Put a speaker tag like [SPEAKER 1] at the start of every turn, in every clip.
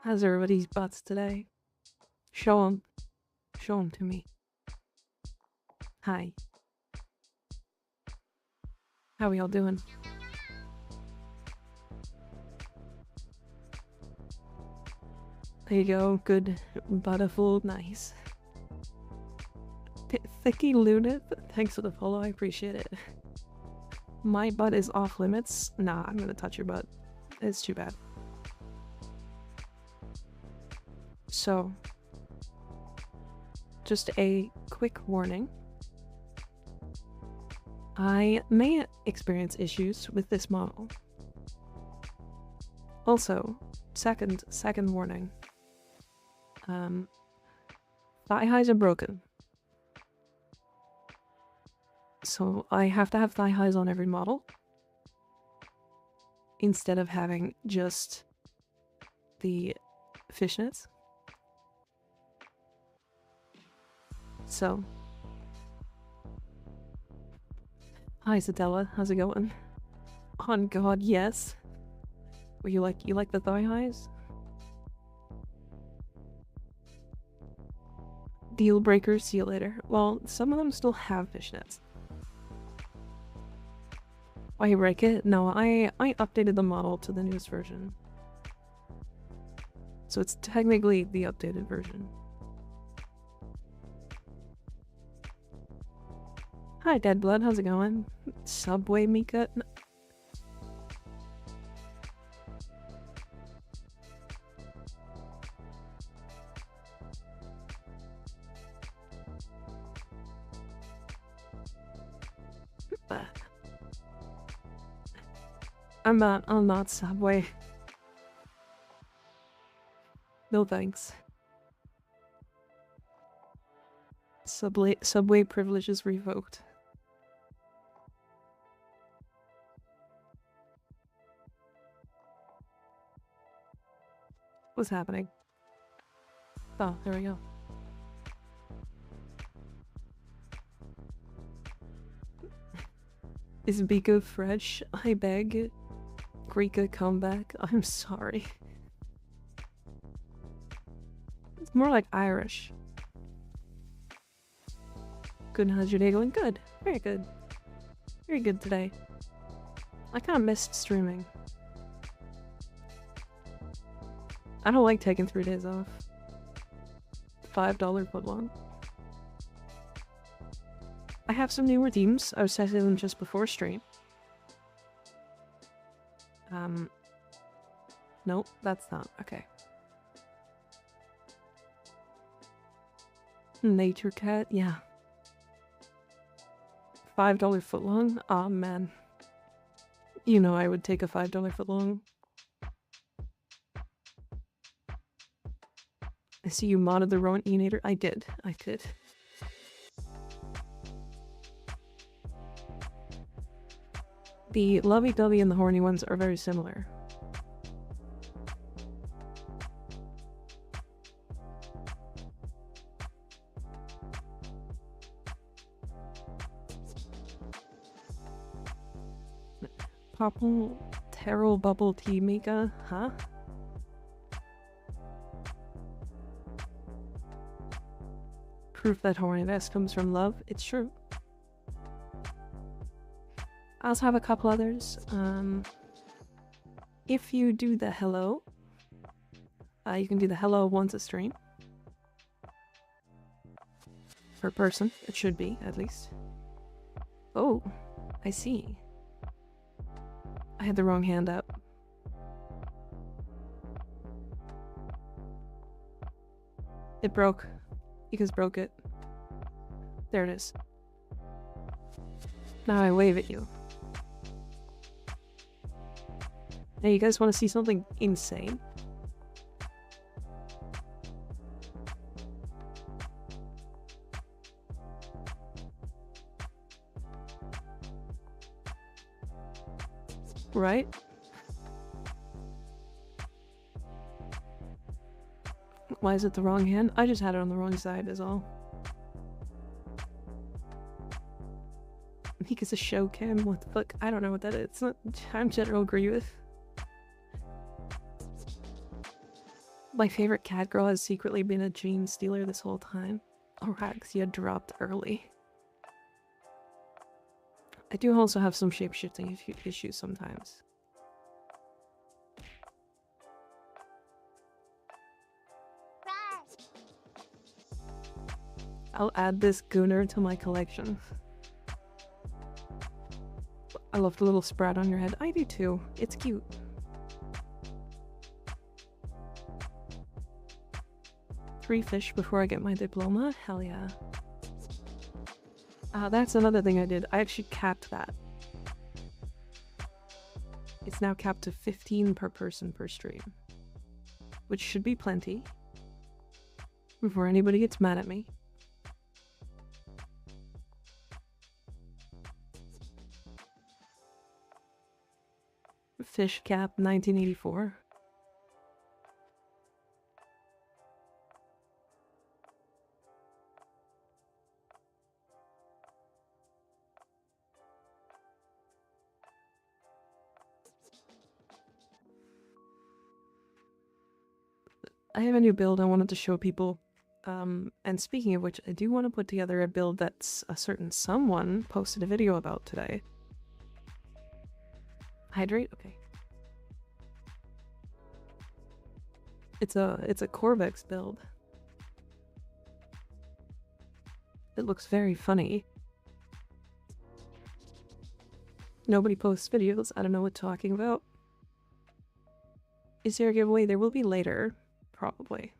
[SPEAKER 1] How's everybody's butts today? Show 'em. Show 'em to me. Hi. How we all doing? There you go. Good. Butterful. Nice. Thicky Lunith, thanks for the follow. I appreciate it. My butt is off limits. Nah, I'm gonna touch your butt. It's too bad. So, just a quick warning. I may experience issues with this model. Also, second warning. Thigh highs are broken. So I have to have thigh highs on every model instead of having just the fishnets. So, hi Satella, how's it going? On God, yes. Were you like the thigh highs? Deal breakers, see you later. Well, some of them still have fishnets. Why you break it? No, I updated the model to the newest version. So it's technically the updated version. Hi Deadblood, how's it going? Subway Mika? No. I'm not Subway. No thanks. Subway privileges revoked. What's happening? Oh, there we go. Is Biko fresh? I beg. Greeka, come back. I'm sorry. It's more like Irish. Good, how's your day going? Good. Very good. Very good today. I kind of missed streaming. I don't like taking 3 days off. $5 footlong. I have some new redeems. I was setting them just before stream. Nope, that's not. Okay. Nature cat, yeah. $5 footlong? Aw, man. You know I would take a $5 footlong. I see you modded the Rowan Enator. I did. The lovey-dovey and the horny ones are very similar. Popple Terrell Bubble Tea Mika, huh? Proof that horniness comes from love. It's true. I also have a couple others. If you do the hello, you can do the hello once a stream. Per person, it should be, at least. Oh, I see. I had the wrong hand up. It broke. Because broke it. There it is. Now I wave at you. Hey, you guys want to see something insane? Right? Why is it the wrong hand? I just had it on the wrong side is all. Mika's a show cam? What the fuck? I don't know what that is. It's not I'm general agree with. My favorite cat girl has secretly been a gene stealer this whole time. Araxia dropped early. I do also have some shapeshifting issues sometimes. I'll add this gooner to my collection. I love the little sprout on your head. I do too. It's cute. Three fish before I get my diploma? Hell yeah. That's another thing I did. I actually capped that. It's now capped to 15 per person per stream. Which should be plenty. Before anybody gets mad at me. Fish cap 1984. I have a new build I wanted to show people. And speaking of which, I do want to put together a build that's a certain someone posted a video about today. Hydrate? Okay. It's a Corvex build. It looks very funny. Nobody posts videos. I don't know what talking about. Is there a giveaway? There will be later. Probably.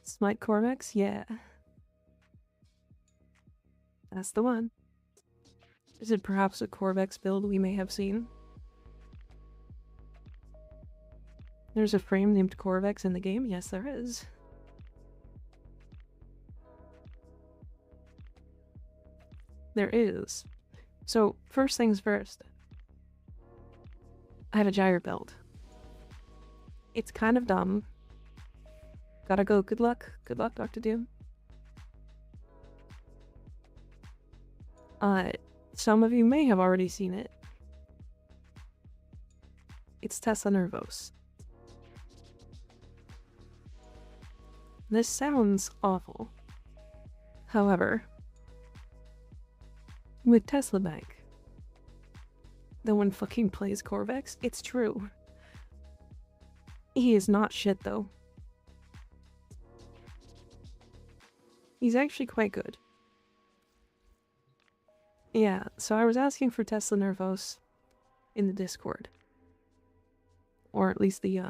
[SPEAKER 1] Smite Corvex? Yeah. That's the one. Is it perhaps a Corvex build we may have seen? There's a frame named Corvex in the game? Yes, there is. There is. So, first things first. I have a gyre build. It's kind of dumb. Gotta go. Good luck. Good luck, Dr. Doom. Some of you may have already seen it. It's Tesla Nervos. This sounds awful. However, with Tesla Bank, no one fucking plays Corvex. It's true. He is not shit, though. He's actually quite good. Yeah, so I was asking for Tesla Nervos in the Discord. Or at least the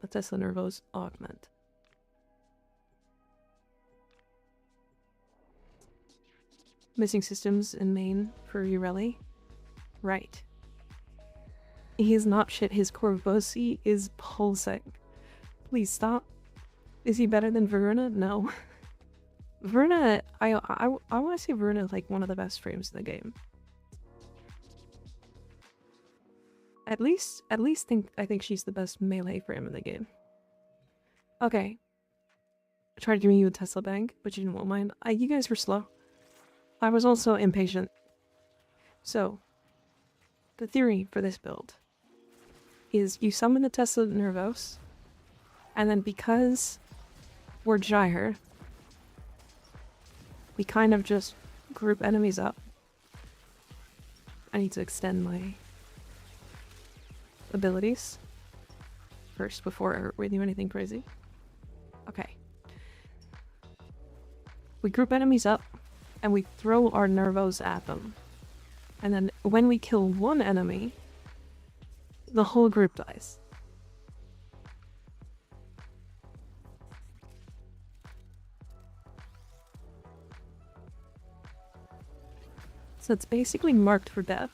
[SPEAKER 1] Tesla Nervos augment. Missing systems in main for yareli? Right. He is not shit. His Corvosi is pulsing. Please stop. Is he better than Voruna? No. Voruna, I want to say Voruna is like one of the best frames in the game. I think she's the best melee frame in the game. Okay. I tried giving you a Tesla bank, but you didn't mind. You guys were slow. I was also impatient. So, the theory for this build is you summon the Tesla Nervos, and then because we're gyre, we kind of just group enemies up. I need to extend my abilities first before we do anything crazy. Okay. We group enemies up, and we throw our Nervos at them. And then when we kill one enemy, the whole group dies. So it's basically marked for death.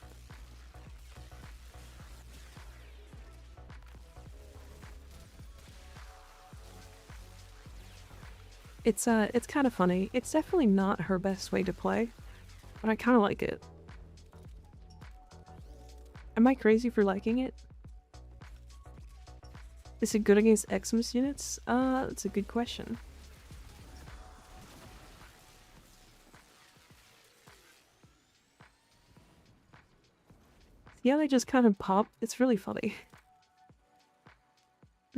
[SPEAKER 1] It's kind of funny. It's definitely not her best way to play, but I kind of like it. Am I crazy for liking it? Is it good against Xmas units? That's a good question. Yeah, they just kind of pop. It's really funny.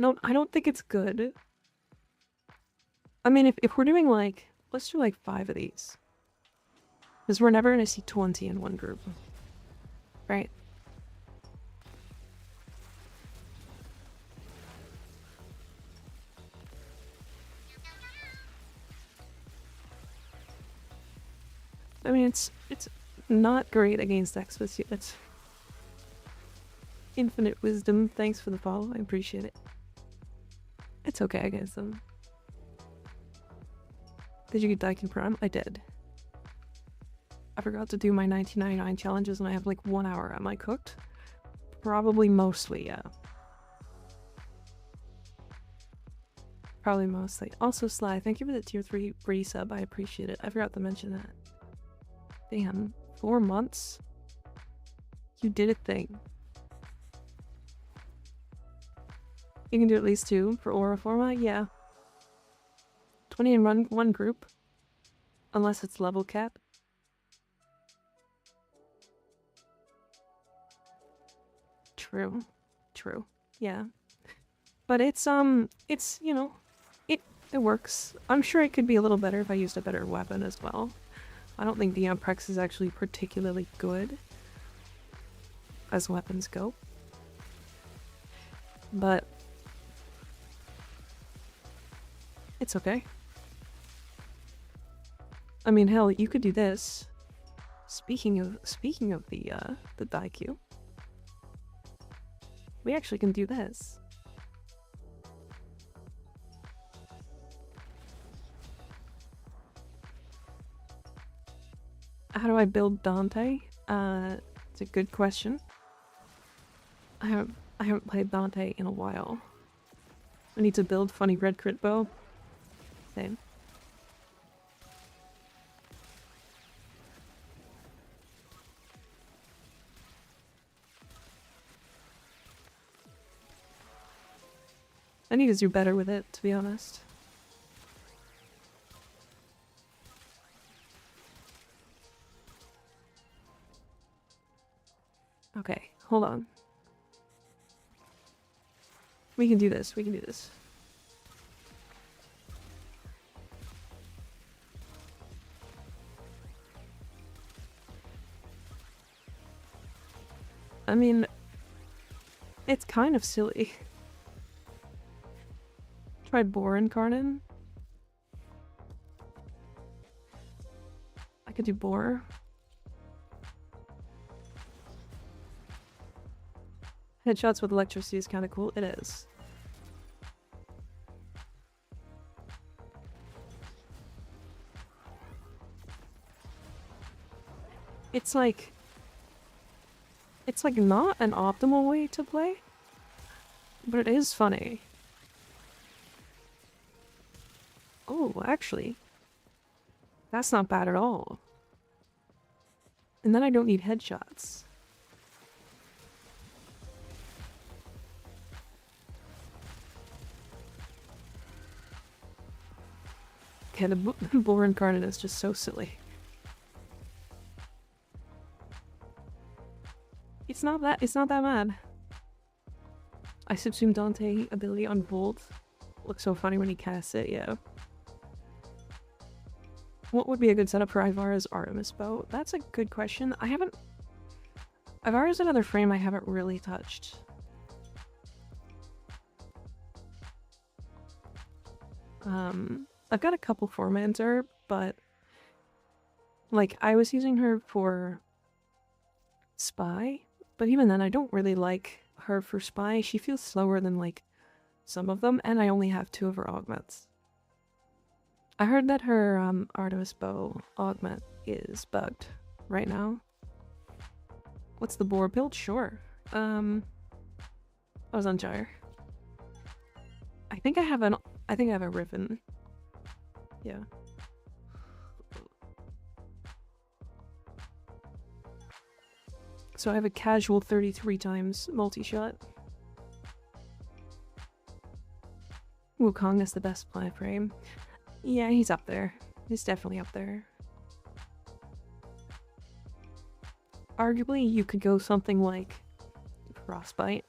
[SPEAKER 1] No, I don't think it's good. I mean, if we're doing like, let's do like 5 of these. Because we're never gonna see 20 in one group. Right? I mean, it's not great against X, but it's infinite wisdom. Thanks for the follow. I appreciate it. It's okay against them. Did you get Daikin Prime? I did. I forgot to do my 1999 challenges and I have like 1 hour. Am I cooked? Probably mostly, yeah. Probably mostly. Also, Sly, thank you for the tier 3 resub. I appreciate it. I forgot to mention that. Damn, 4 months? You did a thing. You can do at least 2 for Aura Forma? Yeah. 20 in one group. Unless it's level cap. True. True. Yeah. But it's, you know, it works. I'm sure it could be a little better if I used a better weapon as well. I don't think the Amprex is actually particularly good as weapons go. But it's okay. I mean, hell, you could do this. Speaking of the Daikyu, we actually can do this. How do I build Dante? It's a good question. I haven't played Dante in a while. I need to build funny red crit bow. Same. I need to do better with it, to be honest. Okay, hold on. We can do this, we can do this. I mean, it's kind of silly. Try Boar Incarnate. I could do Boar. Headshots with electricity is kind of cool. It is. It's like not an optimal way to play, but it is funny. Oh, actually, that's not bad at all. And then I don't need headshots. Okay, the Boar Incarnate is just so silly. It's not that bad. I subsume Dante ability on Volt. Looks so funny when he casts it, yeah. What would be a good setup for Ivara's Artemis bow? That's a good question. Ivara's another frame I haven't really touched. I've got a couple formats her, but like I was using her for Spy, but even then I don't really like her for Spy. She feels slower than like some of them, and I only have 2 of her augments. I heard that her Artemis bow augment is bugged right now. What's the boar build? Sure. I was on Gyre. I think I have a ribbon. Yeah. So I have a casual 33 times multi-shot. Wukong is the best play frame. Yeah, he's up there. He's definitely up there. Arguably, you could go something like Frostbite.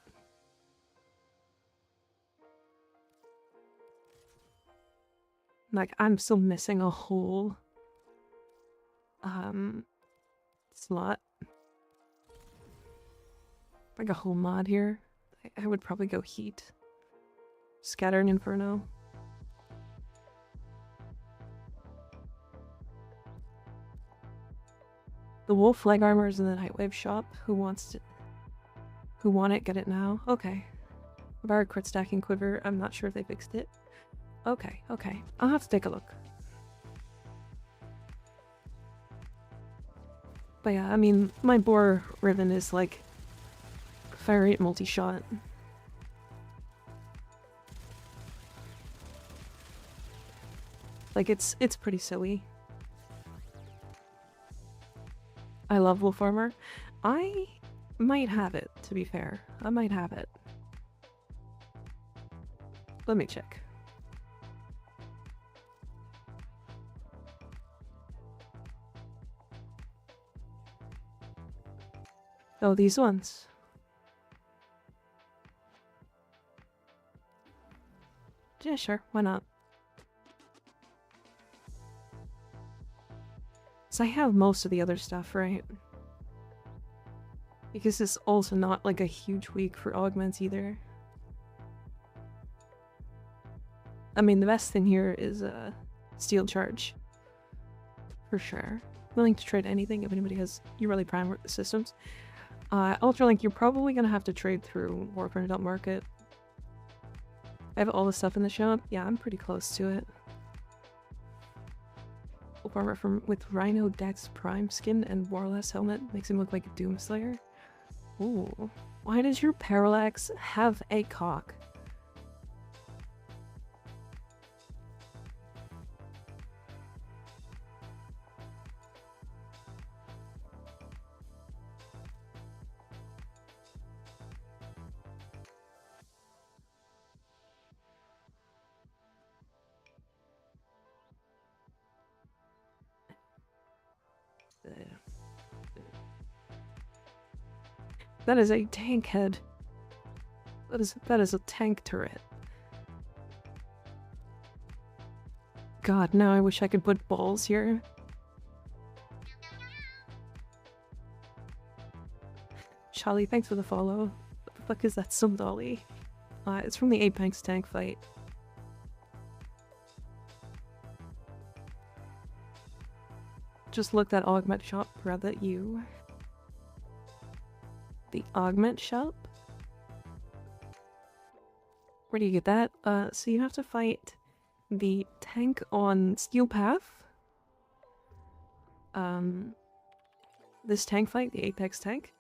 [SPEAKER 1] Like, I'm still missing a whole, slot. Like a whole mod here. I would probably go heat. Scattering Inferno. The wolf leg armor is in the Nightwave shop. Who wants it? Who want it? Get it now. Okay. Our crit stacking quiver. I'm not sure if they fixed it. Okay, okay. I'll have to take a look. But yeah, I mean, my boar ribbon is like fire rate multi-shot. Like it's pretty silly. I love wolf armor. I might have it, to be fair. I might have it. Let me check. Oh, these ones. Yeah, sure. Why not? So I have most of the other stuff, right? Because it's also not like a huge week for augments either. I mean, the best thing here is steel charge. For sure. Willing to trade anything if anybody has yareli prime systems. Ultralink, you're probably gonna have to trade through Warframe.market. I have all the stuff in the shop. Yeah, I'm pretty close to it. Armor with Rhino Dex Prime skin and Warless helmet makes him look like a Doomslayer. Ooh. Why does your Parallax have a cock? That is a tank head. That is a tank turret. God, now I wish I could put balls here. Charlie, thanks for the follow. What the fuck is that Sundolly? It's from the Apex tank fight. Just looked at Augment Shop, rather you. The Augment Shop? Where do you get that? So you have to fight the tank on Steel Path. This tank fight, the Apex tank.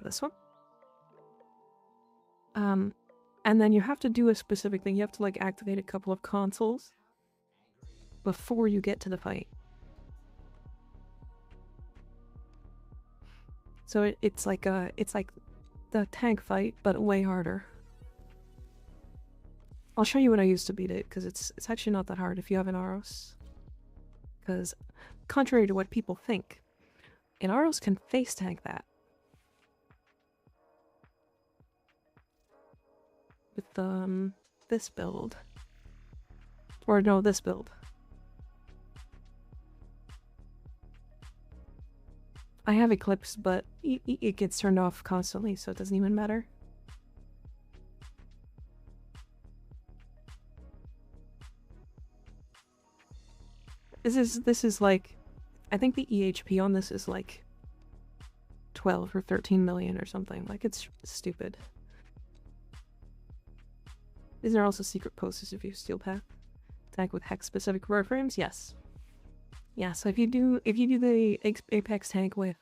[SPEAKER 1] This one. And then you have to do a specific thing. You have to like activate a couple of consoles before you get to the fight. So it's like the tank fight, but way harder. I'll show you what I used to beat it, because it's actually not that hard if you have an Aros. Because, contrary to what people think, an Aros can face tank that. With, this build. Or no, this build. I have Eclipse, but it gets turned off constantly, so it doesn't even matter. This is like, I think the EHP on this is like 12 or 13 million or something. Like, it's stupid. These are also secret posters if you Steel Path. Tank with hex specific warframes? Yes. Yeah, so if you do the Apex tank with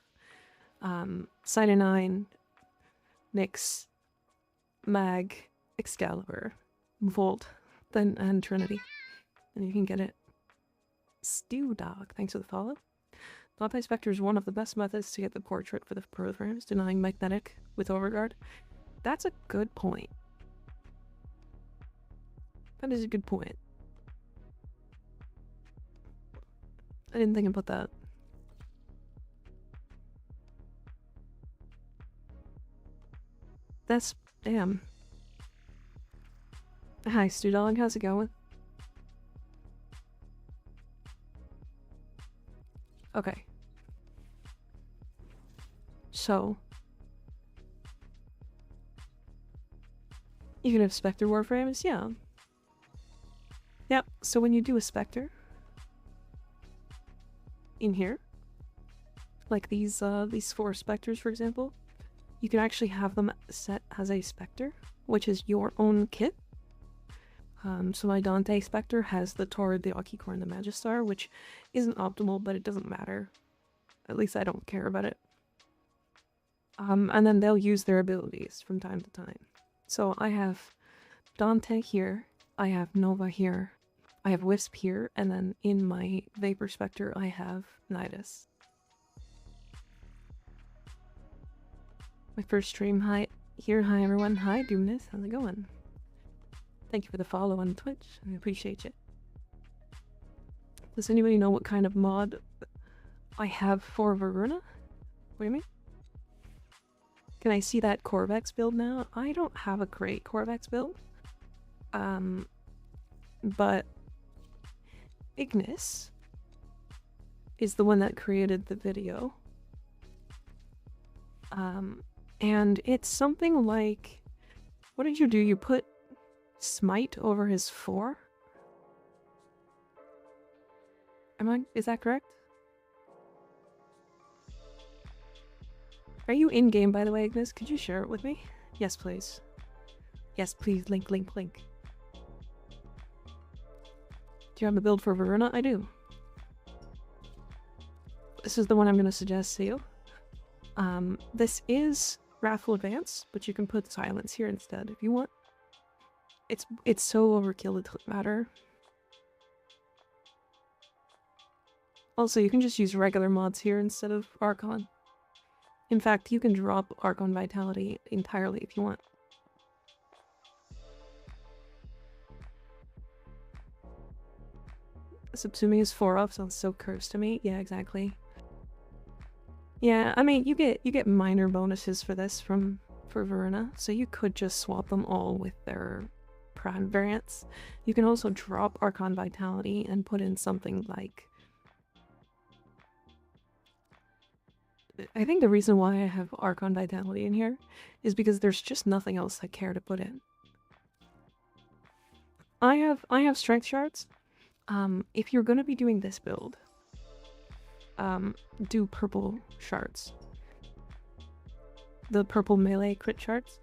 [SPEAKER 1] Cyanide, Nyx, Mag, Excalibur, Volt, then and Trinity, then you can get it. Stew Dog, thanks for the follow. Multi-Spectre is one of the best methods to get the portrait for the programs, denying magnetic with overguard. That's a good point. That is a good point. I didn't think about that. That's... damn. Hi, Stu Dog, how's it going? Okay. So you can have Spectre Warframes, yeah. Yep, so when you do a Spectre in here, like these 4 Spectres, for example, you can actually have them set as a Spectre, which is your own kit. So my Dante Spectre has the Torrid, the Okicore, and the Magistar, which isn't optimal, but it doesn't matter. At least I don't care about it. And then they'll use their abilities from time to time. So I have Dante here, I have Nova here, I have Wisp here, and then in my Vapor Spectre I have Nidus. My first stream, hi everyone, hi Doomness, how's it going? Thank you for the follow on Twitch, I appreciate you. Does anybody know what kind of mod I have for Voruna? What do you mean? Can I see that Corvex build now? I don't have a great Corvex build. But Ignis is the one that created the video. And it's something like, what did you do? You put Smite over his 4? Is that correct? Are you in-game, by the way, Ignis? Could you share it with me? Yes, please. Yes, please. Link. Do you have a build for Voruna? I do. This is the one I'm going to suggest to you. This is Wrathful Advance, but you can put Silence here instead if you want. It's so overkill it doesn't matter. Also, you can just use regular mods here instead of Archon. In fact, you can drop Archon Vitality entirely if you want. Subsuming is 4 off sounds so cursed to me. Yeah, exactly. Yeah, I mean, you get minor bonuses for this for Voruna, so you could just swap them all with their Prime variants. You can also drop Archon Vitality and put in something like... I think the reason why I have Archon Vitality in here is because there's just nothing else I care to put in. I have Strength Shards. If you're gonna be doing this build, do purple shards. The purple melee crit shards.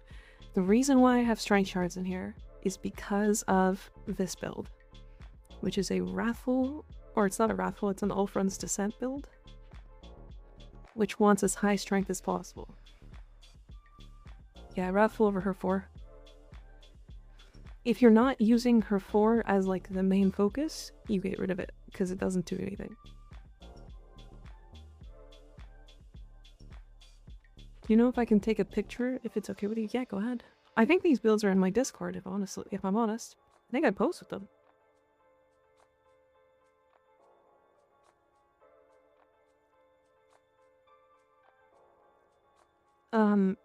[SPEAKER 1] The reason why I have Strength Shards in here is because of this build, which is a Wrathful, or it's not a Wrathful, it's an Ulfrun's Descent build, which wants as high strength as possible. Yeah, Wrathful over her 4. If you're not using her 4 as like the main focus, you get rid of it, because it doesn't do anything. Do you know if I can take a picture if it's okay with you? Yeah, go ahead. I think these builds are in my Discord, if I'm honest. I think I posted them.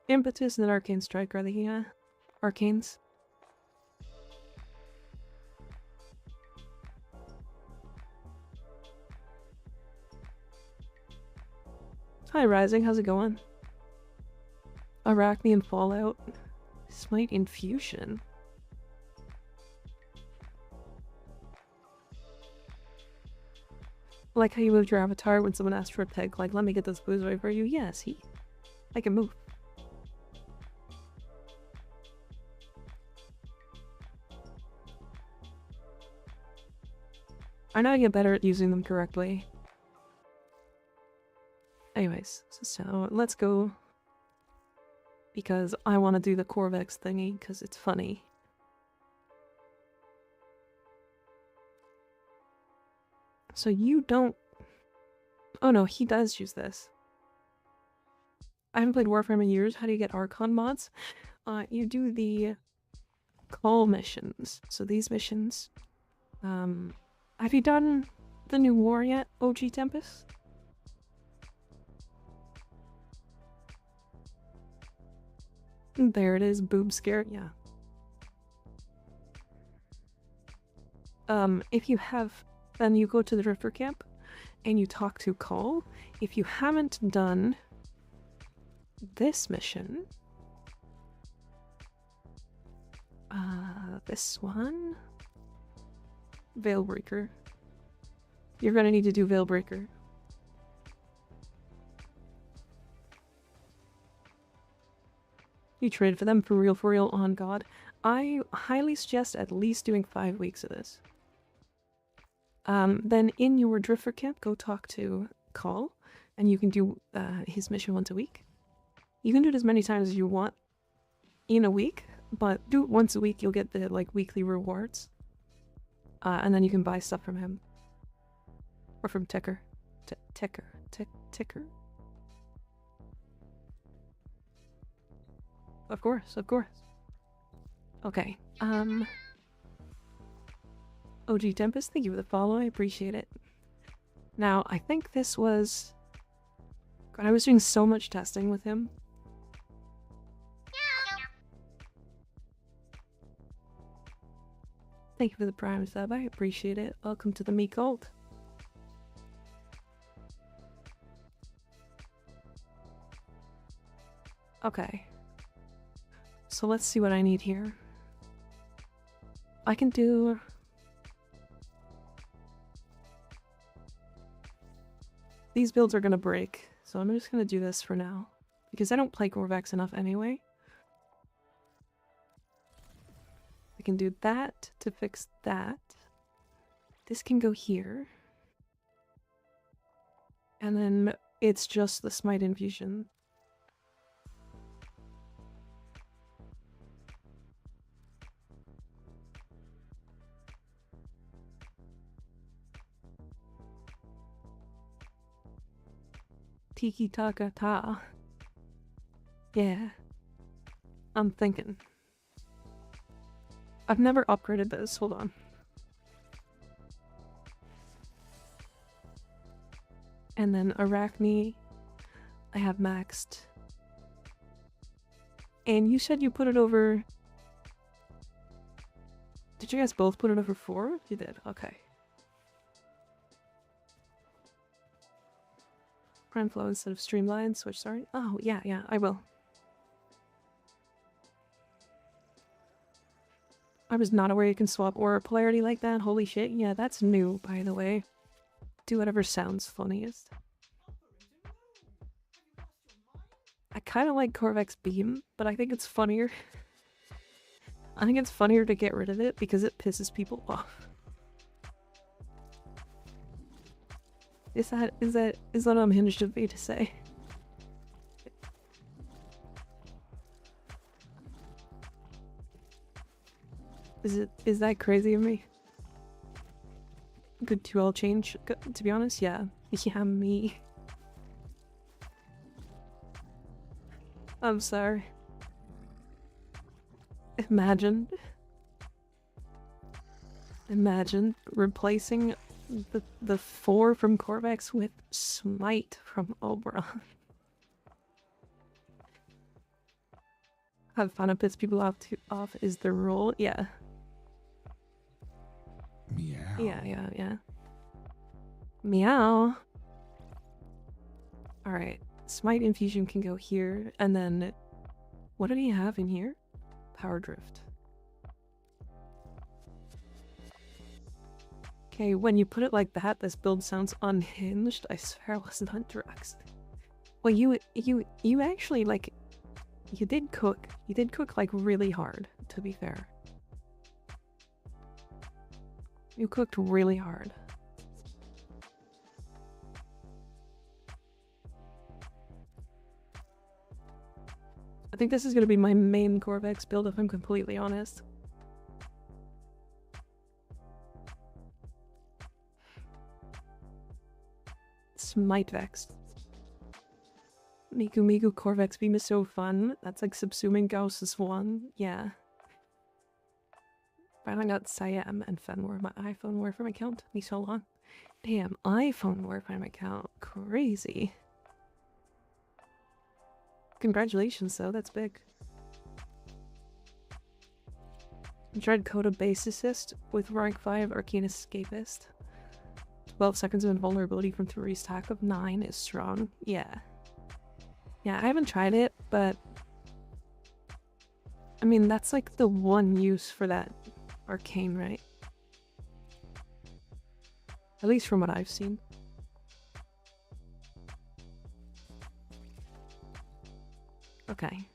[SPEAKER 1] Impetus and Arcane Strike are the Arcanes. Hi Rising, how's it going? Arachne and Fallout. Smite Infusion. Like how you moved your avatar when someone asked for a peg, like, let me get those blues away for you. Yeah, see? I can move. I know I get better at using them correctly. Anyways, so let's go. Because I want to do the Corvex thingy, because it's funny. So you don't... Oh no, he does use this. I haven't played Warframe in years. How do you get Archon mods? You do the call missions. So these missions... have you done the new war yet, OG Tempest? There it is, boob scare, yeah. If you have, then you go to the Drifter Camp, and you talk to Cole. If you haven't done this mission, this one, Veilbreaker. You're gonna need to do Veilbreaker. You trade for them for real on God. I highly suggest at least doing 5 weeks of this. Then in your Drifter camp, go talk to Call, and you can do his mission once a week. You can do it as many times as you want in a week, but do it once a week, you'll get the like weekly rewards. And then you can buy stuff from him. Or from Ticker. Ticker. Of course. Okay, OG Tempest, thank you for the follow, I appreciate it. Now, I think this was... God, I was doing so much testing with him. Thank you for the Prime sub, I appreciate it. Welcome to the Me Cult. Okay. So let's see what I need here. I can do... These builds are gonna break, so I'm just gonna do this for now. Because I don't play Corvex enough anyway. I can do that to fix that. This can go here. And then it's just the Smite Infusion. Tiki taka ta. Yeah. I'm thinking. I've never upgraded this, hold on. And then Arachne, I have maxed. And you said you put it over... Did you guys both put it over 4? You did, okay. Prime flow instead of streamline, switch, sorry. Oh, yeah, I will. I was not aware you can swap aura polarity like that. Holy shit, yeah, that's new, by the way. Do whatever sounds funniest. I kind of like Corvex Beam, but I think it's funnier. I think it's funnier to get rid of it because it pisses people off. Is that unhinged of me to say? Is that crazy of me? Good to all change, to be honest, yeah. Yeah, me. I'm sorry. Imagine replacing the 4 from Corvex with Smite from Oberon. Have fun and piss people off is the rule, yeah.
[SPEAKER 2] Meow.
[SPEAKER 1] Yeah. Meow. Alright, Smite Infusion can go here, and then... What did he have in here? Power Drift. Okay, when you put it like that, this build sounds unhinged. I swear it wasn't on drugs. Well, you actually, like... You did cook, like, really hard, to be fair. You cooked really hard. I think this is gonna be my main Corvex build, if I'm completely honest. Smite Vex. Miku Corvex Beam is so fun. That's like subsuming Gauss's one. Yeah. Finally got Siam and Fenwar, my iPhone Warframe account. Me so long. Damn, iPhone Warframe account. Crazy. Congratulations though, that's big. I tried Coda Base Assist with rank 5 Arcane Escapist. 12 seconds of invulnerability from 3 stack of 9 is strong. Yeah. Yeah, I haven't tried it, but... I mean, that's like the one use for that arcane, right? At least from what I've seen. Okay.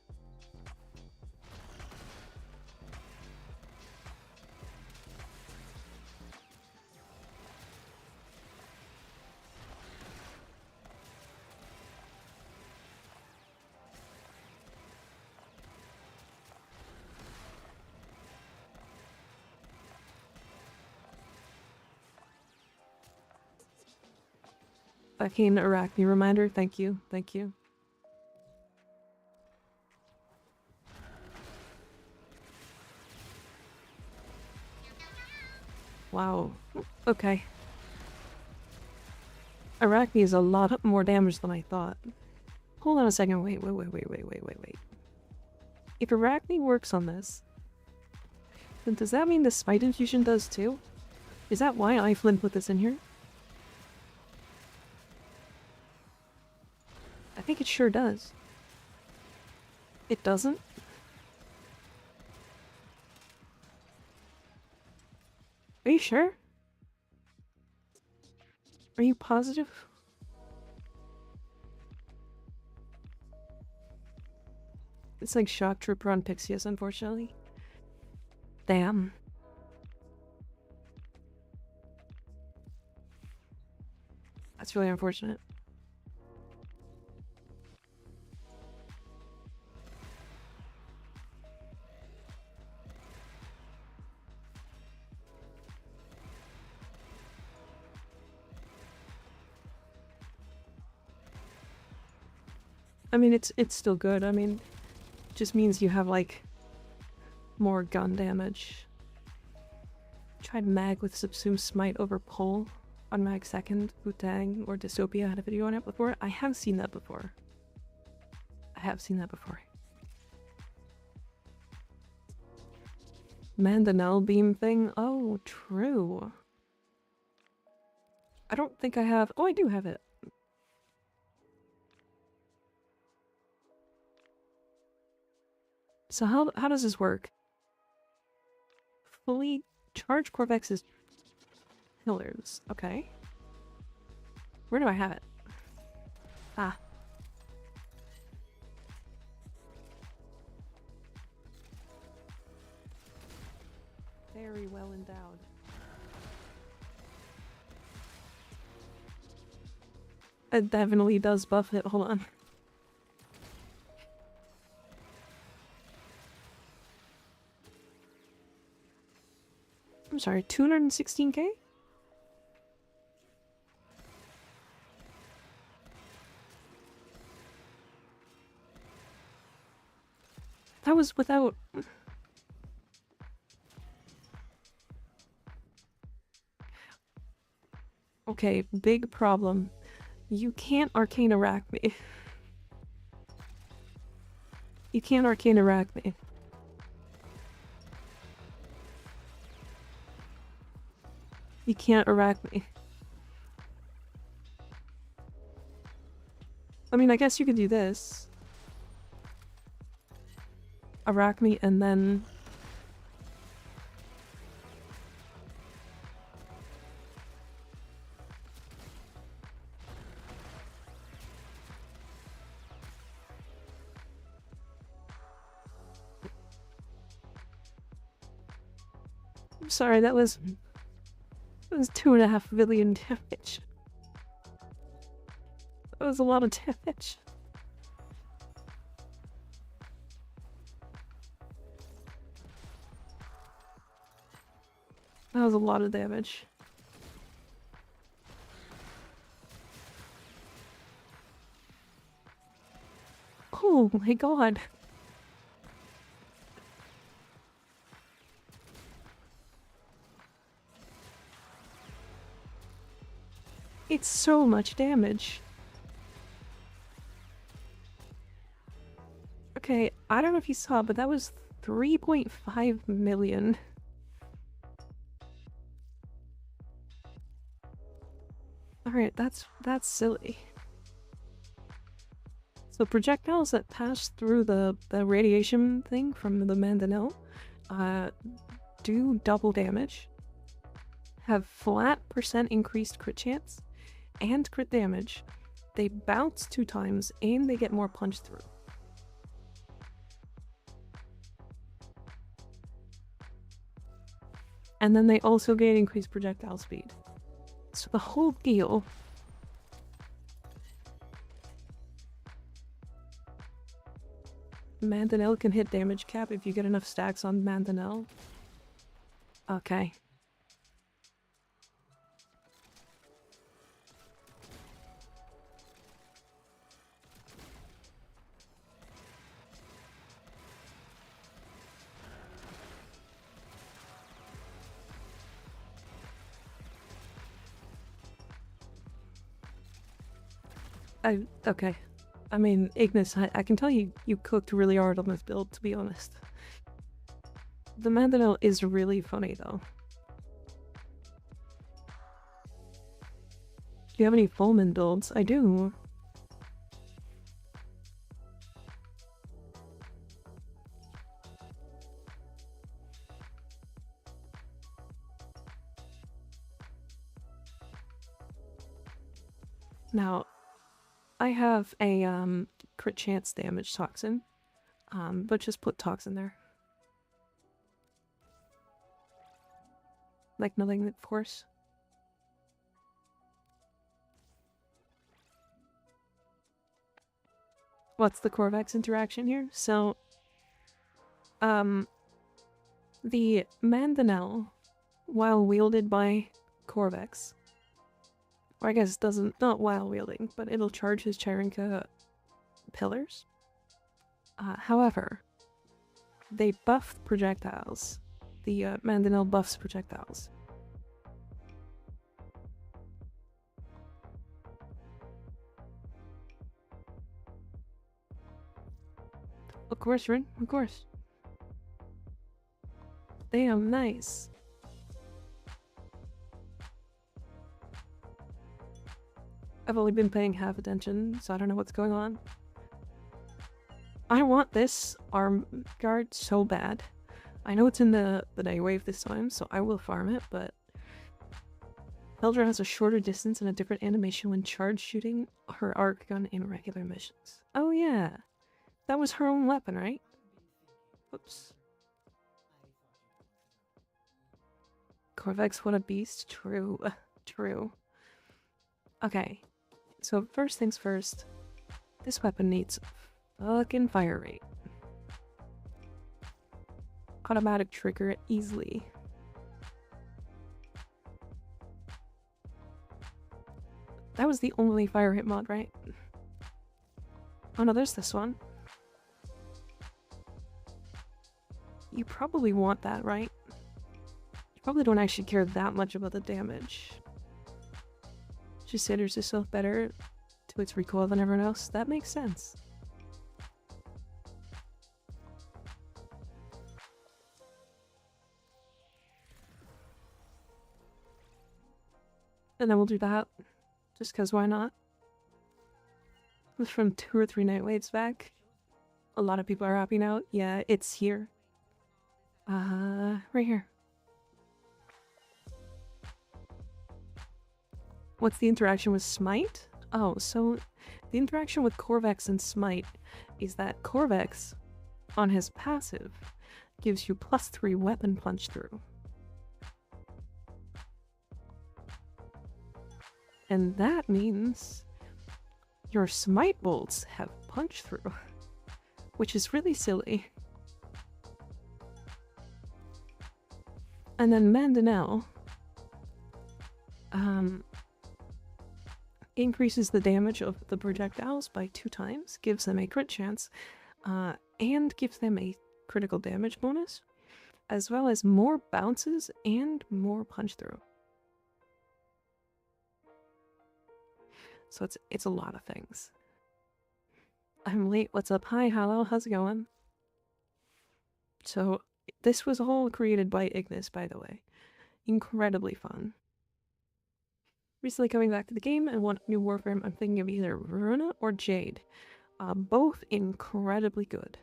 [SPEAKER 1] Arcane Arachne reminder, thank you, thank you. Wow, okay. Arachne is a lot more damage than I thought. Hold on a second, wait. If Arachne works on this, then does that mean the Smite Infusion does too? Is that why iFlynn put this in here? I think it sure does. It doesn't? Are you sure? Are you positive? It's like Shock Trooper on Pixius, unfortunately. Damn. That's really unfortunate. I mean, it's still good. I mean, it just means you have, like, more gun damage. Tried Mag with Subsume Smite over Pull on Mag 2nd, Wu-Tang, or Dystopia had a video on it before. I have seen that before. Mandanel beam thing? Oh, true. I don't think I have... Oh, I do have it. So how does this work? Fully charge Corvex's pillars. Okay. Where do I have it? Ah. Very well endowed. It definitely does buff it. Hold on. I'm sorry, 216k? That was without... Okay, big problem. You can't Arcane Arachne. You can't Arcane Arachne. You can't Arachne. I mean, I guess you could do this. Arachne and then... I'm sorry, that was 2.5 billion damage. That was a lot of damage. That was a lot of damage. Oh my god. It's so much damage. Okay, I don't know if you saw, but that was 3.5 million. Alright, that's silly. So projectiles that pass through the radiation thing from the mangonel do double damage, have flat % increased crit chance, and crit damage. They bounce 2 times, and they get more punch through. And then they also gain increased projectile speed. So the whole deal... Mangonel can hit damage cap if you get enough stacks on Mangonel. Okay. Okay. I mean, Ignis, I can tell you cooked really hard on this build, to be honest. The Mangonel is really funny, though. Do you have any Fulman builds? I do. Now, I have a crit chance damage toxin, but just put toxin there. Like nothing force. What's the Corvex interaction here? So, the Mangonel, while wielded by Corvex, or I guess not while wielding, but it'll charge his Chirinka pillars. However, they buff projectiles. The Mangonel buffs projectiles. Of course, Rin, of course. Damn, nice. I've only been paying half attention, so I don't know what's going on. I want this arm guard so bad. I know it's in the day wave this time, so I will farm it, but... Eldra has a shorter distance and a different animation when charge shooting her arc gun in regular missions. Oh yeah! That was her own weapon, right? Oops. Corvex, what a beast. True. True. Okay. So first things first. This weapon needs fucking fire rate. Automatic trigger easily. That was the only fire hit mod, right? Oh no, there's this one. You probably want that, right? You probably don't actually care that much about the damage. Just considers yourself better to its recoil than everyone else. That makes sense. And then we'll do that. Just because why not? It was from 2 or 3 night waits back. A lot of people are happy now. Yeah, it's here. Right here. What's the interaction with Smite? Oh, so the interaction with Corvex and Smite is that Corvex, on his passive, gives you +3 weapon punch through. And that means your Smite bolts have punch through, which is really silly. And then Mangonel increases the damage of the projectiles by 2 times, gives them a crit chance, and gives them a critical damage bonus, as well as more bounces and more punch through. So it's a lot of things. I'm late. What's up? Hi, hello. How's it going? So this was all created by Ignis, by the way. Incredibly fun. Recently coming back to the game and want new Warframe, I'm thinking of either Voruna or Jade. Both incredibly good.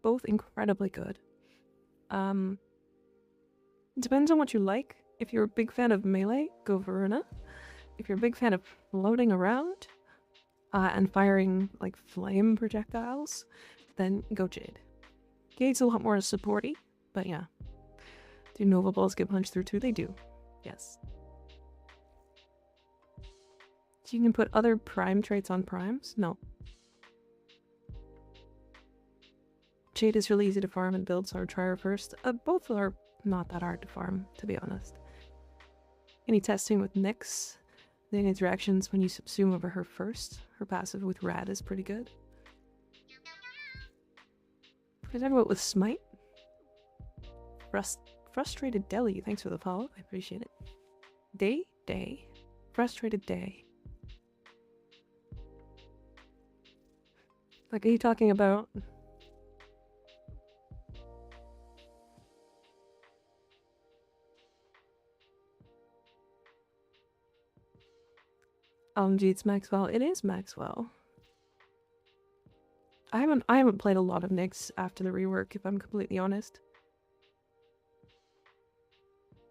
[SPEAKER 1] Both incredibly good. Depends on what you like. If you're a big fan of melee, go Voruna. If you're a big fan of floating around and firing like flame projectiles, then go Jade. Jade's a lot more supporty, but yeah. Do Nova Balls get punched through too? They do. Yes. You can put other prime traits on primes? No. Jade is really easy to farm and build, so I would try her first. Both are not that hard to farm, to be honest. Any testing with Nyx? The interactions when you subsume over her first. Her passive with Rad is pretty good. Can I talk about with Smite? Frustrated Deli, thanks for the follow. I appreciate it. Day. Frustrated Day. Like, are you talking about... Gee, it's Maxwell. It is Maxwell. I haven't played a lot of Nyx after the rework, if I'm completely honest.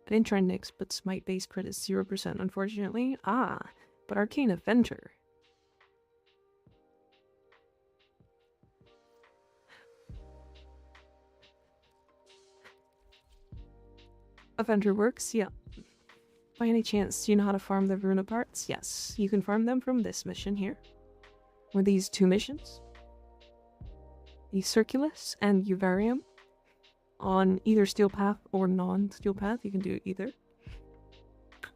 [SPEAKER 1] I didn't try Nyx, but Smite base crit is 0%, unfortunately. But Arcane Avenger. Avenger works, yeah. By any chance, do you know how to farm the Voruna parts? Yes, you can farm them from this mission here. Or these two missions. The Circulus and Uvarium. On either Steel Path or non-Steel Path, you can do either.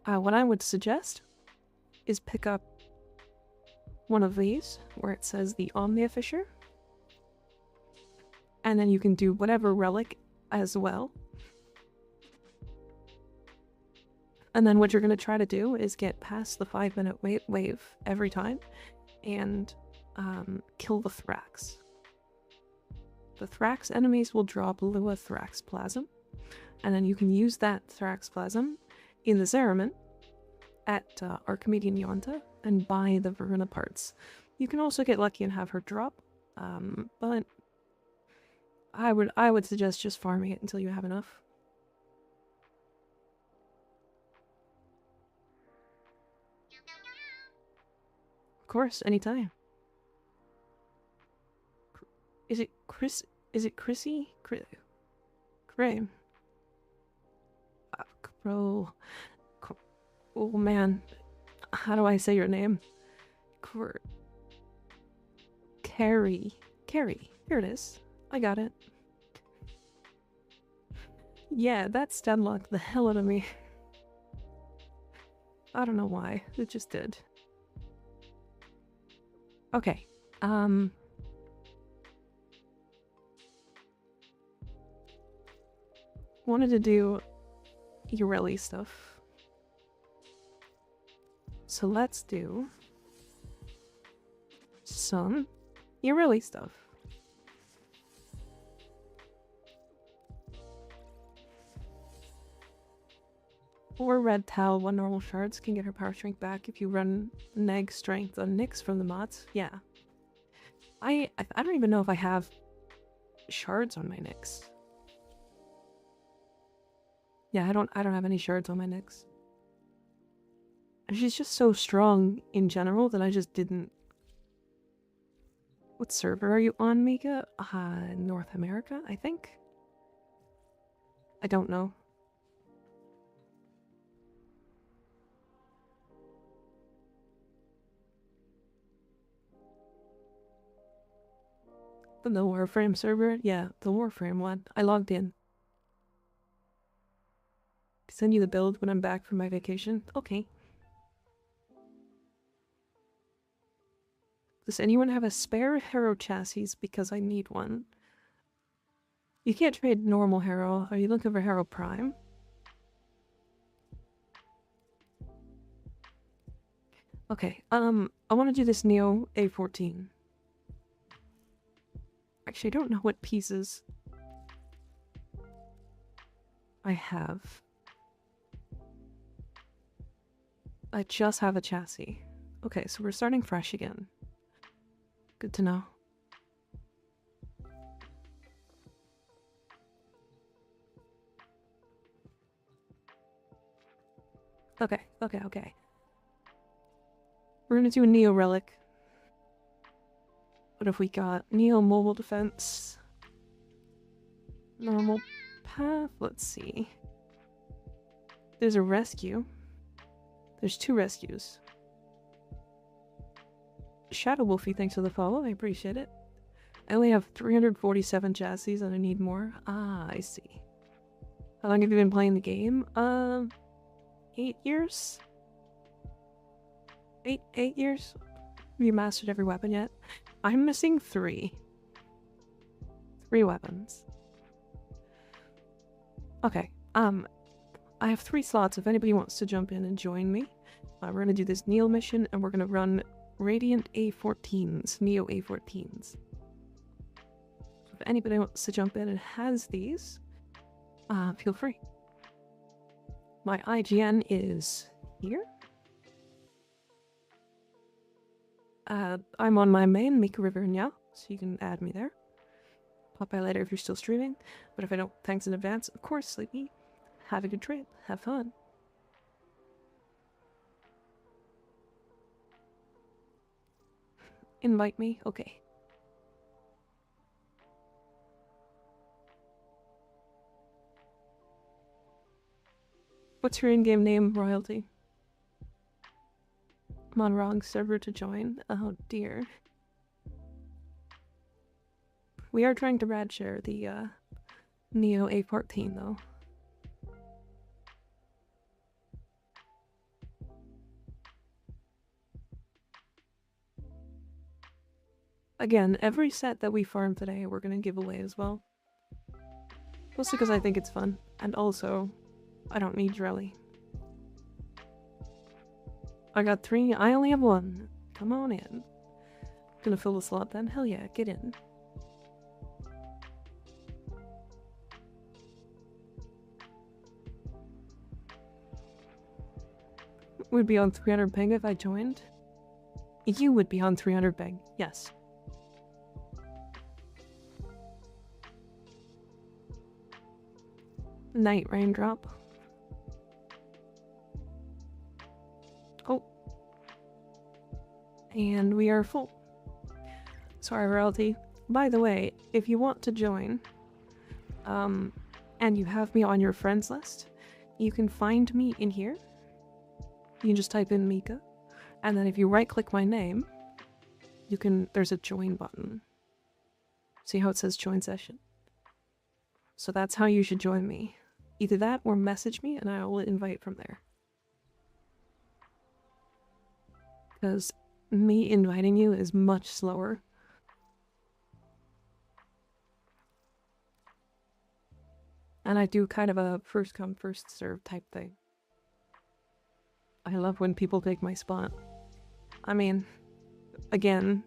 [SPEAKER 1] What I would suggest is pick up one of these, where it says the Omnia Fisher. And then you can do whatever relic as well. And then what you're going to try to do is get past the 5-minute wave every time and kill the Thrax. The Thrax enemies will drop Lua Thrax Plasm, and then you can use that Thrax Plasm in the Zeraman at Archimedean Yonta and buy the Voruna parts. You can also get lucky and have her drop, but I would suggest just farming it until you have enough. Of course, anytime. Is it Chris? Is it Chrissy? Cray. Crow. Oh man, how do I say your name? Carrie. Here it is. I got it. Yeah, that stunlocked the hell out of me. I don't know why. It just did. Okay. Wanted to do yareli stuff. So let's do some yareli stuff. Or Red Towel, 1 normal shards can get her power strength back if you run neg strength on Nyx from the mods. Yeah. I don't even know if I have shards on my Nyx. Yeah, I don't have any shards on my Nyx. And she's just so strong in general that I just didn't... What server are you on, Mika? North America, I think? I don't know. The Warframe server? Yeah, the Warframe one. I logged in. Send you the build when I'm back from my vacation. Okay. Does anyone have a spare Hero chassis? Because I need one. You can't trade normal Hero. Are you looking for Hero Prime? Okay, I want to do this Neo A14. Actually, I don't know what pieces I have. I just have a chassis. Okay, so we're starting fresh again. Good to know. Okay. We're gonna do a Neo Relic. What have we got? Neo Mobile Defense. Normal path. Let's see. There's a rescue. There's 2 rescues. Shadow Wolfie, thanks for the follow. I appreciate it. I only have 347 chassis and I need more. Ah, I see. How long have you been playing the game? 8 years? 8 years? Have you mastered every weapon yet? I'm missing 3. 3 weapons. Okay, I have 3 slots if anybody wants to jump in and join me. We're gonna do this Neo mission and we're gonna run Radiant A14s, Neo A14s. If anybody wants to jump in and has these, feel free. My IGN is here. I'm on my main, Mika River now, so you can add me there. Pop by later if you're still streaming, but if I don't, thanks in advance. Of course, Sleepy. Have a good trip. Have fun. Invite me? Okay. What's your in-game name, Royalty? I'm on wrong server to join. Oh dear. We are trying to rad share the Neo A14 though. Again, every set that we farm today we're gonna give away as well. Mostly because I think it's fun, and also, I don't need yareli. I got 3, I only have 1. Come on in. Gonna fill the slot then? Hell yeah, get in. Would be on 300 ping if I joined. You would be on 300 ping, yes. Night raindrop. Oh. And we are full. Sorry, Royalty. By the way, if you want to join, and you have me on your friends list, you can find me in here. You can just type in Mika, and then if you right-click my name, there's a join button. See how it says join session? So that's how you should join me. Either that or message me and I will invite from there. Because me inviting you is much slower. And I do kind of a first come first serve type thing. I love when people take my spot. I mean, again,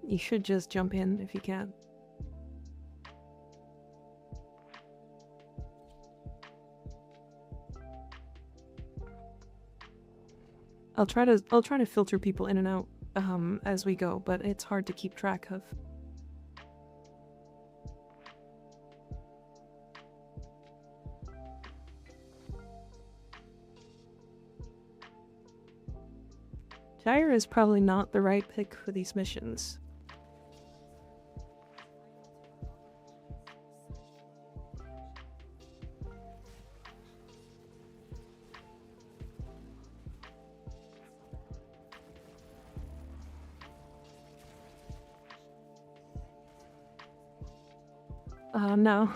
[SPEAKER 1] you should just jump in if you can. I'll try to filter people in and out as we go, but it's hard to keep track of. Gyre is probably not the right pick for these missions. No.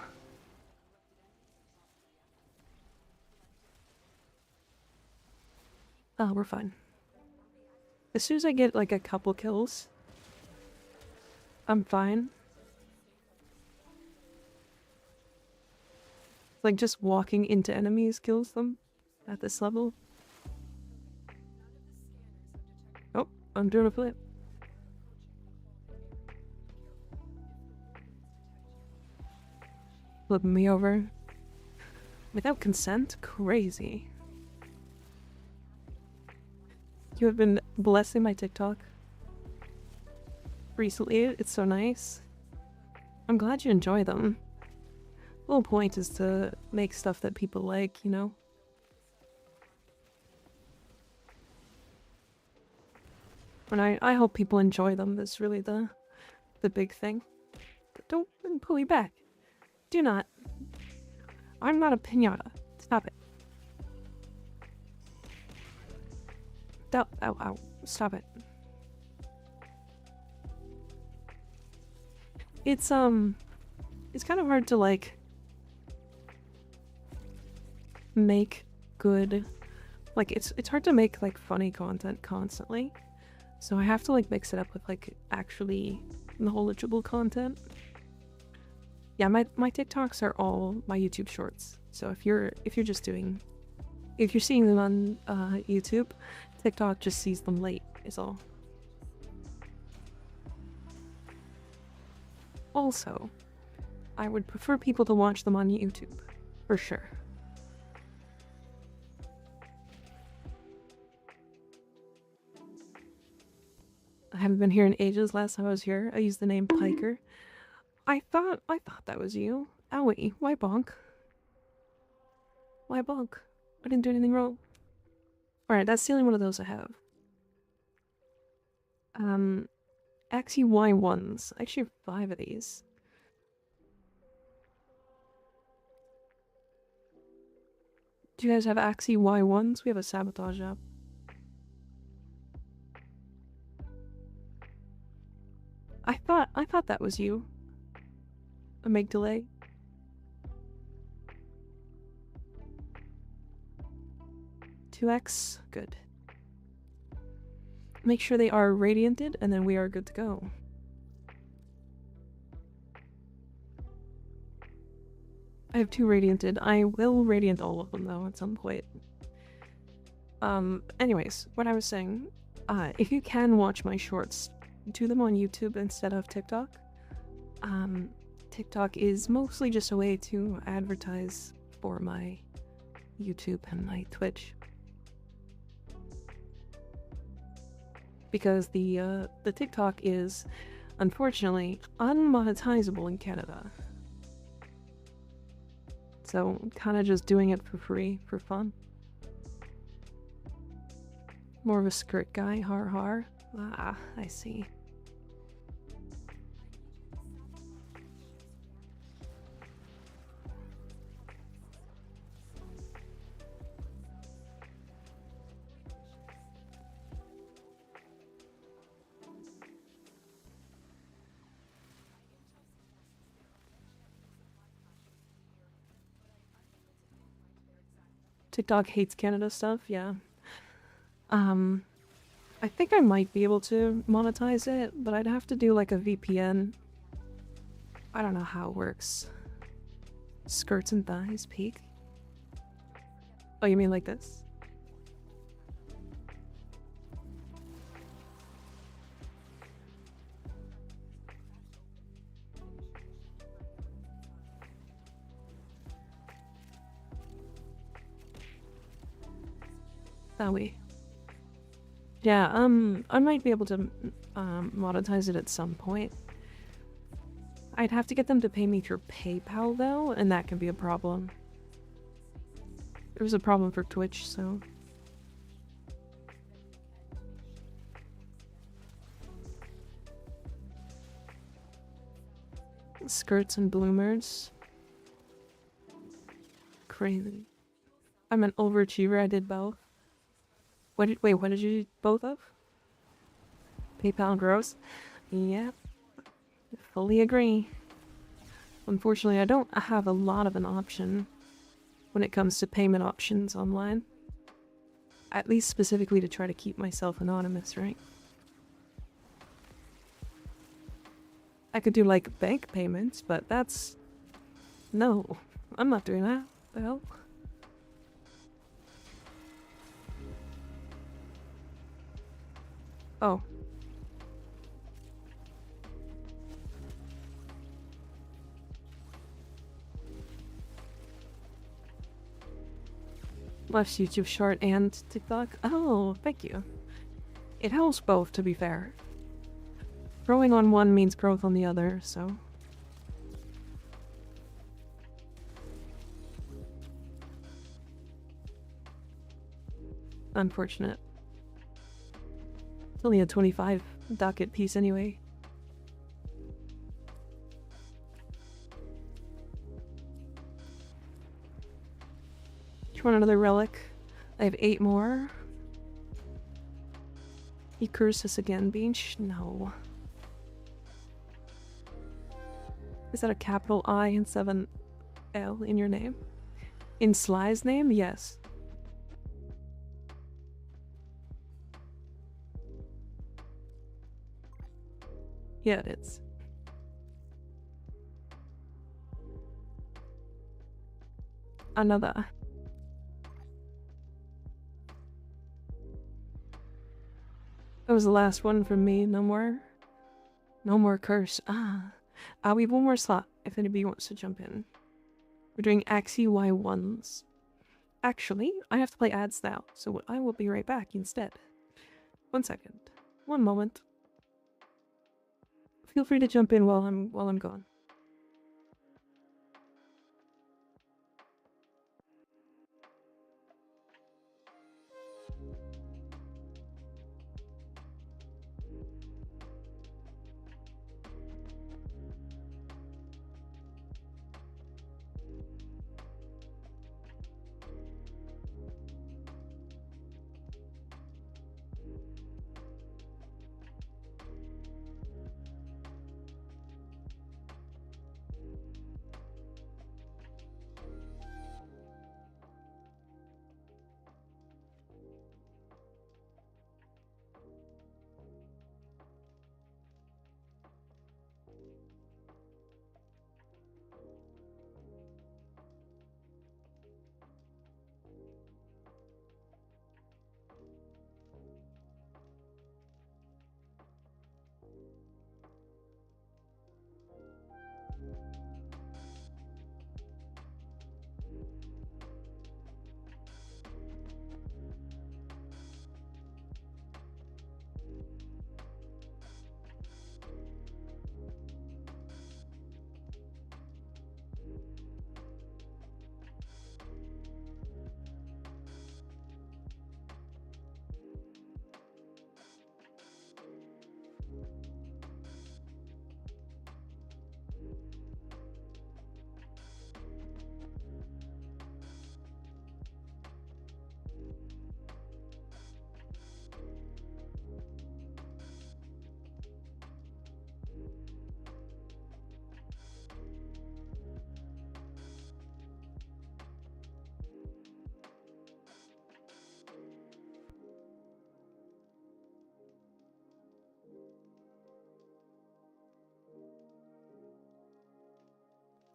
[SPEAKER 1] Oh, we're fine. As soon as I get like a couple kills, I'm fine. Like just walking into enemies kills them at this level. Oh, I'm doing a flip. Flipping me over. Without consent? Crazy. You have been blessing my TikTok recently. It's so nice. I'm glad you enjoy them. The whole point is to make stuff that people like, you know? And I hope people enjoy them. That's really the big thing. But don't pull me back. Do not. I'm not a piñata. Stop it. Ow, ow, ow. Stop it. It's kind of hard to, like, make good, like, it's hard to make, like, funny content constantly. So I have to, like, mix it up with, like, actually knowledgeable content. Yeah, my TikToks are all my YouTube shorts. So if you're seeing them on YouTube, TikTok just sees them late, is all. Also, I would prefer people to watch them on YouTube, for sure. I haven't been here in ages. Last time I was here, I used the name Piker. I thought that was you. Owie, why bonk? Why bonk? I didn't do anything wrong. Alright, that's the only one of those I have. XUY1s. I actually have 5 of these. Do you guys have Axie Y1s? We have a sabotage app. I thought that was you. A make delay. $2X, good. Make sure they are radianted, and then we are good to go. I have 2 radianted. I will radiant all of them though at some point. Anyways, what I was saying, if you can watch my shorts, do them on YouTube instead of TikTok. TikTok is mostly just a way to advertise for my YouTube and my Twitch. Because the TikTok is, unfortunately, unmonetizable in Canada. So, kind of just doing it for free, for fun. More of a skirt guy, har har. Ah, I see. TikTok hates Canada stuff, yeah. I think I might be able to monetize it, but I'd have to do like a VPN. I don't know how it works. Skirts and thighs peak? Oh, you mean like this? That way. Yeah, I might be able to monetize it at some point. I'd have to get them to pay me through PayPal though, and that can be a problem. It was a problem for Twitch, so... Skirts and bloomers. Crazy. I'm an overachiever, I did both. Wait, what did you do both of? PayPal and gross? Yeah. Fully agree. Unfortunately, I don't have a lot of an option when it comes to payment options online. At least specifically to try to keep myself anonymous, right? I could do like bank payments, but that's... No, I'm not doing that. The hell? Oh. Left YouTube short and TikTok? Oh, thank you. It helps both, to be fair. Growing on one means growth on the other, so... Unfortunate. It's only a 25 docket piece anyway. Do you want another relic? I have 8 more. He cursed us again, Beach? No. Is that a capital I and 7 L in your name? In Sly's name? Yes. Yeah, it is. Another. That was the last one from me. No more. No more curse. We have one more slot if anybody wants to jump in. We're doing Axie Y1s. Actually, I have to play ads now, so I will be right back instead. 1 second. 1 moment. Feel free to jump in while I'm gone.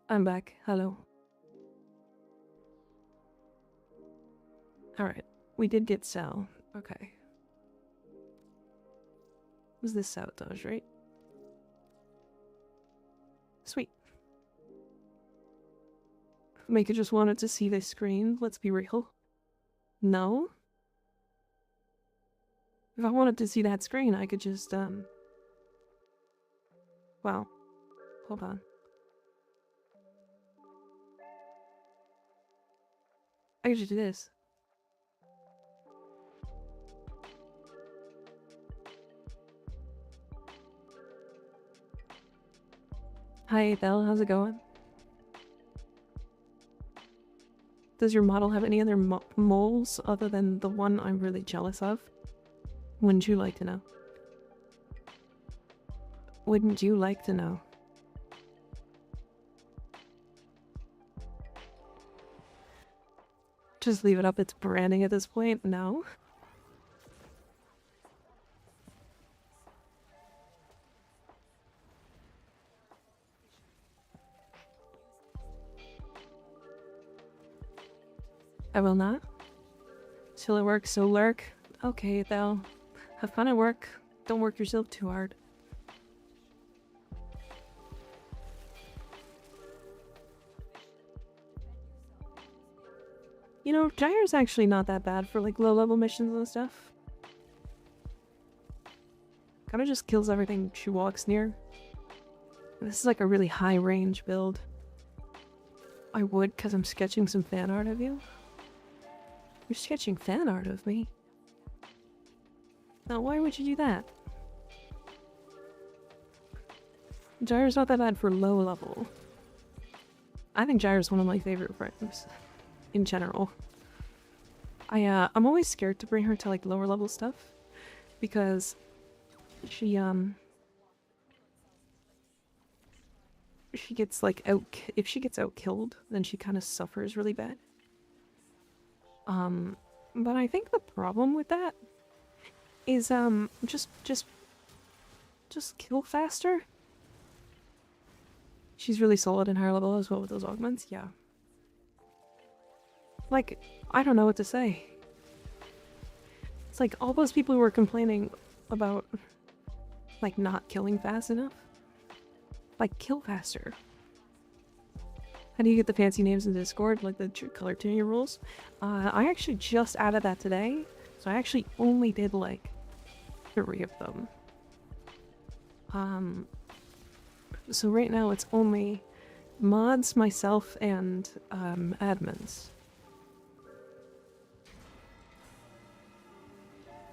[SPEAKER 1] I'm back. Hello. Alright. We did get Sal. Okay. Was this sabotage, right? Sweet. Mika just wanted to see this screen. Let's be real. No? If I wanted to see that screen, I could just, Wow. Hold on. I could just do this. Hi, Belle. How's it going? Does your model have any other moles other than the one I'm really jealous of? Wouldn't you like to know? Wouldn't you like to know? Just leave it up, it's branding at this point? No? I will not. Till it works, so lurk. Okay, though. Have fun at work. Don't work yourself too hard. You know, Gyre's actually not that bad for like low-level missions and stuff. Kind of just kills everything she walks near. And this is like a really high range build. I would, because I'm sketching some fan art of you. You're sketching fan art of me? Now, why would you do that? Gyro's not that bad for low level. I think Gyro's one of my favorite frames in general. I'm always scared to bring her to like lower level stuff because she gets like if she gets out killed, then she kind of suffers really bad. But I think the problem with that is just kill faster. She's really solid in higher level as well with those augments, yeah. Like, I don't know what to say. It's like all those people who were complaining about like not killing fast enough. Like, kill faster. How do you get the fancy names in Discord, like the color tuning rules? I actually just added that today, so I actually only did like 3 of them. So right now it's only mods, myself, and admins.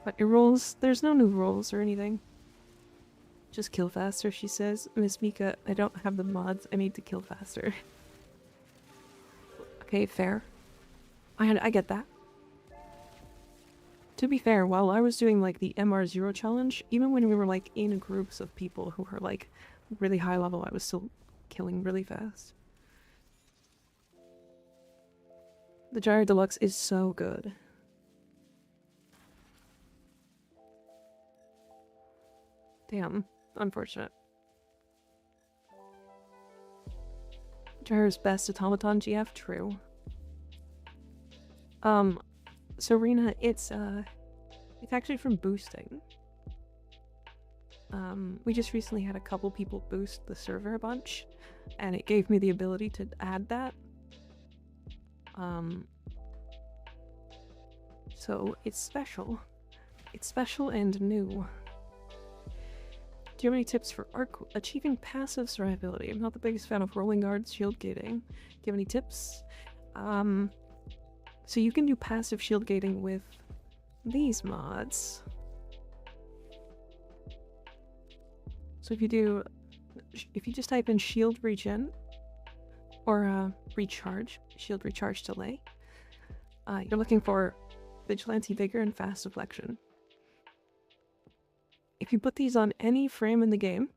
[SPEAKER 1] But your rules, there's no new rules or anything. Just kill faster, she says. Miss Mika, I don't have the mods, I need to kill faster. Okay, fair. I get that. To be fair, while I was doing like the MR0 challenge, even when we were like in groups of people who were like really high level, I was still killing really fast. The Gyro Deluxe is so good. Damn, unfortunate. Gyro's best automaton GF, true. Serena, it's actually from boosting. We just recently had a couple people boost the server a bunch, and it gave me the ability to add that. So it's special. It's special and new. Do you have any tips for achieving passive survivability? I'm not the biggest fan of rolling guards, shield gating. Do you have any tips? So you can do passive shield gating with these mods. So if you just type in shield regen or recharge, shield recharge delay, you're looking for vigilante vigor and fast deflection. If you put these on any frame in the game,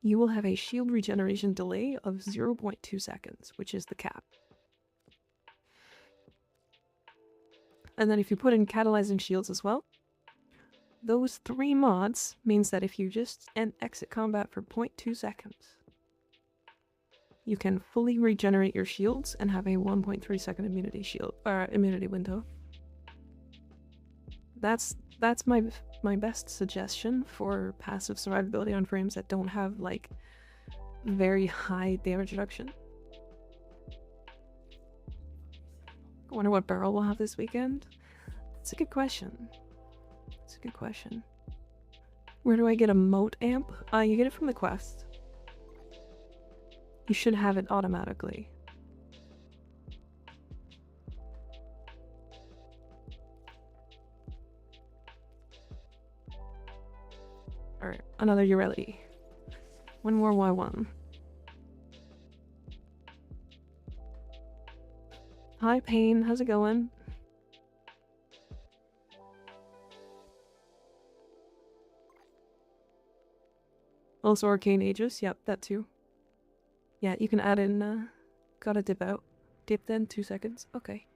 [SPEAKER 1] you will have a shield regeneration delay of 0.2 seconds, which is the cap. And then if you put in catalyzing shields as well, those 3 mods means that if you just exit combat for 0.2 seconds, you can fully regenerate your shields and have a 1.3 second immunity window. That's my best suggestion for passive survivability on frames that don't have like very high damage reduction. I wonder what barrel we'll have this weekend. It's a good question. It's a good question. Where do I get a moat amp? You get it from the quest. You should have it automatically. Alright, another yareli. One more Y1. Hi Pain, how's it going? Also Arcane Aegis, yep, that too. Yeah, you can add in, gotta dip out. Dip then, 2 seconds, okay.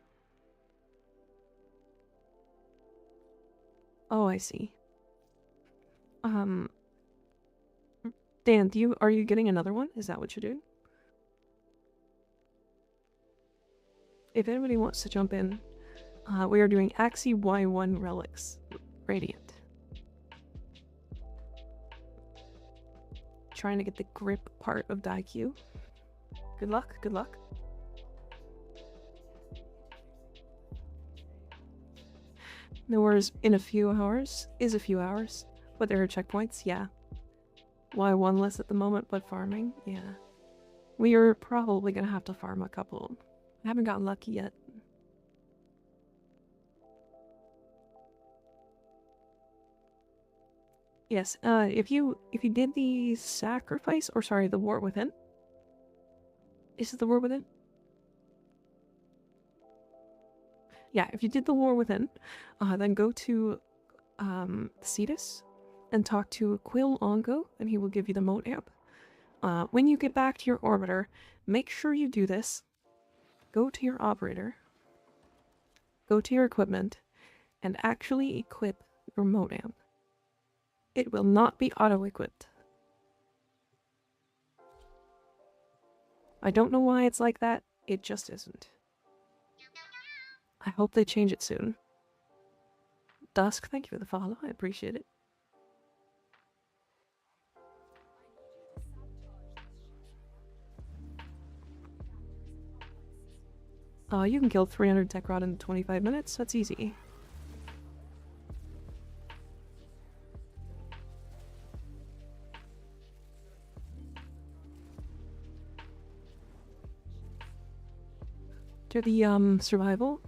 [SPEAKER 1] Oh, I see. Dan, are you getting another one? Is that what you're doing? If anybody wants to jump in, we are doing Axie Y1 Relics Radiant. Trying to get the grip part of Daikyu. Good luck, good luck. No worries, in a few hours is a few hours. But there are checkpoints, yeah. Why one less at the moment, but farming? Yeah. We are probably gonna have to farm a couple. I haven't gotten lucky yet. Yes, if you did the sacrifice, or sorry, the war within. Is it the war within? Yeah, if you did the war within, then go to Cetus and talk to Quill Ongo, and he will give you the moat amp. When you get back to your orbiter, make sure you do this. Go to your operator, go to your equipment, and actually equip your moat amp. It will not be auto-equipped. I don't know why it's like that, it just isn't. I hope they change it soon. Dusk, thank you for the follow, I appreciate it. You can kill 300 tech rod in 25 minutes, that's easy. Do the survival.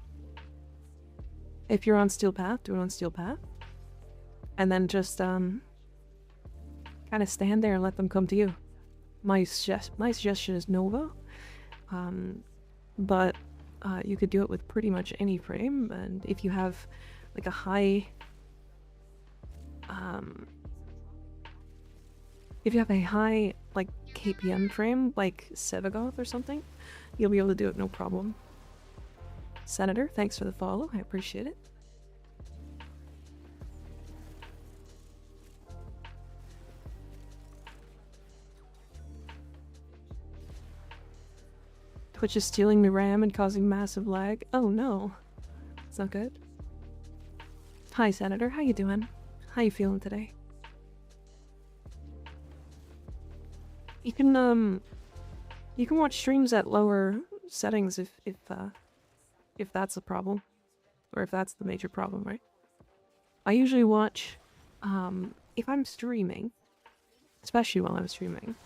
[SPEAKER 1] If you're on Steel Path, do it on Steel Path. And then just kind of stand there and let them come to you. My suggestion is Nova. But you could do it with pretty much any frame, and if you have like a high like KPM frame, like Sevagoth or something, you'll be able to do it no problem. Senator, thanks for the follow, I appreciate it. Twitch is stealing my RAM and causing massive lag. Oh no. It's not good. Hi Senator, how you doing? How you feeling today? You can watch streams at lower settings if that's a problem. Or if that's the major problem, right? I usually watch if I'm streaming, especially while I'm streaming.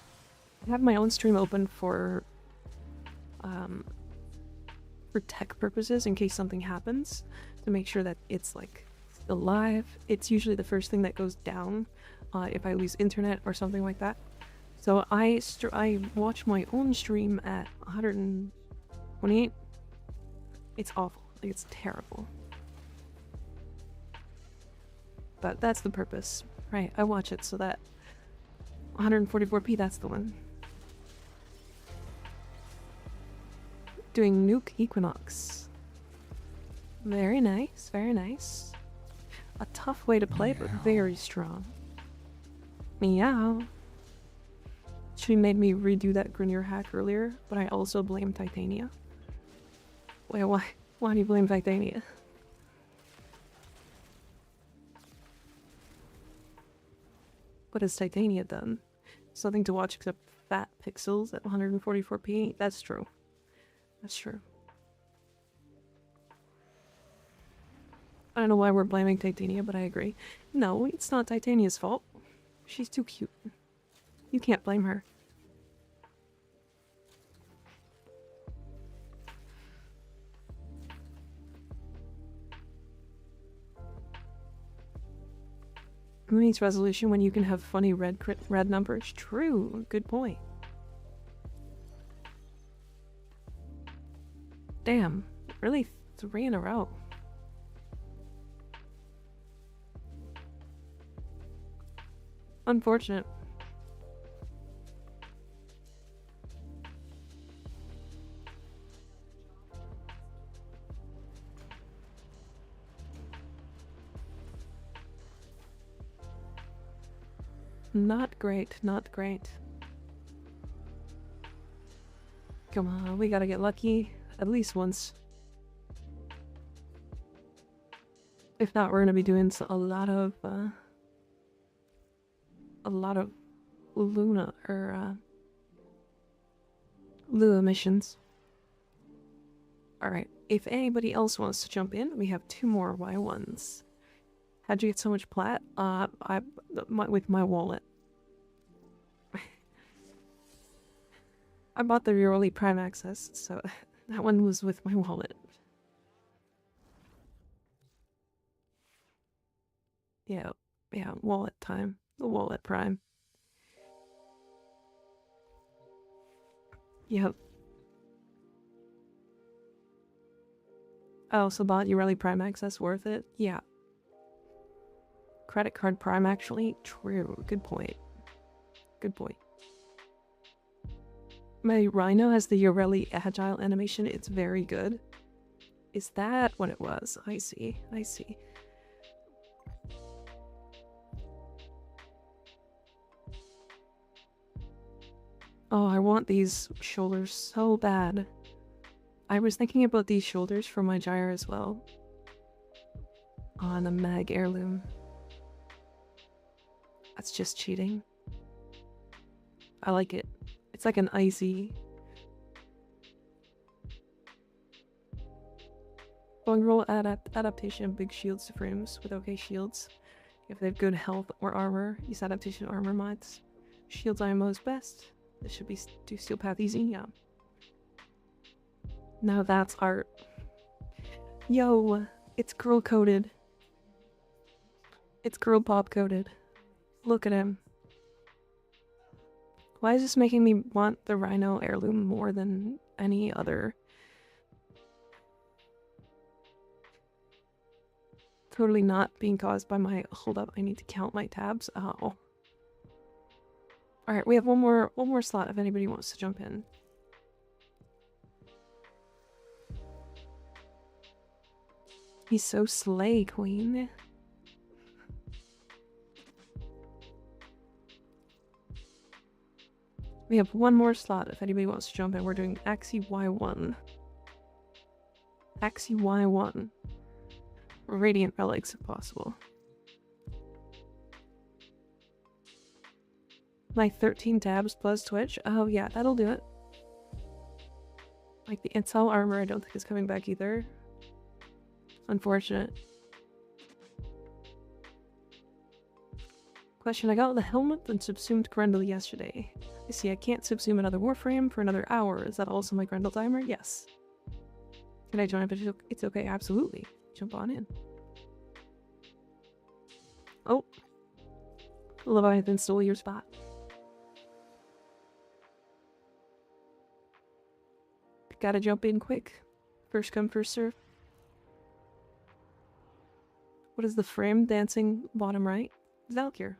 [SPEAKER 1] I have my own stream open for tech purposes in case something happens, to make sure that it's like still live. It's usually the first thing that goes down if I lose internet or something like that. So I watch my own stream at 128. It's awful. Like, it's terrible. But that's the purpose, right? I watch it so that 144p, that's the one. Doing Nuke Equinox. Very nice, very nice. A tough way to play, but very strong. Meow. She made me redo that Grenier hack earlier, but I also blame Titania. Wait, why do you blame Titania? What has Titania done? Something to watch except fat pixels at 144p? That's true. That's true. I don't know why we're blaming Titania, but I agree. No, it's not Titania's fault. She's too cute. You can't blame her. Who needs resolution when you can have funny red numbers? True. Good point. Damn. Really 3 in a row. Unfortunate. Not great, not great. Come on, we gotta get lucky at least once. If not, we're gonna be doing a lot of Luna or Lua missions. Alright, if anybody else wants to jump in, we have 2 more Y1s. How'd you get so much plat? With my wallet. I bought the yareli Prime Access, so that one was with my wallet. Yeah, yeah, wallet time. The wallet Prime. Yep. I also bought yareli Prime Access. Worth it? Yeah. Credit card Prime, actually? True. Good point. Good point. My Rhino has the yareli Agile animation. It's very good. Is that what it was? I see. I see. Oh, I want these shoulders so bad. I was thinking about these shoulders for my gyre as well. On a mag heirloom. That's just cheating. I like it. It's like an icy. Going roll adaptation big shields to frames with okay shields. If they have good health or armor, use adaptation armor mods. Shields IMO is best. This should be do steel path easy, yeah. Now that's art. Yo, it's girl coded. It's girl pop coded. Look at him. Why is this making me want the Rhino heirloom more than any other? Totally not being caused by my hold up. I need to count my tabs. Oh. All right, we have one more slot if anybody wants to jump in. He's so slay, queen. We have one more slot if anybody wants to jump in. We're doing Axie Y1. Axie Y1. Radiant relics if possible. My 13 tabs plus Twitch? Oh yeah, that'll do it. Like the Intel armor I don't think is coming back either. Unfortunate. Question, I got the helmet and subsumed Grendel yesterday. I see I can't subsume another Warframe for another hour. Is that also my Grendel timer? Yes. Can I join if it's okay? Absolutely. Jump on in. Oh. Leviathan stole your spot. Gotta jump in quick. First come, first serve. What is the frame dancing bottom right? Valkyr.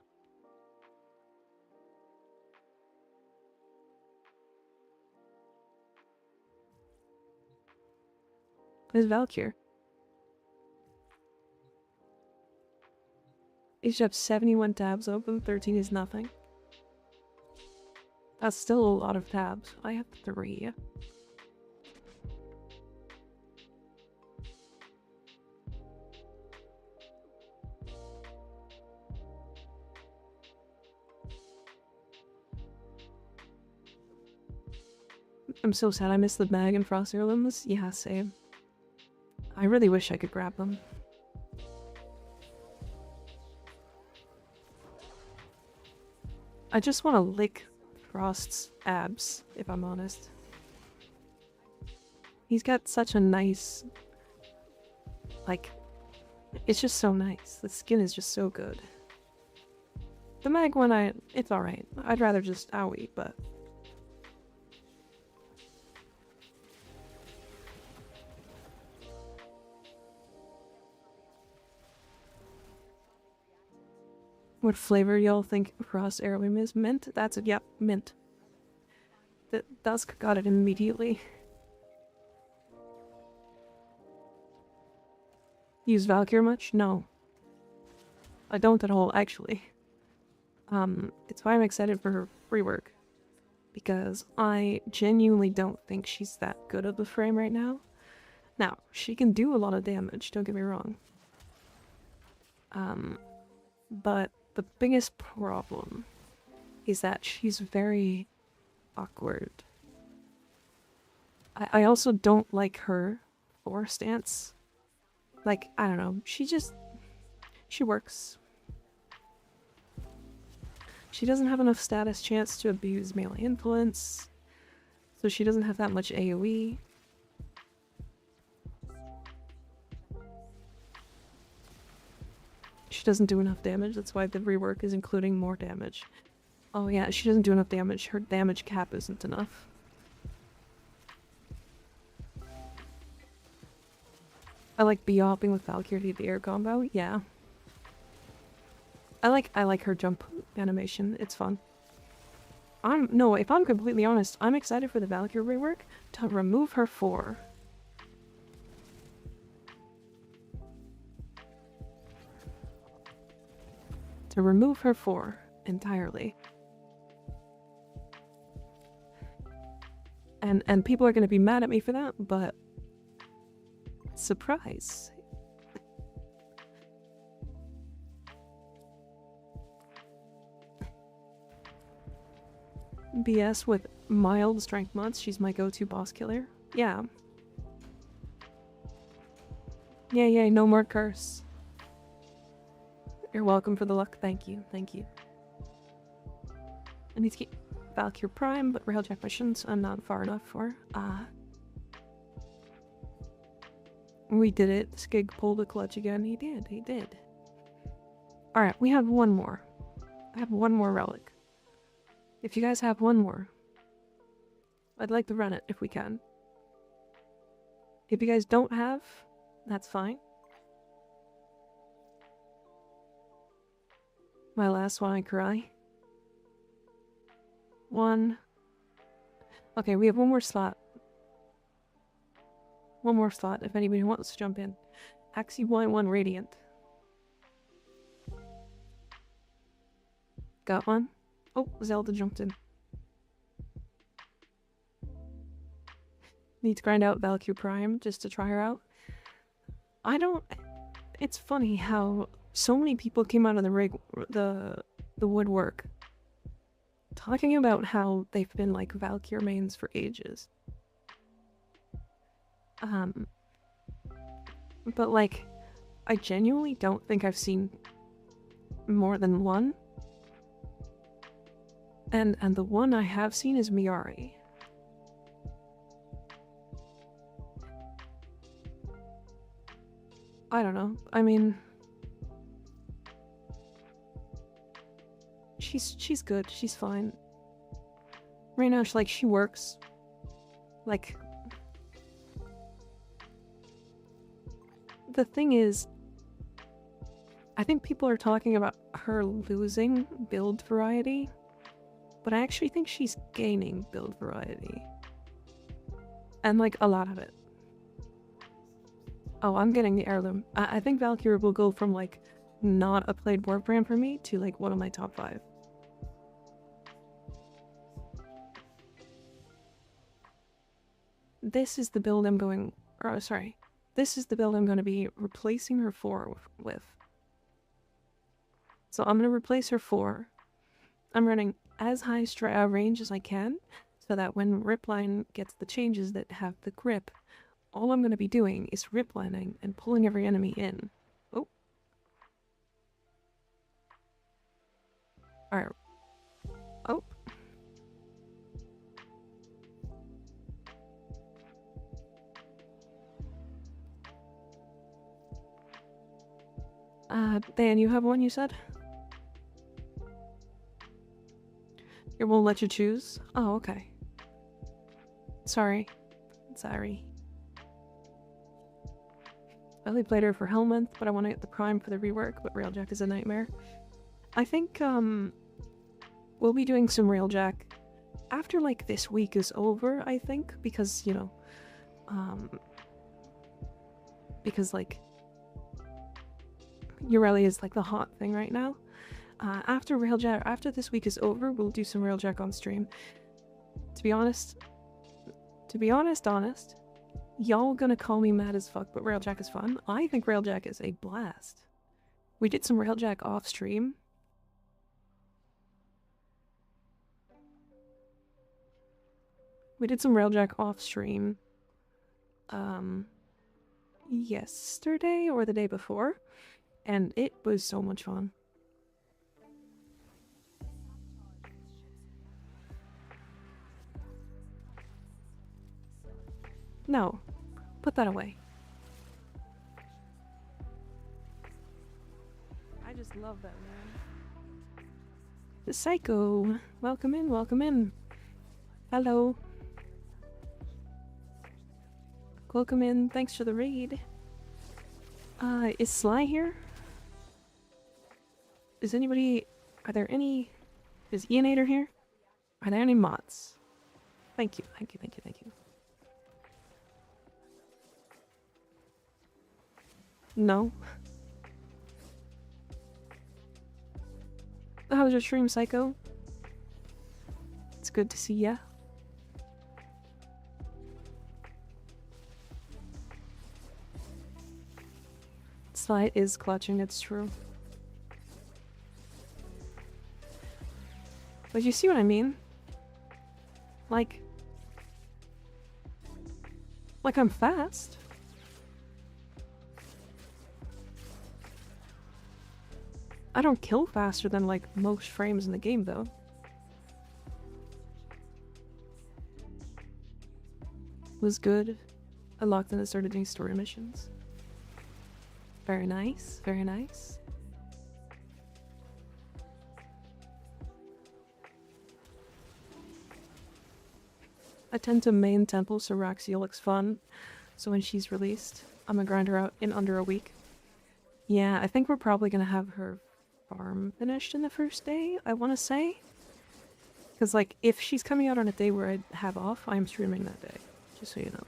[SPEAKER 1] There's Valkyr. You should have 71 tabs open, 13 is nothing. That's still a lot of tabs. I have 3. I'm so sad I missed the bag and frost heirlooms. Yeah, same. I really wish I could grab them. I just want to lick Frost's abs, if I'm honest. He's got such a nice... like... it's just so nice. The skin is just so good. The mag one, it's alright. I'd rather just owie, but... What flavor y'all think Frost heirloom is? Mint? That's it. Yep, mint. The Dusk got it immediately. Use Valkyr much? No. I don't at all, actually. It's why I'm excited for her rework. Because I genuinely don't think she's that good at the frame right now. Now, she can do a lot of damage, don't get me wrong. But the biggest problem is that she's very awkward. I also don't like her 4 stance. Like, I don't know, she She works. She doesn't have enough status chance to abuse melee influence, so she doesn't have that much AoE. She doesn't do enough damage, that's why the rework is including more damage. Oh yeah, she doesn't do enough damage. Her damage cap isn't enough. I like bee-hopping with Valkyrie the air combo, yeah. I like her jump animation, it's fun. No, if I'm completely honest, I'm excited for the Valkyrie rework to remove her 4. To remove her 4 entirely. And people are gonna be mad at me for that, but surprise. BS with mild strength mods, she's my go-to boss killer. Yeah. Yay, no more curse. You're welcome for the luck, thank you, thank you. I need to keep Valkyrie Prime, but Railjack missions I'm not far enough for. We did it. Skig pulled a clutch again. He did. Alright, we have one more. I have one more relic. If you guys have one more, I'd like to run it if we can. If you guys don't have, that's fine. My last one, I cry. 1. Okay, we have one more slot. One more slot if anybody wants to jump in. Axie 1 Radiant. Got one? Oh, Zelda jumped in. Need to grind out Valkyrie Prime just to try her out. It's funny how so many people came out of the woodwork talking about how they've been like Valkyrie mains for ages. But like, I genuinely don't think I've seen more than one. And the one I have seen is Miari. I don't know. I mean, she's good. She's fine. Right now, she works. Like, the thing is, I think people are talking about her losing build variety, but I actually think she's gaining build variety. And like, a lot of it. Oh, I'm getting the heirloom. I think Valkyrie will go from like not a played Warframe for me to like one of my top 5. This is the build I'm going, or sorry, this is the build I'm going to be replacing her 4 with. So I'm going to replace her 4. I'm running as high range as I can, so that when Ripline gets the changes that have the grip, all I'm going to be doing is riplining and pulling every enemy in. Oh. Alright. Oh. Dan, you have one, you said? It won't let you choose? Oh, okay. Sorry. I only played her for Hellmonth, but I want to get the Prime for the rework, but Railjack is a nightmare. I think, we'll be doing some Railjack after, like, this week is over, I think, because, you know, because, like, yareli is, like, the hot thing right now. After Railjack, after this week is over, we'll do some Railjack on stream. To be honest, y'all gonna call me mad as fuck, but Railjack is fun. I think Railjack is a blast. We did some Railjack off stream. Yesterday or the day before. And it was so much fun. No, put that away. I just love that, man. The Psycho! Welcome in, welcome in. Hello. Welcome in, thanks for the raid. Is Sly here? Is anybody... Are there any... Is Ianator here? Are there any mods? Thank you, thank you, thank you, thank you. No. How was your stream, Psycho? It's good to see ya. Sly is clutching, it's true. But you see what I mean? Like I'm fast. I don't kill faster than like most frames in the game though. Was good. I locked in and started doing story missions. Very nice, very nice. I tend to main temple so Raxia looks fun, so when she's released, I'm gonna grind her out in under a week. Yeah, I think we're probably gonna have her farm finished in the first day, I want to say. Because, like, if she's coming out on a day where I have off, I'm streaming that day, just so you know.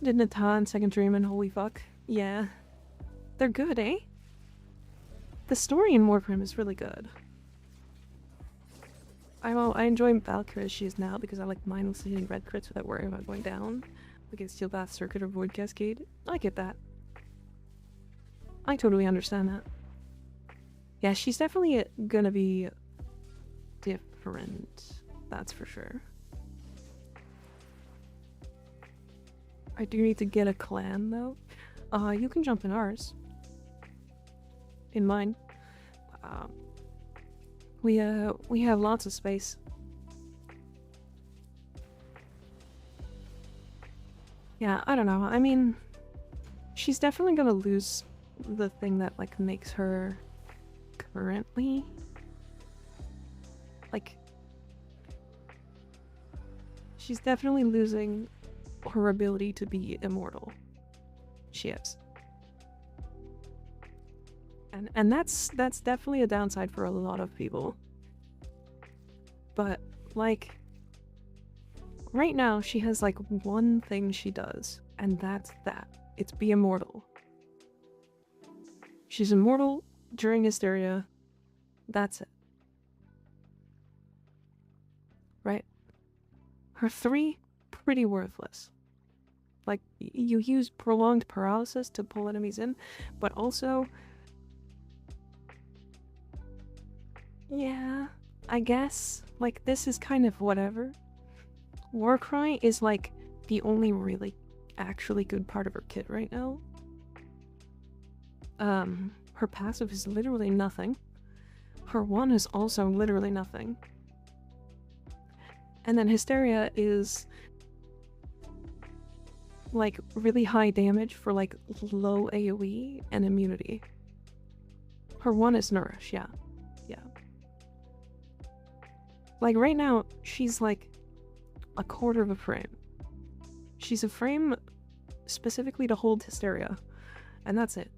[SPEAKER 1] Did Nata and Second Dream and holy fuck. Yeah. They're good, eh? The story in Warframe is really good. I enjoy Valkyrie as she is now because I like mindlessly hitting red crits without worrying about going down. Like a Steel Bath Circuit or Void Cascade. I get that. I totally understand that. Yeah, she's definitely gonna be different. That's for sure. I do need to get a clan though. You can jump in ours. In mine. We have lots of space. Yeah, I don't know. I mean, she's definitely gonna lose the thing that, like, makes her currently... Like... She's definitely losing her ability to be immortal. She is. And that's definitely a downside for a lot of people. But, like, right now she has, like, one thing she does, and that's that. It's be immortal. She's immortal during Hysteria. That's it. Right? Her 3, pretty worthless. Like, you use prolonged paralysis to pull enemies in, but also... Yeah, I guess. Like, this is kind of whatever. Warcry is, like, the only really actually good part of her kit right now. Her passive is literally nothing. Her 1 is also literally nothing. And then Hysteria is, like, really high damage for, like, low AoE and immunity. Her 1 is Nourish, yeah. Yeah. Like, right now, she's, like, a quarter of a frame. She's a frame specifically to hold Hysteria. And that's it.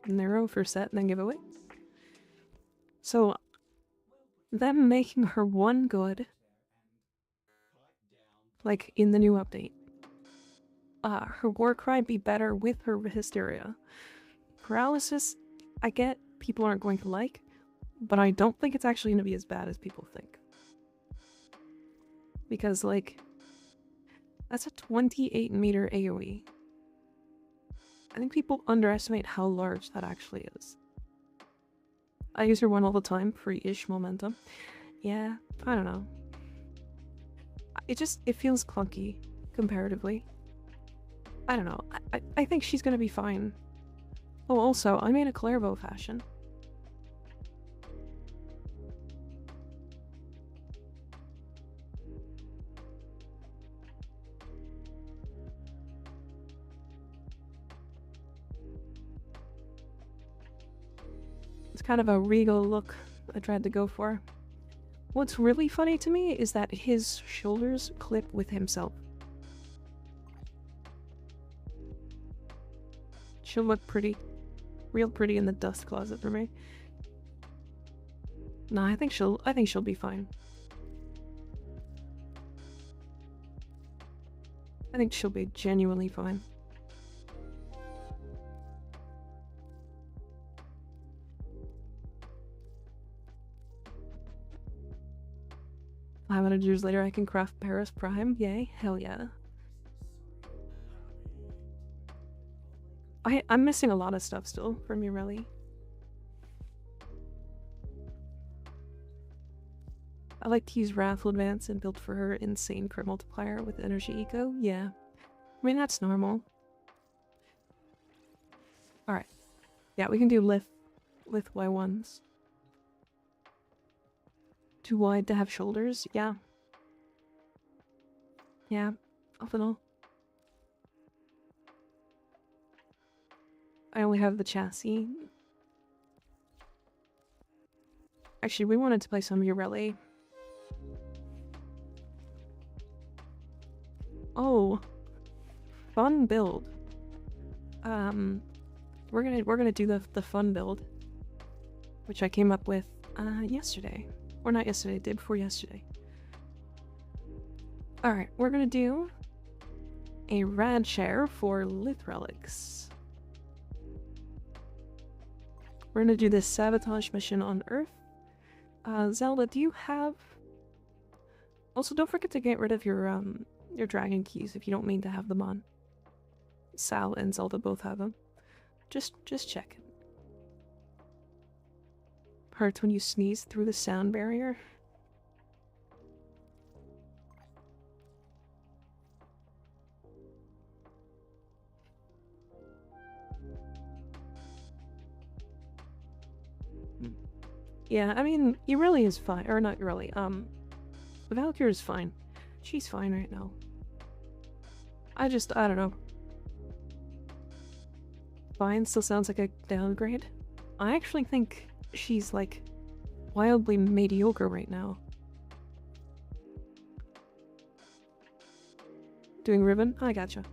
[SPEAKER 1] Narrow for set and then giveaway. So, them making her 1 good, like, in the new update. Her Warcry be better with her Hysteria. Paralysis, I get people aren't going to like, but I don't think it's actually going to be as bad as people think. Because, like, that's a 28 meter AoE. I think people underestimate how large that actually is. I use her one all the time, free-ish momentum. Yeah, I don't know. It feels clunky, comparatively. I don't know. I think she's gonna be fine. Oh, also, I made a Clairbow fashion. It's kind of a regal look I tried to go for. What's really funny to me is that his shoulders clip with himself. She'll look pretty. Real pretty in the dust closet for me. Nah, I think she'll be fine. I think she'll be genuinely fine. $500 later, I can craft Paris Prime. Yay, hell yeah. I'm missing a lot of stuff still from yareli. I like to use Wrathful Advance and build for her insane crit multiplier with energy eco. Yeah. I mean, that's normal. Alright. Yeah, we can do lift Y1s. Too wide to have shoulders? Yeah. Yeah, off and all. I only have the chassis. Actually, we wanted to play some yareli. Oh. Fun build. We're gonna do the fun build. Which I came up with, yesterday. Or not yesterday, day before yesterday. Alright, we're gonna do a rad share for Lith Relics. We're gonna do this sabotage mission on Earth. Zelda, do you have... Also, don't forget to get rid of your dragon keys if you don't mean to have them on. Sal and Zelda both have them. Just check. Hurts when you sneeze through the sound barrier. Yeah, I mean, yareli is fine. Or not yareli, Valkyrie is fine. She's fine right now. I don't know. Fine still sounds like a downgrade. I actually think she's, like, wildly mediocre right now. Doing ribbon? I gotcha.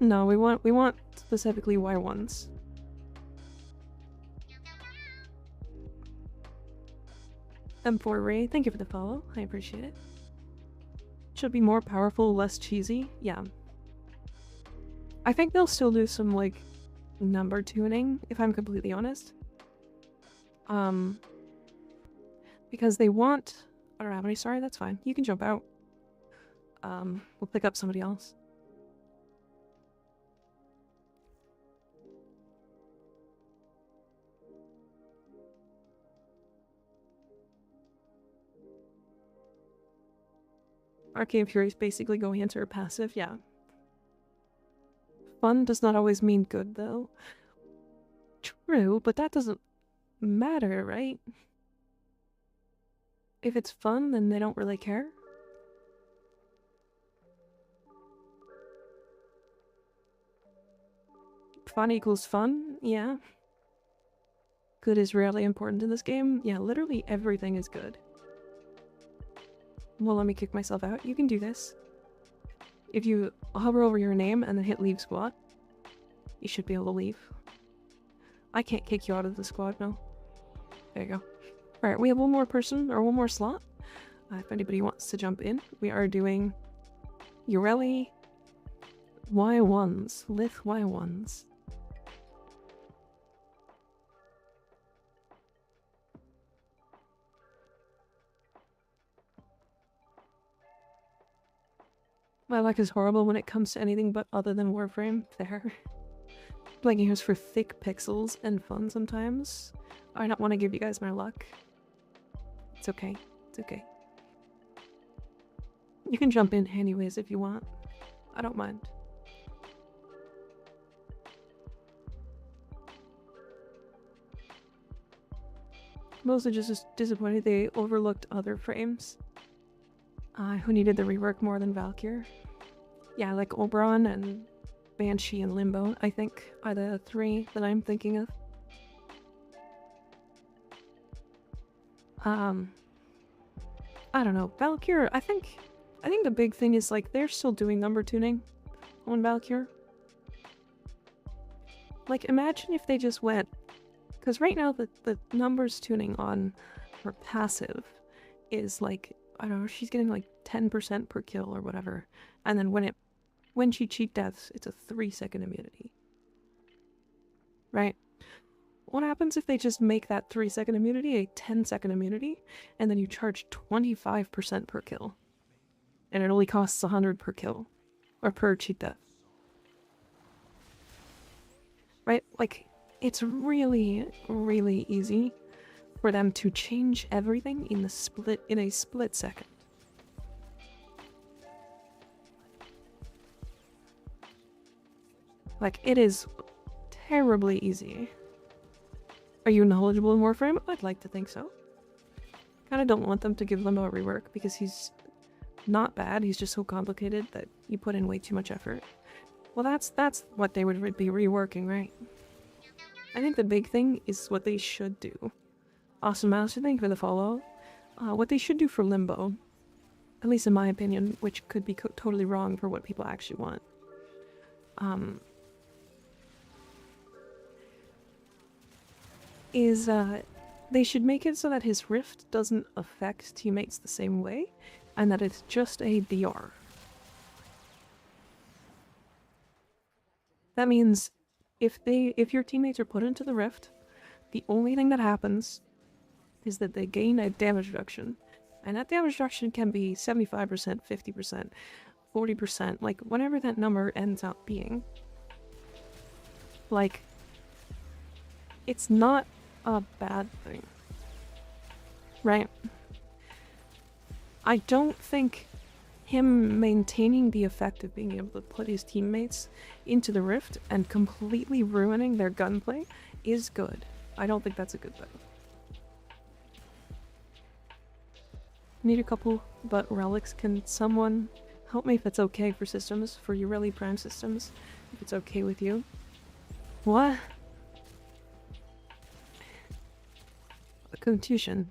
[SPEAKER 1] No, we want specifically Y1s. M4 Ray, thank you for the follow. I appreciate it. Should be more powerful, less cheesy. Yeah. I think they'll still do some, like, number tuning, if I'm completely honest. Because they want... I don't have any, sorry, that's fine. You can jump out. We'll pick up somebody else. Arcane Fury is basically going into her passive, yeah. Fun does not always mean good, though. True, but that doesn't matter, right? If it's fun, then they don't really care. Fun equals fun, yeah. Good is rarely important in this game. Yeah, literally everything is good. Well, let me kick myself out. You can do this. If you hover over your name and then hit leave squad, you should be able to leave. I can't kick you out of the squad, no. There you go. Alright, we have one more person, or one more slot. If anybody wants to jump in, we are doing yareli Y1s. Lith Y1s. My luck is horrible when it comes to anything but other than Warframe. There. Blanking here is for thick pixels and fun sometimes. I don't want to give you guys my luck. It's okay. It's okay. You can jump in anyways if you want. I don't mind. Mostly just disappointed they overlooked other frames. Who needed the rework more than Valkyr? Yeah, like Oberon and Banshee and Limbo, I think, are the three that I'm thinking of. I don't know. Valkyr, I think the big thing is, like, they're still doing number tuning on Valkyr. Like, imagine if they just went... Because right now, the numbers tuning on her passive is, like, I don't know, she's getting, like, 10% per kill or whatever. And then when she cheat deaths, it's a 3-second immunity. Right? What happens if they just make that 3-second immunity a 10-second immunity, and then you charge 25% per kill? And it only costs 100 per kill. Or per cheat death. Right? Like, it's really, really easy for them to change everything in a split second. Like, it is terribly easy. Are you knowledgeable in Warframe? I'd like to think so. Kinda don't want them to give Limbo a rework because he's not bad, he's just so complicated that you put in way too much effort. Well, that's what they would be reworking, right? I think the big thing is what they should do. Awesome Mouse, thank you for the follow. What they should do for Limbo, at least in my opinion, which could be totally wrong for what people actually want. They should make it so that his rift doesn't affect teammates the same way, and that it's just a DR. That means if your teammates are put into the rift, the only thing that happens is that they gain a damage reduction. And that damage reduction can be 75%, 50%, 40%, like whatever that number ends up being. Like, it's not a bad thing. Right? I don't think him maintaining the effect of being able to put his teammates into the rift and completely ruining their gunplay is good. I don't think that's a good thing. Need a couple, but relics. Can someone help me if it's okay for systems, for yareli prime systems, if it's okay with you? What? A contusion.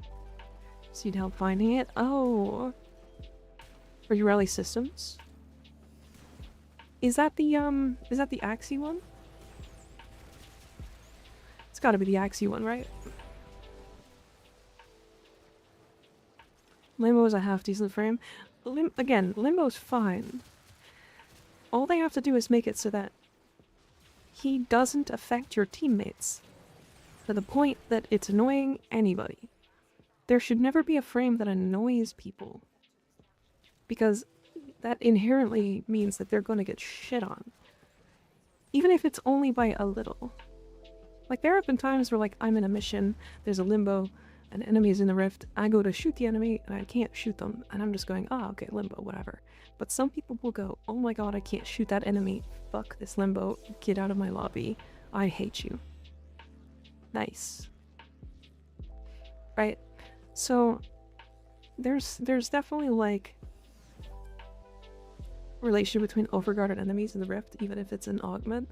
[SPEAKER 1] So you'd help finding it? Oh. For yareli systems? Is that the Axie one? It's gotta be the Axie one, right? Limbo is a half-decent frame. Again, Limbo's fine. All they have to do is make it so that he doesn't affect your teammates to the point that it's annoying anybody. There should never be a frame that annoys people, because that inherently means that they're going to get shit on. Even if it's only by a little. Like, there have been times where, like, I'm in a mission, there's a Limbo, an enemy's in the rift, I go to shoot the enemy, and I can't shoot them, and I'm just going, oh, okay, Limbo, whatever. But some people will go, oh my god, I can't shoot that enemy, fuck this Limbo, get out of my lobby, I hate you. Nice. Right? So, there's definitely, like, relation between overguarded enemies in the rift, even if it's an augment.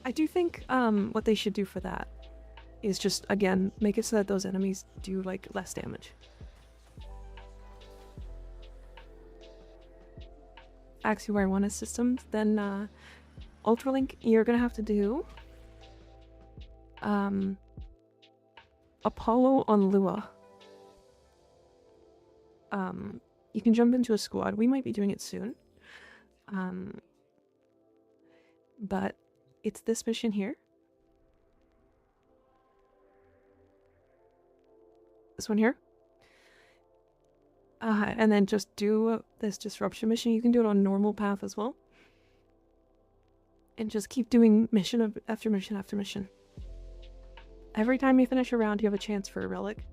[SPEAKER 1] I do think what they should do for that is just, again, make it so that those enemies do, like, less damage. Axiewire 1 is systems, then Ultralink, you're gonna have to do Apollo on Lua. You can jump into a squad. We might be doing it soon. But it's this mission here. This one here. And then just do this disruption mission. You can do it on normal path as well. and just keep doing mission after mission after mission. Every time you finish a round, you have a chance for a relic.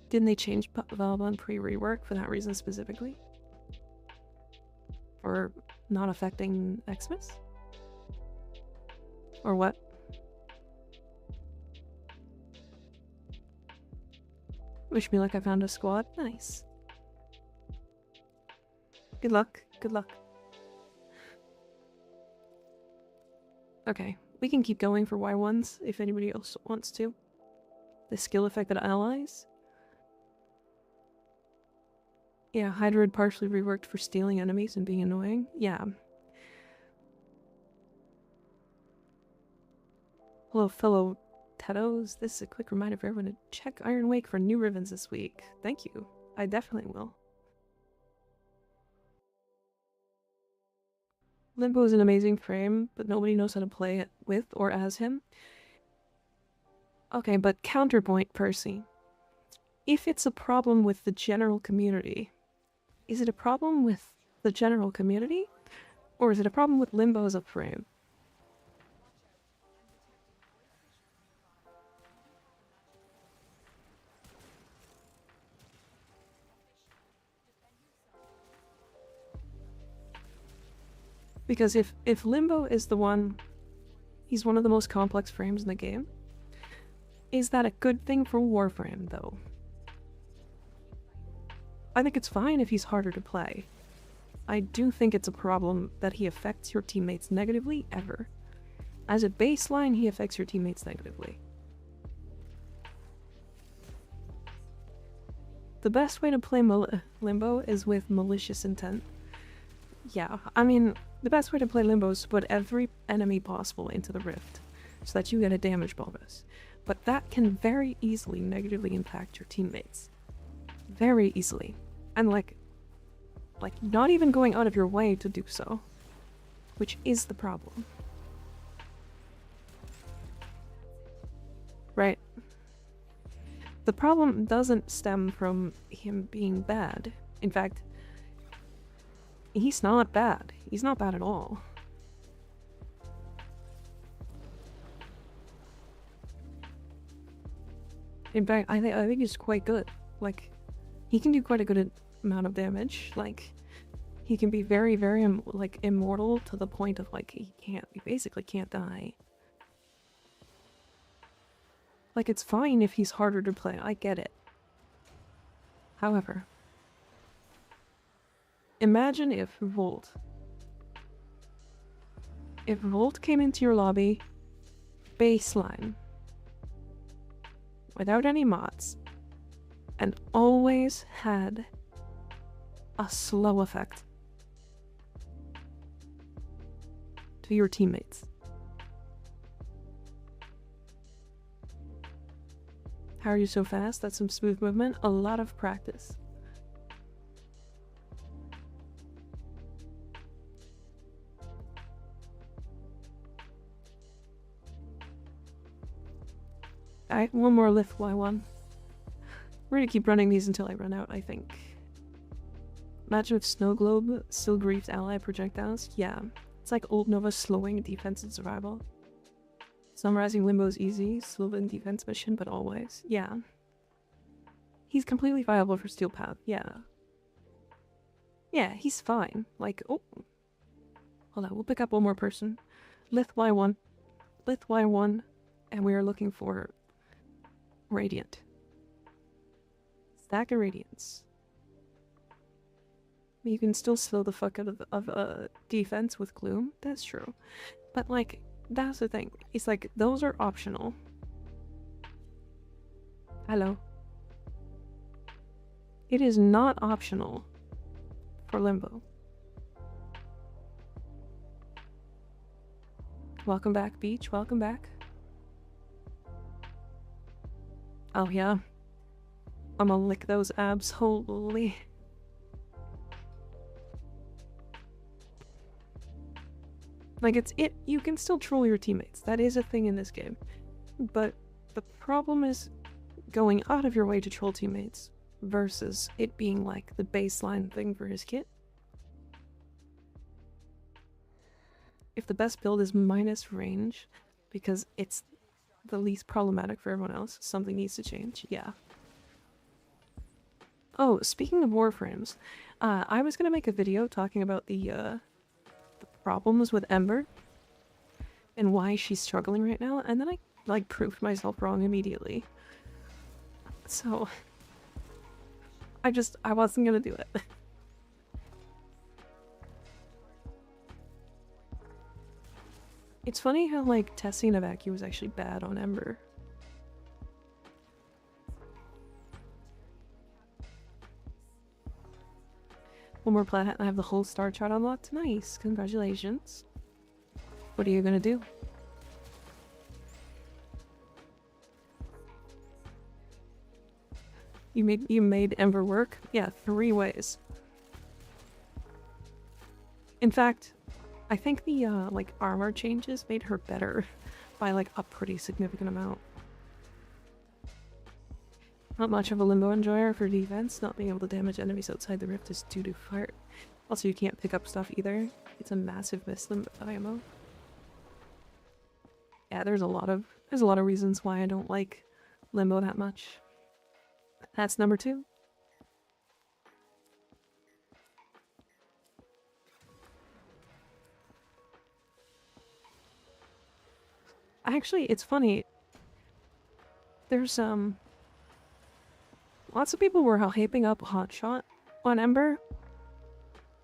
[SPEAKER 1] Didn't they change Valbon pre-rework for that reason specifically? Or not affecting Xmas? Or what? Wish me luck, I found a squad. Nice. Good luck. Good luck. Okay, we can keep going for Y1s if anybody else wants to. The skill affected allies. Yeah, Hydrid partially reworked for stealing enemies and being annoying. Yeah. Hello, fellow Tetos. This is a quick reminder for everyone to check Iron Wake for new ribbons this week. Thank you. I definitely will. Limbo is an amazing frame, but nobody knows how to play it with or as him. Okay, but counterpoint, Percy. If it's a problem with the general community, is it a problem with the general community? Or is it a problem with Limbo as a frame? Because if Limbo is the one, he's one of the most complex frames in the game, is that a good thing for Warframe, though? I think it's fine if he's harder to play. I do think it's a problem that he affects your teammates negatively, ever. As a baseline, he affects your teammates negatively. The best way to play Limbo is with malicious intent. Yeah, I mean, the best way to play Limbo is to put every enemy possible into the rift, so that you get a damage bonus. But that can very easily negatively impact your teammates. Very easily. And like not even going out of your way to do so. Which is the problem. Right. The problem doesn't stem from him being bad. In fact, he's not bad. He's not bad at all. In fact, I think he's quite good. Like, he can do quite a good amount of damage. Like, he can be very, very, like, immortal to the point of, like, he basically can't die. Like, it's fine if he's harder to play. I get it. However, imagine if Volt came into your lobby, baseline, without any mods, and always had a slow effect to your teammates. How are you so fast? That's some smooth movement. A lot of practice. Alright, one more lift Y1. We're gonna keep running these until I run out, I think. Imagine if Snow Globe still griefed ally projectiles. Yeah. It's like old Nova slowing defense and survival. Summarizing Limbo is easy, slow in defense mission, but always. Yeah. He's completely viable for Steel Path, yeah. Yeah, he's fine. Like, oh. Hold on, we'll pick up one more person. Lith Y1. Lith Y1. And we are looking for Radiant. Stack of Radiance. You can still slow the fuck out of defense with Gloom. That's true. But, like, that's the thing. It's like, those are optional. Hello. It is not optional for Limbo. Welcome back, Beach. Welcome back. Oh, yeah. I'm gonna lick those abs. Holy. Like, you can still troll your teammates. That is a thing in this game. But the problem is going out of your way to troll teammates versus it being like the baseline thing for his kit. if the best build is minus range, because it's the least problematic for everyone else, something needs to change. Yeah. Oh, speaking of Warframes, I was gonna make a video talking about the problems with Ember and why she's struggling right now, and then I, like, proved myself wrong immediately. So, I wasn't gonna do it. It's funny how, like, testing a vacuum was actually bad on Ember. One more planet and I have the whole star chart unlocked. Nice, congratulations. What are you gonna do? You made Ember work? Yeah, 3 ways. In fact, I think the like armor changes made her better by like a pretty significant amount. Not much of a limbo enjoyer for defense. Not being able to damage enemies outside the rift is due to fire. Also, you can't pick up stuff either. It's a massive miss limbo ammo. Yeah, there's a lot of reasons why I don't like limbo that much. That's number 2. Actually, it's funny. There's lots of people were hyping up Hotshot on Ember,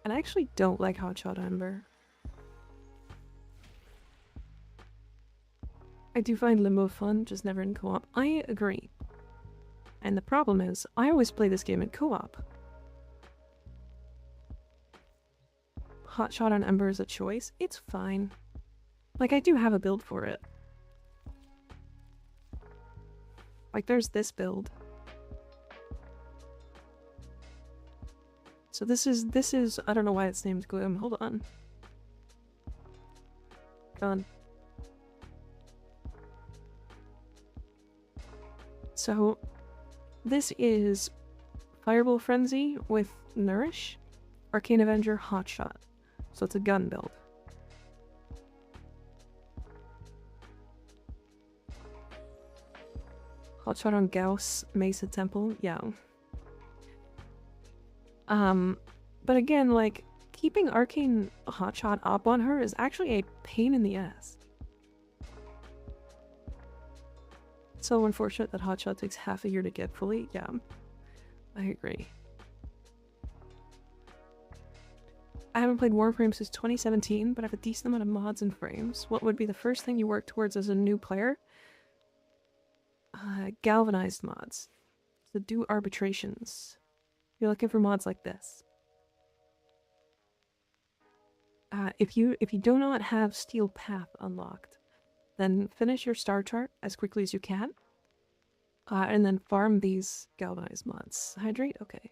[SPEAKER 1] and I actually don't like Hotshot on Ember. I do find Limbo fun, just never in co-op. I agree. And the problem is, I always play this game in co-op. Hotshot on Ember is a choice. It's fine. Like, I do have a build for it. Like, there's this build. So this is, I don't know why it's named Gloom. Hold on. Gone. So, this is Fireball Frenzy with Nourish, Arcane Avenger, Hotshot. So it's a gun build. Hotshot on Gauss, Mesa Temple, yeah. But again, like, keeping Arcane Hotshot up on her is actually a pain in the ass. It's so unfortunate that Hotshot takes half a year to get fully. Yeah, I agree. I haven't played Warframe since 2017, but I have a decent amount of mods and frames. What would be the first thing you work towards as a new player? Galvanized mods. So do arbitrations. You're looking for mods like this. If you do not have Steel Path unlocked, then finish your star chart as quickly as you can. And then farm these galvanized mods. Hydrate? Okay.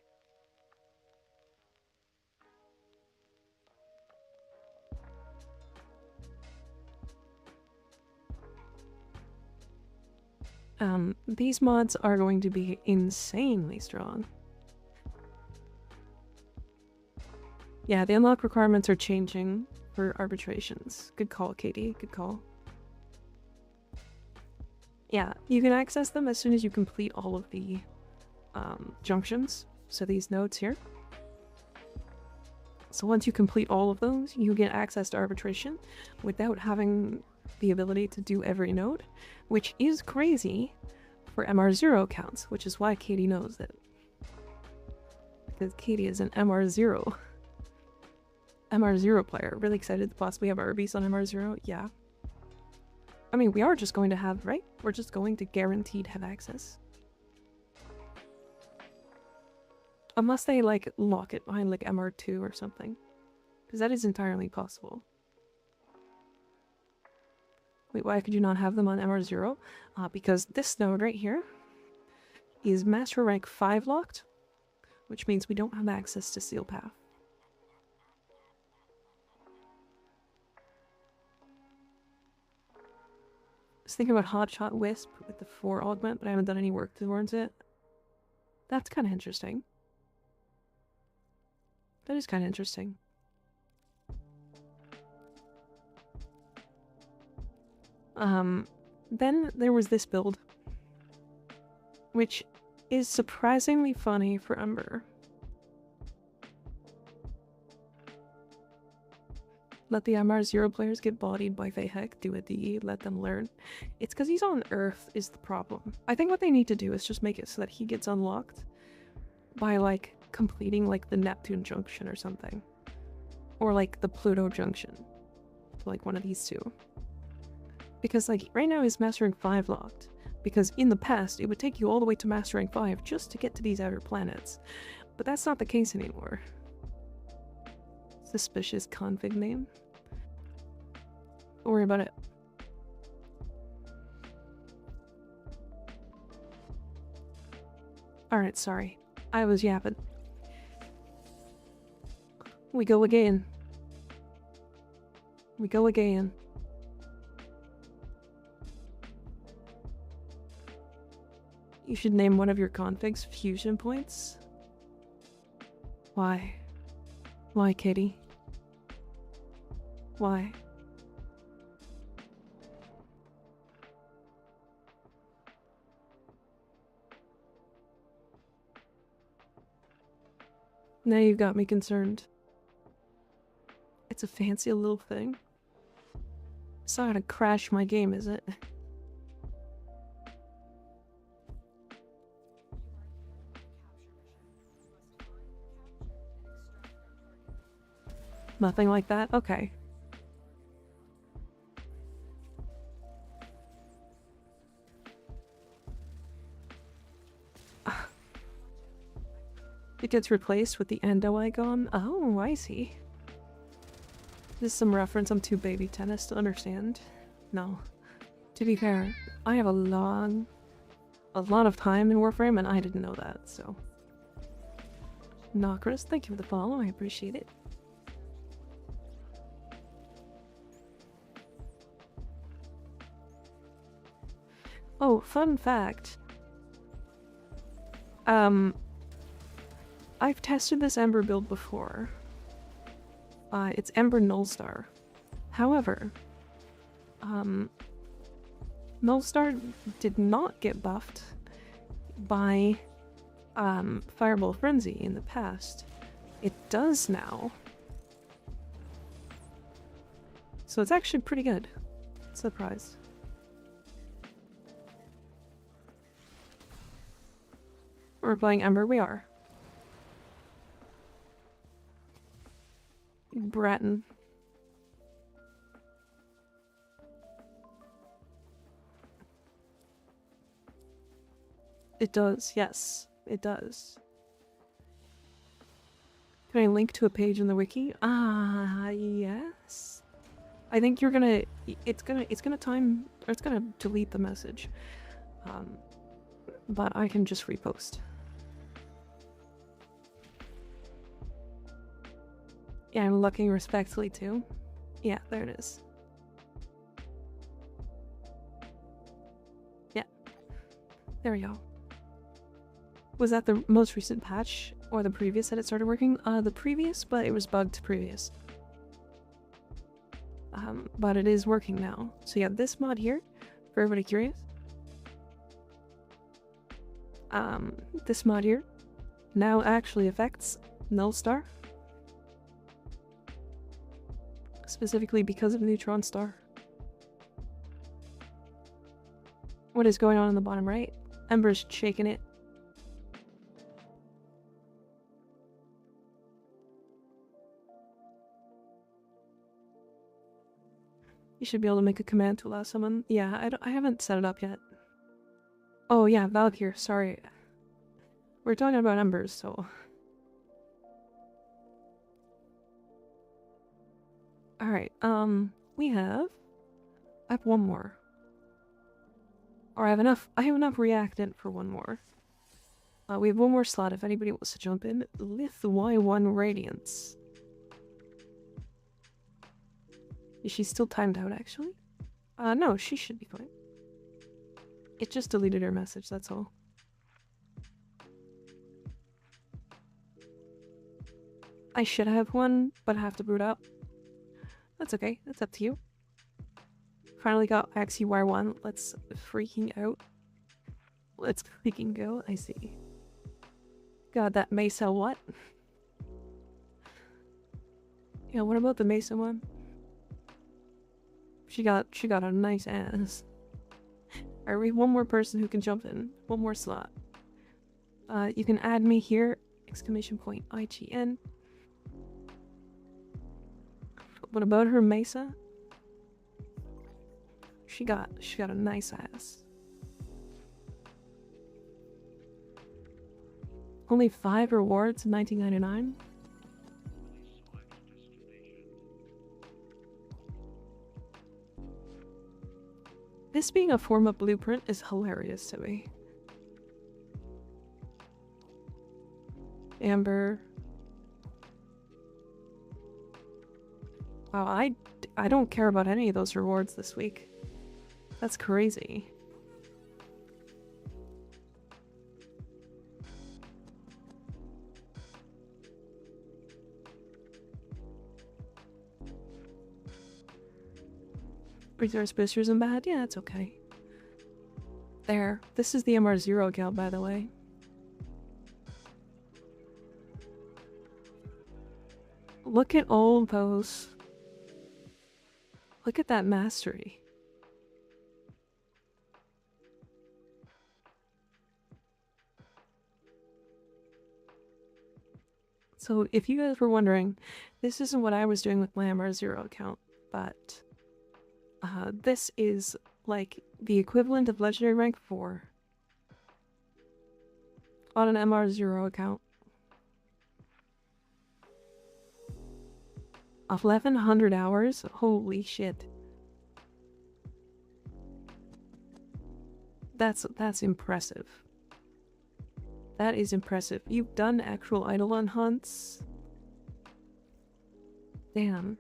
[SPEAKER 1] These mods are going to be insanely strong. Yeah, the unlock requirements are changing for arbitrations. Good call, Katie. Good call. Yeah, you can access them as soon as you complete all of the junctions. So these nodes here. So once you complete all of those, you get access to arbitration without having the ability to do every node, which is crazy for MR0 accounts, which is why Katie knows it. Because Katie is an MR0 player. Really excited to possibly have Arby's on MR0. Yeah. I mean, we are just going to have, right? We're just going to guaranteed have access. Unless they, like, lock it behind, like, MR2 or something. Because that is entirely possible. Wait, why could you not have them on MR0? Because this node right here is Master Rank 5 locked, which means we don't have access to Steel Path. I was thinking about Hotshot Wisp with the 4 augment, but I haven't done any work towards it. That's kind of interesting. That is kind of interesting. Then there was this build, which is surprisingly funny for Ember. Let the MR0 players get bodied by Vahek, do a DE, let them learn. It's because he's on Earth is the problem. I think what they need to do is just make it so that he gets unlocked by, like, completing, like, the Neptune Junction or something. Or, like, the Pluto Junction. Like, one of these two. Because, like, right now he's Mastering 5 locked. Because in the past, it would take you all the way to Mastering 5 just to get to these outer planets. But that's not the case anymore. Suspicious config name. Don't worry about it. Alright, sorry. I was yapping. We go again. We go again. You should name one of your configs fusion points. Why? Why, Kitty? Why? Now you've got me concerned. It's a fancy little thing. It's not gonna crash my game, is it? Nothing like that? Okay. It gets replaced with the endo icon? Oh, I see. This is some reference I'm too baby tennis to understand. No. To be fair, I have a lot of time in Warframe and I didn't know that, so. Nokris, thank you for the follow, I appreciate it. Oh, fun fact. I've tested this Ember build before. It's Ember Nullstar. However, Nullstar did not get buffed by Fireball Frenzy in the past. It does now. So it's actually pretty good. Surprise. We're playing Ember, we are. Bratton. It does, yes. It does. Can I link to a page in the wiki? Yes. I think you're gonna... It's gonna delete the message. But I can just repost. Yeah, I'm looking respectfully too. Yeah, there it is. Yeah. There we go. Was that the most recent patch or the previous that it started working? The previous, but it was bugged previous. But it is working now. So yeah, this mod here, for everybody curious. This mod here now actually affects Nullstar. Specifically because of Neutron Star. What is going on in the bottom right? Ember's shaking it. You should be able to make a command to allow someone. Yeah, I haven't set it up yet. Oh yeah, Valkyr, sorry. We're talking about Embers, so... Alright, we have... I have one more. Or I have enough reactant for one more. We have one more slot if anybody wants to jump in. Lith Y1 Radiance. Is she still timed out, actually? No, she should be fine. It just deleted her message, that's all. I should have one, but I have to boot up. That's okay, that's up to you. Finally got XUR1. Let's freaking out. Let's freaking go. I see. God, that Mesa what? Yeah, what about the Mesa one? She got a nice ass. Alright, we have one more person who can jump in. One more slot. You can add me here. Exclamation point IGN. What about her Mesa? She got a nice ass. Only 5 rewards in 1999? This being a form of blueprint is hilarious to me. Amber. Wow, I don't care about any of those rewards this week. That's crazy. Resource boosters and bad? Yeah, it's okay. There. This is the MR0 account, by the way. Look at old pose. Look at that mastery. So if you guys were wondering, this isn't what I was doing with my MR0 account, but this is like the equivalent of legendary rank 4 on an MR0 account. 1100 hours? Holy shit. That's impressive. That is impressive. You've done actual Eidolon hunts? Damn.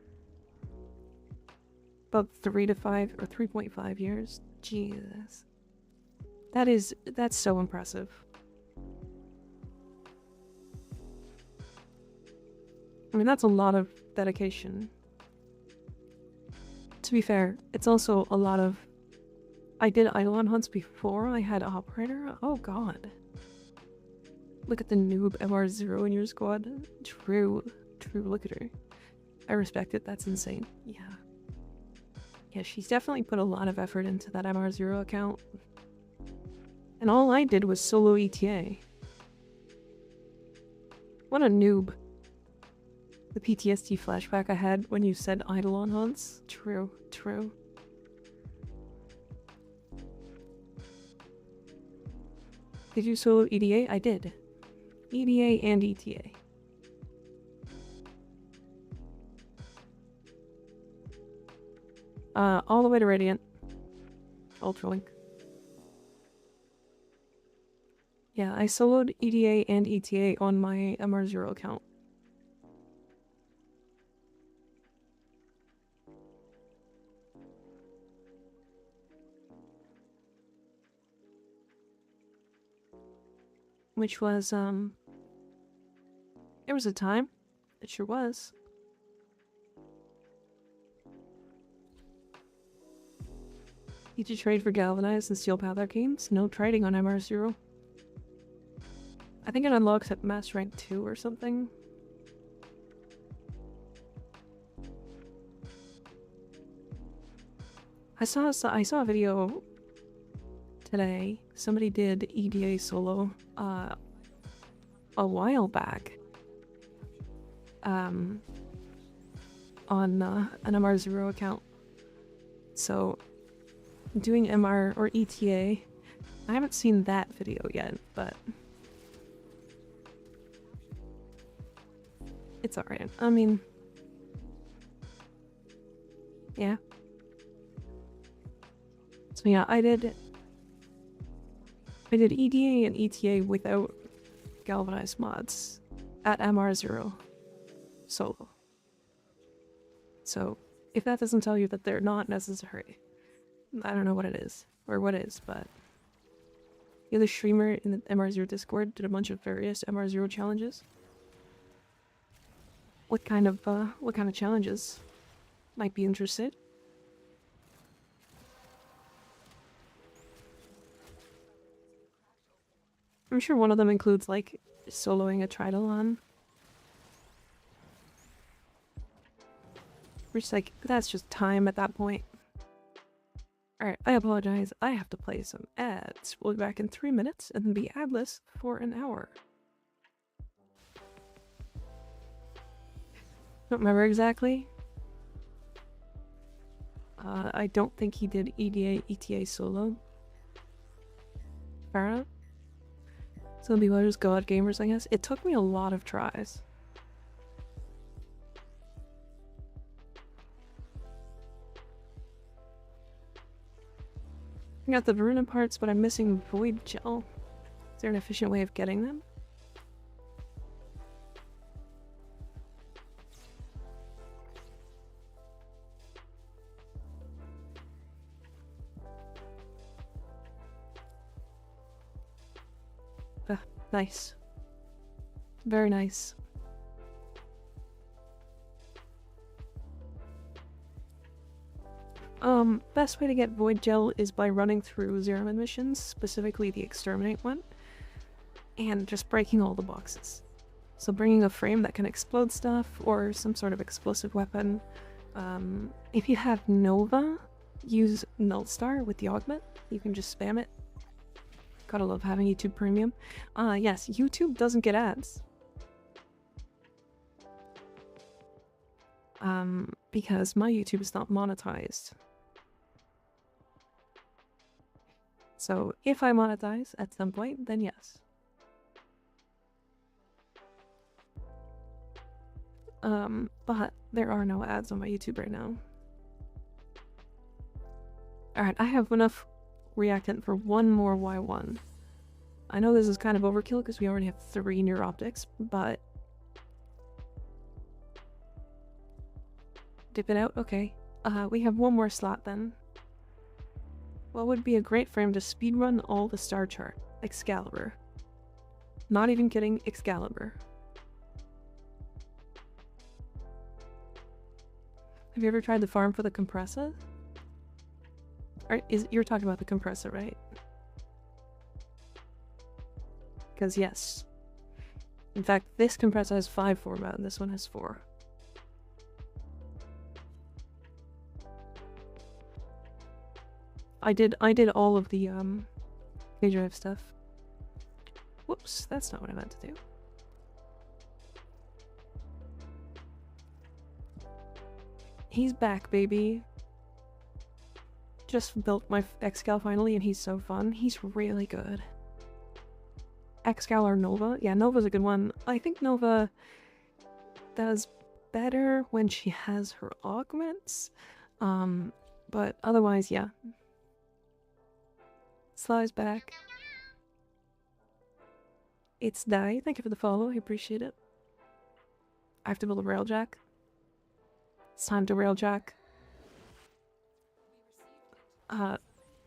[SPEAKER 1] About 3 to 5 or 3.5 years. Jesus. That's so impressive. I mean, that's a lot of dedication. To be fair, it's also a lot of... I did Eidolon hunts before I had Operator. Oh god. Look at the noob MR0 in your squad. True, look at her. I respect it, that's insane. Yeah. Yeah, she's definitely put a lot of effort into that MR0 account. And all I did was solo ETA. What a noob. The PTSD flashback I had when you said Eidolon hunts. True. Did you solo EDA? I did. EDA and ETA. All the way to Radiant. Ultralink. Yeah, I soloed EDA and ETA on my MR0 account. Which was, there was a time. It sure was. Need to trade for Galvanized and Steel Path Arcanes? No trading on MR0. I think it unlocks at Mass Rank 2 or something. I saw a video today. Somebody did EDA solo a while back on an MR0 account. So doing MR or ETA, I haven't seen that video yet, but it's alright. I mean, yeah. So yeah, I did EDA and ETA without galvanized mods at MR0 solo. So if that doesn't tell you that they're not necessary, I don't know what it is, or what is, but the other streamer in the MR0 Discord did a bunch of various MR0 challenges. What kind of challenges? Might be interested. I'm sure one of them includes, like, soloing a Tridolon. We're just like, that's just time at that point. Alright, I apologize. I have to play some ads. We'll be back in 3 minutes and then be adless for an hour. Don't remember exactly. I don't think he did EDA, ETA solo. Fair enough. Some people are just god gamers, I guess. It took me a lot of tries. I got the Voruna parts, but I'm missing Void Gel. Is there an efficient way of getting them? Nice. Very nice. Best way to get Void Gel is by running through Zeraman missions, specifically the Exterminate one, and just breaking all the boxes. So bringing a frame that can explode stuff, or some sort of explosive weapon. If you have Nova, use Nullstar with the augment. You can just spam it. Gotta love having YouTube Premium. Yes, YouTube doesn't get ads. Because my YouTube is not monetized. So if I monetize at some point, then yes. But there are no ads on my YouTube right now. Alright, I have enough reactant for one more Y1. I know this is kind of overkill because we already have 3 neuroptics, but... Dip it out? Okay. We have one more slot then. What would be a great frame to speedrun all the star chart? Excalibur. Not even kidding, Excalibur. Have you ever tried the farm for the compressor? You're talking about the compressor, right? Because yes. In fact, this compressor has 5 format and this one has 4. I did all of the K-Drive stuff. Whoops, that's not what I meant to do. He's back, baby. Just built my Excal finally and he's so fun. He's really good. Excal or Nova? Yeah, Nova's a good one. I think Nova does better when she has her augments. But otherwise, yeah. Sly's back. It's Die. Thank you for the follow. I appreciate it. I have to build a railjack. It's time to railjack.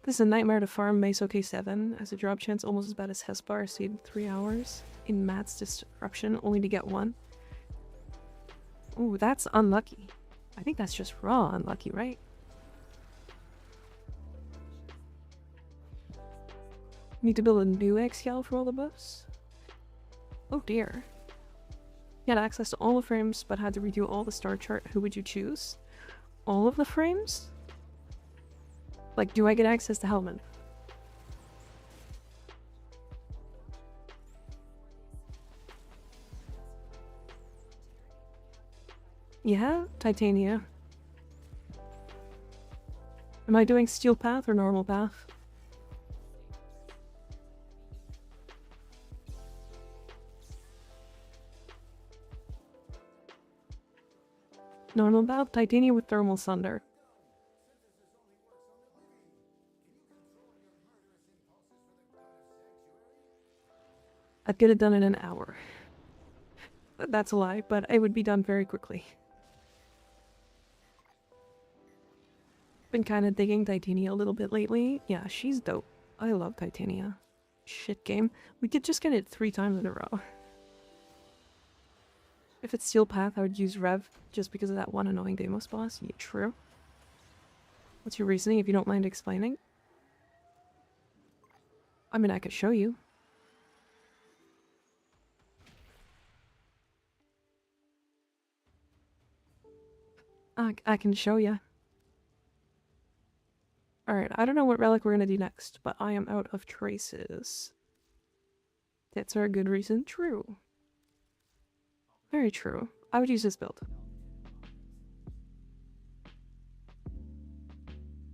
[SPEAKER 1] This is a nightmare to farm Meso K7 as a drop chance almost as bad as Hespar seed 3 hours in Matt's Disruption only to get 1. Ooh, that's unlucky. I think that's just raw unlucky, right? Need to build a new Excal for all the buffs? Oh dear. You had access to all the frames, but had to redo all the star chart. Who would you choose? All of the frames? Like, do I get access to Hellman? Yeah, Titania. Am I doing steel path or normal path? Normal path, Titania with thermal sunder. I'd get it done in an hour. That's a lie, but it would be done very quickly. Been kind of digging Titania a little bit lately. Yeah, she's dope. I love Titania. Shit game. We could just get it 3 times in a row. If it's Steel Path, I would use Rev just because of that one annoying Deimos boss. Yeah, true. What's your reasoning if you don't mind explaining? I mean, I could show you. I can show you. Alright, I don't know what relic we're gonna do next, but I am out of traces. That's a good reason. True. Very true. I would use this build.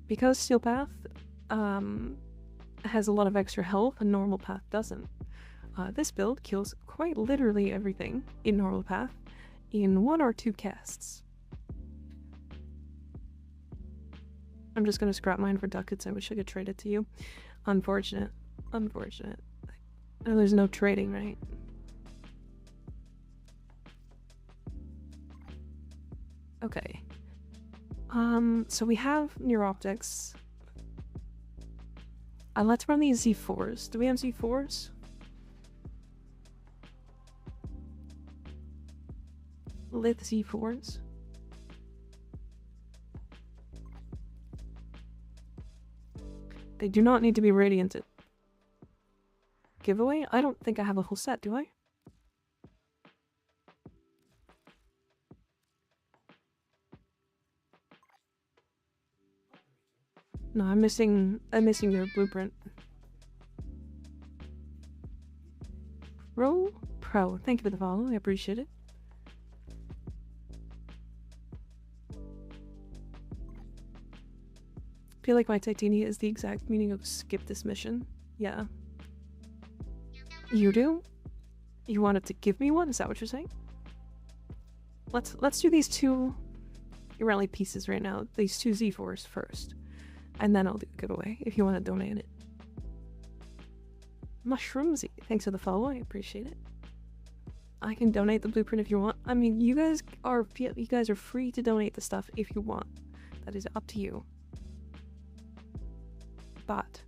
[SPEAKER 1] Because Steel Path has a lot of extra health and Normal Path doesn't. This build kills quite literally everything in Normal Path in 1 or 2 casts. I'm just gonna scrap mine for ducats. I wish I could trade it to you. Unfortunate. Unfortunate. Oh, there's no trading, right? Okay. So we have near optics. Let's run these Z4s. Do we have Z4s? Lith Z4s? They do not need to be radianted. Giveaway? I don't think I have a whole set, do I? No, I'm missing their blueprint. Pro, thank you for the follow, I appreciate it. I feel like my Titania is the exact meaning of skip this mission. Yeah. You do? You wanted to give me one? Is that what you're saying? Let's do these 2 yareli pieces right now. These 2 Z4s first. And then I'll do a giveaway if you want to donate it. Mushroomsy, thanks for the follow, I appreciate it. I can donate the blueprint if you want. I mean, you guys are free to donate the stuff if you want. That is up to you. But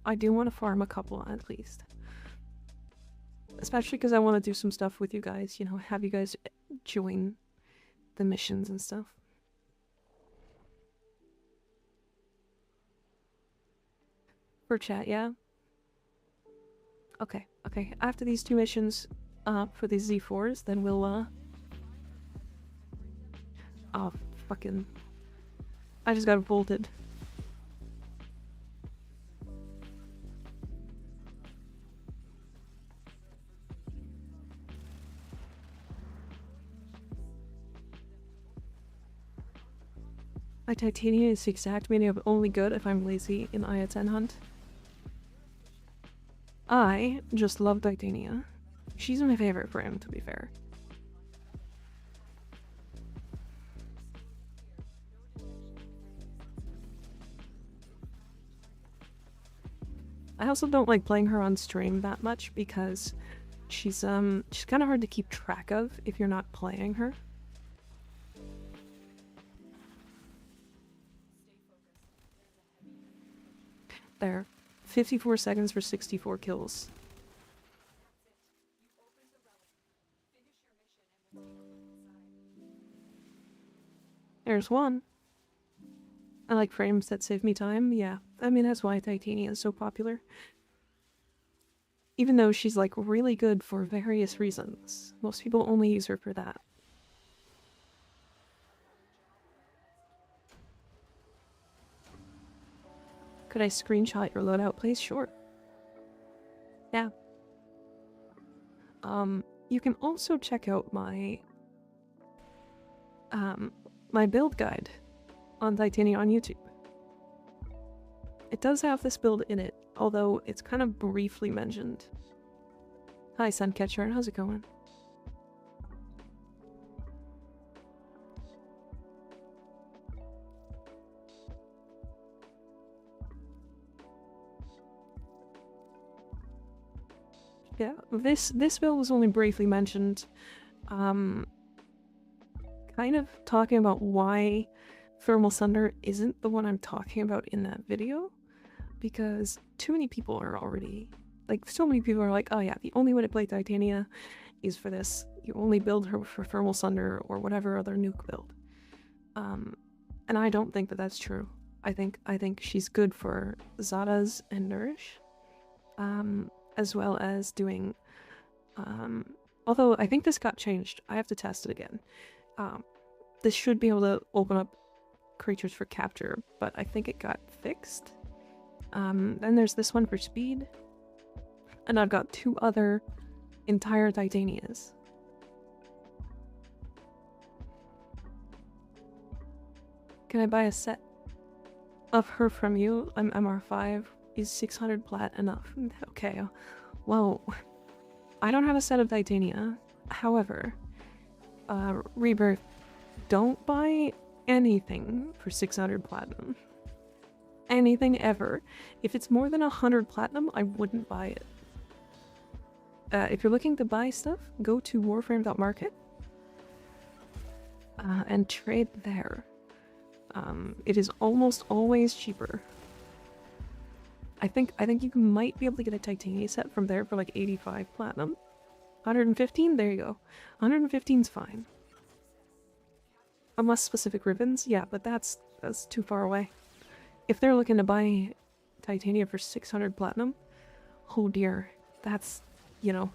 [SPEAKER 1] I do want to farm a couple at least. Especially because I want to do some stuff with you guys, you know, have you guys join the missions and stuff. For chat, yeah? Okay. After these 2 missions, for these Z4s, then we'll, oh, fucking... I just got bolted. My Titania is the exact meaning of only good if I'm lazy in IA-10 hunt. I just love Titania. She's my favorite frame, to be fair. I also don't like playing her on stream that much because she's kind of hard to keep track of if you're not playing her. There. 54 seconds for 64 kills. There's one. I like frames that save me time, yeah. I mean, that's why Titania is so popular. Even though she's, like, really good for various reasons. Most people only use her for that. Could I screenshot your loadout, please? Sure. Yeah. You can also check out my my build guide on Titania on YouTube. It does have this build in it, although it's kind of briefly mentioned. Hi, Suncatcher, how's it going? Yeah, this build was only briefly mentioned. Kind of talking about why Thermal Thunder isn't the one I'm talking about in that video, because too many people are already, like, so many people are like, oh yeah, the only way to play Titania is for this. You only build her for Thermal Thunder or whatever other nuke build. And I don't think that that's true. I think she's good for Zadas and Nourish, as well as doing, although I think this got changed. I have to test it again. this should be able to open up creatures for capture, but I think it got fixed. Then there's this one for speed. And I've got 2 other entire Titanias. Can I buy a set of her from you? I'm MR5. Is 600 plat enough? Okay. Well, I don't have a set of Titania. However, Rebirth, don't buy anything for 600 platinum. Anything ever. If it's more than 100 platinum, I wouldn't buy it. If you're looking to buy stuff, go to warframe.market and trade there. It is almost always cheaper. I think you might be able to get a Titania set from there for like 85 platinum. 115? There you go. 115's fine. Unless specific ribbons, yeah, but that's too far away. If they're looking to buy Titania for 600 platinum, oh dear, that's, you know.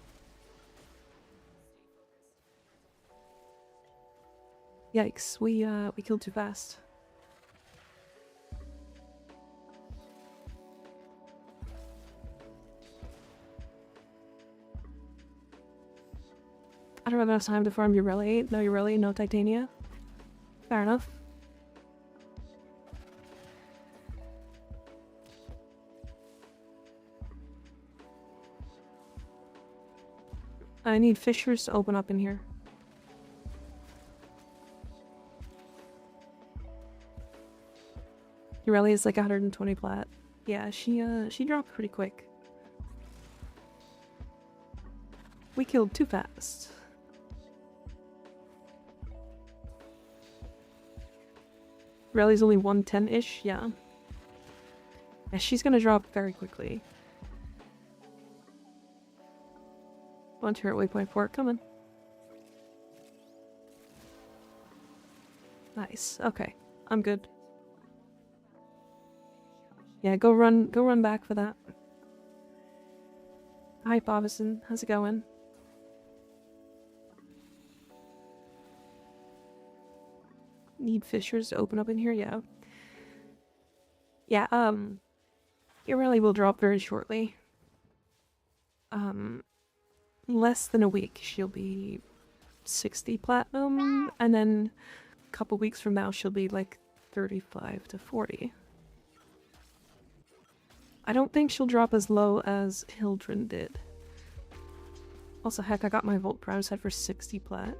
[SPEAKER 1] Yikes, we killed too fast. I don't have enough time to farm yareli. No yareli, no Titania. Fair enough. I need fissures to open up in here. Yareli is like 120 plat. Yeah, she dropped pretty quick. We killed too fast. Yareli's only 110-ish, yeah. Yeah, she's gonna drop very quickly. One turret waypoint 4 coming. Nice. Okay, I'm good. Yeah, go run back for that. Hi, Bobison. How's it going? Need fissures to open up in here? Yeah. Yeah, Yareli will drop very shortly. Less than a week, she'll be 60 platinum, and then a couple weeks from now, she'll be like 35 to 40. I don't think she'll drop as low as Hildren did. Also, heck, I got my Volt Prime set for 60 plat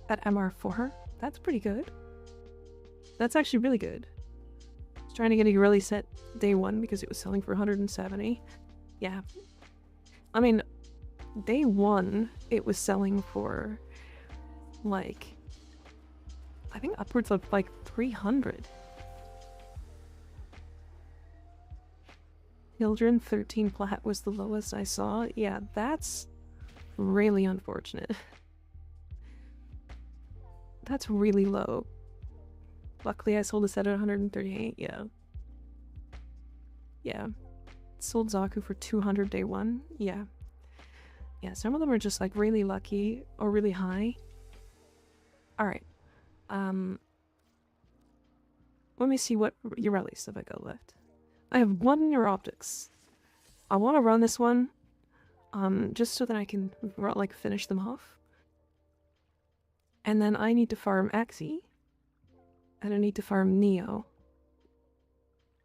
[SPEAKER 1] at MR4. That's pretty good. That's actually really good. I was trying to get a Yareli set day 1 because it was selling for 170. Yeah. I mean, day 1, it was selling for, like, I think upwards of, like, 300. Hildren 13 plat was the lowest I saw. Yeah, that's really unfortunate. That's really low. Luckily, I sold a set at 138, yeah. Yeah. Sold Zaku for 200 day 1, yeah. Yeah, some of them are just like really lucky or really high. Alright. Let me see what Yareli stuff I got left. I have 1 Neuroptics. I want to run this one, just so that I can like finish them off. And then I need to farm Axie. And I need to farm Neo.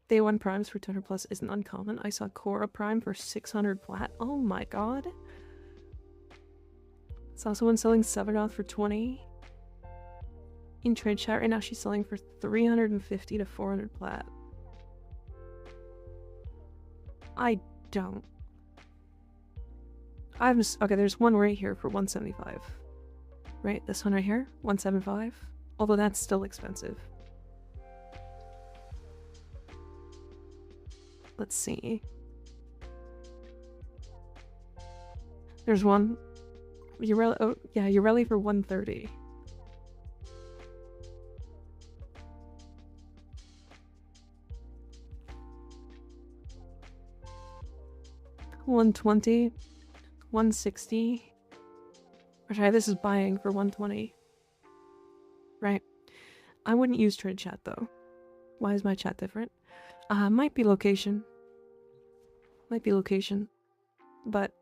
[SPEAKER 1] Day 1 primes for 200 plus isn't uncommon. I saw Cora Prime for 600 plat. Oh my god. Saw someone selling Sevenoth for 20. In trade chat right now she's selling for 350 to 400 plat. I don't. Okay, there's one right here for 175. Right, this one right here, 175. Although that's still expensive. Let's see. There's one. Yareli, oh yeah, Yareli for 130. $120, $160. Or sorry, this is buying for 120. right? I wouldn't use trade chat though. Why is my chat different? Might be location. Might be location. But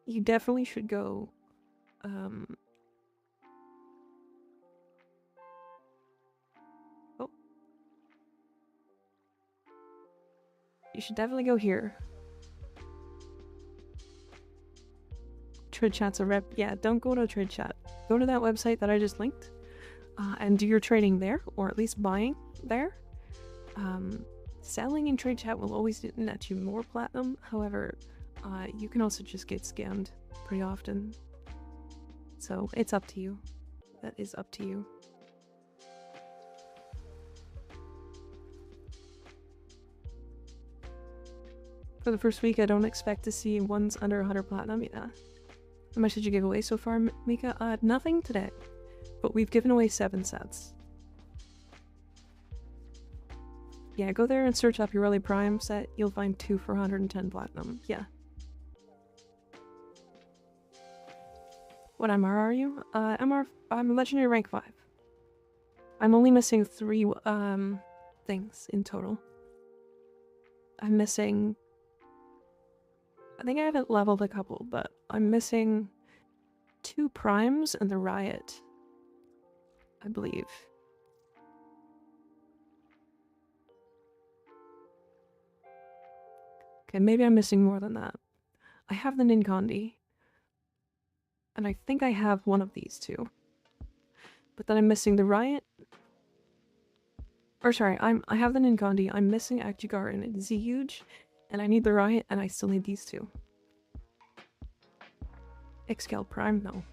[SPEAKER 1] you definitely should go, oh. You should definitely go here. Trade chat's a rep. Yeah, don't go to trade chat. Go to that website that I just linked, and do your trading there, or at least buying there. Selling in trade chat will always net you more platinum. However, you can also just get scammed pretty often. So it's up to you. That is up to you. For the first week, I don't expect to see ones under 100 platinum. Yeah. How much did you give away so far, Mika? Nothing today. But we've given away 7 sets. Yeah, go there and search up Yareli Prime set. You'll find 2 for 110 platinum. Yeah. What MR are you? I'm legendary rank 5. I'm only missing 3 things in total. I'm missing... I think I haven't leveled a couple, but I'm missing 2 primes and the riot, I believe. Okay, maybe I'm missing more than that. I have the Ninkandi, and I think I have one of these 2. But then I'm missing the riot. Or sorry, I have the Ninkandi, I'm missing Akjigar and it's huge, and I need the riot, and I still need these 2. Xcal Prime, no.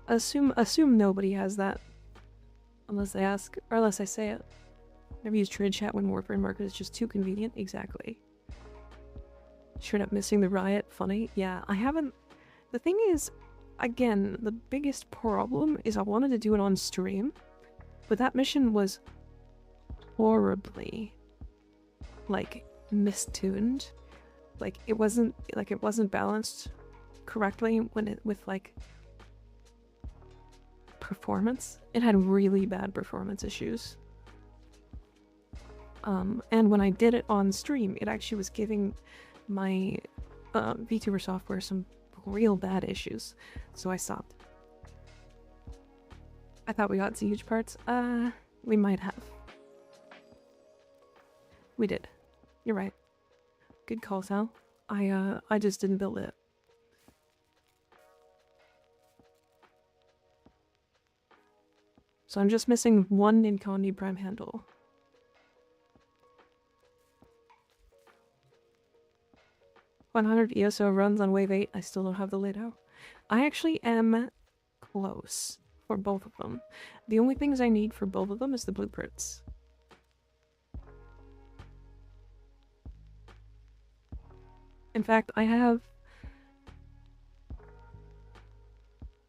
[SPEAKER 1] Assume nobody has that. Unless they ask, or unless I say it. Never use trade chat when Warframe market is just too convenient. Exactly. Straight up missing the riot. Funny. Yeah, I haven't... The thing is, again, the biggest problem is I wanted to do it on stream, but that mission was horribly, like, mistuned. Like, it wasn't balanced correctly when it, with, like, performance. It had really bad performance issues. And when I did it on stream, it actually was giving my VTuber software some real bad issues, so I stopped. I thought we got huge parts. We might have. We did. You're right. Good call, Sal. I just didn't build it. So I'm just missing 1 Ninkandi Prime handle. $100 ESO runs on wave 8. I still don't have the lid out. I actually am close for both of them. The only things I need for both of them is the blueprints. In fact, I have...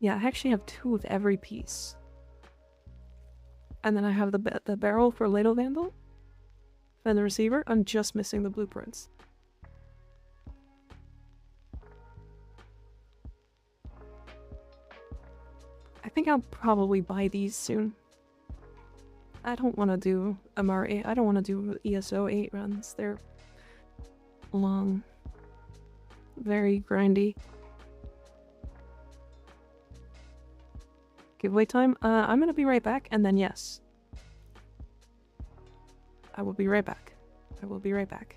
[SPEAKER 1] Yeah, I actually have 2 of every piece. And then I have the barrel for Ladle Vandal. And the receiver. I'm just missing the blueprints. I think I'll probably buy these soon. I don't want to do MR8. I don't want to do ESO 8 runs. They're long. Very grindy. Giveaway time? I'm gonna be right back, and then yes. I will be right back. I will be right back.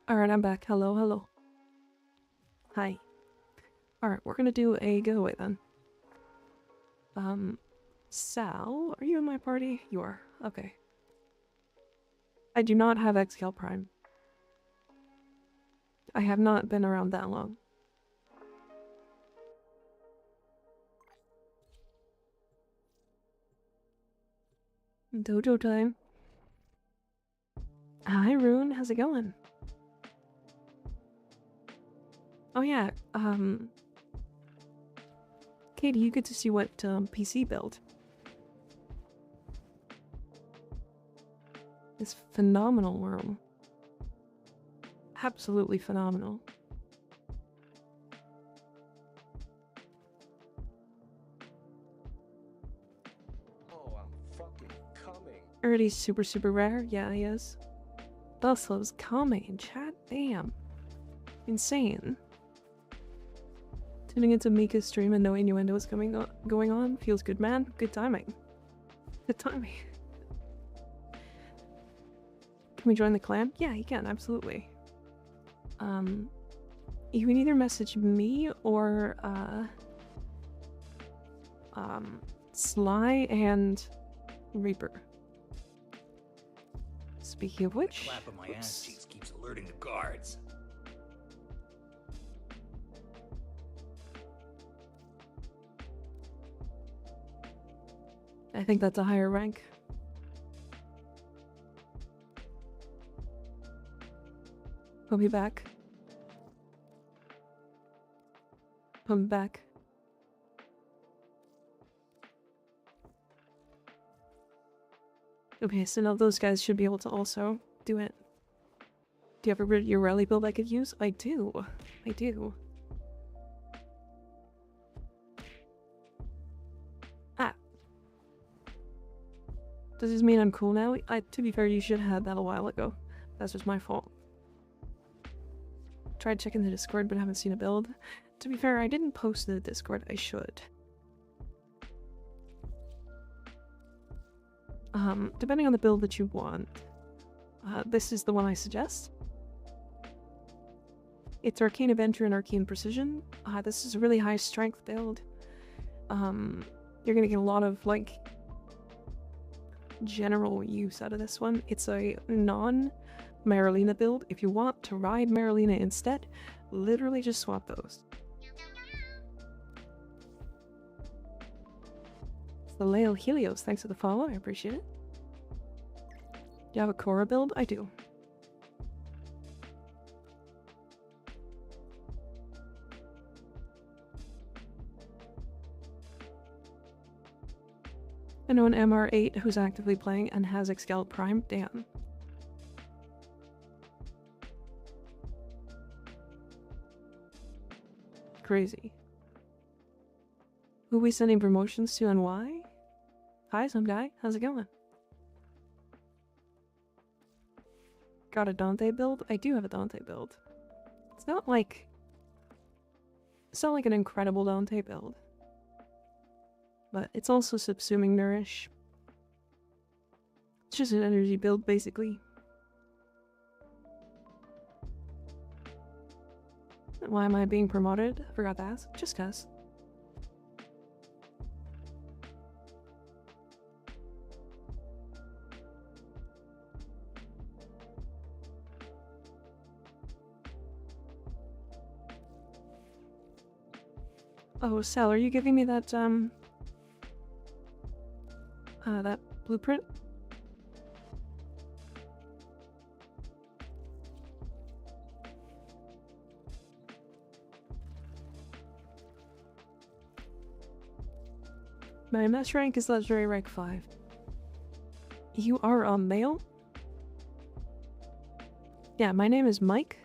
[SPEAKER 1] Alright, I'm back. Hello, hello. Hi. Alright, we're gonna do a giveaway then. Sal, are you in my party? You are. Okay. I do not have XCal Prime. I have not been around that long. Dojo time. Hi, Rune. How's it going? Oh yeah, Katie, you get to see what PC build. It's phenomenal room. Absolutely phenomenal.
[SPEAKER 2] Oh, I'm fucking coming.
[SPEAKER 1] Already super rare? Yeah, he is. Thus loves coming. Chat, damn. Insane. Tuning into Mika's stream and no innuendo is going on. Feels good, man. Good timing. Good timing. Can we join the clan? Yeah, you can, absolutely. You can either message me or, Sly and Reaper. Speaking of which...
[SPEAKER 3] The clap of my ass cheeks keeps alerting the guards.
[SPEAKER 1] I think that's a higher rank. Put me back. Put me back. Okay, so now those guys should be able to also do it. Do you have a yareli build I could use? I do. I do. Ah. Does this mean I'm cool now? To be fair, you should have had that a while ago. That's just my fault. Tried checking the Discord, but haven't seen a build. To be fair, I didn't post to the Discord. I should. Depending on the build that you want, this is the one I suggest. It's Arcane Adventure and Arcane Precision. This is a really high strength build. You're gonna get a lot of, like, general use out of this one. It's a non-Marilena build. If you want to ride Marilena instead, literally just swap those. The Lael Helios, thanks for the follow, I appreciate it. Do you have a Korra build? I do. I know an MR8 who's actively playing and has XCal Prime. Damn. Crazy. Who we sending promotions to and why? Hi, some guy. How's it going? Got a Dante build? I do have a Dante build. It's not like an incredible Dante build. But it's also subsuming Nourish. It's just an energy build, basically. Why am I being promoted? I forgot to ask. Just cuz. Oh, Sal, are you giving me that, that blueprint? My mesh rank is legendary rank 5. You are a male? Yeah, my name is Mike.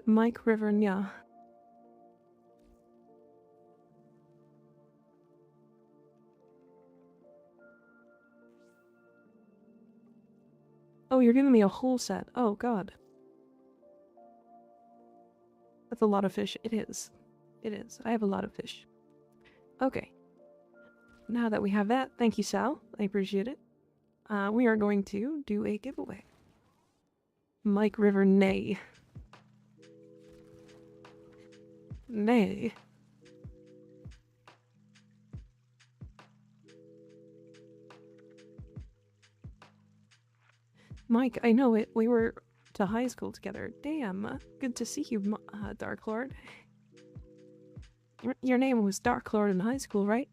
[SPEAKER 1] Mike Rivern, yeah. Oh, you're giving me a whole set. Oh, God. That's a lot of fish. It is. It is. I have a lot of fish. Okay. Now that we have that, thank you, Sal. I appreciate it. We are going to do a giveaway. Mike River, nay. Nay. Mike, I know it. We were to high school together. Damn. Good to see you, Dark Lord. Your name was Dark Lord in high school, right?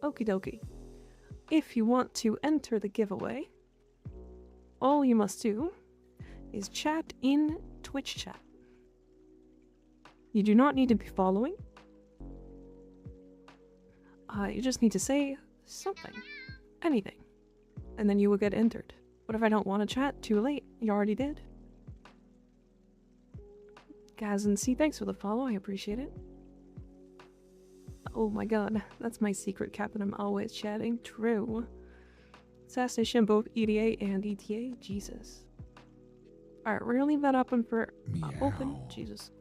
[SPEAKER 1] Okie dokie. If you want to enter the giveaway, all you must do is chat in Twitch chat. You do not need to be following. You just need to say something. Anything. And then you will get entered. What if I don't want to chat? Too late. You already did. Gaz and C, thanks for the follow. I appreciate it. Oh my god, that's my secret captain. I'm always chatting. True. Assassination both EDA and ETA. Jesus. Alright, we're gonna leave that open for open. Jesus.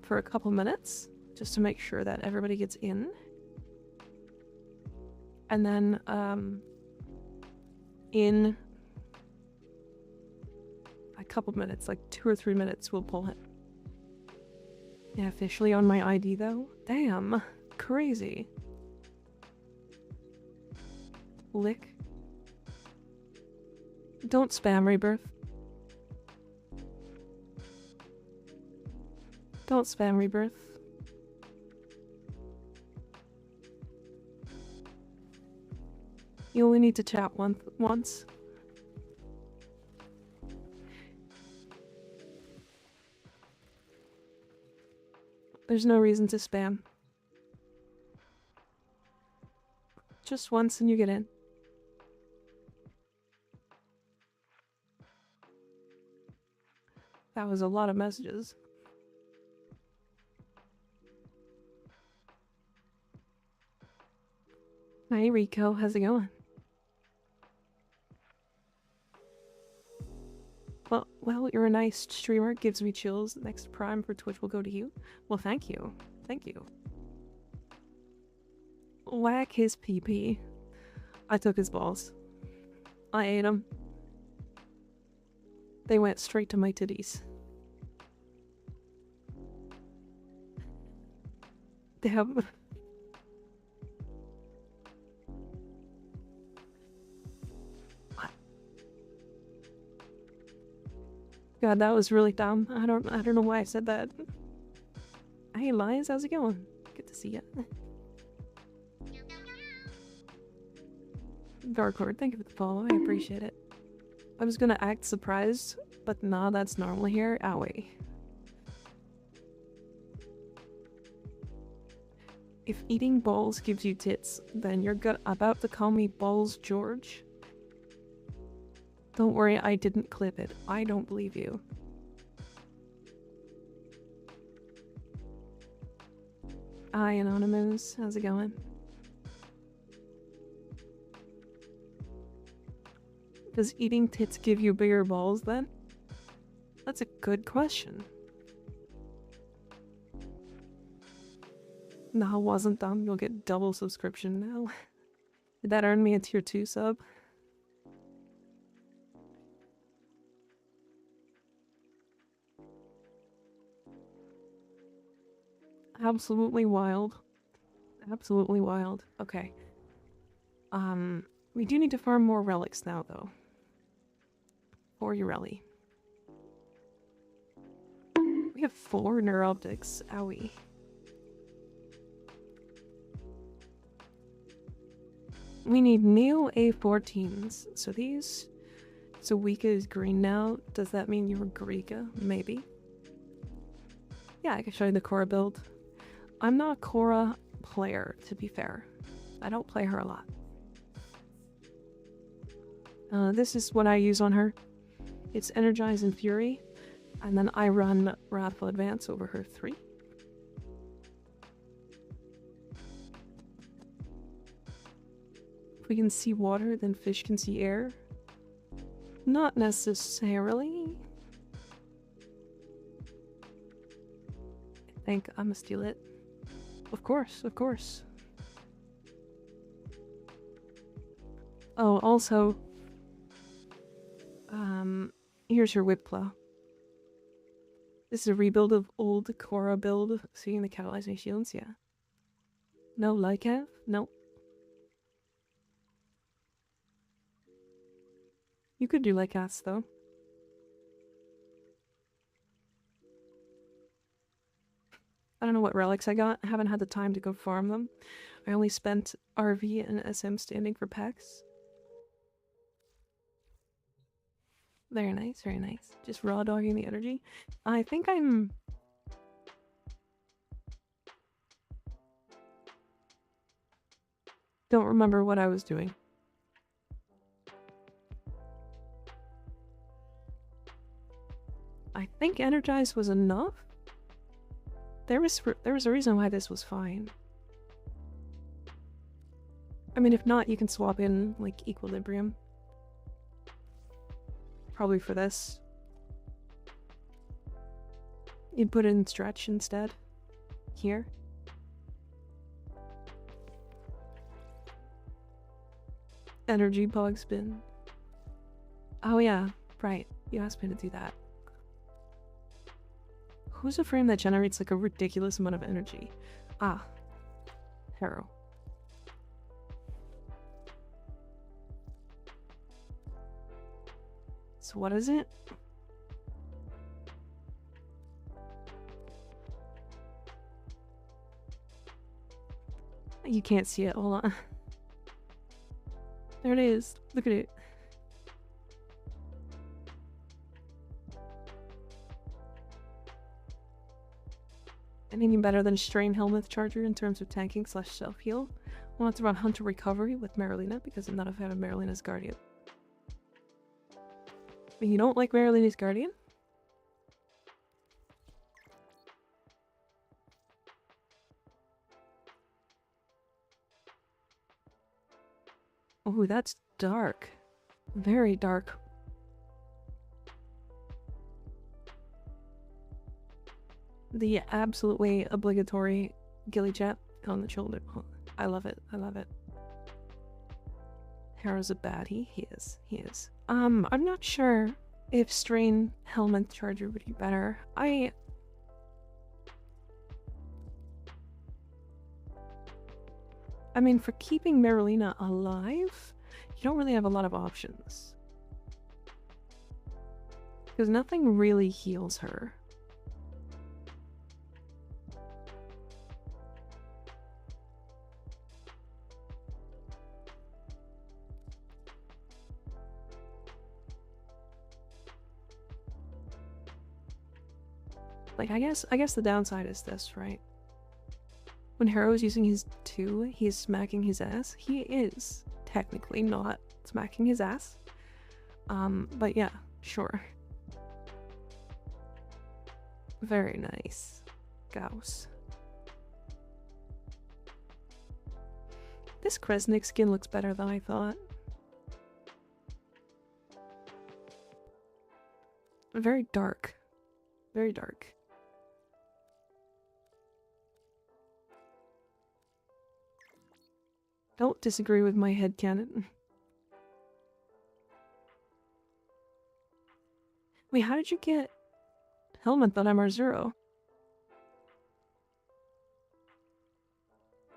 [SPEAKER 1] For a couple minutes, just to make sure that everybody gets in. And then, in a couple minutes, like 2 or 3 minutes, we'll pull him. Yeah, officially on my ID though. Damn. Crazy. Lick. Don't spam Rebirth. Don't spam Rebirth. You only need to chat once. There's no reason to spam. Just once and you get in. That was a lot of messages. Hi Rico, how's it going? Well, you're a nice streamer. Gives me chills. Next Prime for Twitch will go to you. Well, thank you. Thank you. Whack his pee-pee. I took his balls. I ate them. They went straight to my titties. Damn. God, that was really dumb. I don't know why I said that. Hey, Lions, how's it going? Good to see ya. Dark Lord, thank you for the follow. I appreciate it. I was gonna act surprised, but nah, that's normal here. Owie. If eating balls gives you tits, then you're about to call me Balls George? Don't worry, I didn't clip it. I don't believe you. Hi, Anonymous. How's it going? Does eating tits give you bigger balls then? That's a good question. No, wasn't dumb. You'll get double subscription now. Did that earn me a tier 2 sub? Absolutely wild. Absolutely wild. Okay. We do need to farm more relics now, though. For yareli. We have 4 neuroptics. Owie. We need Neo A14s. So these... So Wika is green now. Does that mean you're Greeka? Maybe. Yeah, I can show you the Korra build. I'm not a Korra player, to be fair. I don't play her a lot. This is what I use on her. It's Energize and Fury, and then I run Wrathful Advance over her 3. If we can see water, then fish can see air. Not necessarily. think I'm gonna steal it. Of course, of course. Oh, also, here's your whip claw. This is a rebuild of old Korra build, seeing the catalyzing shields, yeah. No Lycav? Nope. You could do Lycats, though. I don't know what relics I got. I haven't had the time to go farm them. I only spent RV and SM standing for packs. Very nice, very nice. Just raw dogging the energy. I think I'm... Don't remember what I was doing. I think Energize was enough? There was a reason why this was fine. I mean, if not, you can swap in, like, Equilibrium. Probably for this. You'd put in Stretch instead. Here. Energy Pog Spin. Oh yeah, right. You asked me to do that. Who's a frame that generates like a ridiculous amount of energy? Ah. Harrow. So what is it? You can't see it, hold on. There it is. Look at it. Anything better than Strain Helmet Charger in terms of tanking / self-heal? Want to run Hunter Recovery with Marilina because I'm not a fan of Marilina's Guardian. You don't like Marilina's Guardian? Oh, that's dark. Very dark. The absolutely obligatory ghillie chat on the shoulder. Oh, I love it. I love it. Harrow's a baddie. He is. He is. I'm not sure if Strain Helmet Charger would be better. I mean, for keeping Marilina alive, you don't really have a lot of options. Because nothing really heals her. Like, I guess the downside is this, right? When Harrow's using his 2, he's smacking his ass. He is technically not smacking his ass. But yeah, sure. Very nice. Gauss. This Kresnik skin looks better than I thought. Very dark. Very dark. Don't disagree with my headcanon. Wait, how did you get Helmet that I'm R0?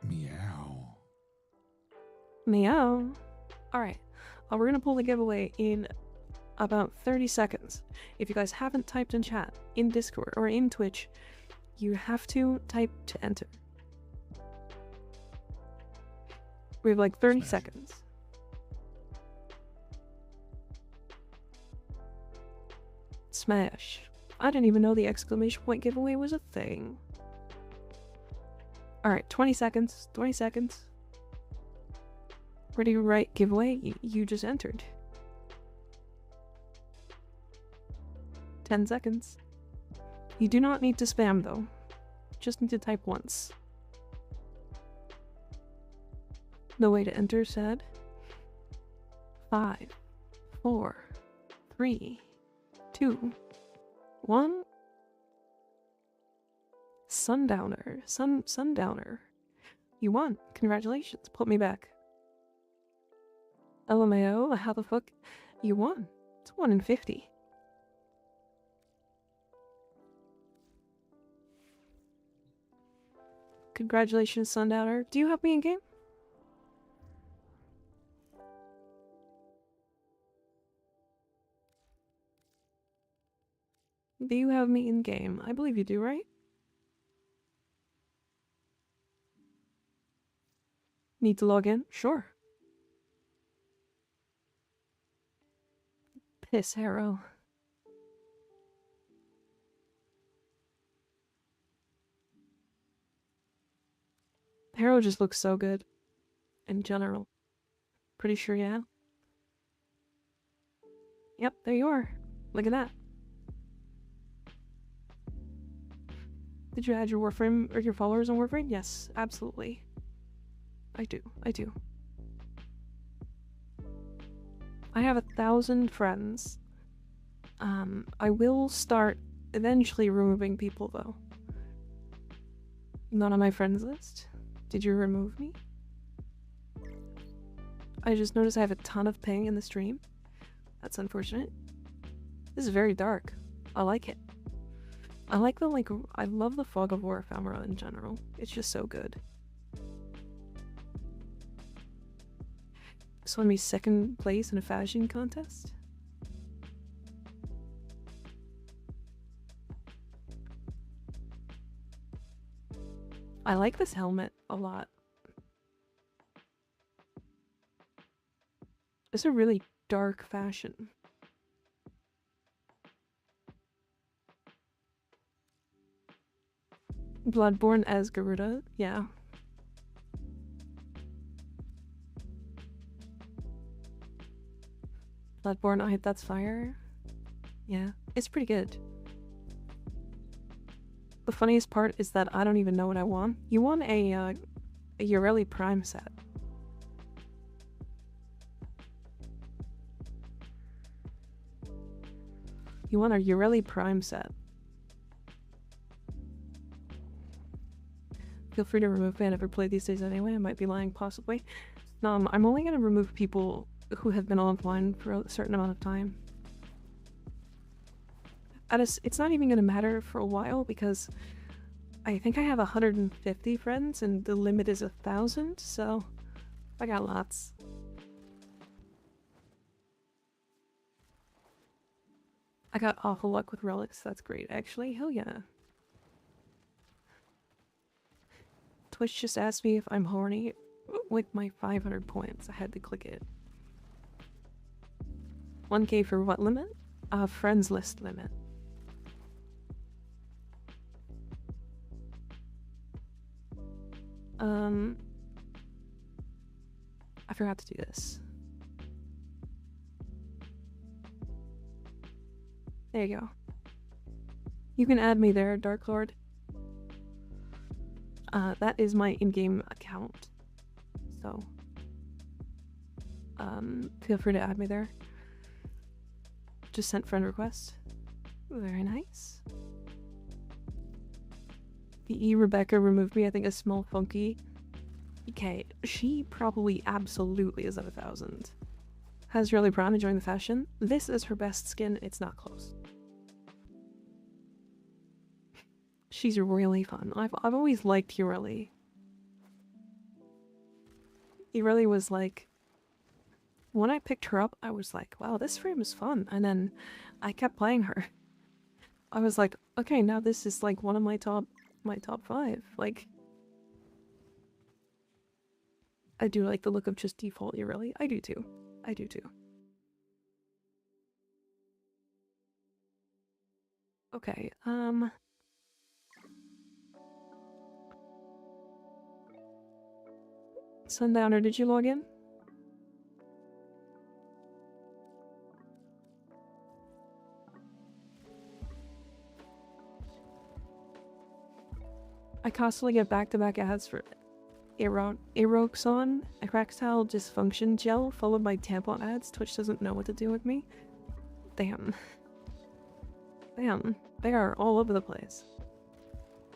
[SPEAKER 4] Meow.
[SPEAKER 1] Meow. Alright. We're gonna pull the giveaway in about 30 seconds. If you guys haven't typed in chat, in Discord, or in Twitch, you have to type to enter. We have like 30 seconds. Smash. I didn't even know the exclamation point giveaway was a thing. Alright, 20 seconds. 20 seconds. Ready to write giveaway? You just entered. 10 seconds. You do not need to spam though. Just need to type once. No way to enter said. 5, 4, 3, 2, 1. Sundowner. Sundowner. You won. Congratulations. Put me back. LMAO, how the fuck? You won. It's 1 in 50. Congratulations, Sundowner. Do you have me in game? Do you have me in game? I believe you do, right? Need to log in? Sure. Piss Harrow. Harrow just looks so good. In general. Pretty sure, yeah. Yep, there you are. Look at that. Did you add your Warframe or your followers on Warframe? Yes, absolutely. I do. I have 1,000 friends. I will start eventually removing people though. Not on my friends list. Did you remove me? I just noticed I have a ton of ping in the stream. That's unfortunate. This is very dark. I like it. I like the I love the fog of war ephemera in general. It's just so good. This won me 2nd place in a fashion contest. I like this helmet a lot. It's a really dark fashion. Bloodborne as Garuda, yeah. Bloodborne, that's fire. Yeah, it's pretty good. The funniest part is that I don't even know what I won. You won a Yareli Prime set. You won a Yareli Prime set. Feel free to remove me. I never played these days anyway. I might be lying, possibly. No, I'm only gonna remove people who have been offline for a certain amount of time. It's not even gonna matter for a while because I think I have 150 friends and the limit is 1,000, so I got lots. I got awful luck with relics. That's great, actually. Hell yeah. Twitch just asked me if I'm horny with my 500 points. I had to click it. 1K for what limit? Friends list limit. I forgot to do this. There you go. You can add me there, Dark Lord. That is my in-game account. So, feel free to add me there. Just sent friend request. Very nice. The Rebecca removed me. I think a small funky. Okay, she probably absolutely is at 1,000. Has Yareli Prime enjoying the fashion? This is her best skin. It's not close. She's really fun. I've always liked Yareli. Yareli was like, when I picked her up, I was like, wow, this frame is fun. And then I kept playing her. I was like, okay, now this is like one of my top 5. Like, I do like the look of just default Yareli. I do too. I do too. Okay, Sundowner, did you log in? I constantly get back-to-back ads for Eroxon, erectile dysfunction gel, followed by tampon ads. Twitch doesn't know what to do with me. Damn. Damn. They are all over the place.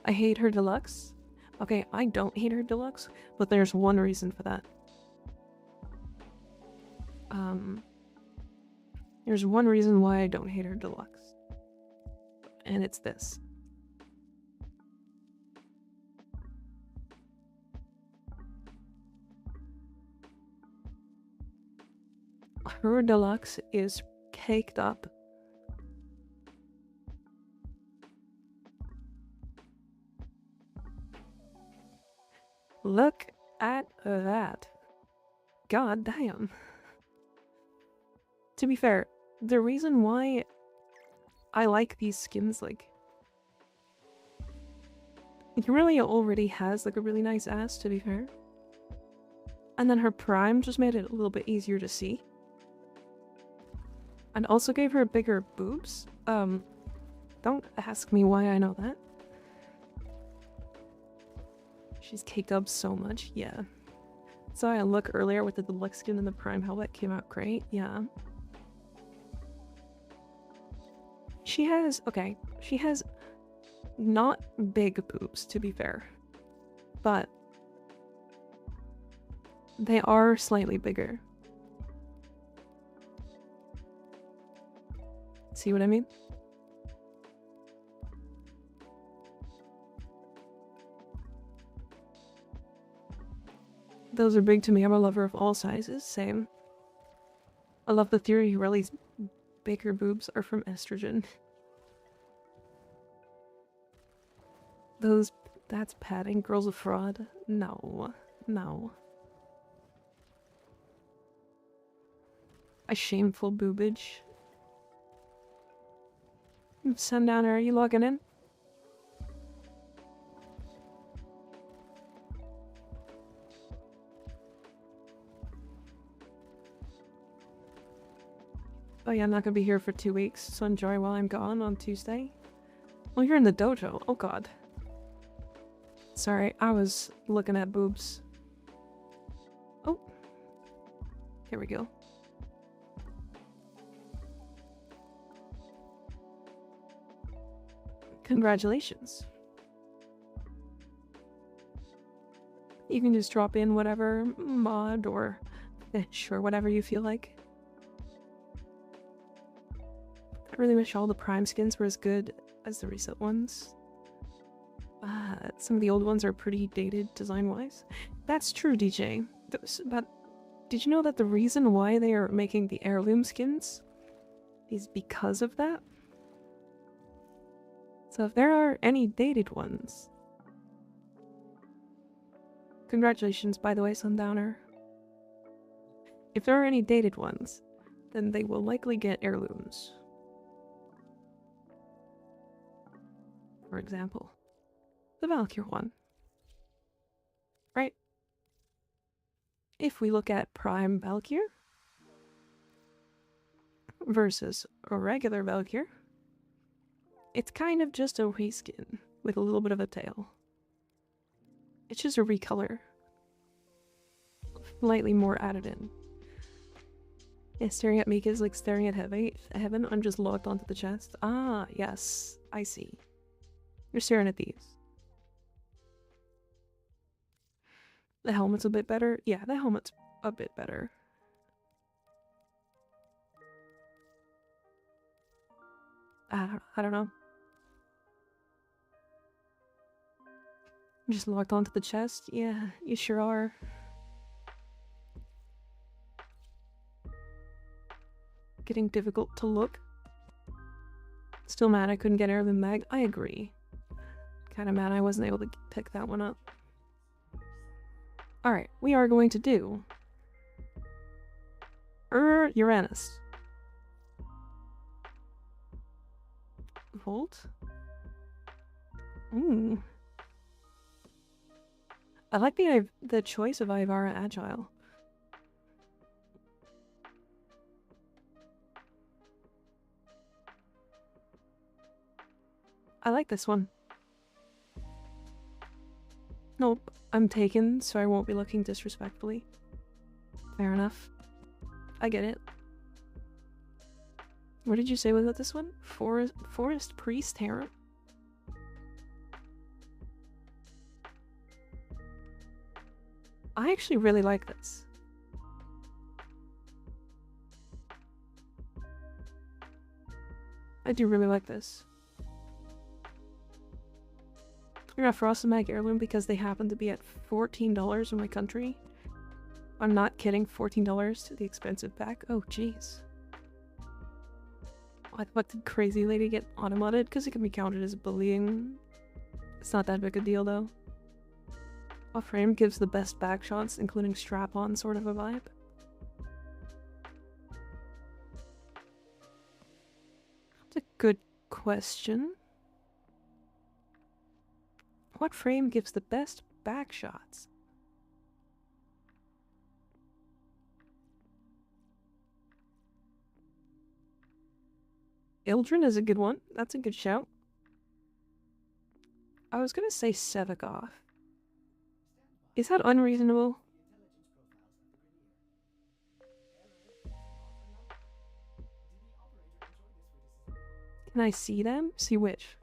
[SPEAKER 1] I hate her deluxe. Okay, I don't hate her deluxe, but there's one reason for that. There's one reason why I don't hate her deluxe. And it's this. Her deluxe is caked up. Look at that. God damn. To be fair, the reason why I like these skins, like, Aurelia already has like a really nice ass, to be fair. And then her prime just made it a little bit easier to see. And also gave her bigger boobs. Don't ask me why I know that. She's caked up so much, yeah. Saw a look earlier with the deluxe skin and the prime helmet came out great, yeah. She has, okay, she has not big boobs, to be fair. But they are slightly bigger. See what I mean? Those are big to me. I'm a lover of all sizes. Same. I love the theory Reli's bigger boobs are from estrogen. That's padding. Girl's a fraud. No. No. A shameful boobage. Sundowner, are you logging in? Oh yeah, I'm not gonna be here for 2 weeks, so enjoy while I'm gone on Tuesday. Oh, you're in the dojo. Oh god. Sorry, I was looking at boobs. Oh. Here we go. Congratulations. You can just drop in whatever mod or fish or whatever you feel like. I really wish all the prime skins were as good as the recent ones. Some of the old ones are pretty dated design-wise. That's true, DJ. But did you know that the reason why they are making the heirloom skins is because of that? So if there are any dated ones... Congratulations, by the way, Sundowner. If there are any dated ones, then they will likely get heirlooms. For example, the Valkyr one. Right? If we look at Prime Valkyr versus a regular Valkyr, it's kind of just a reskin with a little bit of a tail. It's just a recolor. Slightly more added in. Yeah, staring at Mika is like staring at heaven. I'm just locked onto the chest. Ah, yes. I see. You're staring at these. The helmet's a bit better. Yeah, the helmet's a bit better. I don't know. I'm just locked onto the chest? Yeah, you sure are. Getting difficult to look. Still mad I couldn't get heirloom mag. I agree. Kinda mad I wasn't able to pick that one up. Alright, we are going to do... Uranus. Volt? Ooh. I like the choice of Ivara Agile. I like this one. Nope, I'm taken, so I won't be looking disrespectfully. Fair enough. I get it. What did you say about this one? Forest Priest Harem? I actually really like this. I do really like this. I got Frosted Mag Heirloom because they happen to be at $14 in my country. I'm not kidding, $14 to the expensive pack. Oh, jeez. Why the fuck did Crazy Lady get automodded? Because it can be counted as bullying. It's not that big a deal, though. Warframe gives the best back shots, including strap-on sort of a vibe. That's a good question. What frame gives the best back shots? Ildrin is a good one. That's a good shout. I was gonna say Sevikov. Is that unreasonable? Can I see them? See which?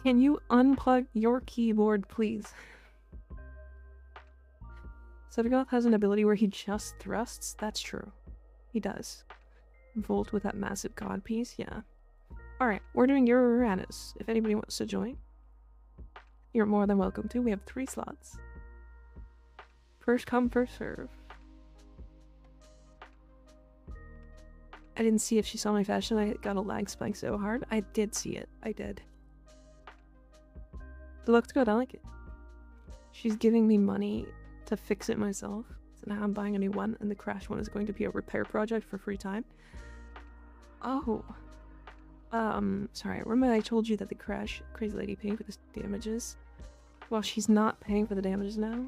[SPEAKER 1] Can you unplug your keyboard, please? Sevikov has an ability where he just thrusts. That's true. He does. Volt with that massive god piece, yeah. Alright, we're doing Uranus. If anybody wants to join, you're more than welcome to. We have 3 slots. First come, first serve. I didn't see if she saw my fashion. I got a lag spike so hard. I did see it. I did. It looked good. I like it. She's giving me money to fix it myself. So now I'm buying a new one, and the crash one is going to be a repair project for free time. Oh. Sorry, remember I told you that the crash Crazy Lady paying for the damages? Well, she's not paying for the damages now.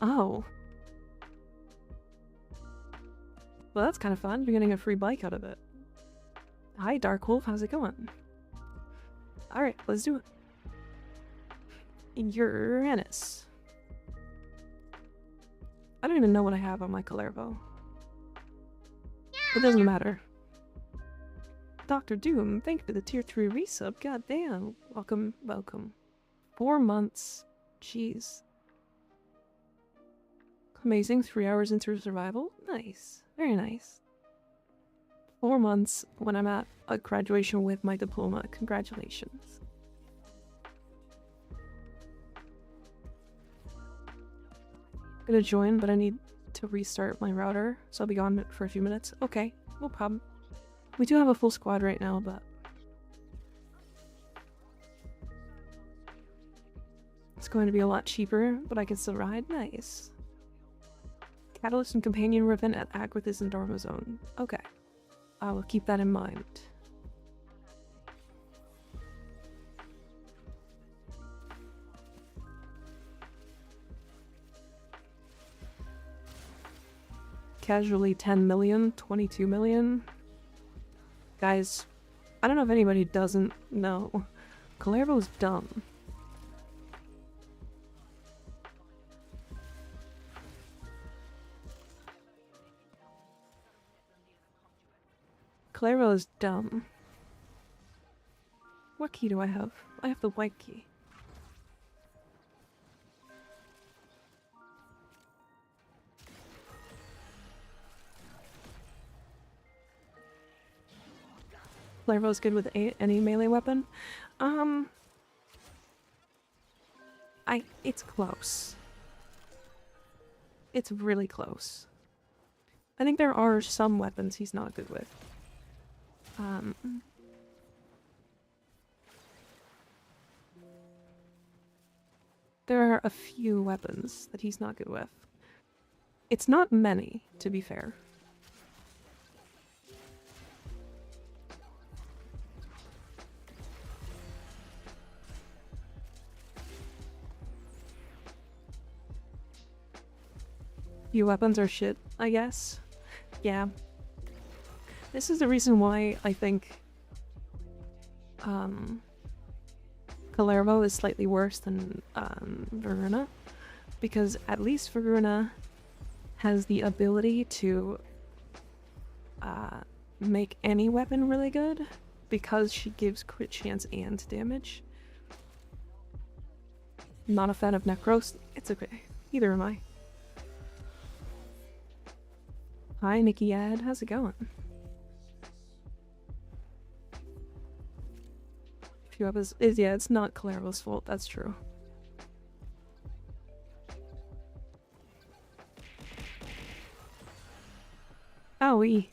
[SPEAKER 1] Oh. Well, that's kind of fun. You're getting a free bike out of it. Hi, Dark Wolf. How's it going? Alright, let's do it. Uranus. I don't even know what I have on my Calervo. It doesn't matter. Dr. Doom, thank you for the tier 3 resub. God damn. Welcome, welcome. 4 months. Jeez. Amazing. 3 hours into survival. Nice. Very nice. 4 months when I'm at a graduation with my diploma. Congratulations. I'm gonna join, but I need to restart my router, so I'll be gone for a few minutes. Okay, no problem. We do have a full squad right now, but it's going to be a lot cheaper, but I can still ride. Nice. Catalyst and Companion Ribbon at Aquithis and Dormazone. Okay. I will keep that in mind. Casually 10 million, 22 million. Guys, I don't know if anybody doesn't know. Calervo's dumb. Calervo is dumb. What key do I have? I have the white key. Calervo's good with any melee weapon. It's close. It's really close. I think there are some weapons he's not good with. There are a few weapons that he's not good with. It's not many, to be fair. Few weapons are shit, I guess. Yeah. This is the reason why I think Calervo is slightly worse than Voruna, because at least Voruna has the ability to make any weapon really good because she gives crit chance and damage. not a fan of Necros. It's okay. Neither am I. Hi, Nikki Ad. How's it going? A few others. Yeah, it's not Calero's fault. That's true. Owie.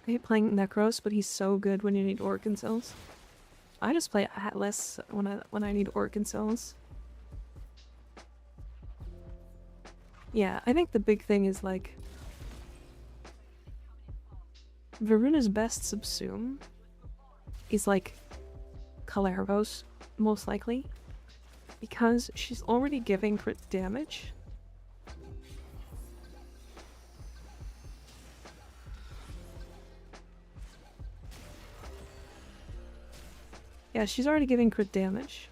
[SPEAKER 1] I hate playing Necros, but he's so good when you need Organ Cells. I just play Atlas when I need Organ Cells. Yeah, I think the big thing is like Voruna's best subsume is like Calero's, most likely, because she's already giving crit damage. Yeah, she's already giving crit damage.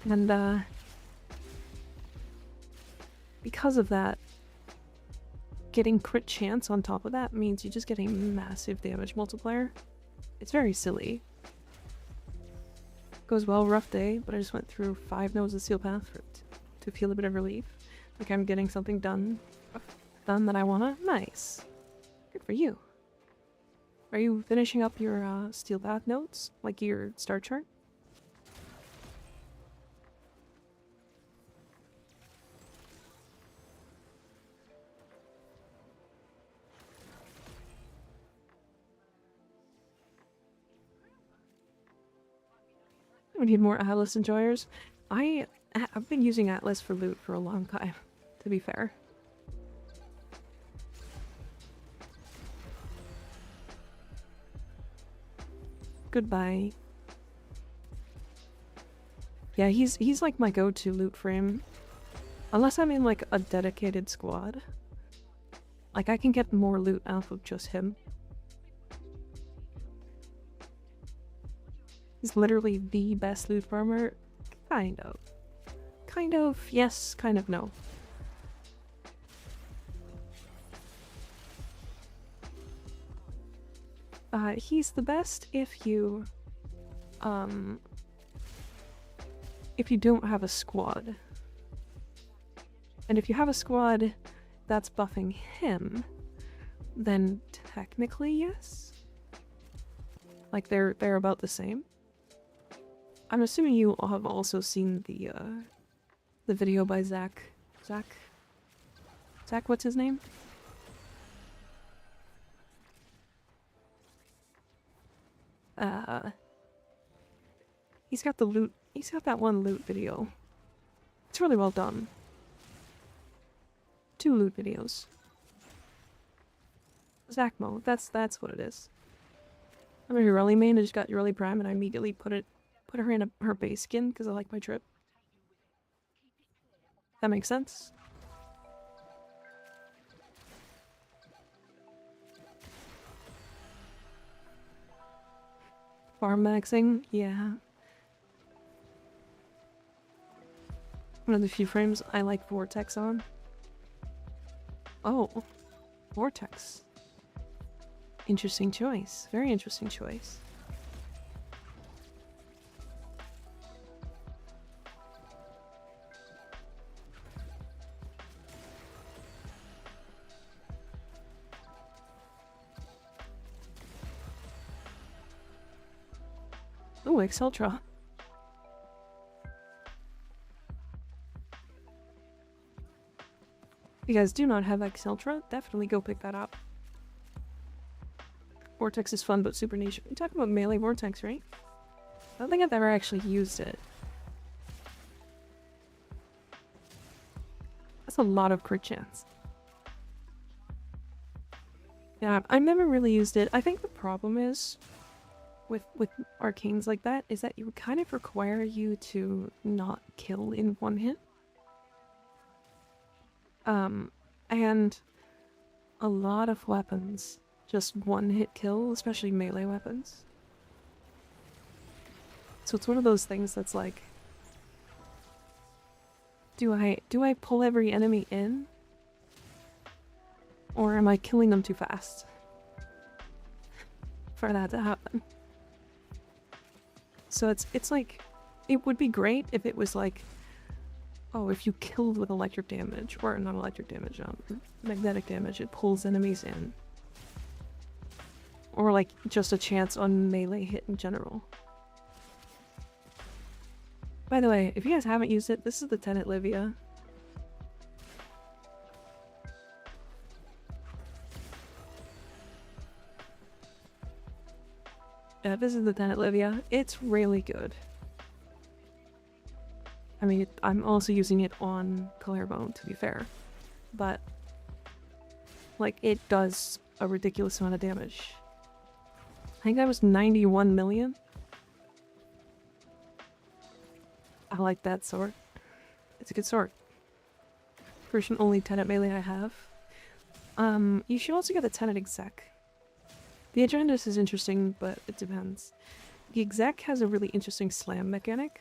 [SPEAKER 1] And because of that, getting crit chance on top of that means you just get a massive damage multiplier. It's very silly. Goes well, rough day, but I just went through 5 nodes of Seal Path to feel a bit of relief. Like I'm getting something done that I wanna. Nice. Good for you. Are you finishing up your Steel Path notes? Like your star chart? We need more Atlas enjoyers. I've been using Atlas for loot for a long time, to be fair. Goodbye. Yeah, he's like my go-to loot frame. Unless I'm in like a dedicated squad. Like I can get more loot out of just him. He's literally the best loot farmer. Kind of. Kind of, yes, kind of no. He's the best if you don't have a squad. And if you have a squad that's buffing him, then technically yes. Like they're about the same. I'm assuming you all have also seen the video by Zach, what's his name? He's got that one loot video. It's really well done. 2 loot videos. Zachmo, that's what it is. I'm a Yareli main, I just got Yareli Prime and I immediately put her in her base skin because I like my trip. That makes sense. Farm maxing, yeah. One of the few frames I like Vortex on. Oh, Vortex. Interesting choice. Very interesting choice. Oh, Exceltra. If you guys do not have Exceltra, definitely go pick that up. Vortex is fun, but super niche. You're talking about melee Vortex, right? I don't think I've ever actually used it. That's a lot of crit chance. Yeah, I've never really used it. I think the problem is with arcanes like that is that it would kind of require you to not kill in one hit. And a lot of weapons just one hit kill, especially melee weapons. So it's one of those things that's like, do I pull every enemy in? Or am I killing them too fast for that to happen? So it's like, it would be great if it was like, oh, if you killed with electric damage, or not electric damage, magnetic damage, it pulls enemies in. Or like just a chance on melee hit in general. By the way, if you guys haven't used it, this is the Tenet Livia. Yeah, this is the Tenet Livia. It's really good. I mean, I'm also using it on Collarbone, to be fair. But, like, it does a ridiculous amount of damage. I think that was 91 million. I like that sword. It's a good sword. Version only Tenet melee I have. You should also get the Tenet exec. The Agendus is interesting, but it depends. The exec has a really interesting slam mechanic.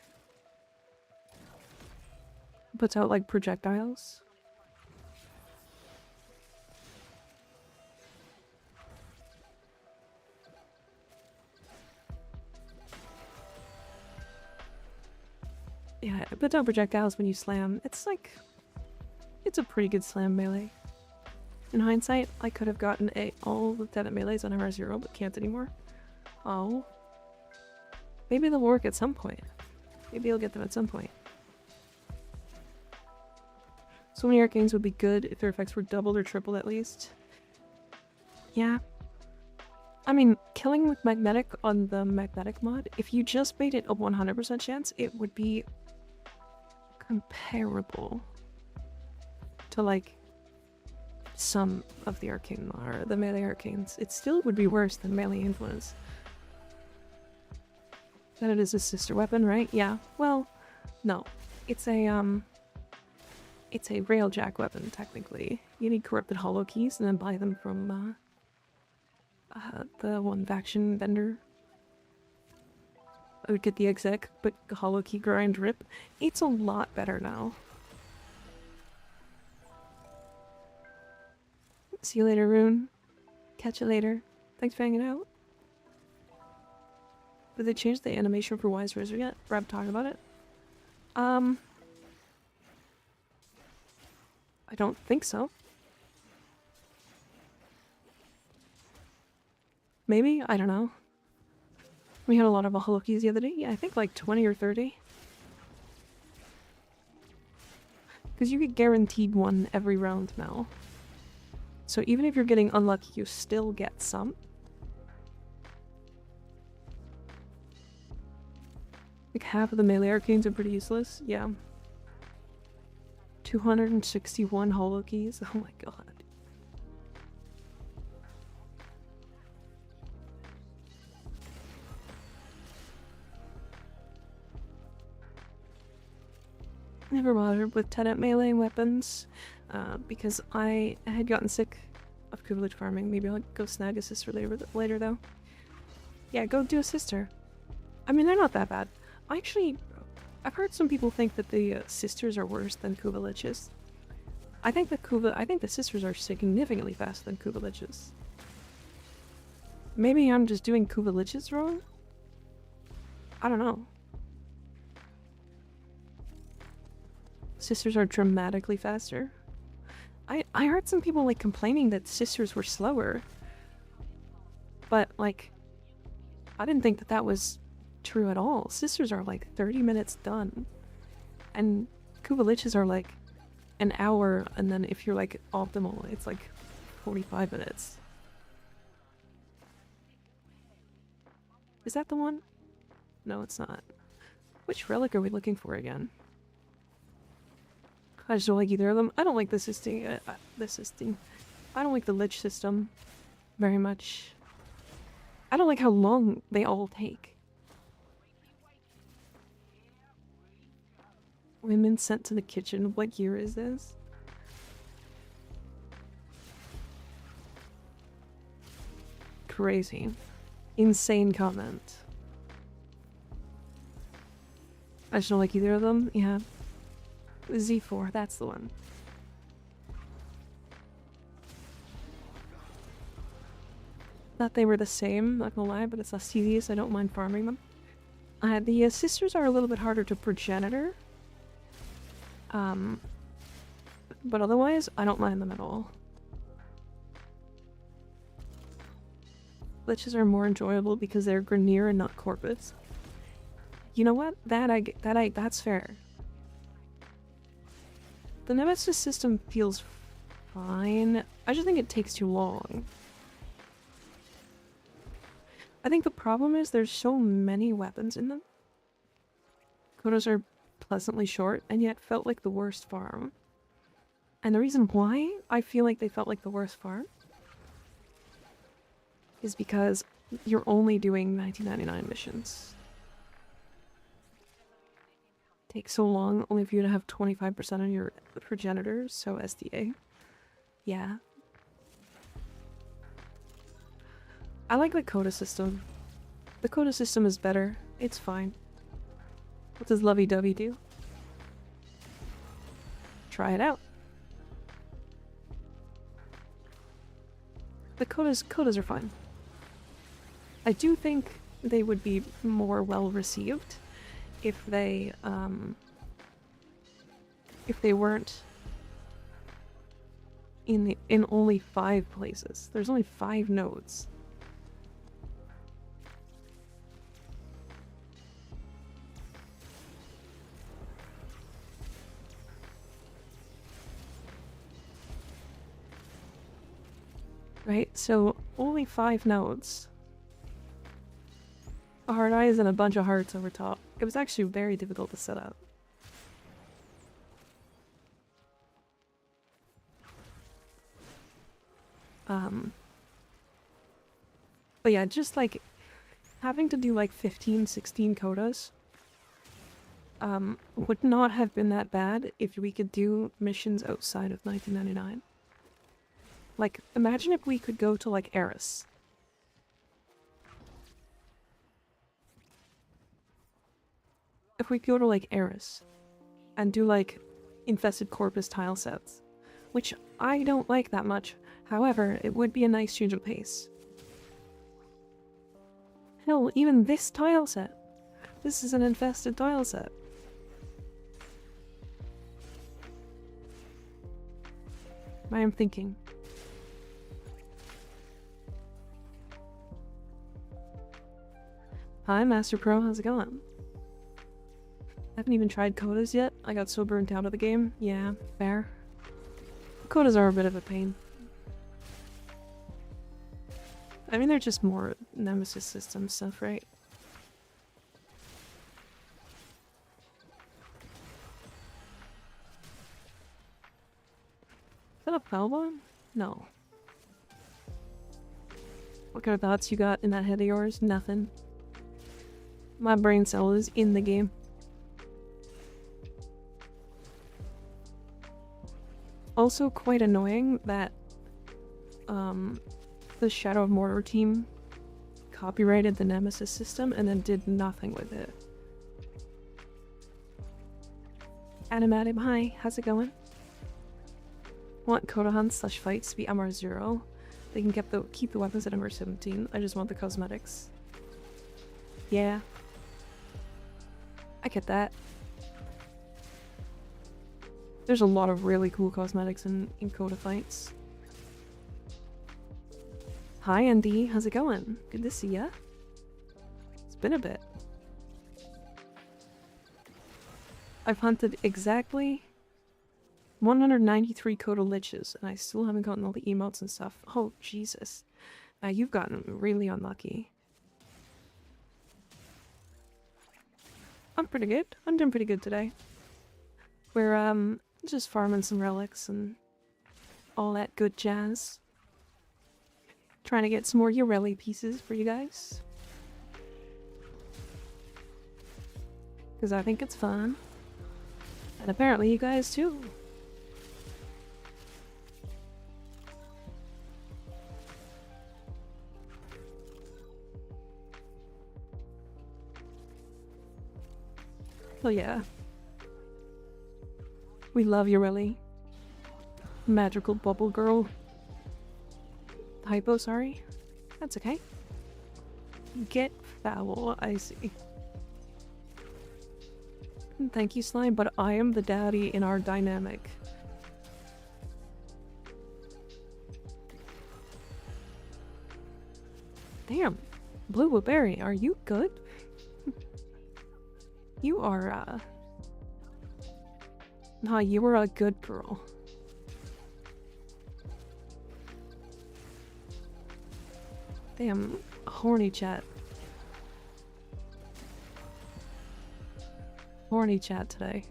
[SPEAKER 1] Puts out like projectiles. Yeah, it puts out projectiles when you slam. It's like, it's a pretty good slam melee. In hindsight, I could have gotten all the Tenet melees on MR0, but can't anymore. Oh. Maybe they'll work at some point. Maybe I'll get them at some point. So many arcanes would be good if their effects were doubled or tripled at least. Yeah. I mean, killing with magnetic on the magnetic mod, if you just made it a 100% chance, it would be comparable to like some of the arcane or the melee arcanes. It still would be worse than melee influence. Then it is a sister weapon, right? Yeah. Well, no. It's a railjack weapon, technically. You need corrupted hollow keys and then buy them from the one faction vendor. I would get the exec, but hollow key grind rip. It's a lot better now. See you later, Rune. Catch you later. Thanks for hanging out. Did they change the animation for Wise Razor yet? Rob talking about it? I don't think so. Maybe? I don't know. We had a lot of hollow keys the other day. Yeah, I think like 20 or 30. Because you get guaranteed one every round now. So even if you're getting unlucky, you still get some. Like half of the melee arcanes are pretty useless. Yeah. 261 hollow keys. Oh my god. Never bothered with Tenet melee weapons because I had gotten sick of privilege farming. Maybe I'll go snag a sister later though. Yeah, go do a sister. I mean, they're not that bad. I've heard some people think that the sisters are worse than Kuvaliches. I think the sisters are significantly faster than Kuvaliches. Maybe I'm just doing Kuvaliches wrong? I don't know. Sisters are dramatically faster. I heard some people like complaining that sisters were slower. But like, I didn't think that was true at all. Sisters are like 30 minutes done. And Kuvaliches are like an hour, and then if you're like optimal, it's like 45 minutes. Is that the one? No, it's not. Which relic are we looking for again? I just don't like either of them. I don't like the system. I don't like the lich system very much. I don't like how long they all take. Women sent to the kitchen. What year is this? Crazy. Insane comment. I just don't like either of them. Yeah. Z4, that's the one. Thought they were the same, not gonna lie, but it's less tedious. I don't mind farming them. The sisters are a little bit harder to progenitor. But otherwise, I don't mind them at all. Liches are more enjoyable because they're Grineer and not Corvus. You know what? That's fair. The Nemesis system feels fine. I just think it takes too long. I think the problem is there's so many weapons in them. Kodos are pleasantly short and yet felt like the worst farm. And the reason why I feel like they felt like the worst farm is because you're only doing 1999 missions. Takes so long only for you to have 25% of your progenitors, so SDA. Yeah. I like the coda system. The coda system is better. It's fine. What does lovey-dovey do? Try it out. The codas are fine. I do think they would be more well received if they weren't in only 5 places. There's only 5 nodes. Right, so only 5 nodes. A hard eyes and a bunch of hearts over top. It was actually very difficult to set up. But yeah, just like having to do like 15, 16 codas would not have been that bad if we could do missions outside of 1999. Like, imagine if we could go to, like, Eris. If we go to, like, Eris and do, like, infested corpus tile sets, which I don't like that much. However, it would be a nice change of pace. Hell, even this tile set. This is an infested tile set. I am thinking. Hi, Master Pro, how's it going? I haven't even tried codas yet. I got so burnt out of the game. Yeah, fair. Codas are a bit of a pain. I mean, they're just more Nemesis system stuff, right? Is that a Falbon? No. What kind of thoughts you got in that head of yours? Nothing. My brain cell is in the game. Also quite annoying that the Shadow of Mordor team copyrighted the Nemesis system and then did nothing with it. Animatim, hi, how's it going? Want Coda hunts / fights to be MR0. They can keep the weapons at MR17. I just want the cosmetics. Yeah. I get that. There's a lot of really cool cosmetics in Coda fights. Hi Andy, how's it going? Good to see ya. It's been a bit. I've hunted exactly 193 Coda Liches, and I still haven't gotten all the emotes and stuff. Oh, Jesus. You've gotten really unlucky. I'm pretty good. I'm doing pretty good today. We're, just farming some relics and all that good jazz. Trying to get some more yareli pieces for you guys. Because I think it's fun. And apparently you guys too. Oh yeah. We love yareli. Magical bubble girl. Typo, sorry. That's okay. Get foul, I see. Thank you, Slime, but I am the daddy in our dynamic. Damn. Blue Berry, are you good? You are, Nah, you were a good girl. Damn, horny chat. Horny chat today.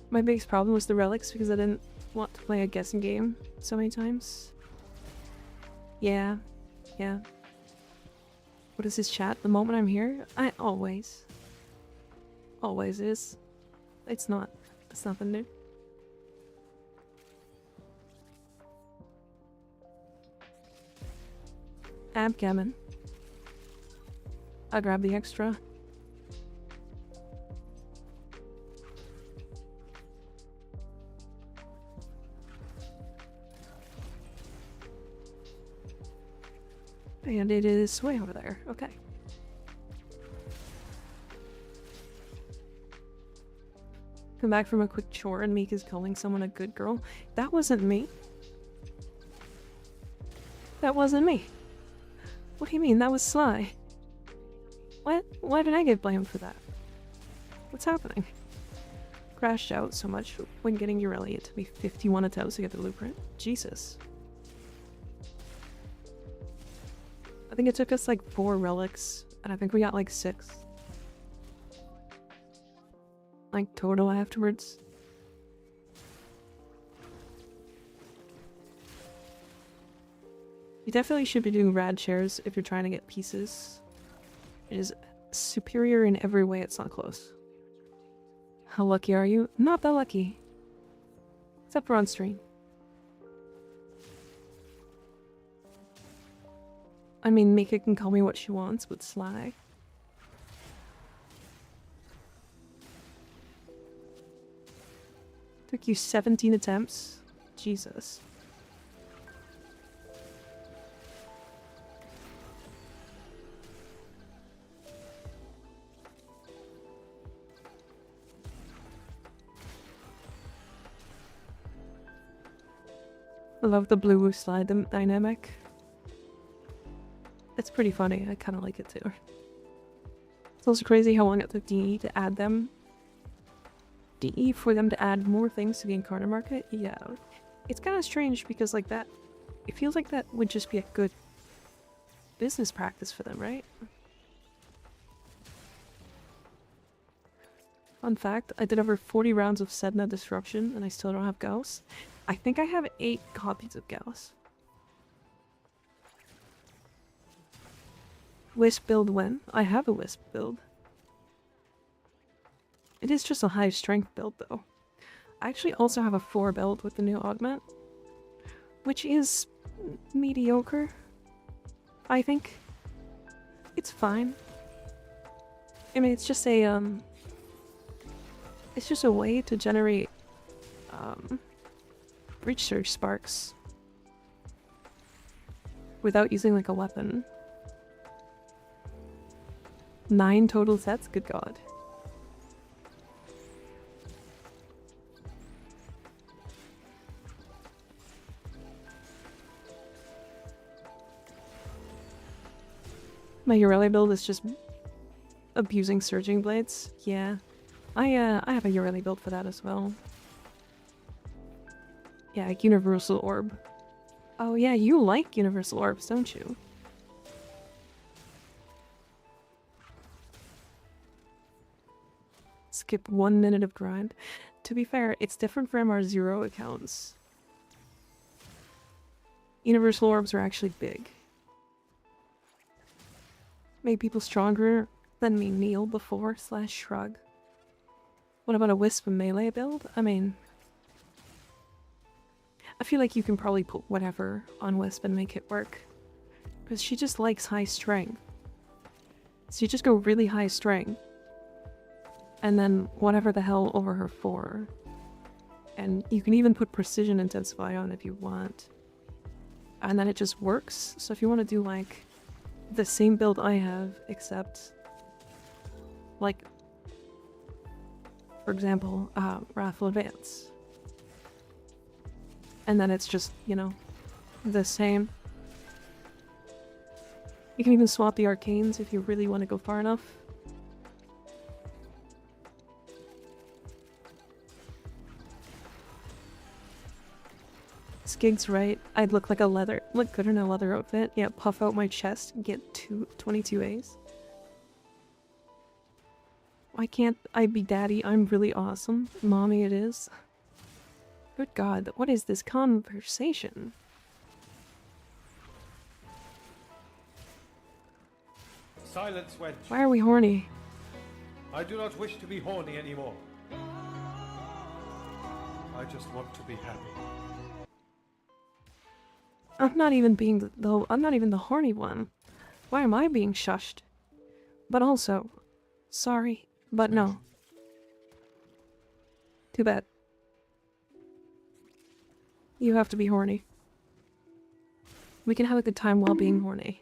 [SPEAKER 1] My biggest problem was the relics because I didn't want to play a guessing game so many times. Yeah. What is his chat? The moment I'm here? I always is. It's nothing new. Abgammon. I'll grab the extra. And it is way over there. Okay. Come back from a quick chore and Mika's calling someone a good girl. That wasn't me. That wasn't me. What do you mean? That was Sly. What? Why did I get blamed for that? What's happening? Crashed out so much when getting yareli. It took me 51 attempts to get the blueprint. Jesus. I think it took us like 4 relics, and I think we got like 6. Like total afterwards. You definitely should be doing rad shares if you're trying to get pieces. It is superior in every way, it's not close. How lucky are you? Not that lucky. Except for on stream. I mean, Mika can call me what she wants, but Sly. Took you 17 attempts? Jesus. I love the blue slide dynamic. It's pretty funny, I kinda like it too. It's also crazy how long it took DE to add them. DE for them to add more things to the encounter market? Yeah. It's kinda strange because like that, it feels like that would just be a good business practice for them, right? Fun fact, I did over 40 rounds of Sedna Disruption and I still don't have Gauss. I think I have 8 copies of Gauss. Wisp build when? I have a Wisp build. It is just a high strength build though. I actually also have a 4 build with the new augment, which is mediocre, I think. It's fine. I mean, it's just a way to generate breach surge sparks without using like a weapon. 9 total sets? Good god. My yareli build is just abusing surging blades. Yeah. I have a yareli build for that as well. Yeah, universal orb. Oh yeah, you like universal orbs, don't you? Skip 1 minute of grind. To be fair, it's different for MR0 accounts. Universal orbs are actually big. Made people stronger than me kneel before / shrug. What about a Wisp and melee build? I mean, I feel like you can probably put whatever on Wisp and make it work. Because she just likes high strength. So you just go really high strength. And then whatever the hell over her 4. And you can even put precision intensify on if you want. And then it just works. So if you want to do like the same build I have, except Like, for example, Wrathful Advance. And then it's just, you know, the same. You can even swap the arcanes if you really want to go far enough. Skig's right. I'd look like a look good in a leather outfit. Yeah, puff out my chest and get 22 A's. Why can't I be daddy? I'm really awesome. Mommy it is. Good God, what is this conversation?
[SPEAKER 4] Silence, wench.
[SPEAKER 1] Why are we horny?
[SPEAKER 4] I do not wish to be horny anymore. I just want to be happy.
[SPEAKER 1] I'm not even the horny one. Why am I being shushed? But also, sorry, but no. Too bad. You have to be horny. We can have a good time while being horny.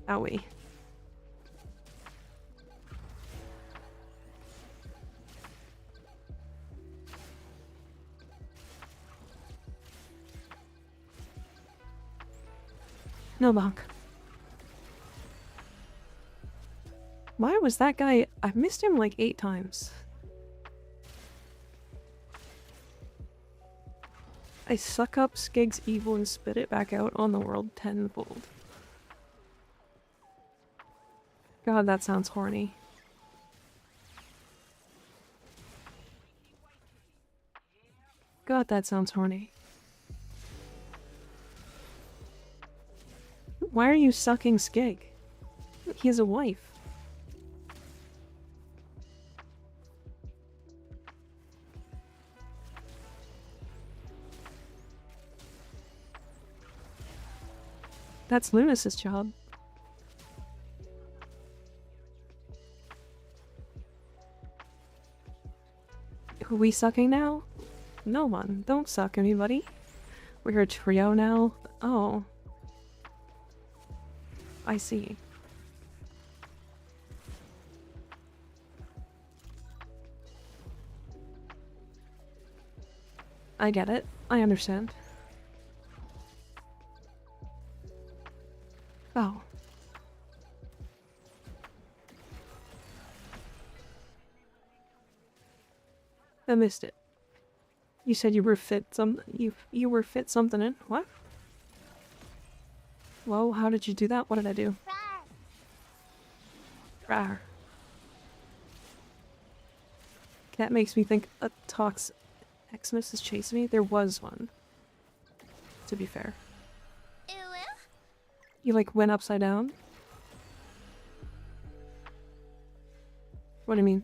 [SPEAKER 1] Owie. No bonk. Why was that guy? I've missed him like 8 times. I suck up Skig's evil and spit it back out on the world tenfold. God, that sounds horny. God, that sounds horny. Why are you sucking Skig? He has a wife. That's Lunas's job. Who we sucking now? No one. Don't suck anybody. We're a trio now. Oh. I see. I get it. I understand. Oh. I missed it. You said you were fit you were fit something in? What? Whoa, how did you do that? What did I do? Rawr. That makes me think a Tox Xmas is chasing me. There was one. To be fair. You like went upside down? What do you mean?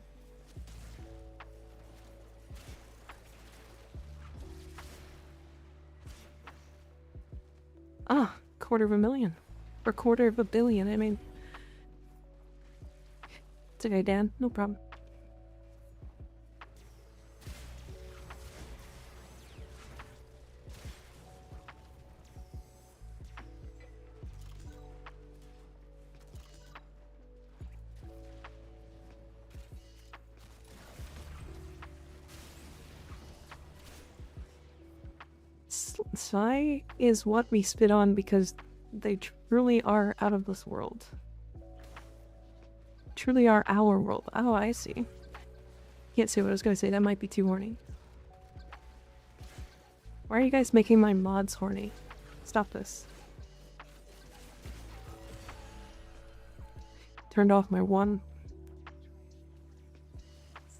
[SPEAKER 1] Ah, $250,000. Or $250 million, I mean. It's okay, Dan. No problem. Psi is what we spit on because they truly are out of this world. Truly are our world. Oh, I see. Can't say what I was gonna say. That might be too horny. Why are you guys making my mods horny? Stop this. Turned off my one.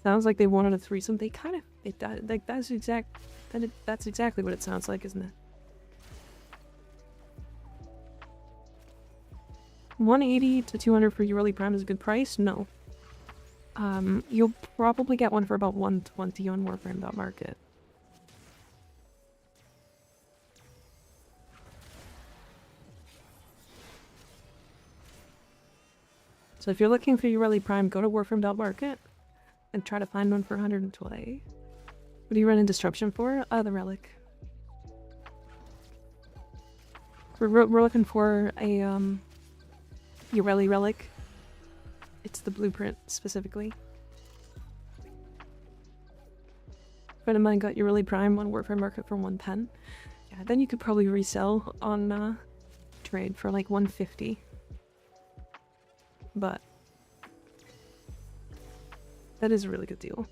[SPEAKER 1] Sounds like they wanted a threesome. They kind of... like, that's exactly what it sounds like, isn't it? 180 to 200 for Yareli Prime is a good price? No. You'll probably get one for about 120 on Warframe.market. So if you're looking for Yareli Prime, go to Warframe.market and try to find one for 120. What do you run in Disruption for? The Relic. We're looking for a Yareli Relic. It's the blueprint specifically. Friend of mine got yareli prime on Warframe Market for 110. Yeah, then you could probably resell on trade for like 150. But that is a really good deal.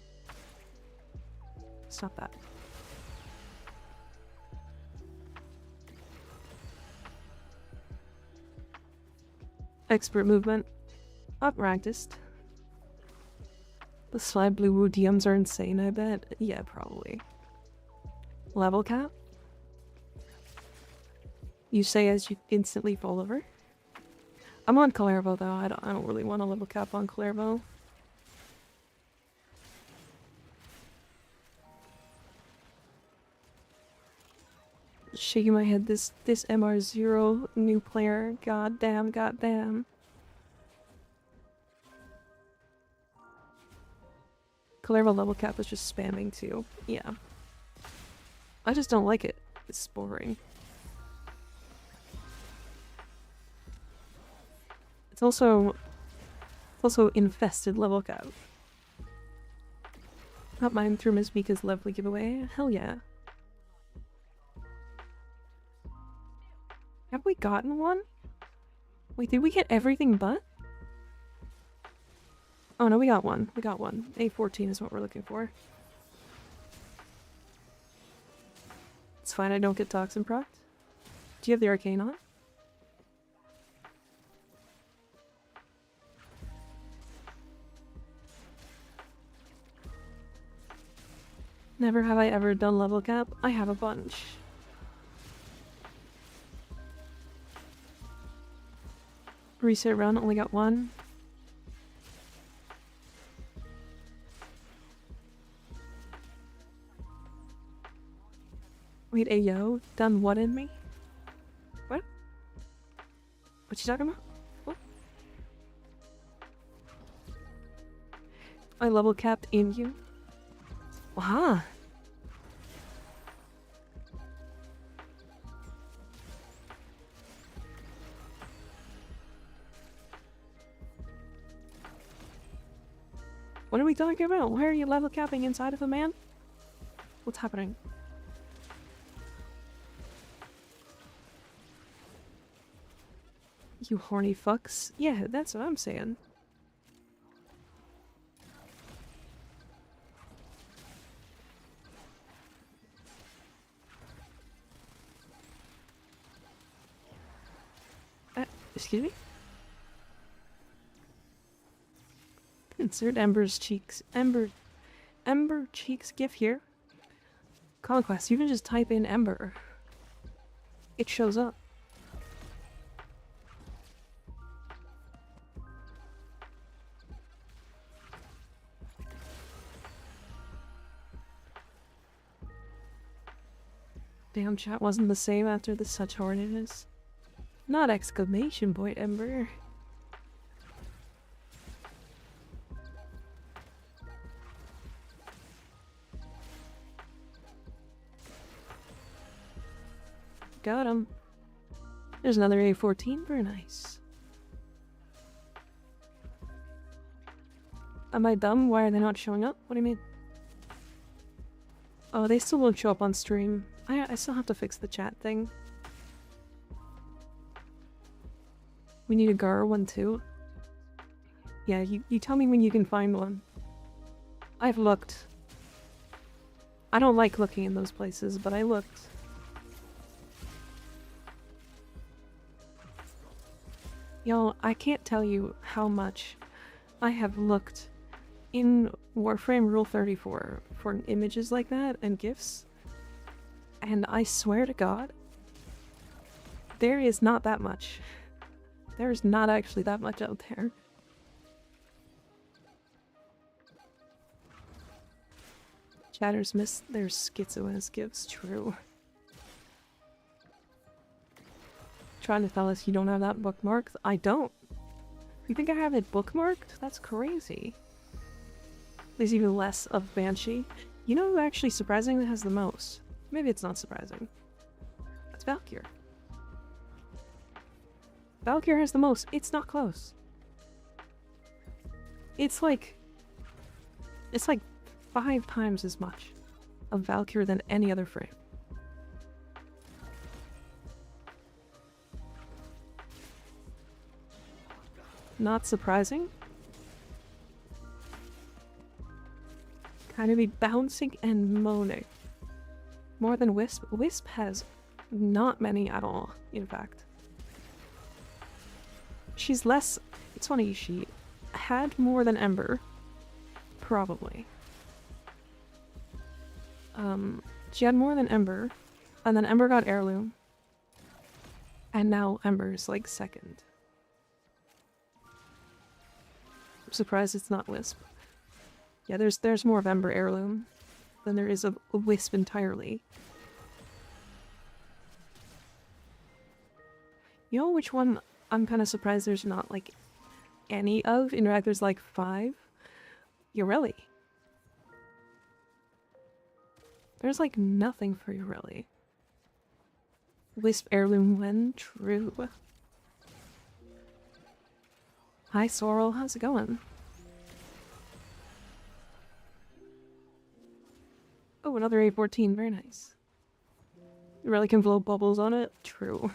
[SPEAKER 1] Stop that. Expert movement. Up practiced. The slide blue woo DMs are insane, I bet. Yeah, probably. Level cap? You say as you instantly fall over? I'm on Clervo though. I don't really want a level cap on Clervo. Shaking my head. This MR0 new player. Goddamn, goddamn. Clervo level cap was just spamming too. Yeah. I just don't like it. It's boring. It's also infested level cap. Not mine through Miss Mika's lovely giveaway. Hell yeah. Have we gotten one? Wait, did we get everything but? Oh no, we got one. We got one. A14 is what we're looking for. It's fine, I don't get toxin proc. Do you have the arcane on? Never have I ever done level cap. I have a bunch. Reset run, only got one. Wait, ayo, done what in me? What? What you talking about? What? I level capped in you? Wow. What are we talking about? Why are you level capping inside of a man? What's happening? You horny fucks. Yeah, that's what I'm saying. Excuse me? Insert Ember's cheeks. Ember cheeks gif here. Conquest, you can just type in Ember. It shows up. Damn, chat wasn't the same after the such horniness. Not exclamation point, Ember. Got him. There's another A14, very nice. Am I dumb? Why are they not showing up? What do you mean? Oh, they still won't show up on stream. I still have to fix the chat thing. We need a Gar one too. Yeah, you tell me when you can find one. I've looked. I don't like looking in those places, but I looked. Yo, I can't tell you how much I have looked in Warframe Rule 34 for images like that and GIFs. And I swear to God, there is not that much. There is not actually that much out there. Chatters miss their schizo as GIFs, true. Trying to tell us you don't have that bookmarked? I don't. You think I have it bookmarked? That's crazy. There's even less of Banshee. You know who actually surprisingly has the most? Maybe it's not surprising. It's Valkyr. Valkyr has the most. It's not close. It's like 5 times as much of Valkyr than any other frame. Not surprising. Kind of be bouncing and moaning. More than Wisp. Wisp has not many at all, in fact. She's less... It's funny, she had more than Ember. Probably. She had more than Ember, and then Ember got Heirloom. And now Ember's like second. I'm surprised it's not Wisp. Yeah, there's more of Ember Heirloom than there is of Wisp entirely. You know which one I'm kind of surprised there's not like any of? In fact, there's like 5. Yareli. There's like nothing for Yareli. Wisp Heirloom when true. Hi Sorrel, how's it going? Oh, another A14, very nice. Yareli can blow bubbles on it? True.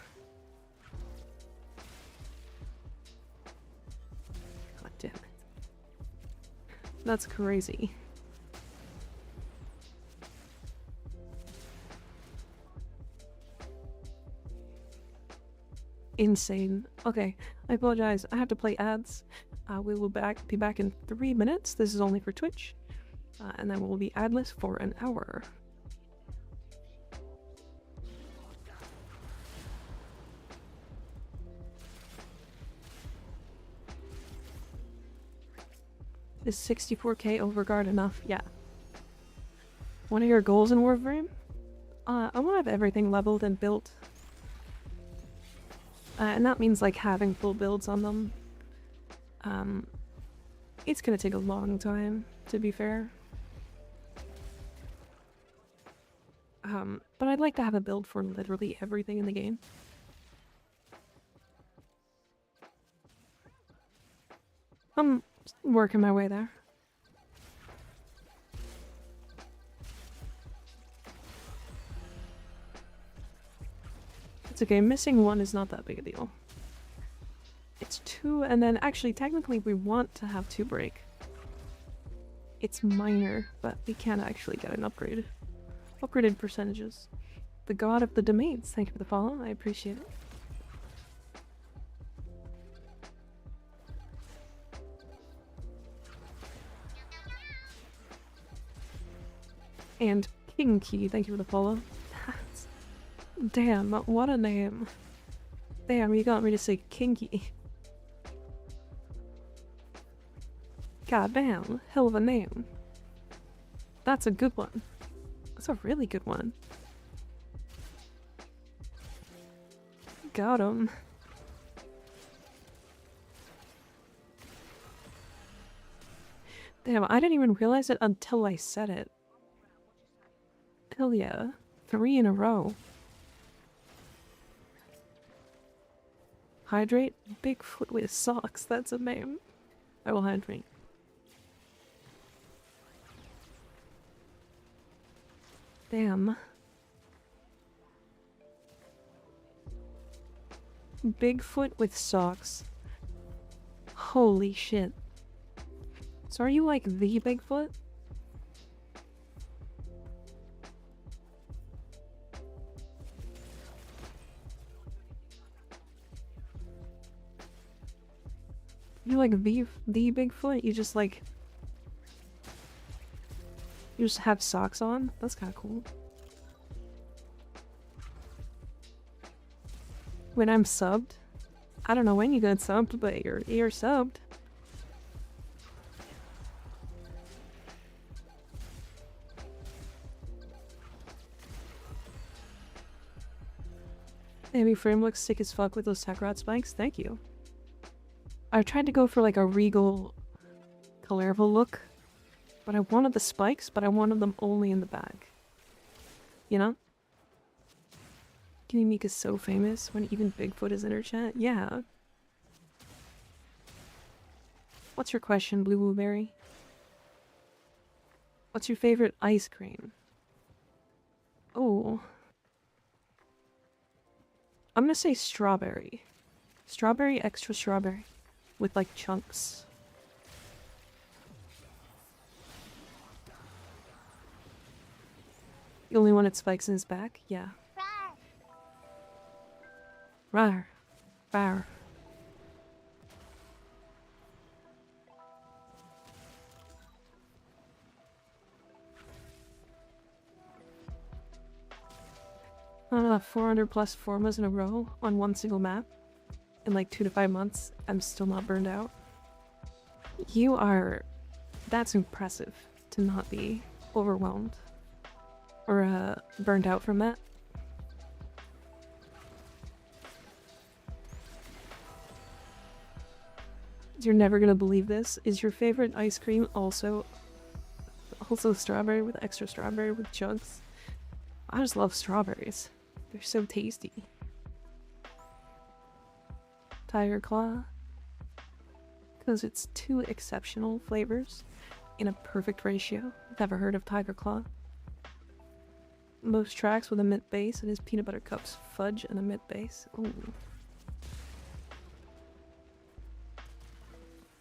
[SPEAKER 1] God damn it. That's crazy. Insane. Okay, I apologize. I have to play ads. We will be back in 3 minutes. This is only for Twitch. And then we'll be adless for an hour. Is 64k overguard enough? Yeah. One of your goals in Warframe? I want to have everything leveled and built. And that means like having full builds on them. It's gonna take a long time, to be fair. But I'd like to have a build for literally everything in the game. I'm working my way there. It's okay, missing 1 is not that big a deal. It's 2, and then actually technically we want to have 2 break. It's minor, but we can actually get an upgrade. Upgraded percentages. The god of the domains, thank you for the follow, I appreciate it. And Kinky, thank you for the follow. Damn, what a name. Damn, you got me to say Kinky. God damn, hell of a name. That's a good one. That's a really good one. Got him. Damn, I didn't even realize it until I said it. Hell yeah. 3 in a row. Hydrate? Bigfoot with socks. That's a meme. I will hydrate. Damn. Bigfoot with socks. Holy shit. So are you like the Bigfoot? You like the Bigfoot? You just like... You just have socks on? That's kind of cool. When I'm subbed? I don't know when you got subbed, but you're subbed. Maybe frame looks sick as fuck with those Sakurat spikes. Thank you. I tried to go for like a regal Kalerva look, but I wanted the spikes, but I wanted them only in the bag. You know? Kinimik is so famous when even Bigfoot is in her chat. Yeah. What's your question, Blue Blueberry? What's your favorite ice cream? Oh. I'm gonna say strawberry. Strawberry, extra strawberry. With like chunks. The only one that spikes in his back? Yeah. Rawr. Rawr. I don't know, 400 plus formas in a row on one single map in like 2 to 5 months. I'm still not burned out. You are... That's impressive to not be overwhelmed or burned out from that. You're never gonna believe this. Is your favorite ice cream also strawberry with extra strawberry with chunks? I just love strawberries. They're so tasty. Tiger Claw. Because it's 2 exceptional flavors in a perfect ratio. Never heard of Tiger Claw. Most tracks with a mint base, and his peanut butter cups fudge and a mint base. Ooh.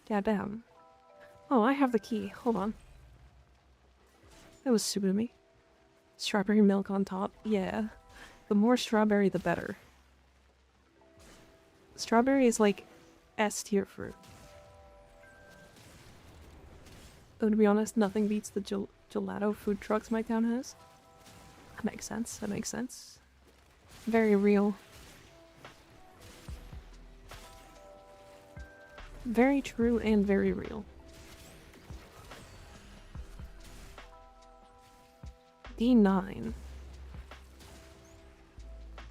[SPEAKER 1] Yeah, damn. Oh, I have the key. Hold on. That was stupid of me. Strawberry milk on top? Yeah. The more strawberry, the better. Strawberry is like S tier fruit. Though to be honest, nothing beats the gelato food trucks my town has. That makes sense. That makes sense. Very real. Very true and very real. D9.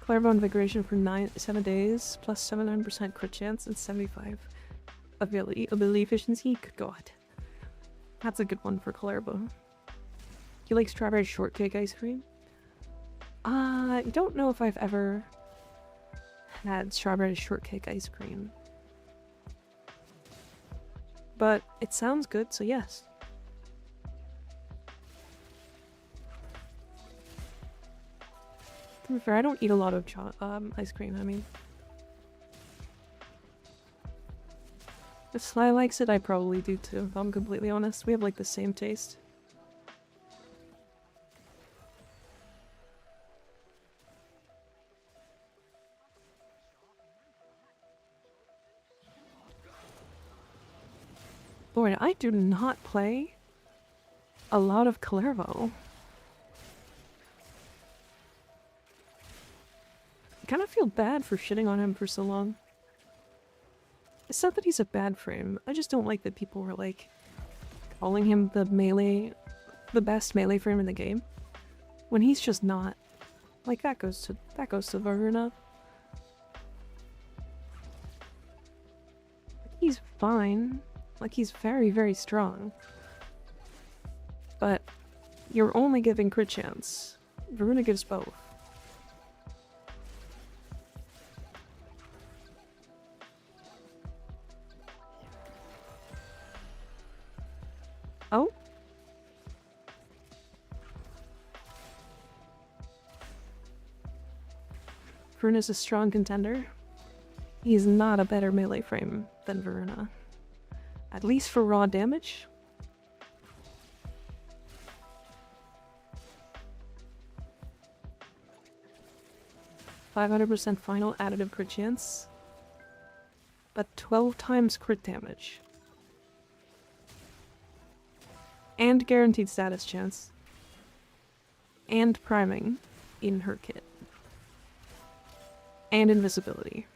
[SPEAKER 1] Clairvoyant Invigoration for 7 days, plus 700% crit chance and 75 ability efficiency. Good god. That's a good one for Clairvoyant. You like strawberry shortcake ice cream? I don't know if I've ever had strawberry shortcake ice cream. But it sounds good, so yes. To be fair, I don't eat a lot of ice cream, I mean. If Sly likes it, I probably do too, if I'm completely honest. We have like the same taste. Lord, I do not play a lot of Clairvo. I kind of feel bad for shitting on him for so long. It's not that he's a bad frame, I just don't like that people were like calling him the best melee frame in the game. When he's just not. Like that goes to Voruna. He's fine. Like, he's very, very strong. But you're only giving crit chance. Voruna gives both. Oh? Voruna's a strong contender. He's not a better melee frame than Voruna. At least for raw damage. %500% final additive crit chance. But 12 times crit damage. And guaranteed status chance. And priming in her kit. And invisibility.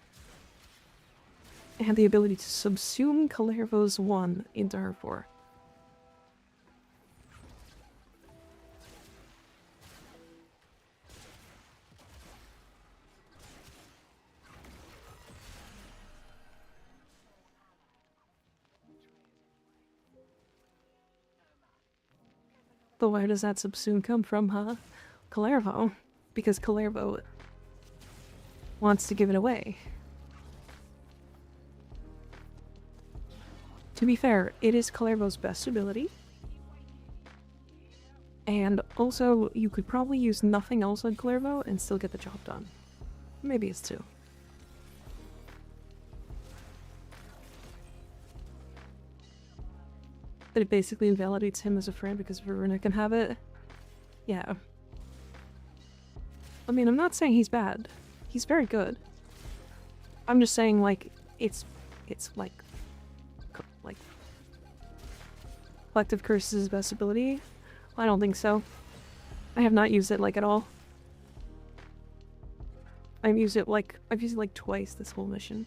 [SPEAKER 1] And the ability to subsume Clairvo's 1 into her 4. But where does that subsume come from, huh? Clairvo. Because Clairvo wants to give it away. to be fair, it is Kalervo's best ability. And also, you could probably use nothing else on Kalervo and still get the job done. Maybe it's 2. But it basically invalidates him as a friend because Voruna can have it. Yeah. I mean, I'm not saying he's bad. He's very good. I'm just saying, like, it's like Collective Curse is his best ability. I don't think so. I have not used it, like, at all. I've used it, like, twice this whole mission.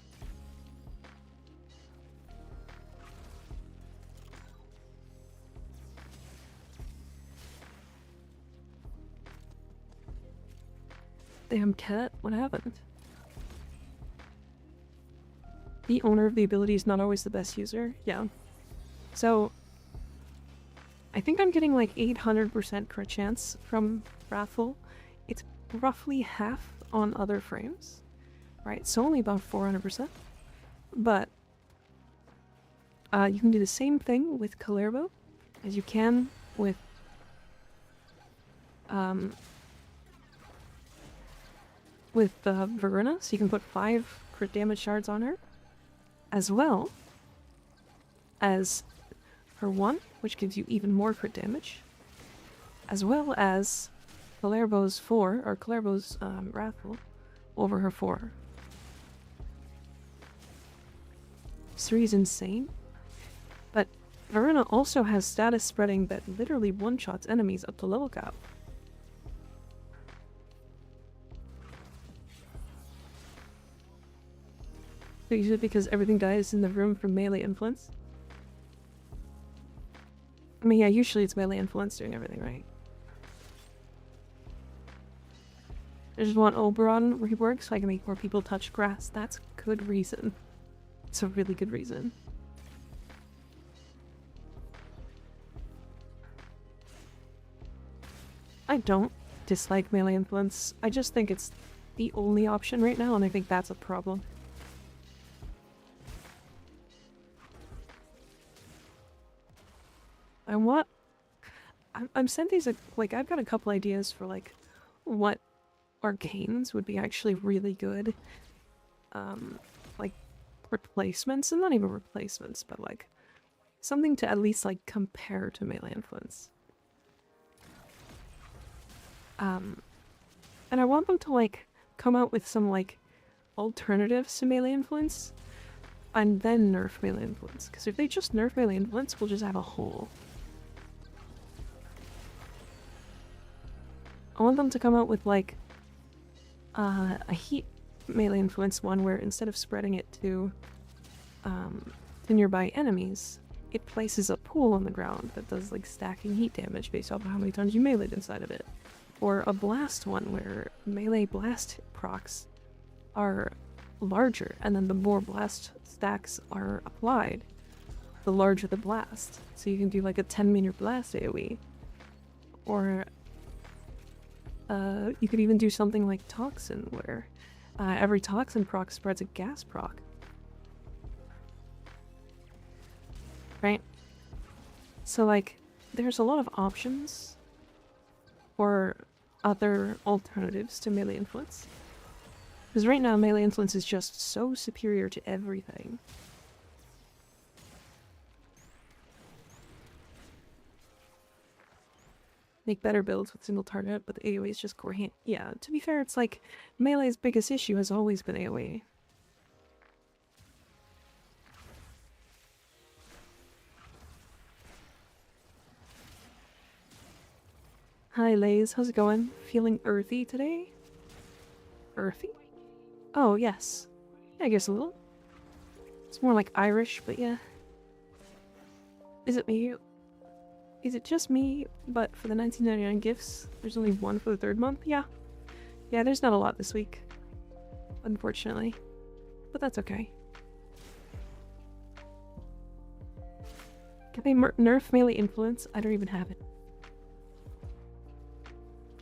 [SPEAKER 1] Damn cat, what happened? The owner of the ability is not always the best user. Yeah. So, I think I'm getting like 800% crit chance from Wrathful. It's roughly half on other frames. Right, so only about 400%. But, you can do the same thing with Kalervo as you can with, Voruna, so you can put 5 crit damage shards on her, as well as her 1, which gives you even more crit damage, as well as Kalervo's 4, or Kalervo's Wrathful, over her 4. 3 is insane, but Voruna also has status spreading that literally one-shots enemies up to level cap. So is it because everything dies in the room from melee influence? I mean, yeah, usually it's melee influence doing everything, right? I just want Oberon reworked so I can make more people touch grass. That's good reason. It's a really good reason. I don't dislike melee influence. I just think it's the only option right now, and I think that's a problem. And what I'm sent these, like, I've got a couple ideas for, like, what arcanes would be actually really good, like, replacements, and not even replacements, but, like, something to at least, like, compare to melee influence. And I want them to, like, come out with some, like, alternatives to melee influence, and then nerf melee influence, because if they just nerf melee influence, we'll just have a hole. I want them to come out with, like, a heat melee influence one where instead of spreading it to nearby enemies, it places a pool on the ground that does, like, stacking heat damage based off of how many times you meleeed inside of it. Or a blast one where melee blast procs are larger, and then the more blast stacks are applied, the larger the blast. So you can do, like, a 10-meter blast AoE. Or you could even do something like Toxin, where every Toxin proc spreads a gas proc. Right? So, like, there's a lot of options for other alternatives to melee influence. Because right now, melee influence is just so superior to everything. Make better builds with single target, but the AoE is just core hand. Yeah, to be fair, it's like melee's biggest issue has always been AoE. Hi Lays, how's it going? Feeling earthy today? Earthy? Oh, yes. Yeah, I guess a little. It's more like Irish, but yeah. Is it me? Is it just me, but for the 1999 gifts, there's only one for the 3rd month? Yeah. Yeah, there's not a lot this week. Unfortunately. But that's okay. Can they nerf melee influence? I don't even have it.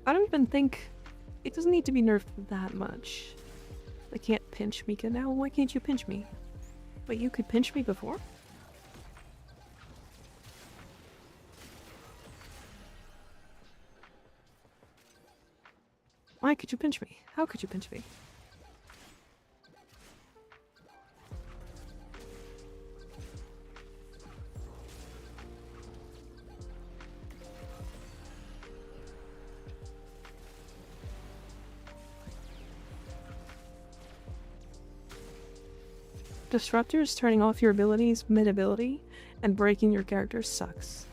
[SPEAKER 1] I don't even think... It doesn't need to be nerfed that much. I can't pinch Mika now. Why can't you pinch me? Wait, you could pinch me before? Why could you pinch me? How could you pinch me? Disruptors turning off your abilities mid-ability and breaking your character sucks.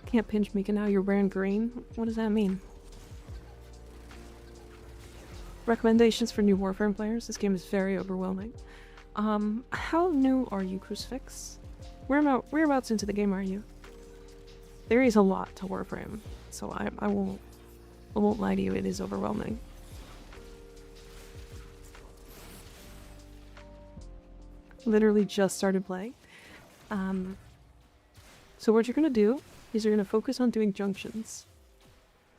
[SPEAKER 1] Can't pinch me, and now you're wearing green? What does that mean? Recommendations for new Warframe players? This game is very overwhelming. How new are you, Crucifix? Whereabouts into the game are you? There is a lot to Warframe, so I won't lie to you, it is overwhelming. Literally just started playing. So what you're gonna do is you're gonna focus on doing junctions.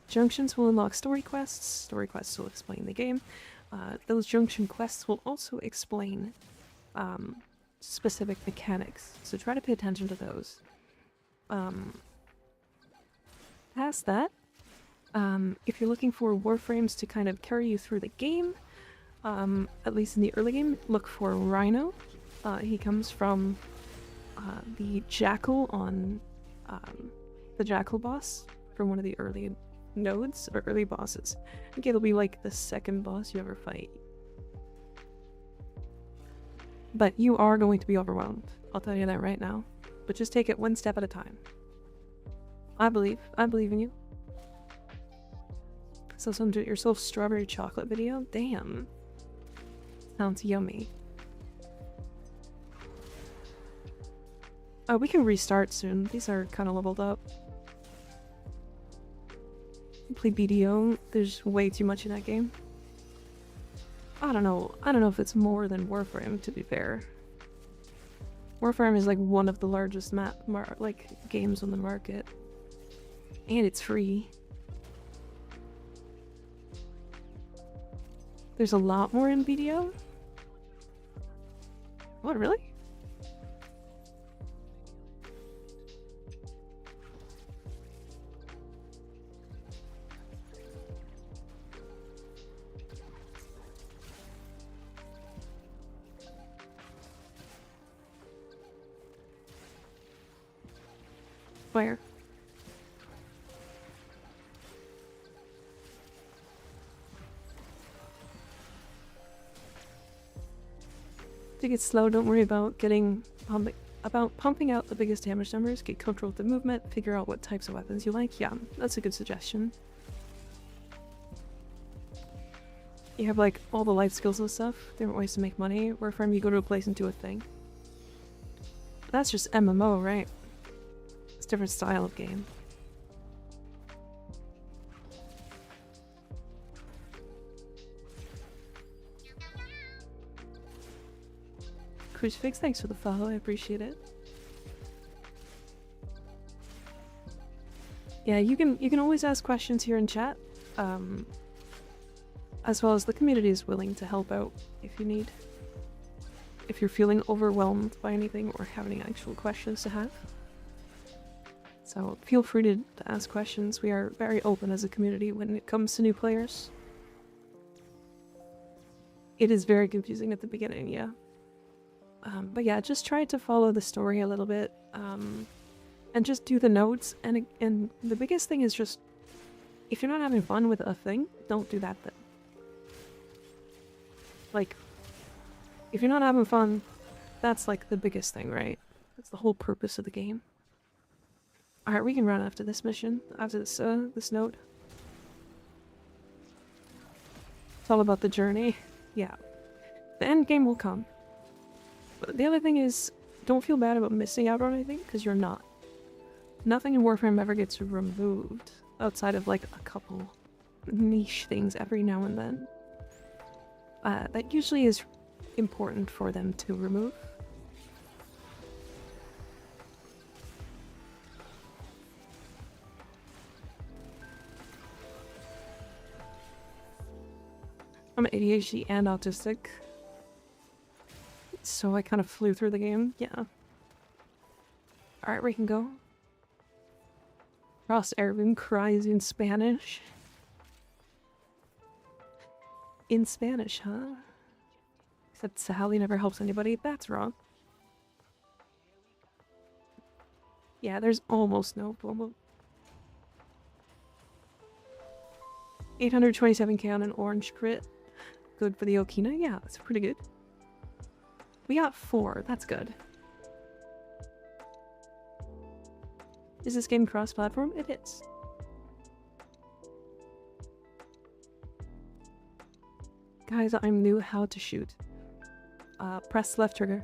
[SPEAKER 1] Junctions will unlock story quests. Story quests will explain the game. Those junction quests will also explain specific mechanics, so try to pay attention to those. Past that, if you're looking for Warframes to kind of carry you through the game, at least in the early game, look for Rhino. He comes from the Jackal on the Jackal boss from one of the early nodes or early bosses. I think it'll be like the second boss you ever fight. But you are going to be overwhelmed. I'll tell you that right now. But just take it one step at a time. I believe in you. So some do-it-yourself strawberry chocolate video? Damn. Sounds yummy. Oh, we can restart soon. These are kind of leveled up. Play BDO. There's way too much in that game. I don't know if it's more than Warframe, to be fair. Warframe is like one of the largest games on the market. And it's free. There's a lot more in BDO? What, really? Where? If it gets slow, don't worry about pumping out the biggest damage numbers. Get comfortable with the movement. Figure out what types of weapons you like. Yeah, that's a good suggestion. You have like all the life skills and stuff. Different ways to make money. Warframe, you go to a place and do a thing. That's just MMO, right? It's a different style of game. Crucifix, thanks for the follow, I appreciate it. Yeah, you can always ask questions here in chat, as well as the community is willing to help out if you need. If you're feeling overwhelmed by anything or have any actual questions to have. So feel free to ask questions. We are very open as a community when it comes to new players. It is very confusing at the beginning, yeah. But yeah, just try to follow the story a little bit, and just do the notes. And the biggest thing is just, if you're not having fun with a thing, don't do that thing. Like, if you're not having fun, that's like the biggest thing, right? That's the whole purpose of the game. Alright, we can run after this mission, after this note. It's all about the journey. Yeah. The end game will come. But the other thing is, don't feel bad about missing out on anything, because you're not. Nothing in Warframe ever gets removed, outside of like a couple niche things every now and then. That usually is important for them to remove. I'm ADHD and autistic, so I kind of flew through the game, yeah. Alright, we can go. Ross Erwin cries in Spanish. In Spanish, huh? Except Sally never helps anybody. That's wrong. Yeah, there's almost no promo. 827k on an orange crit. Good for the Okina? Yeah, that's pretty good. We got 4. That's good. Is this game cross-platform? It is. Guys, I'm new how to shoot. Press left trigger.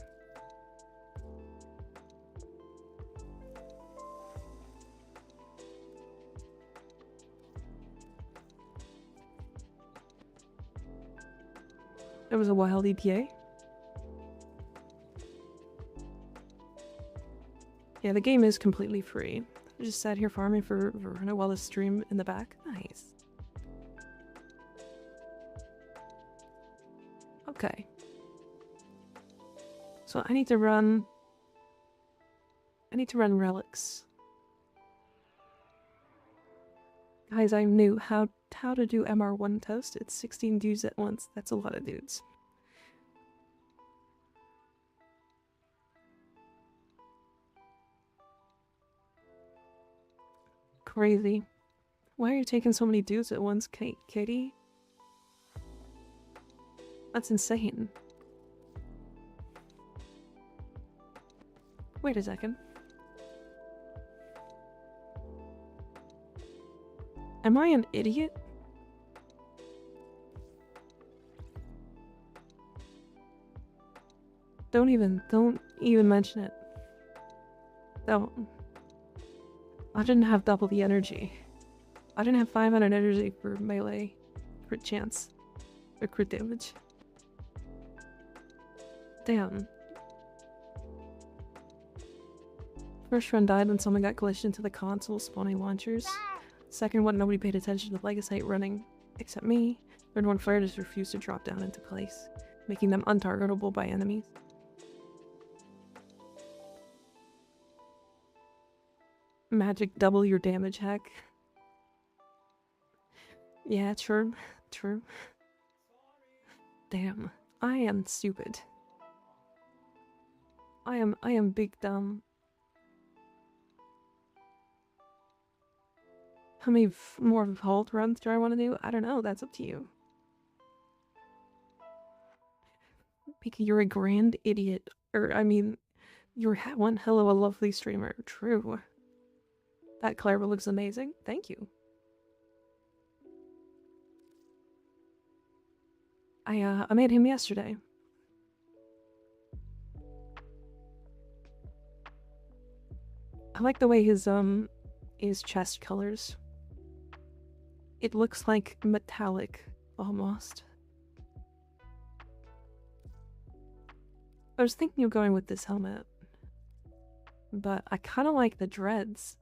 [SPEAKER 1] It was a wild EPA. Yeah, the game is completely free. I just sat here farming for Voruna while the stream in the back. Nice. Okay. So I need to run relics. Guys, I'm new. How to do MR1 test? It's 16 dudes at once. That's a lot of dudes. Crazy. Why are you taking so many dudes at once, Katie? That's insane. Wait a second. Am I an idiot? Don't even mention it. Don't. I didn't have double the energy. I didn't have 500 energy for melee crit chance. Or crit damage. Damn. First run died when someone got glitched into the console spawning launchers. Second one, nobody paid attention to the Legasite running, except me. Third one, flare just refused to drop down into place, making them untargetable by enemies. Magic double your damage hack. Yeah, true. True. Damn. I am stupid. I am big dumb. How many more vault runs do I want to do? I don't know. That's up to you. Pika, you're a grand idiot. Or, I mean, you're one hell of a lovely streamer. True. That Clara looks amazing. Thank you. I made him yesterday. I like the way his chest colors. It looks like metallic, almost. I was thinking of going with this helmet, but I kind of like the dreads.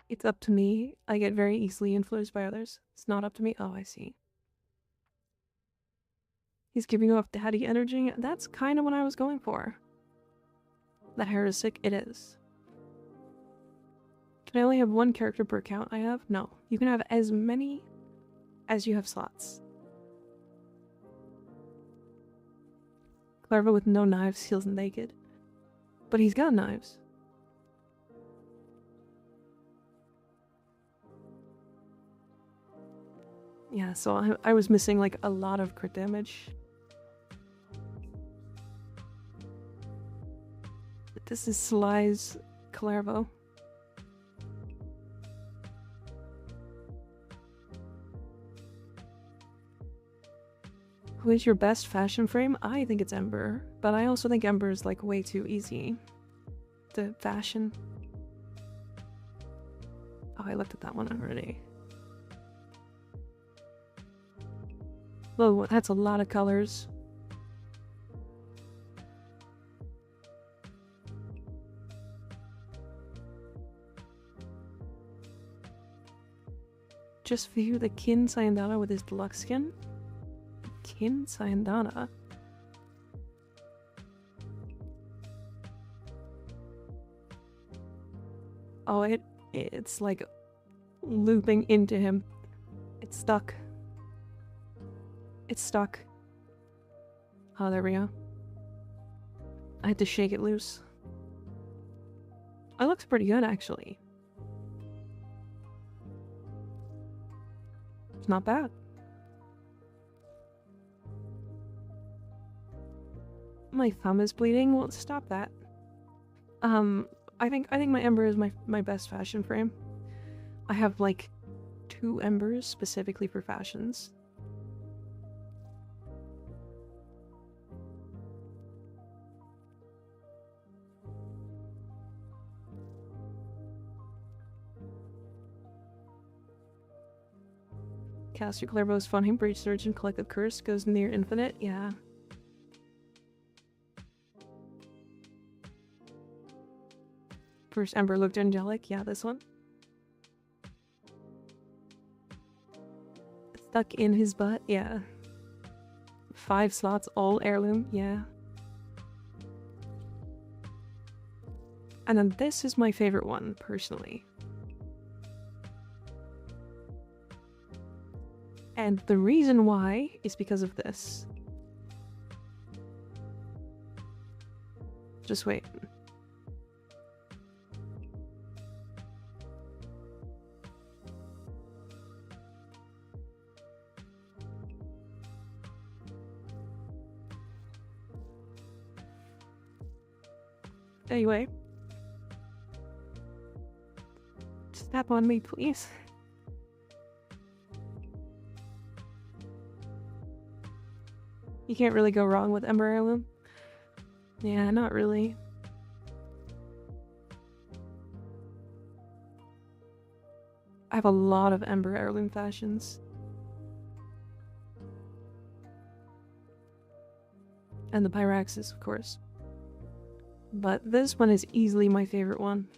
[SPEAKER 1] It's up to me. I get very easily influenced by others. It's not up to me. Oh, I see. He's giving off daddy energy. That's kind of what I was going for. That hair is sick. It is. Can I only have one character per account I have? No. You can have as many as you have slots. Clara with no knives feels naked. But he's got knives. Yeah, so I was missing like a lot of crit damage. But this is Sly's Clairvo. Who is your best fashion frame? I think it's Ember, but I also think Ember is like way too easy to fashion. Oh, I looked at that one already. Whoa, that's a lot of colors. Just view the Kin Sayandana with his deluxe skin. Kin Sayandana? Oh, it's like looping into him. It's stuck. It's stuck. Oh, there we go. I had to shake it loose. It looks pretty good, actually. It's not bad. My thumb is bleeding. Well, stop that. I think my ember is my best fashion frame. I have like 2 embers specifically for fashions. Cast your Clairvaux is fun. Breach Surge and Collective Curse goes near infinite. Yeah. First Ember looked angelic. Yeah, this one. Stuck in his butt. Yeah. 5 slots, all heirloom. Yeah. And then this is my favorite one, personally. And the reason why is because of this. Just wait. Anyway. Just tap on me, please. You can't really go wrong with Ember Heirloom. Yeah, not really. I have a lot of Ember Heirloom fashions. And the Pyraxis, of course. But this one is easily my favorite one.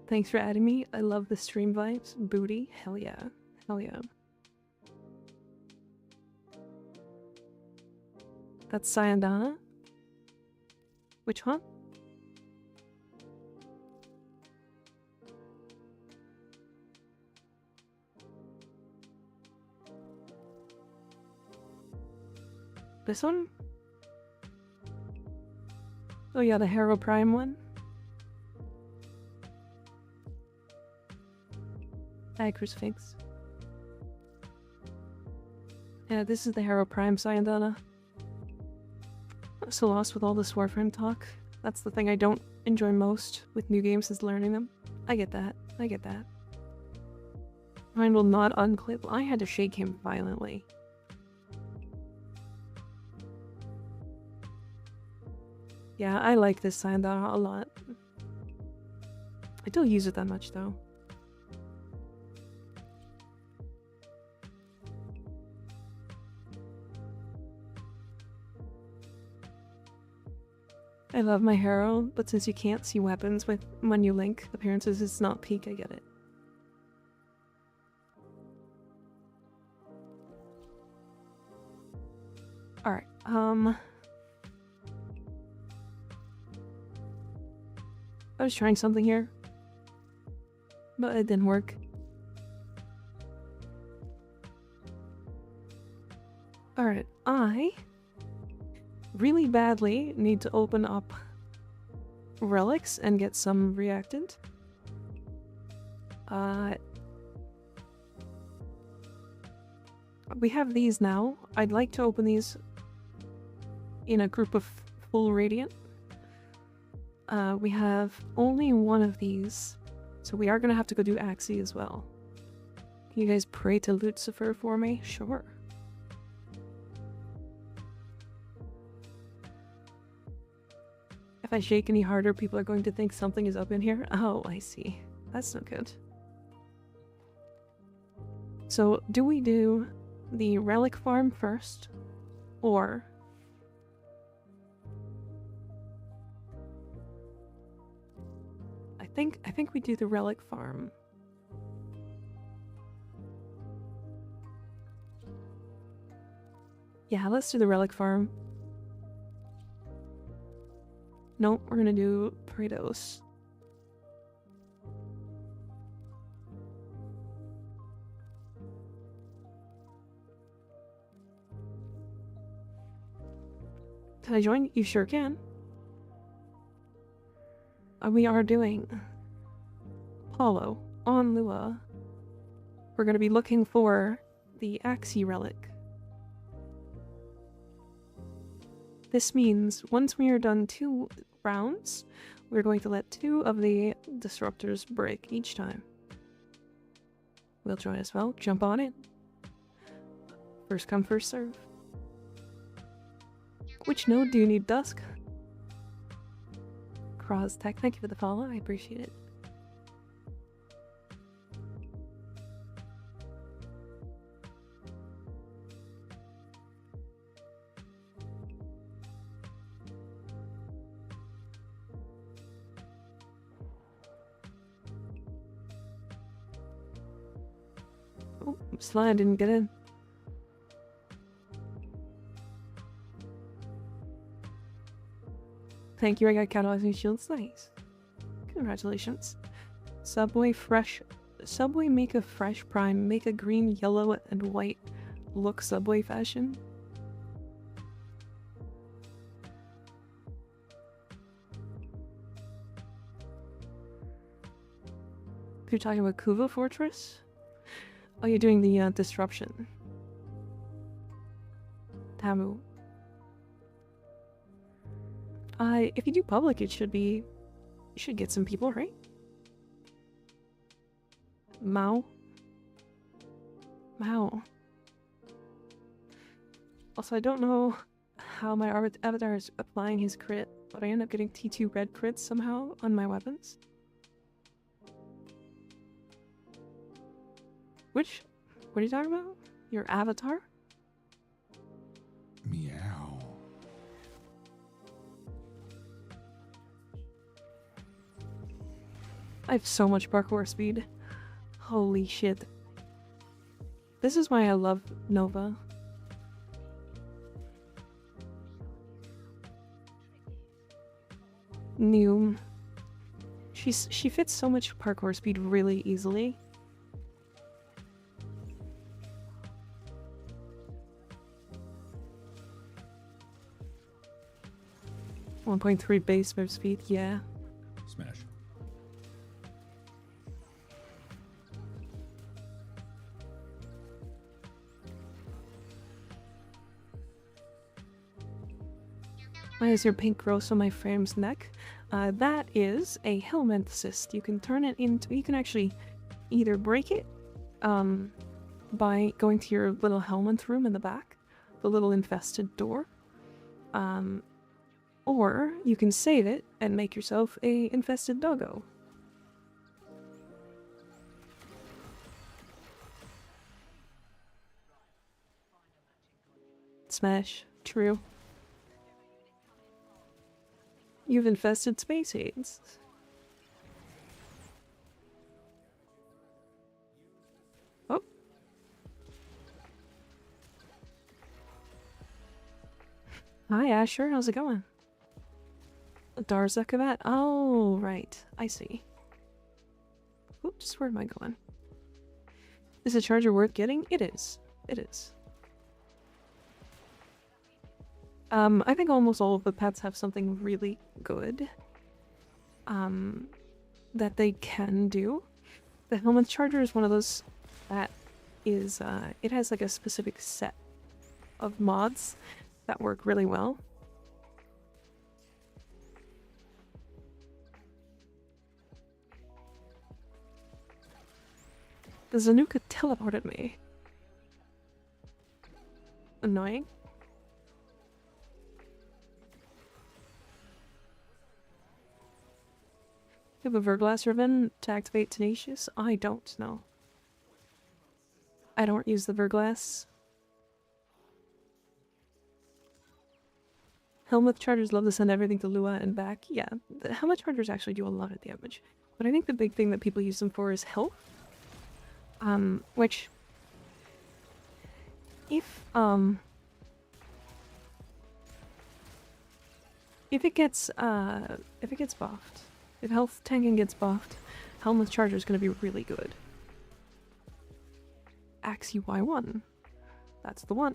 [SPEAKER 1] Thanks for adding me. I love the stream vibes. Booty. Hell yeah. Hell yeah. That's Sayandana? Which one? This one? Oh yeah, the Hero Prime one. Crucifix. Yeah, this is the Hero Prime Sayandana. I'm so lost with all this Warframe talk. That's the thing I don't enjoy most with new games is learning them. I get that. I get that. Mine will not unclip. I had to shake him violently. Yeah, I like this Sayandana a lot. I don't use it that much though. I love my hero, but since you can't see weapons with when you link appearances, it's not peak, I get it. Alright, I was trying something here, but it didn't work. Alright, I really badly need to open up relics and get some reactant. We have these now. I'd like to open these in a group of full radiant. We have only one of these, so we are gonna have to go do Axie as well. Can you guys pray to Lucifer for me? Sure. If I shake any harder, people are going to think something is up in here. Oh, I see. That's not good. So, do we do the relic farm first? Or... I think we do the relic farm. Yeah, let's do the relic farm. Nope, we're gonna do Kratos. Can I join? You sure can. We are doing Apollo on Lua. We're going to be looking for the Axie Relic. This means once we are done 2 rounds, we're going to let 2 of the disruptors break each time. We'll join as well. Jump on it. First come, first serve. Which node do you need, Dusk? Cross Tech, thank you for the follow. I appreciate it. Oh, Slide didn't get in. Thank you, I got catalyzing shields. Nice. Congratulations. Subway make a fresh prime. Make a green, yellow, and white look Subway fashion. You're talking about Kuva Fortress? Oh, you're doing the disruption. Tamu. If you do public, it should be... You should get some people, right? Mao. Also, I don't know how my avatar is applying his crit, but I end up getting T2 red crits somehow on my weapons. What are you talking about? Your avatar?
[SPEAKER 5] Meow.
[SPEAKER 1] I have so much parkour speed. Holy shit. This is why I love Nova. New. She fits so much parkour speed really easily. .3 base move speed, yeah.
[SPEAKER 5] Smash.
[SPEAKER 1] Why is your pink gross on my frame's neck? That is a helmet cyst. You can turn it into... You can actually either break it by going to your little helmet room in the back, the little infested door, or you can save it and make yourself a infested doggo. Smash. True. You've infested space aids. Oh. Hi, Asher. How's it going? Darzakavat? Oh, right. I see. Oops, where am I going? Is the charger worth getting? It is. It is. I think almost all of the pets have something really good that they can do. The helmet charger is one of those that is, it has like a specific set of mods that work really well. The Zanuka teleported me. Annoying. You have a Verglass ribbon to activate Tenacious? I don't know. I don't use the Verglass. Helmet chargers love to send everything to Lua and back. Yeah, the helmet chargers actually do a lot of damage. But I think the big thing that people use them for is health. Which... If, if it gets buffed, if health tanking gets buffed, Helmut Charger is gonna be really good. Axe UY1. That's the one.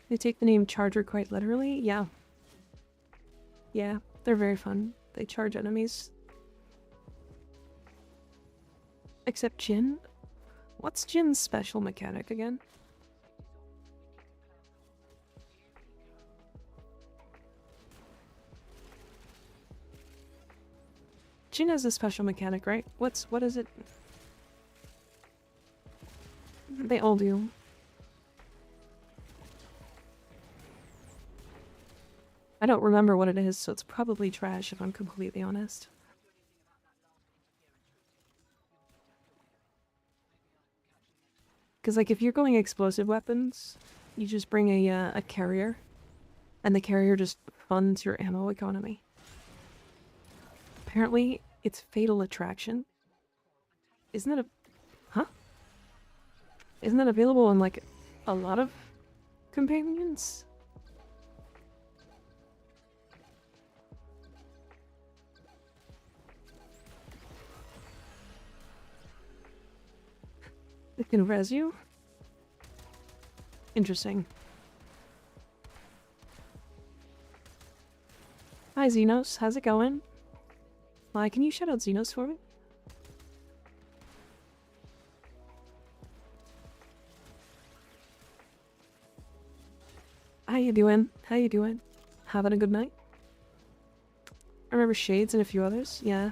[SPEAKER 1] They take the name Charger quite literally? Yeah. Yeah, they're very fun. They charge enemies. Except Jin? What's Jin's special mechanic again? Jin has a special mechanic, right? What is it? They all do. I don't remember what it is, so it's probably trash if I'm completely honest. Because, like, if you're going explosive weapons, you just bring a carrier, and the carrier just funds your ammo economy. Apparently, it's Fatal Attraction. Isn't it a... Huh? Isn't that available on, like, a lot of companions? It can res you? Interesting. Hi Xenos, how's it going? Hi, can you shout out Xenos for me? How you doing? How you doing? Having a good night? I remember Shades and a few others, yeah.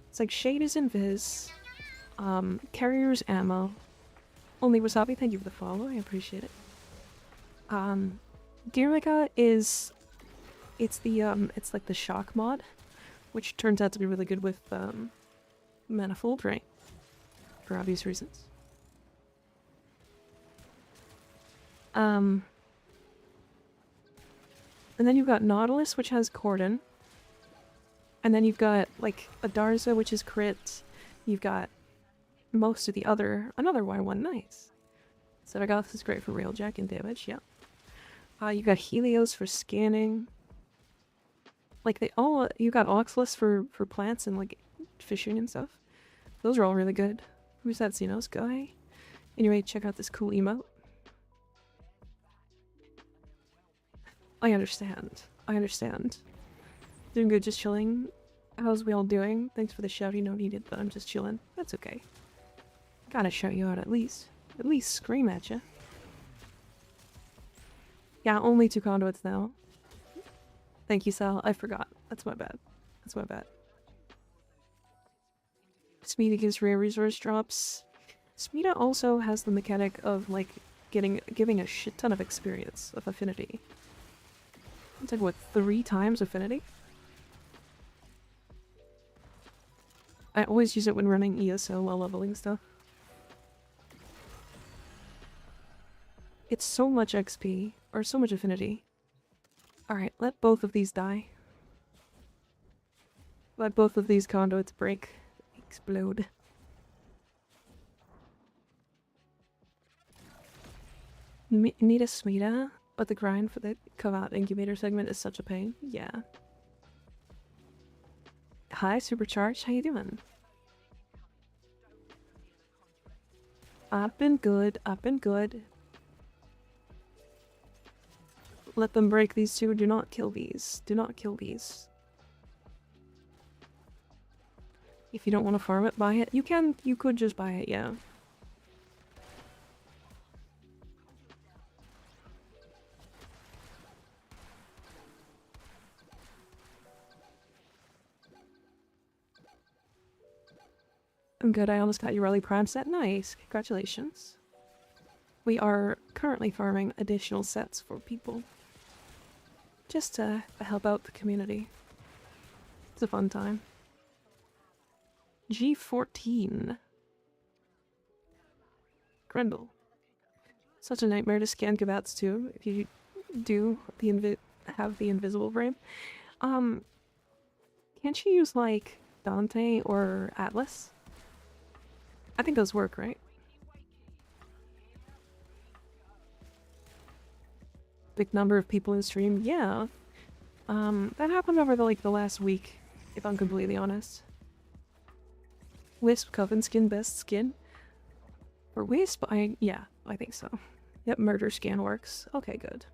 [SPEAKER 1] It's like Shade is invis. Carrier's ammo. Only Wasabi, thank you for the follow, I appreciate it. Gearmega is... It's the, it's like the shock mod, which turns out to be really good with, Manifold, right? For obvious reasons. And then you've got Nautilus, which has Cordon. And then you've got, like, Adarza, which is crit. You've got most of the other... Another Y1, nice. Zaragoth is great for railjack and damage, yeah. You got Helios for scanning. Like, they all... You got Oxless for plants and, like, fishing and stuff. Those are all really good. Who's that Xenos guy? Anyway, check out this cool emote. I understand. I understand. Doing good, just chilling. How's we all doing? Thanks for the shout, you don't need it, but I'm just chilling. That's okay. Gotta shout you out at least. At least scream at you. Yeah, only 2 conduits now. Thank you, Sal. I forgot. That's my bad. That's my bad. Smita gives rare resource drops. Smita also has the mechanic of, like, giving a shit ton of experience of affinity. It's like, what, 3 times affinity? I always use it when running ESO while leveling stuff. It's so much XP, or so much affinity. Alright, let both of these die. Let both of these conduits break. Explode. Need a Smita, but the grind for the Kavat incubator segment is such a pain. Yeah. Hi, Supercharged. How you doing? I've been good. I've been good. Let them break these two. Do not kill these. Do not kill these. If you don't want to farm it, buy it. You can. You could just buy it, yeah. I'm good. I almost got yareli prime set. Nice. Congratulations. We are currently farming additional sets for people. Just to help out the community. It's a fun time. G14. Grendel. Such a nightmare to scan Gabats too, if you do have the invisible frame. Can't you use, like, Dante or Atlas? I think those work, right? Big number of people in stream, yeah. That happened over the last week, if I'm completely honest. Wisp, Coven skin, best skin? For Wisp, yeah, I think so. Yep, murder scan works. Okay, good.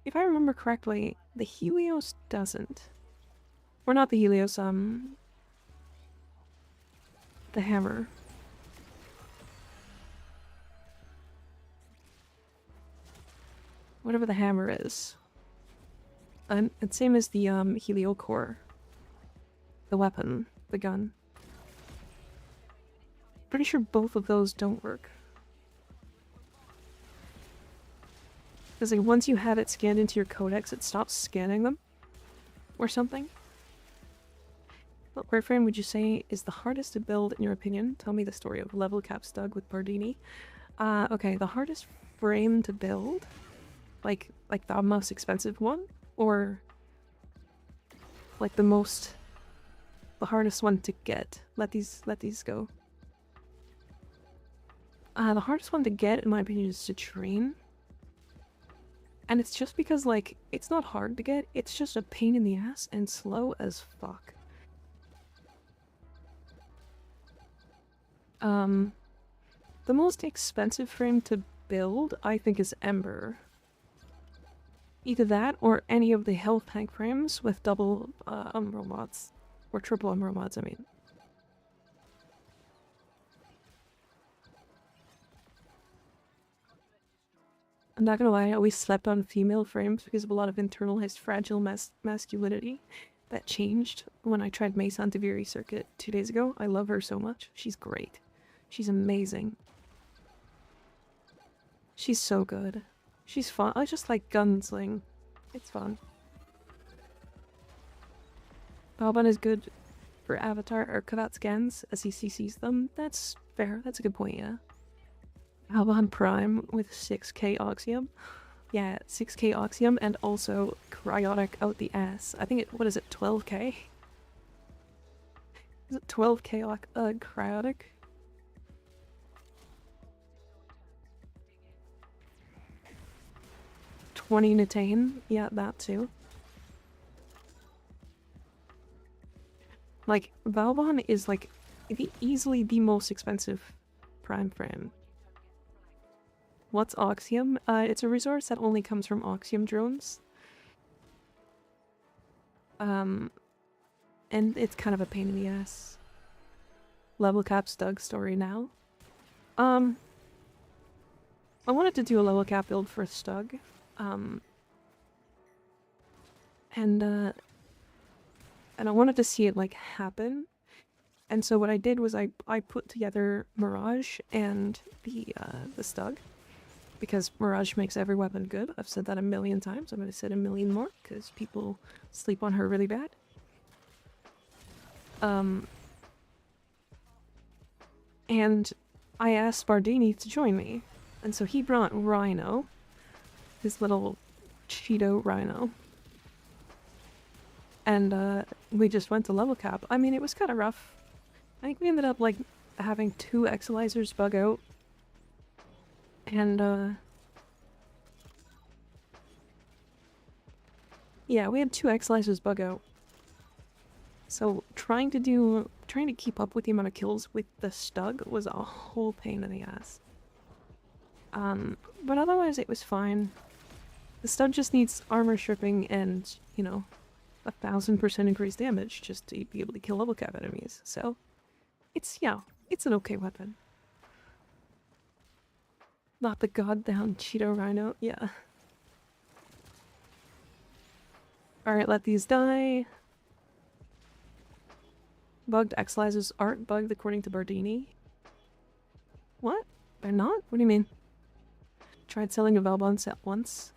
[SPEAKER 1] If I remember correctly, the Helios doesn't. Or not the Helios, the hammer. Whatever the hammer is. And same as the, Heliocore. The weapon. The gun. Pretty sure both of those don't work. Because like, once you have it scanned into your codex, it stops scanning them. Or something. What Warframe would you say is the hardest to build in your opinion? Tell me the story of level cap Stug with Bardini. Okay, the hardest frame to build? Like the most expensive one? Or like the hardest one to get? Let these go. The hardest one to get, in my opinion, is to train. And it's just because, like, it's not hard to get, it's just a pain in the ass and slow as fuck. The most expensive frame to build, I think, is Ember. Either that or any of the health tank frames with double Umbral mods. Or triple Umbral mods, I mean. I'm not gonna lie, I always slept on female frames because of a lot of internalized fragile masculinity that changed when I tried Mace on Taviri Circuit 2 days ago. I love her so much. She's great. She's amazing. She's so good. She's fun. I just like gunsling. It's fun. Balban is good for Avatar or Kavat scans as he CCs them. That's fair. That's a good point, yeah. Balban Prime with 6k Oxium. Yeah, 6k Oxium and also Cryotic out the ass. I think it, what is it, 12k? Is it 12k Cryotic? $20 Natane, yeah, that too. Like, Valbon is like easily the most expensive prime frame. What's Oxium? It's a resource that only comes from Oxium drones. And it's kind of a pain in the ass. Level cap Stug story now. I wanted to do a level cap build for Stug. And I wanted to see it like happen. And so what I did was I put together Mirage and the Stug. Because Mirage makes every weapon good. I've said that a million times. I'm going to say it a million more because people sleep on her really bad. And I asked Bardini to join me. And so he brought Rhino. His little Cheeto Rhino. And we just went to level cap. I mean, it was kind of rough. I think we ended up like having 2 Exilizers bug out. And yeah, we had 2 Exilizers bug out. So trying to keep up with the amount of kills with the Stug was a whole pain in the ass. But otherwise it was fine. The Stug just needs armor stripping and, you know, 1000% increased damage just to be able to kill level cap enemies. So it's, yeah, it's an okay weapon. Not the goddamn Cheeto Rhino, yeah. Alright, let these die. Bugged Exilizers aren't bugged according to Bardini. What? They're not? What do you mean? Tried selling a Valbon set once.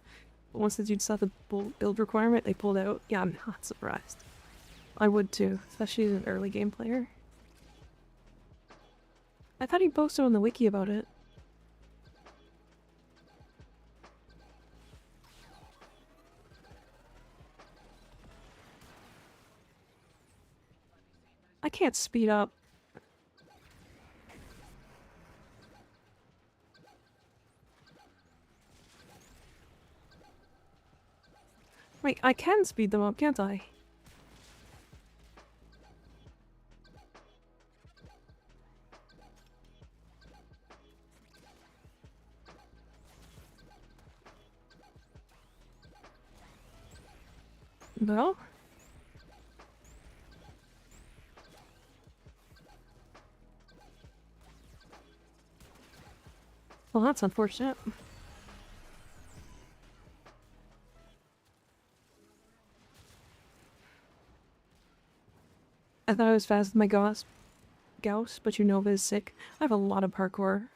[SPEAKER 1] But once the dude saw the build requirement, they pulled out. Yeah, I'm not surprised. I would too, especially as an early game player. I thought he posted on the wiki about it. I can't speed up. Wait, I can speed them up, can't I? No? Well, that's unfortunate. I thought I was fast with my Gauss, but you know is sick. I have a lot of parkour.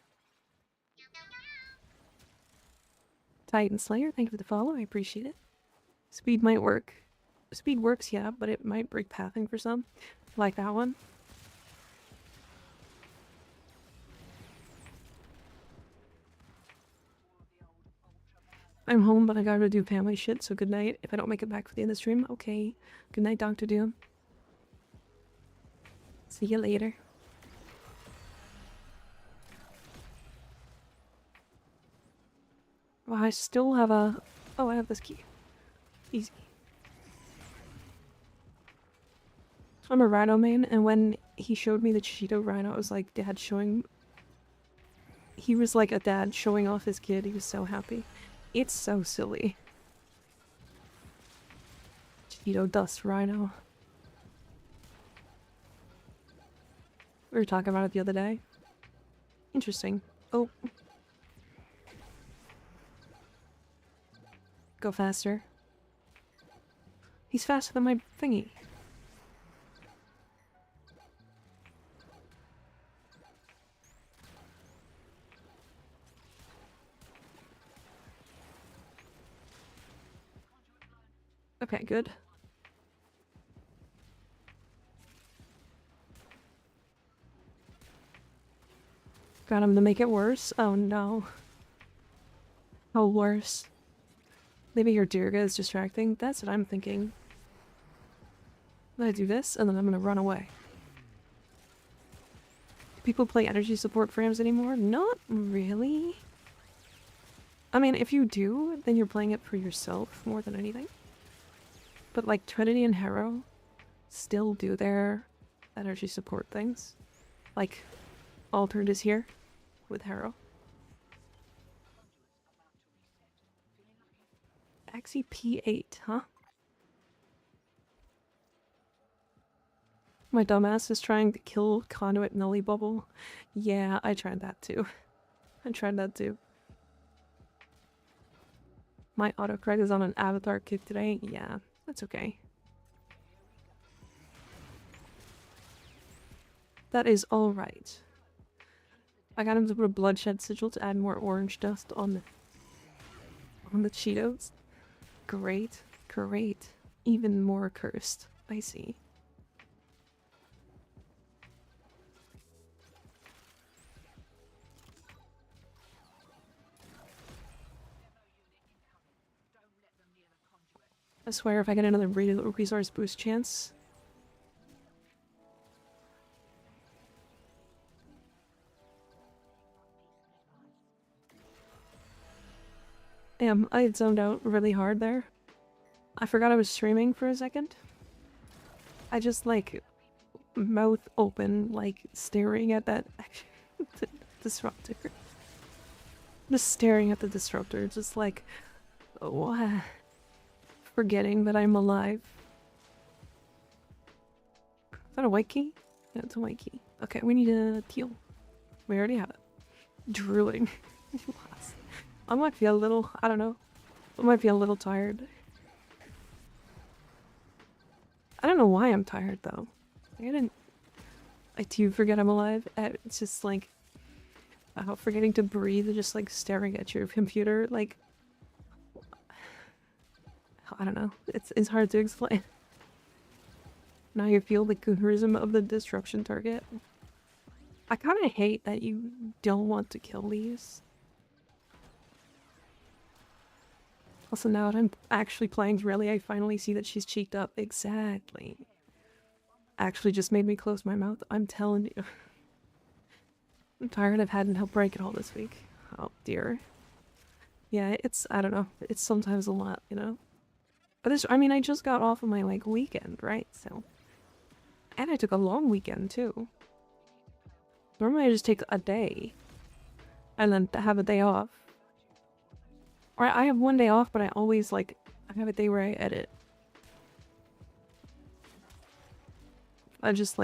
[SPEAKER 1] Titan Slayer, thank you for the follow, I appreciate it. Speed might work. Speed works, yeah, but it might break pathing for some. Like that one. I'm home, but I gotta do family shit, so good night. If I don't make it back for the end of the stream, okay. Good night, Dr. Doom. See you later. Well, I still have a... Oh, I have this key. Easy. I'm a Rhino main, and when he showed me the Cheeto Rhino, it was like dad showing... He was like a dad showing off his kid. He was so happy. It's so silly. Cheeto Dust Rhino. We were talking about it the other day. Interesting. Oh. Go faster. He's faster than my thingy. Okay, good. Got him to make it worse? Oh no. Oh, worse. Maybe your Dirga is distracting? That's what I'm thinking. I'm gonna do this, and then I'm gonna run away. Do people play energy support frames anymore? Not really. I mean, if you do, then you're playing it for yourself more than anything. But like Trinity and Harrow still do their energy support things. Like, Altered is here with Harrow. Axie P8, huh? My dumbass is trying to kill Conduit Nully Bubble. Yeah, I tried that too. I tried that too. My autocorrect is on an avatar kick today. Yeah, that's okay. That is alright. I got him to put a bloodshed sigil to add more orange dust on the Cheetos. Great, great. Even more cursed. I see. I swear if I get another resource boost chance. Damn, I zoned out really hard there. I forgot I was streaming for a second. I just like mouth open, like staring at that disruptor. Just staring at the disruptor, just like, what? Forgetting that I'm alive. Is that a white key? Yeah, it's a white key. Okay, we need a teal. We already have it. Drooling. I might feel a little, I don't know. I might feel a little tired. I don't know why I'm tired though. I do forget I'm alive. It's just like, forgetting to breathe, just like staring at your computer, like, I don't know. It's hard to explain. Now you feel the charisma of the disruption target. I kind of hate that you don't want to kill these. Also, now that I'm actually playing Relic, I finally see that she's cheeked up. Exactly. Actually just made me close my mouth. I'm telling you. I'm tired of having to break it all this week. Oh dear. Yeah, I don't know. It's sometimes a lot, you know? But this, I mean, I just got off of my, like, weekend, right? So. And I took a long weekend, too. Normally I just take a day. And then have a day off. Or I have one day off, but I always, like, I have a day where I edit. I just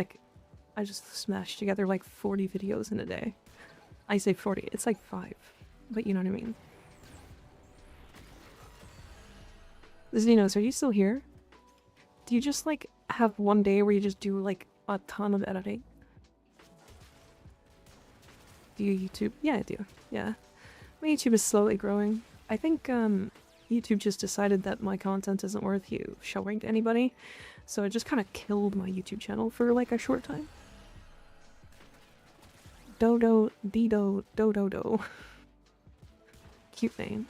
[SPEAKER 1] smash together, like, 40 videos in a day. I say 40, it's like 5. But you know what I mean. Xenos, are you still here? Do you just, like, have one day where you just do, like, a ton of editing? Do you YouTube? Yeah, I do. Yeah. My YouTube is slowly growing. I think, YouTube just decided that my content isn't worth you showing to anybody. So it just kind of killed my YouTube channel for, like, a short time. Dodo, Dido, Dodo. Cute name.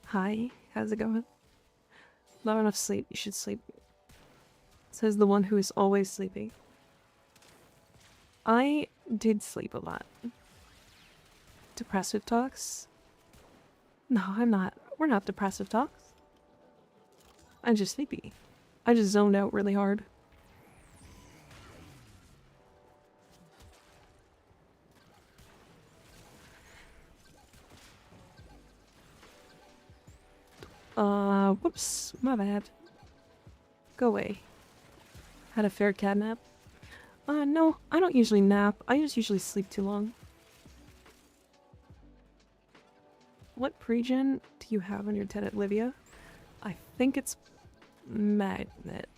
[SPEAKER 1] Hi, how's it going? Not enough sleep, you should sleep. Says the one who is always sleeping. I did sleep a lot. Depressive talks? No, I'm not. We're not depressive talks. I'm just sleepy. I just zoned out really hard. Whoops, my bad. Go away. Had a fair cat nap? No, I don't usually nap. I just usually sleep too long. What pregen do you have on your tenant, Livia? I think it's magnetic.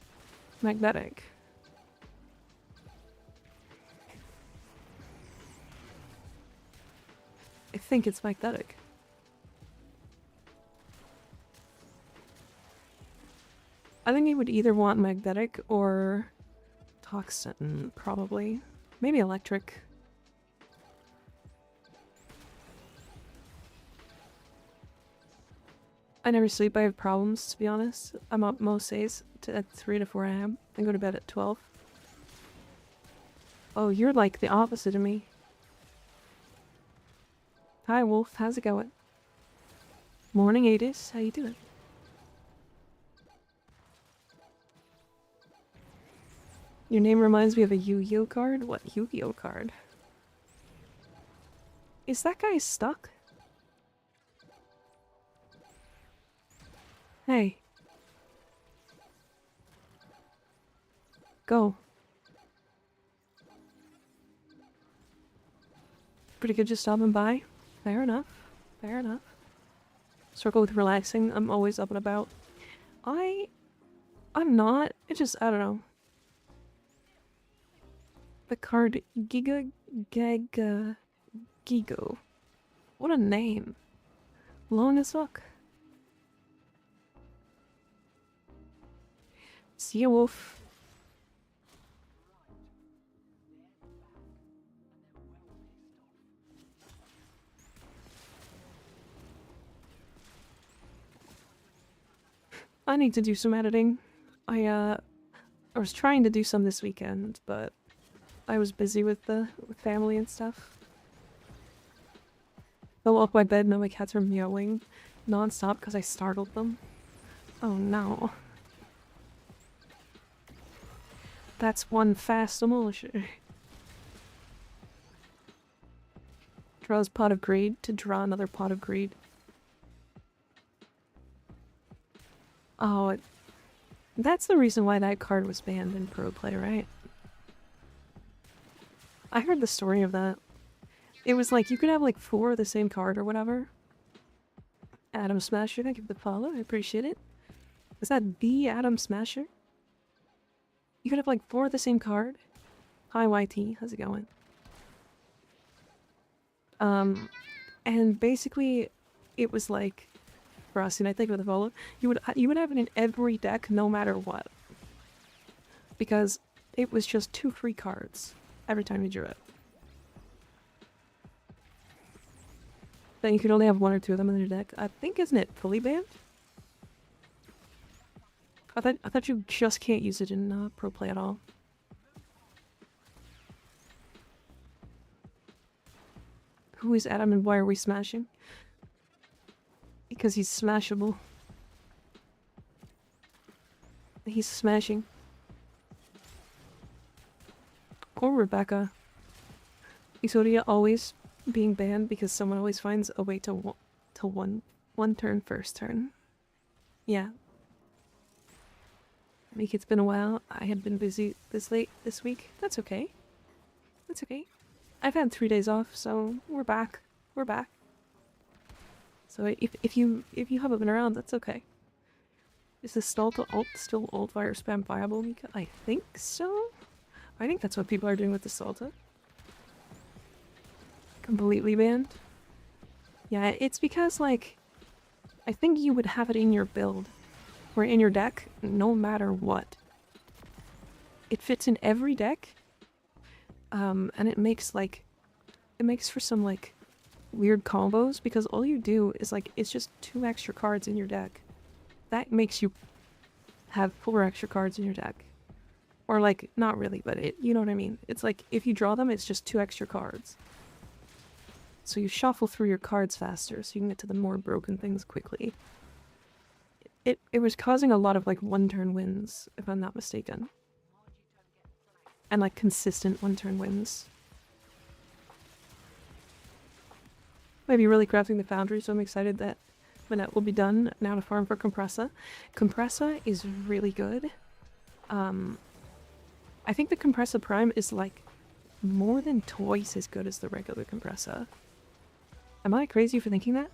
[SPEAKER 1] I think it's magnetic. I think you would either want magnetic or toxin, probably. Maybe electric. I never sleep, I have problems, to be honest. I'm up most days at 3 to 4 a.m. and go to bed at 12. Oh, you're like the opposite of me. Hi, Wolf. How's it going? Morning, Adis. How you doing? Your name reminds me of a Yu-Gi-Oh card? What Yu-Gi-Oh card? Is that guy stuck? Hey. Go. Pretty good just stopping by. Fair enough. Fair enough. Circle with relaxing. I'm always up and about. I'm not. It just, I don't know. The card Giga Gaga Gigo. What a name. Long as fuck. See ya, Wolf. I need to do some editing. I was trying to do some this weekend, but I was busy with family and stuff. Fell off my bed, now my cats are meowing non-stop because I startled them. Oh no. That's one fast emulsion. Draws Pot of Greed to draw another Pot of Greed. Oh, that's the reason why that card was banned in Pro Play, right? I heard the story of that. It was like, you could have like 4 of the same card or whatever. Adam Smasher, thank you for the follow, I appreciate it. Is that the Adam Smasher? You could have like 4 of the same card. Hi YT, how's it going? And basically, it was like, for us, and I think with the follow, you would have it in every deck, no matter what, because it was just 2 free cards every time you drew it. Then you could only have 1 or 2 of them in your deck. I think, isn't it fully banned? I thought you just can't use it in Pro Play at all. Who is Adam and why are we smashing? Because he's smashable. He's smashing. Poor Rebecca. Exodia always being banned because someone always finds a way to one turn first turn. Yeah. Like, it's been a while. I had been busy this late this week. That's okay. That's okay. I've had 3 days off, so we're back. We're back. So if you haven't been around, that's okay. Is the stall to alt still alt fire spam viable, Mika? I think so. I think that's what people are doing with the Salta. Completely banned. Yeah, it's because, like, I think you would have it in your build, or in your deck, no matter what. It fits in every deck, and it makes for some, like, weird combos, because all you do is, like, it's just 2 extra cards in your deck. That makes you have 4 extra cards in your deck. Or, like, not really, but you know what I mean. It's like, if you draw them, it's just 2 extra cards. So you shuffle through your cards faster, so you can get to the more broken things quickly. It was causing a lot of, like, 1-turn wins, if I'm not mistaken. And, like, consistent 1-turn wins. Might be really crafting the foundry, so I'm excited that Manette will be done now to farm for Compressa. Compressa is really good. I think the Compressa Prime is, like, more than twice as good as the regular Compressa. Am I crazy for thinking that?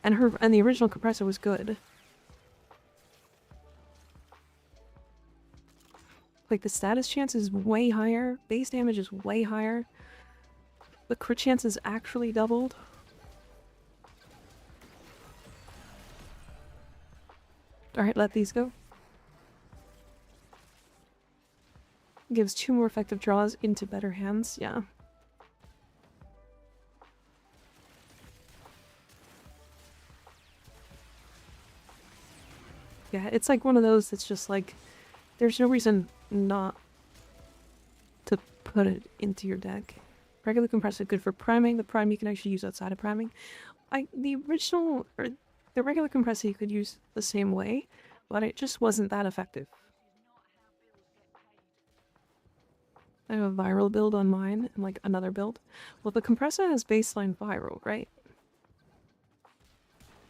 [SPEAKER 1] And the original Compressa was good. Like, the status chance is way higher, base damage is way higher. The crit chance is actually doubled. Alright, let these go. Gives 2 more effective draws into better hands, yeah. Yeah, it's like one of those that's just like, there's no reason not to put it into your deck. Regular compressor good for priming. The prime you can actually use outside of priming. The regular compressor you could use the same way, but it just wasn't that effective. I have a viral build on mine and like another build. Well, the compressor has baseline viral, right?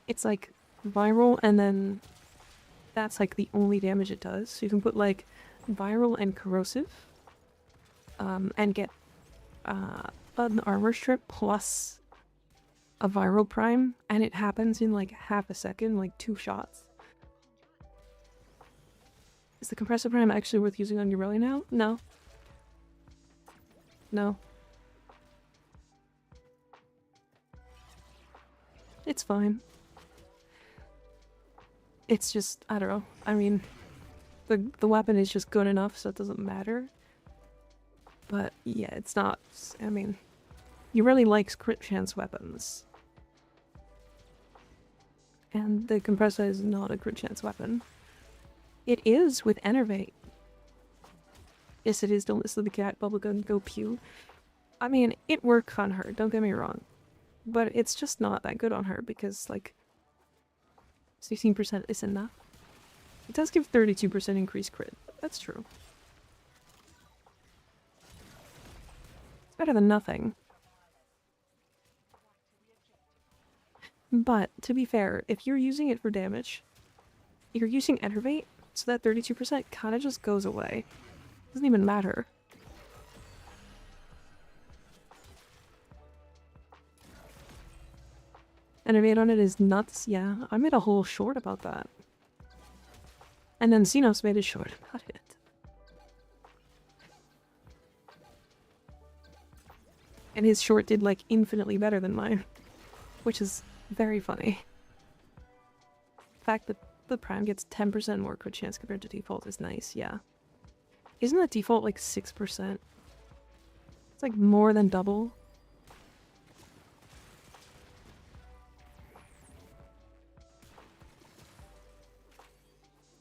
[SPEAKER 1] It's like viral and then that's like the only damage it does. So you can put like viral and corrosive and get an armor strip plus a viral prime, and it happens in like half a second, like 2 shots. Is the compressor prime actually worth using on yareli now? No. No. It's fine. It's just, I don't know. I mean, the weapon is just good enough, so it doesn't matter. But yeah, it's not. I mean, yareli likes crit chance weapons. And the compressor is not a crit chance weapon. It is with Enervate. Yes, it is. Don't listen to the cat. Bubblegum, go pew. I mean, it works on her, don't get me wrong. But it's just not that good on her because, like, 16% is enough. It does give 32% increased crit. That's true. It's better than nothing. But, to be fair, if you're using it for damage, you're using Enervate, so that 32% kind of just goes away. Doesn't even matter. Enervate on it is nuts, yeah. I made a whole short about that. And then Xenos made a short about it. And his short did, like, infinitely better than mine. Which is very funny. The fact that the Prime gets 10% more crit chance compared to default is nice, yeah. Isn't that default like 6%? It's like more than double.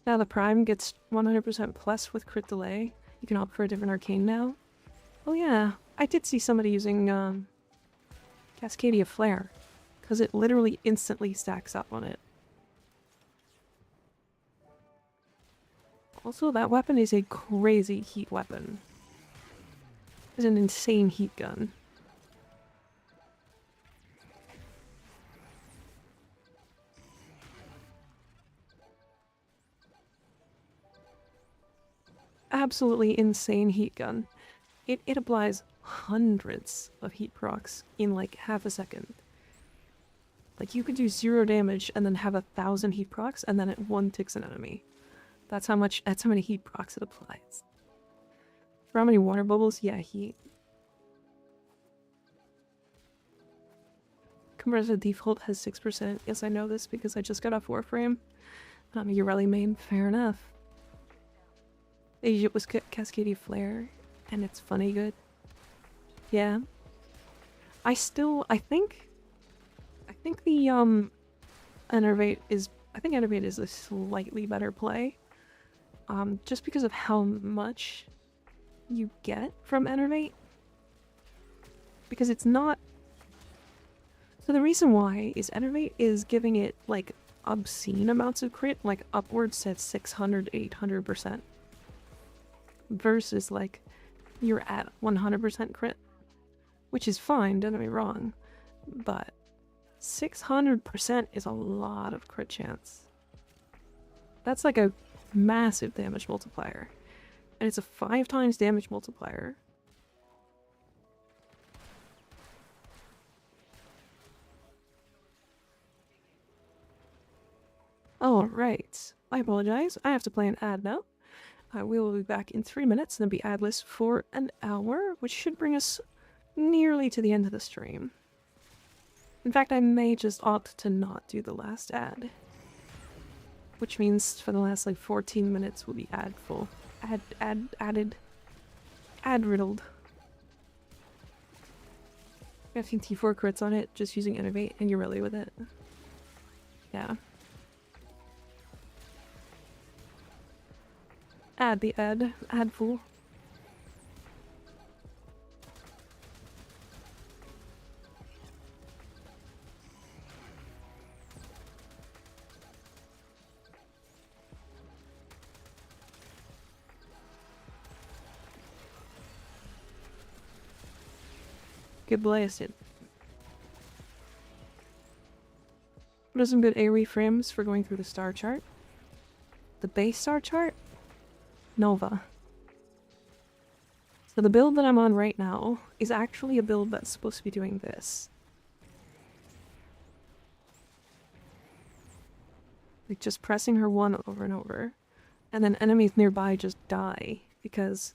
[SPEAKER 1] Now the Prime gets 100% plus with crit delay. You can opt for a different arcane now. Oh yeah, I did see somebody using Cascadia Flare. Because it literally instantly stacks up on it. Also, that weapon is a crazy heat weapon. It's an insane heat gun. Absolutely insane heat gun. It applies hundreds of heat procs in like half a second. Like you could do 0 damage and then have 1,000 heat procs and then it one ticks an enemy. That's how many heat procs it applies. For how many water bubbles? Yeah, heat. Compressor default has 6%. Yes, I know this because I just got off Warframe. I'm a yareli main. Fair enough. It was Cascadia Flare, and it's funny good. Yeah. I think the Enervate is a slightly better play. Just because of how much you get from Enervate. Because it's not. So the reason why is Enervate is giving it like obscene amounts of crit, like upwards at 600, 800%. Versus like you're at 100% crit. Which is fine, don't get me wrong. But 600% is a lot of crit chance. That's like a massive damage multiplier. And it's a 5 times damage multiplier. Alright. I apologize. I have to play an ad now. We will be back in 3 minutes and then be adless for an hour, which should bring us nearly to the end of the stream. In fact, I may just opt to not do the last ad. Which means for the last like 14 minutes we'll be ad full. Ad riddled. Getting T4 crits on it, just using Innovate, and you're really with it. Yeah. Add the ad. Ad full. Get blasted. What are some good AoE frames for going through the star chart? The base star chart? Nova. So the build that I'm on right now is actually a build that's supposed to be doing this. Like just pressing her 1 over and over. And then enemies nearby just die because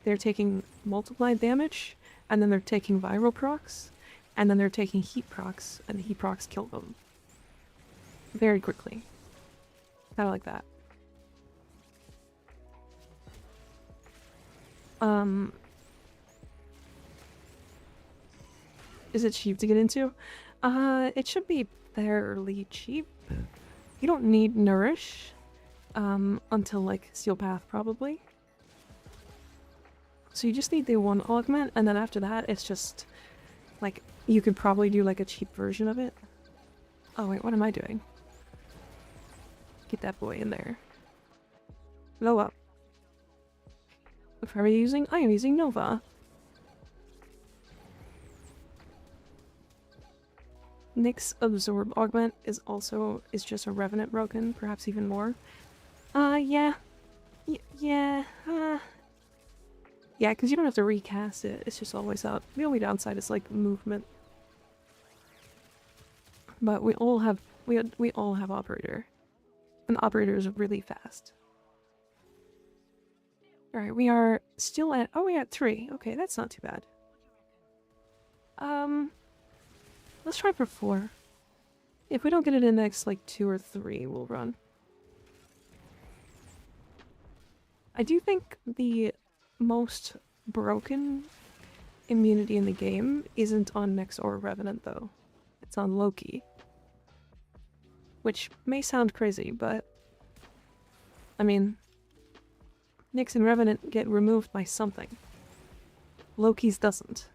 [SPEAKER 1] they're taking multiplied damage, and then they're taking viral procs, and then they're taking heat procs, and the heat procs kill them. Very quickly. Kinda like that. Is it cheap to get into? It should be fairly cheap. You don't need Nourish, until like Steel Path probably. So you just need the 1 augment, and then after that it's just, like, you could probably do like a cheap version of it. Oh wait, what am I doing? Get that boy in there. Blow up. What are you using? I am using Nova. Nyx's Absorb Augment is just a Revenant broken, perhaps even more. Yeah. Yeah, yeah, because you don't have to recast it, it's just always up. The only downside is like movement. But we all have Operator. And Operator is really fast. Alright, we are still at, oh, we at 3. Okay, that's not too bad. Let's try for 4. If we don't get it in the next, like, 2 or 3, we'll run. I do think the most broken immunity in the game isn't on Nyx or Revenant, though. It's on Loki. Which may sound crazy, but... I mean... Nyx and Revenant get removed by something. Loki's doesn't.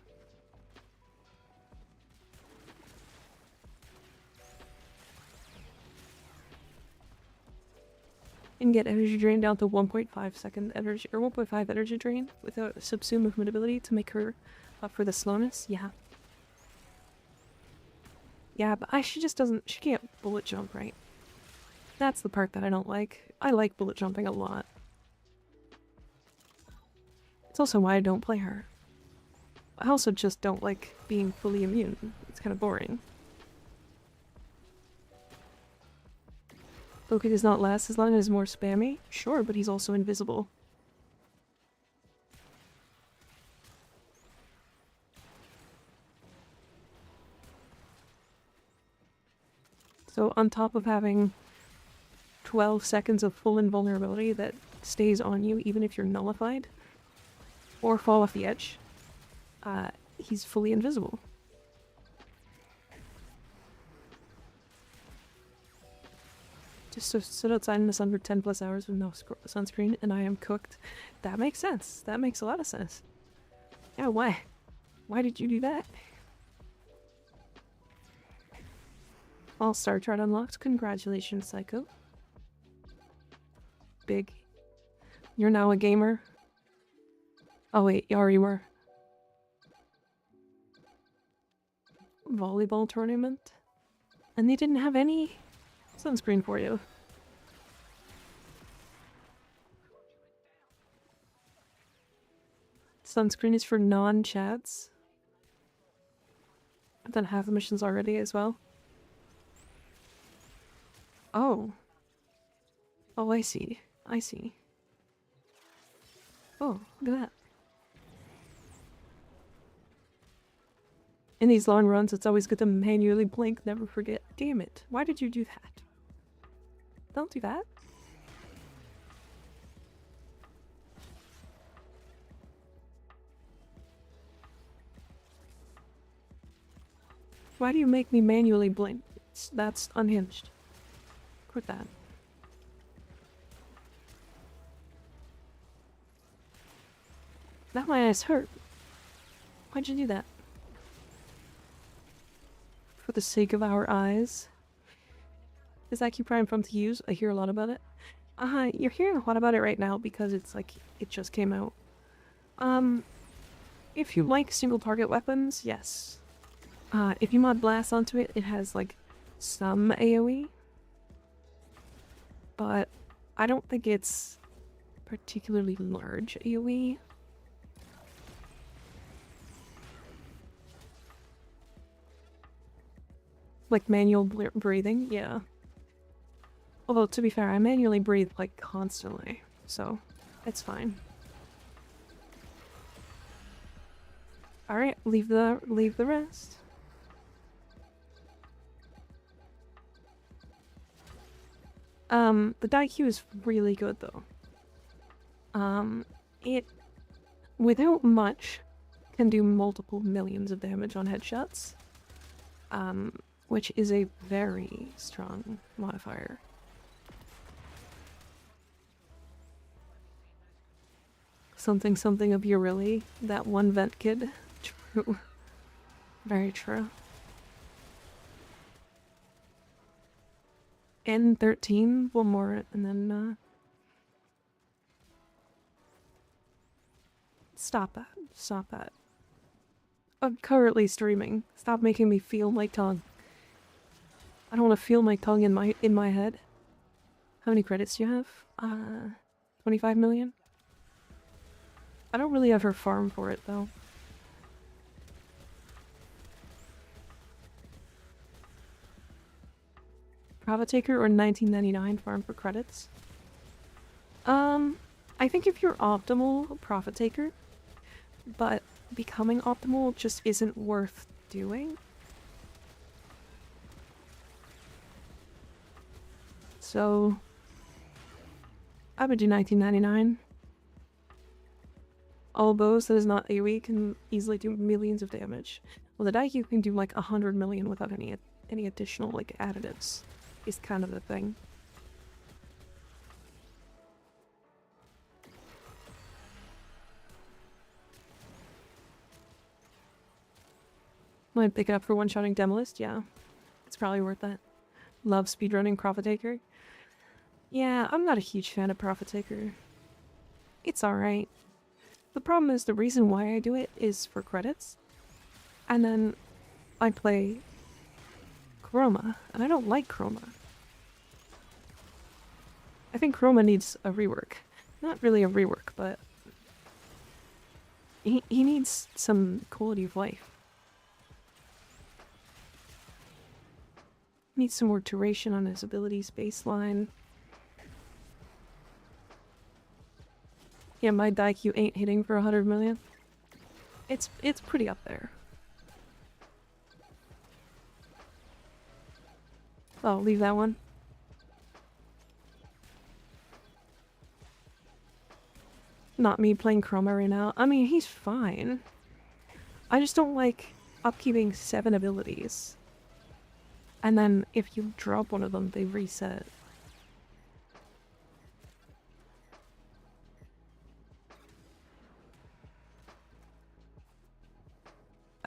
[SPEAKER 1] and get energy drain down to 1.5 second energy, or 1.5 energy drain without subsume movement ability to make her up for the slowness. Yeah. Yeah, but she just doesn't, she can't bullet jump right. That's the part that I don't like. I like bullet jumping a lot. It's also why I don't play her. I also just don't like being fully immune. It's kind of boring. Loki does not last as long as he's more spammy? Sure, but he's also invisible. So on top of having 12 seconds of full invulnerability that stays on you even if you're nullified or fall off the edge, he's fully invisible. Just so sit outside in the sun for 10 plus hours with no sunscreen and I am cooked. That makes sense. That makes a lot of sense. Yeah, why? Why did you do that? All-star chart unlocked. Congratulations, Psycho. Big. You're now a gamer. Oh wait, you already were. Volleyball tournament. And they didn't have any sunscreen for you. Sunscreen is for non-chads. I've done half the missions already as well. Oh. Oh, I see. I see. Oh, look at that. In these long runs, it's always good to manually blink, never forget. Damn it. Why did you do that? Don't do that. Why do you make me manually blink? That's unhinged. Quit that. Now my eyes hurt. Why'd you do that? For the sake of our eyes. Is Acuprime fun to use? I hear a lot about it. You're hearing a lot about it right now because it's like, it just came out. If you like single target weapons, yes. If you mod Blast onto it, it has like some AoE. But I don't think it's particularly large AoE. Like manual breathing, yeah. Although, to be fair, I manually breathe like constantly, so it's fine. Alright, leave the rest. The die Q is really good though. It, without much, can do multiple millions of damage on headshots. Which is a very strong modifier. Something something of yareli, that one vent kid. True. Very true. N13, one more, and then, Stop that. Stop that. I'm currently streaming. Stop making me feel my tongue. I don't want to feel my tongue in my head. How many credits do you have? 25 million? I don't really ever farm for it, though. Profitaker or 1999 farm for credits? I think if you're optimal, Profitaker. But becoming optimal just isn't worth doing. So I would do 1999. All bows that is not AoE can easily do millions of damage. Well, the Daikyu can do like 100 million without any additional like additives. Is kind of the thing. Might pick it up for one-shotting Demolist, yeah. It's probably worth that. Love speedrunning Profitaker. Yeah, I'm not a huge fan of Profit Taker. It's alright. The problem is the reason why I do it is for credits. And then I play Chroma, and I don't like Chroma. I think Chroma needs a rework. Not really a rework, but he needs some quality of life. Needs some more duration on his abilities baseline. Yeah, my Daikyu ain't hitting for 100 million. It's pretty up there. Oh, leave that one. Not me playing Chroma right now. I mean, he's fine. I just don't like upkeeping 7 abilities. And then if you drop one of them, they reset.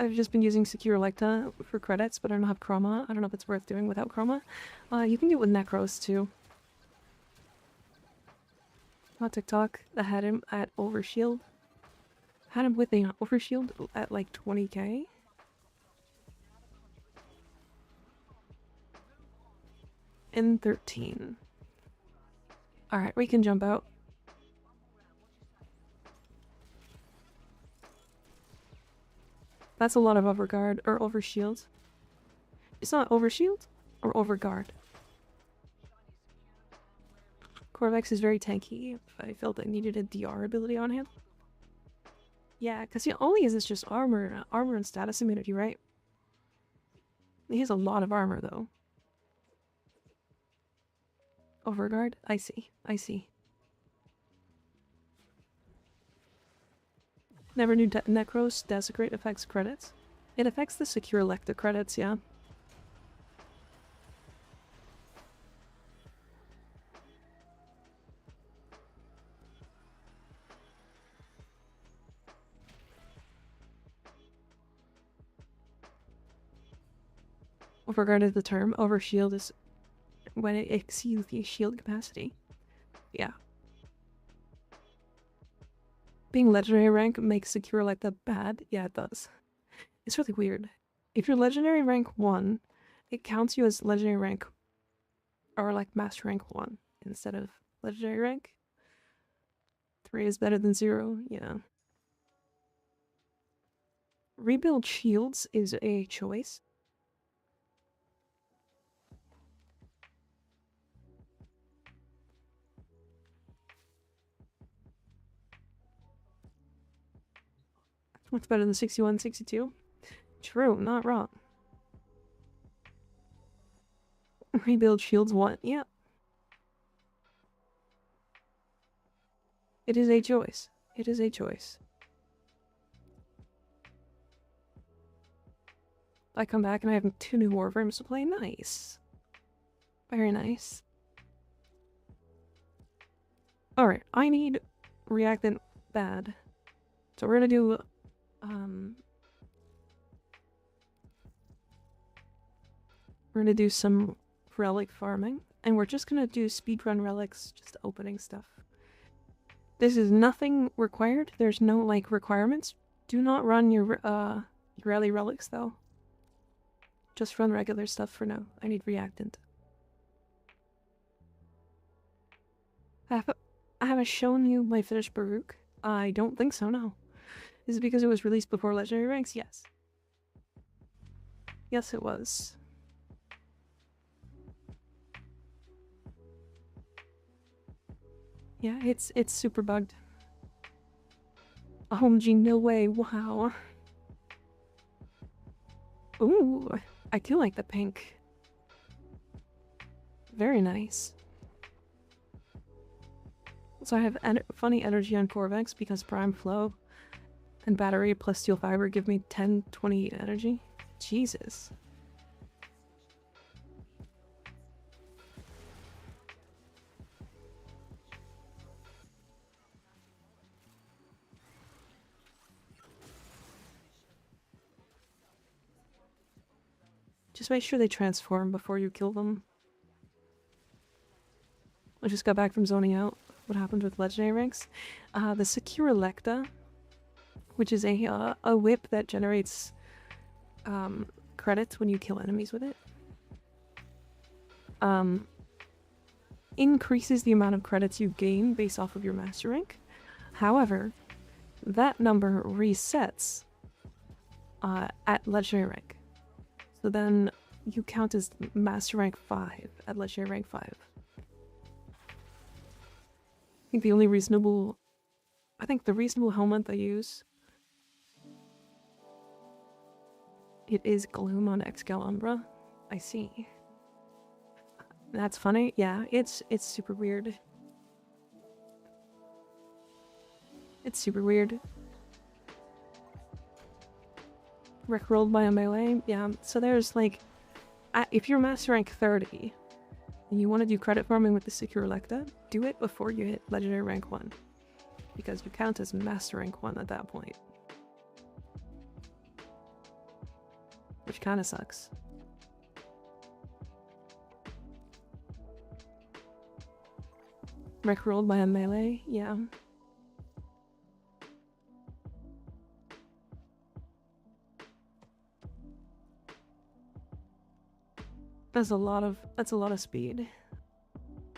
[SPEAKER 1] I've just been using Secure Electa for credits, but I don't have Chroma. I don't know if it's worth doing without Chroma. You can do it with Necros too. On TikTok, I had him at Overshield. Had him with an Overshield at like 20k. In 13. Alright, we can jump out. That's a lot of overguard, or overshield. It's not overshield, or overguard. Corvex is very tanky. I felt I needed a DR ability on him. Yeah, because all he is just armor and status immunity, right? He has a lot of armor, though. Overguard? I see. I see. Never knew Necros Desecrate affects credits. It affects the Secure Electa credits, yeah. Overguard is the term. Overshield is when it exceeds the shield capacity. Yeah. Being legendary rank makes Secure Electa bad? Yeah, it does. It's really weird. If you're legendary rank 1, it counts you as legendary rank or like master rank 1 instead of legendary rank. 3 is better than 0, yeah. Rebuild shields is a choice. What's better than 61, 62? True, not wrong. Rebuild shields 1, yeah. It is a choice. It is a choice. I come back and I have 2 new Warframes to play. Nice. Very nice. Alright, I need reactant bad. So we're gonna do, we're gonna do some relic farming. And we're just gonna do speedrun relics, just opening stuff. This is nothing required. There's no, like, requirements. Do not run your, yareli relics, though. Just run regular stuff for now. I need reactant. I haven't shown you my finished Baruch. I don't think so, no. Is it because it was released before legendary ranks? Yes. Yes, it was. Yeah, it's super bugged. OMG, no way, wow. Ooh, I do like the pink. Very nice. So I have funny energy on Corvex because Prime Flow and Battery plus Steel Fiber give me 10, 20 energy. Jesus. Just make sure they transform before you kill them. I just got back from zoning out. What happened with legendary ranks? The Secure Electa, which is a whip that generates credits when you kill enemies with it. Increases the amount of credits you gain based off of your master rank. However, that number resets at legendary rank. So then you count as master rank 5 at legendary rank 5. I think the reasonable helmet they use, it is Gloom on Excalibur. I see. That's funny. Yeah, it's super weird. It's super weird. Rickrolled by a melee? Yeah, so there's like... if you're master rank 30, and you want to do credit farming with the Secure Electa, do it before you hit legendary rank 1. Because you count as master rank 1 at that point. Which kinda sucks. Rickrolled by a melee? Yeah. That's a lot of speed.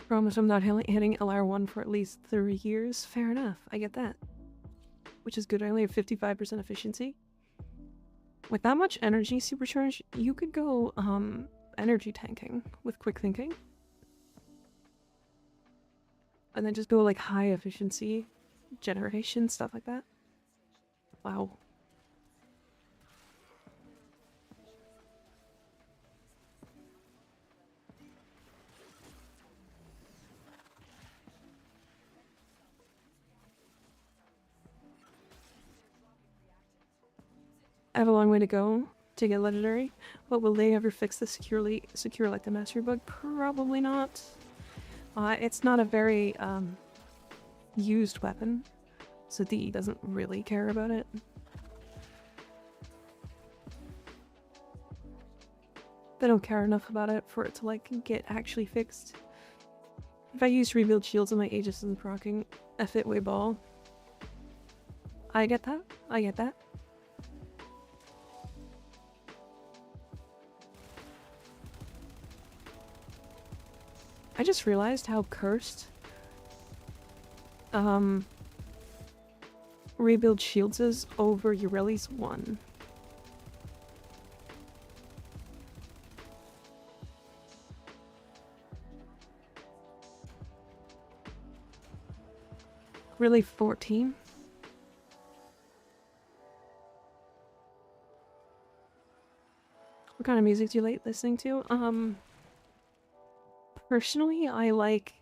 [SPEAKER 1] Promise I'm not hitting LR1 for at least 3 years. Fair enough, I get that. Which is good, I only have 55% efficiency. With that much energy supercharge, you could go energy tanking with quick thinking. And then just go like high efficiency generation, stuff like that. Wow. I have a long way to go to get legendary, but will they ever fix the secure like the mastery bug? Probably not. It's not a very used weapon, so DE doesn't really care about it. They don't care enough about it for it to like get actually fixed. If I use rebuild shields and my Aegis isn't proccing, F it way ball. I get that. I get that. I just realized how cursed rebuild shields is over yareli's 1. Really 14? What kind of music do you like listening to? Personally, I like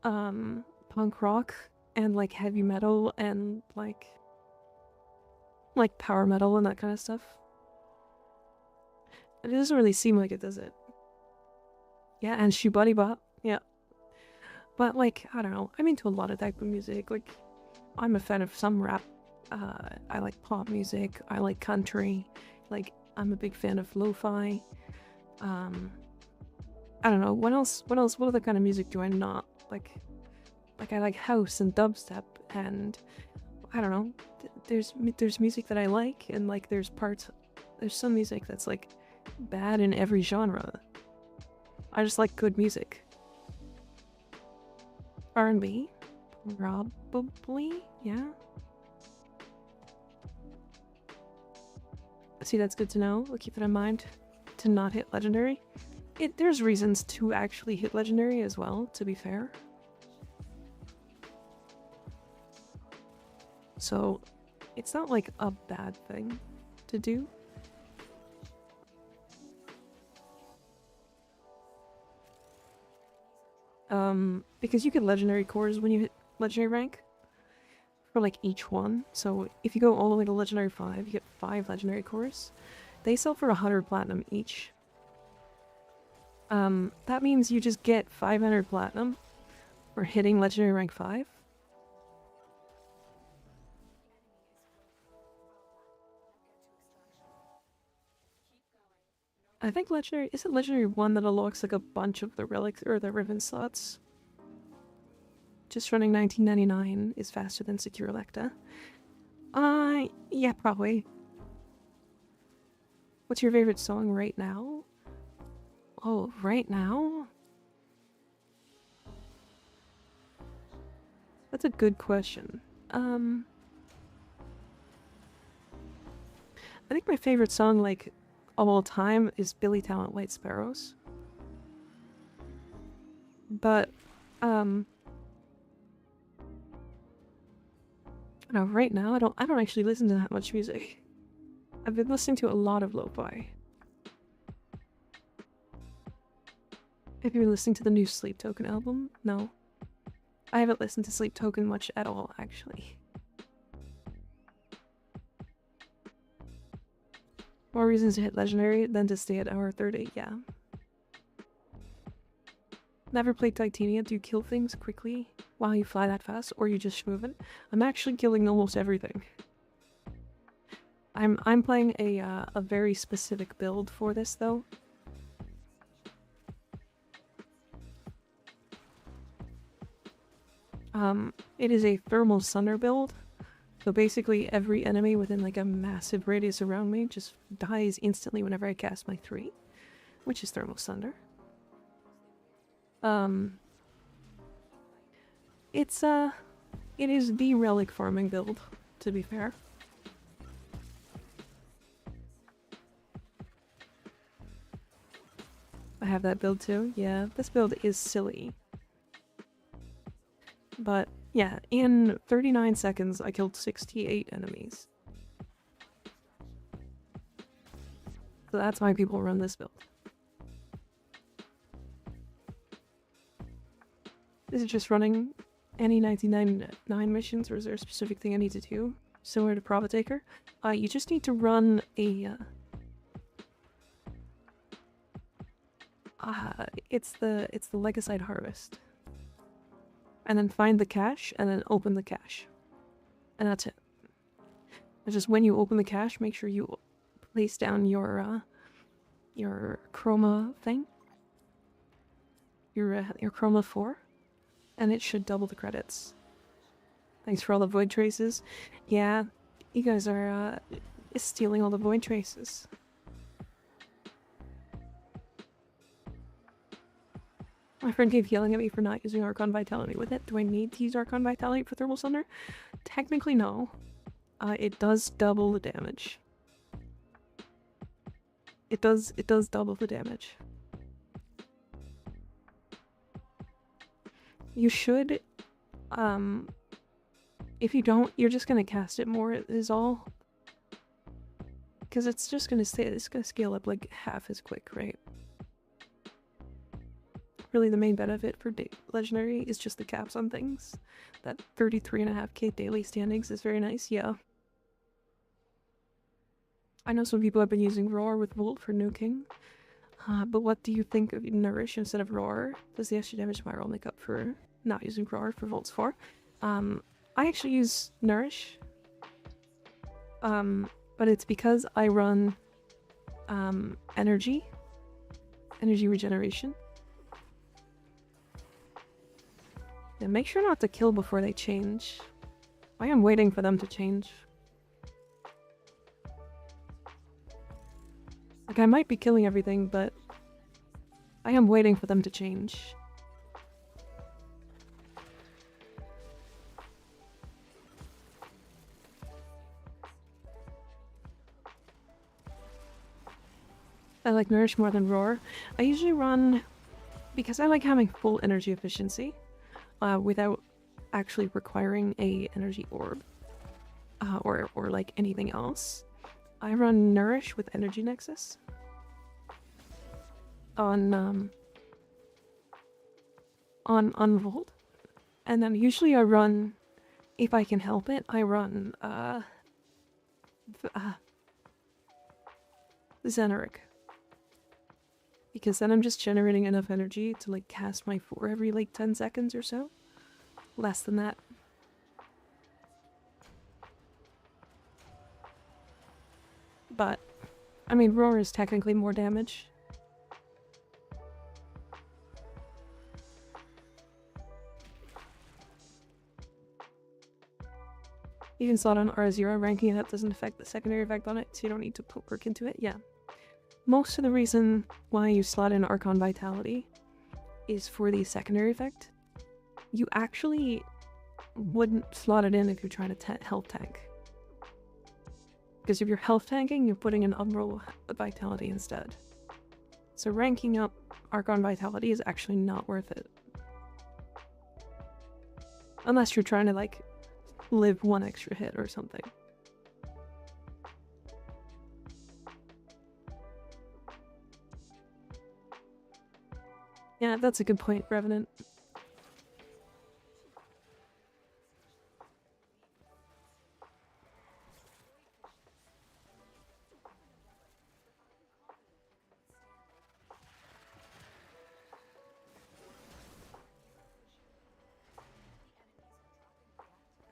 [SPEAKER 1] punk rock and like heavy metal and like power metal and that kind of stuff. It doesn't really seem like it, does it? Yeah, and Shubadi Bop, yeah. But like, I don't know, I'm into a lot of type of music. Like, I'm a fan of some rap. I like pop music. I like country. Like, I'm a big fan of lo-fi. I don't know, what other kind of music do I not like? Like I like house and dubstep and I don't know, there's music that I like and like there's some music that's like bad in every genre. I just like good music. R&B? Probably, yeah. See, that's good to know. I'll keep that in mind to not hit legendary. There's reasons to actually hit legendary as well, to be fair. So, it's not like a bad thing to do. Because you get legendary cores when you hit legendary rank. For like each one. So, if you go all the way to legendary 5, you get 5 legendary cores. They sell for 100 platinum each. That means you just get 500 platinum for hitting legendary rank 5. I think legendary, is it legendary 1 that unlocks like a bunch of the relics or the ribbon slots? just running 1999 is faster than Secure Electa. Yeah, probably. What's your favorite song right now? Oh, right now? That's a good question. I think my favorite song, like, of all time is Billy Talent White Sparrows. But, no, right now I don't actually listen to that much music. I've been listening to a lot of lo-fi. Have you been listening to the new Sleep Token album? No. I haven't listened to Sleep Token much at all, actually. More reasons to hit Legendary than to stay at hour 30, yeah. Never played Titania. Do you kill things quickly while you fly that fast, or you just moving? I'm actually killing almost everything. I'm playing a very specific build for this, though. It is a Thermal Sunder build. So basically every enemy within like a massive radius around me just dies instantly whenever I cast my 3, which is Thermal Sunder. It is the relic farming build, to be fair. I have that build too. Yeah, this build is silly. But yeah, in 39 seconds I killed 68 enemies. So that's why people run this build. Is it just running any 1999 missions, or is there a specific thing I need to do? Similar to Provotaker? You just need to run a... it's the Legicide Harvest. And then find the cache, and then open the cache. And that's it. It's just when you open the cache, make sure you place down your chroma thing. Your chroma 4. And it should double the credits. Thanks for all the void traces. Yeah, you guys are stealing all the void traces. My friend keeps yelling at me for not using Archon Vitality with it. Do I need to use Archon Vitality for Thermal Sunder? Technically, no. It does double the damage. It does double the damage. You should, if you don't, you're just gonna cast it more, is all. Because it's just gonna scale up like half as quick, right? Really, the main benefit for Legendary is just the caps on things. That 33.5k daily standings is very nice, yeah. I know some people have been using Roar with Volt for nuking. But what do you think of Nourish instead of Roar? Does the extra damage spiral make up for not using Roar for Volts 4? I actually use Nourish. But it's because I run energy regeneration. Yeah, make sure not to kill before they change. I am waiting for them to change. Like, I might be killing everything, but I am waiting for them to change. I like Nourish more than Roar. I usually run because I like having full energy efficiency without actually requiring a energy orb or like anything else. I run Nourish with Energy Nexus on Volt, and then usually I run, if I can help it, I run Xenoric, because then I'm just generating enough energy to like cast my 4 every like 10 seconds or so. Less than that. But, I mean, Roar is technically more damage. You can slot on R0, ranking it up doesn't affect the secondary effect on it, so you don't need to put work into it. Yeah. Most of the reason why you slot in Archon Vitality is for the secondary effect. You actually wouldn't slot it in if you're trying to health tank. Because if you're health tanking, you're putting in Umbral Vitality instead. So ranking up Archon Vitality is actually not worth it. Unless you're trying to, like, live one extra hit or something. Yeah, that's a good point, Revenant.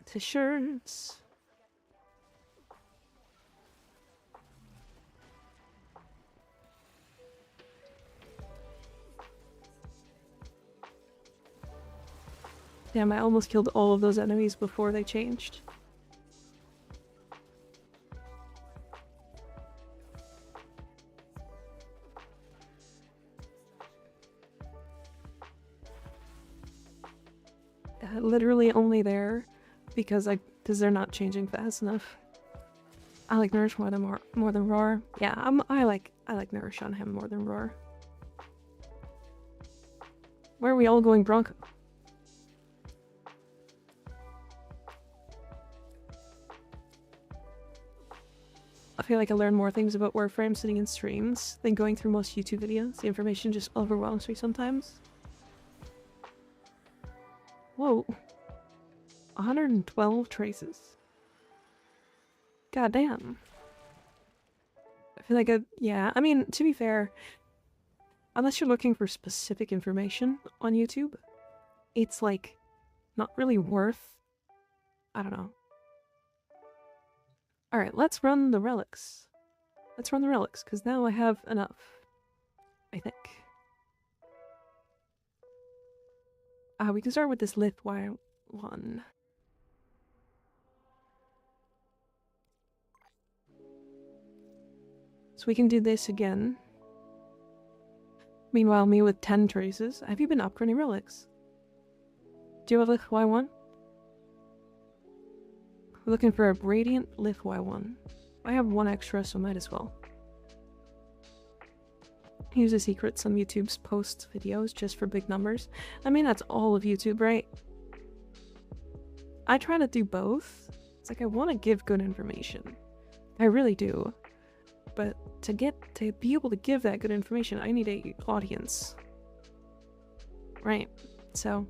[SPEAKER 1] T-shirts. Damn, I almost killed all of those enemies before they changed. Literally only there because they're not changing fast enough. I like Nourish more than Roar. Yeah, I like Nourish on him more than Roar. Where are we all going, Bronco? I feel like I learn more things about Warframe sitting in streams than going through most YouTube videos. The information just overwhelms me sometimes. Whoa. 112 traces. God damn. I feel like yeah, I mean, to be fair, unless you're looking for specific information on YouTube, it's like not really worth, I don't know. Alright, let's run the relics. Let's run the relics, because now I have enough. I think. We can start with this Lithwire one. So we can do this again. Meanwhile, me with 10 traces. Have you been upgrading relics? Do you have a Lithwire one? We're looking for a Radiant Lithwire one. I have one extra, so might as well. Use the secrets on YouTube's post videos just for big numbers. I mean, that's all of YouTube, right? I try to do both. It's like I want to give good information. I really do. But to be able to give that good information, I need an audience. Right? So,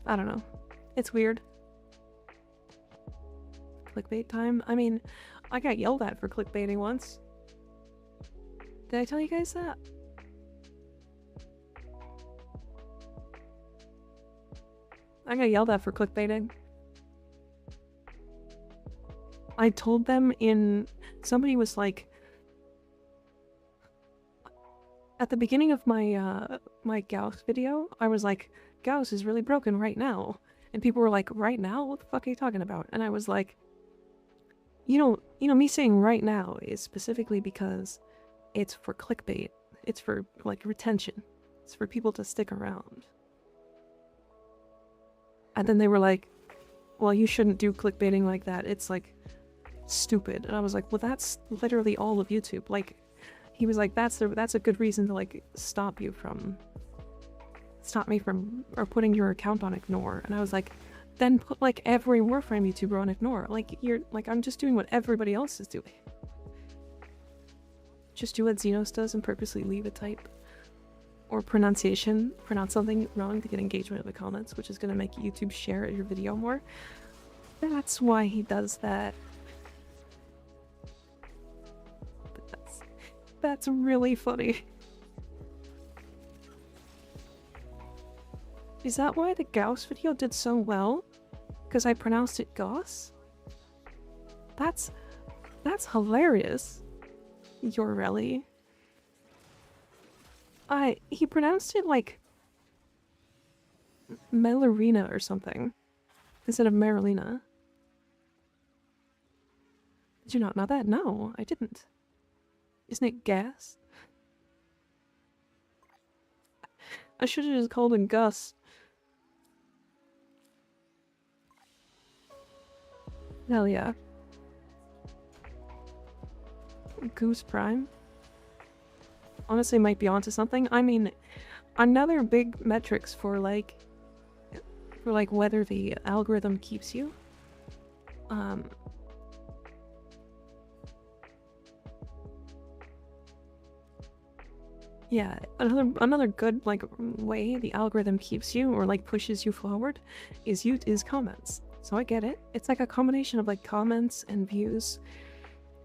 [SPEAKER 1] I don't know. It's weird. Clickbait time? I mean, I got yelled at for clickbaiting once. Did I tell you guys that? I got yelled at for clickbaiting. I told them somebody was like, at the beginning of my my Gauss video, I was like, Gauss is really broken right now. And people were like, right now? What the fuck are you talking about? And I was like, you know, me saying right now is specifically because it's for clickbait. It's for, like, retention. It's for people to stick around. And then they were like, well, you shouldn't do clickbaiting like that. It's, like, stupid. And I was like, well, that's literally all of YouTube. Like, he was like, that's a good reason to, like, stop me from, or putting your account on ignore. And I was like, then put, like, every Warframe YouTuber on ignore. Like, I'm just doing what everybody else is doing. Just do what Xenos does and purposely leave a type. Or pronounce something wrong to get engagement in the comments, which is going to make YouTube share your video more. That's why he does that. But that's really funny. Is that why the Gauss video did so well? Because I pronounced it Gauss? That's hilarious. Yareli. He pronounced it like Melarina or something. instead of Marilena. Did you not know that? No, I didn't. Isn't it Gas? I should have just called him Gus. Hell yeah. Goose Prime? Honestly, might be onto something. I mean, another big metrics for whether the algorithm keeps you. Yeah, another good way the algorithm keeps you or pushes you forward is comments. So I get it. It's like a combination of comments and views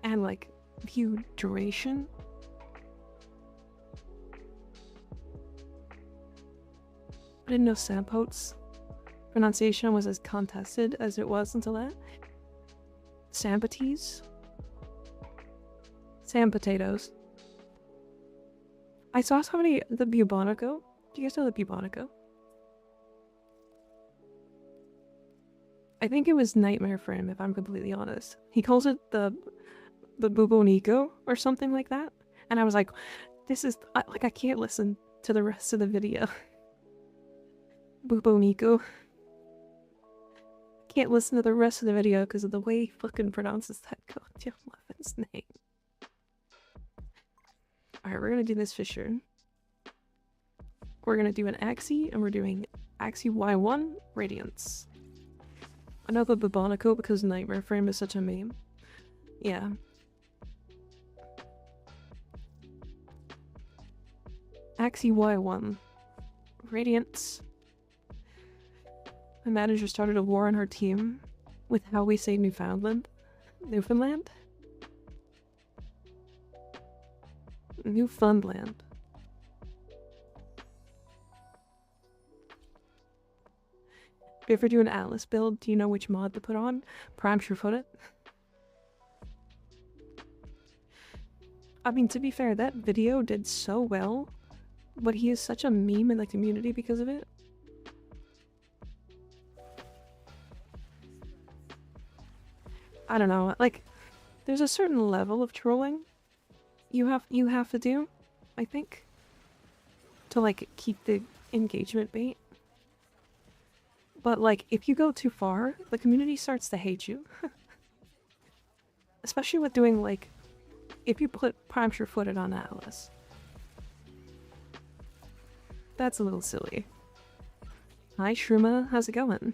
[SPEAKER 1] and view duration. I didn't know Sampote's pronunciation was as contested as it was until that. Sampotes? Sam potatoes. I saw somebody, the Bubonico. Do you guys know the Bubonico? I think it was Nightmare Frame, if I'm completely honest. He calls it the Bubonico or something like that. And I was like, this is, I can't listen to the rest of the video. Bubonico. Can't listen to the rest of the video because of the way he fucking pronounces that goddamn weapon's name. Alright, we're gonna do this Fisher. We're gonna do an Axie, and we're doing Axie Y1 Radiance. I know the Bubonico because Nightmare Frame is such a meme. Yeah. Axie Y1 Radiance. My manager started a war on her team with how we say Newfoundland. Newfoundland? Newfoundland. If you ever do an Atlas build, do you know which mod to put on? Prime Surefoot it. I mean, to be fair, that video did so well, but he is such a meme in the community because of it. I don't know, there's a certain level of trolling you have to do, I think, to keep the engagement bait. But if you go too far, the community starts to hate you. Especially with doing if you put Prime Surefooted on Atlas. That's a little silly. Hi Shruma, how's it going?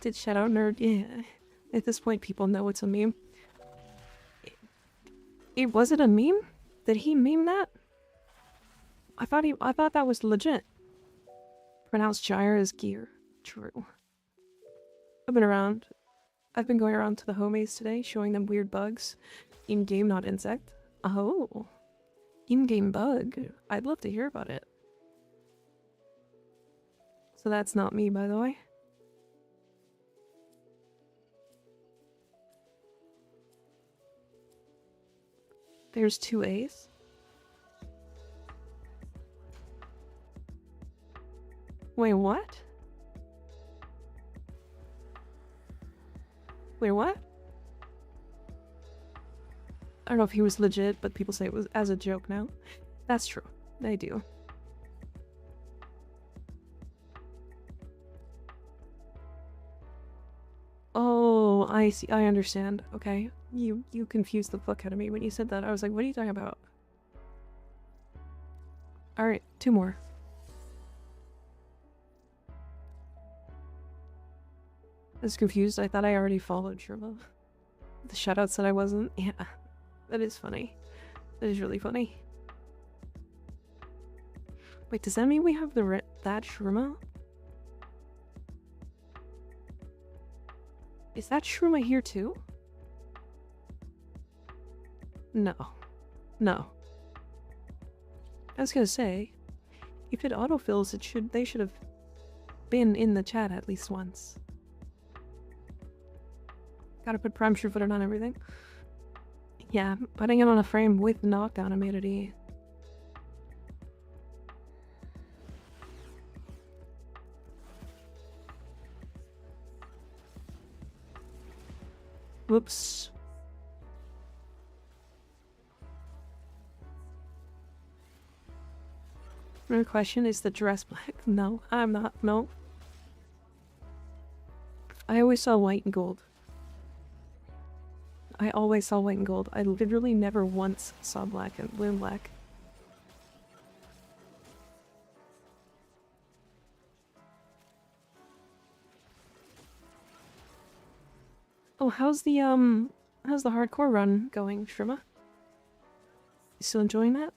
[SPEAKER 1] Did Shadow Nerd? Yeah. At this point, people know it's a meme. Was it a meme? Did he meme that? I thought that was legit. Pronounced gyre as gear. True. I've been going around to the homies today, showing them weird bugs. In-game, not insect. Oh. In-game bug. I'd love to hear about it. So that's not me, by the way. There's 2 A's. Wait, what? Wait, what? I don't know if he was legit, but people say it was as a joke now. That's true. They do. Oh, I see. I understand. Okay. You confused the fuck out of me when you said that. I was like, what are you talking about? Alright, 2 more. I was confused. I thought I already followed Sherlock. The shoutouts said I wasn't. Yeah, that is funny. That is really funny. Wait, does that mean we have that Shruma? Is that Shruma here too? No. No. I was gonna say, if it autofills, they should have been in the chat at least once. Gotta put prime true footed on everything. Yeah, putting it on a frame with knockdown immunity. Whoops. Another question, is the dress black? No, I'm not. No. I always saw white and gold. I always saw white and gold. I literally never once saw black and blue and black. Oh, how's the hardcore run going, Shrima? You still enjoying that?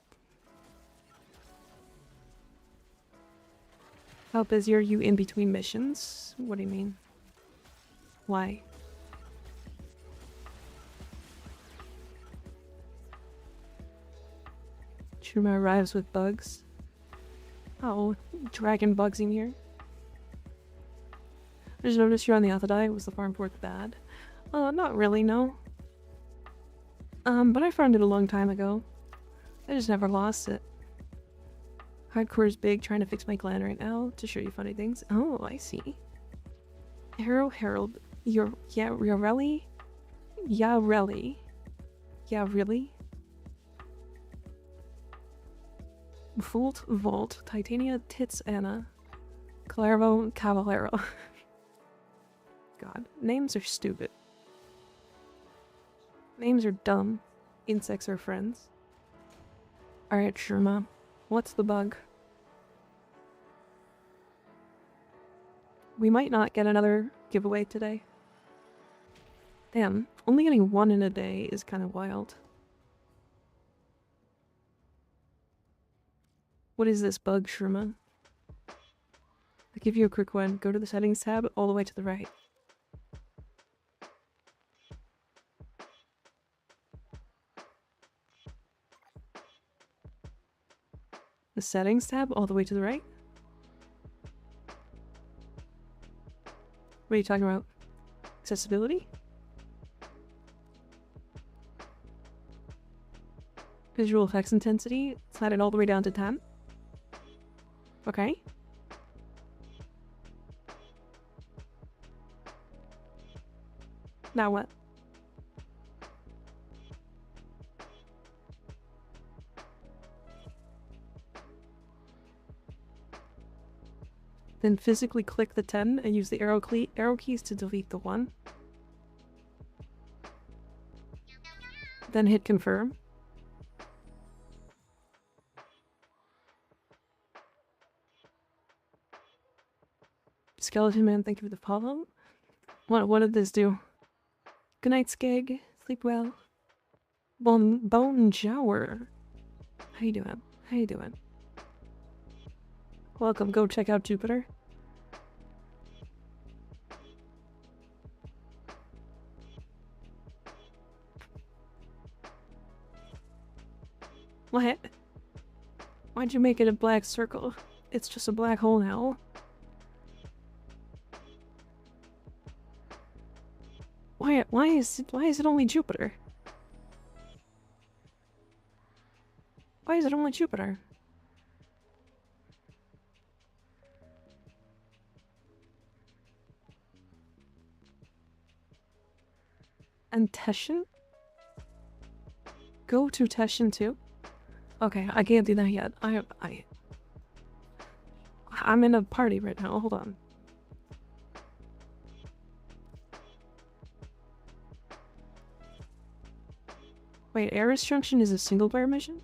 [SPEAKER 1] How busy are you in between missions? What do you mean? Why? Shrima arrives with bugs. Oh, dragon bugs in here. I just noticed you're on the Althadai. Was the farm port bad? Not really, no. But I farmed it a long time ago. I just never lost it. Hardcore is big, trying to fix my clan right now to show you funny things. Oh, I see. Harold, yareli? Yareli. Yeah, really? Vault, Titania, Tits, Anna, Clairvo, Cavallero. God, names are stupid. Names are dumb. Insects are friends. Alright, Sherma. What's the bug? We might not get another giveaway today. Damn, only getting one in a day is kind of wild. What is this bug, Sherma? I'll give you a quick one. Go to the settings tab all the way to the right. The settings tab all the way to the right? What are you talking about? Accessibility? Visual effects intensity? Slide it all the way down to 10? Okay. Now what? Then physically click the 10 and use the arrow keys to delete the 1. Then hit confirm. Skeleton Man, thank you for the follow. What did this do? Good night, Skeg. Sleep well. Bonjour. How you doing? How you doing? Welcome, go check out Jupiter. What? Why'd you make it a black circle? It's just a black hole now. Why is it only Jupiter? Why is it only Jupiter? And Teshin? Go to Teshin too? Okay, I can't do that yet. I'm in a party right now. Hold on. Wait, Eris Junction is a single player mission?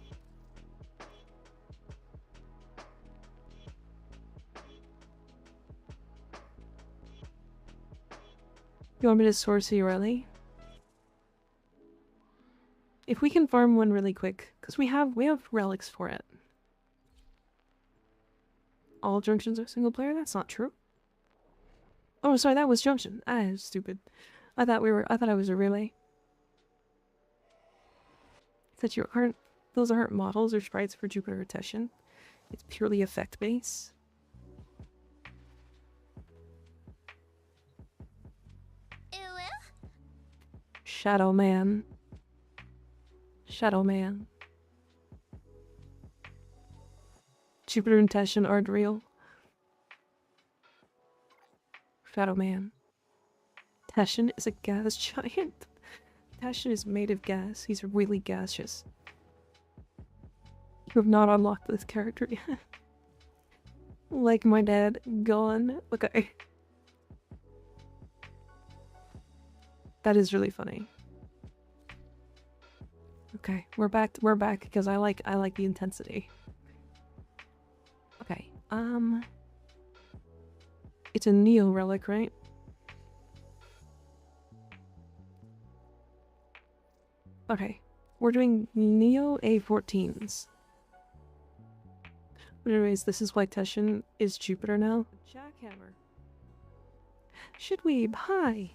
[SPEAKER 1] You want me to source a yareli? If we can farm one really quick, because we have relics for it. All junctions are single player? That's not true. Oh, sorry, that was junction. Ah, stupid. I thought I was a relay. That those aren't models or sprites for Jupiter or Teshin. It's purely effect base. Shadow Man. Shadow Man. Jupiter and Teshin aren't real. Shadow Man. Teshin is a gas giant. Teshin is made of gas. He's really gaseous. You have not unlocked this character yet. Like my dad, gone. Okay. That is really funny. Okay, we're back because I like the intensity. Okay, it's a Neo relic, right? Okay, we're doing Neo A14s. But anyways, this is why Teshin is Jupiter now. Jackhammer. Shitweeb, hi!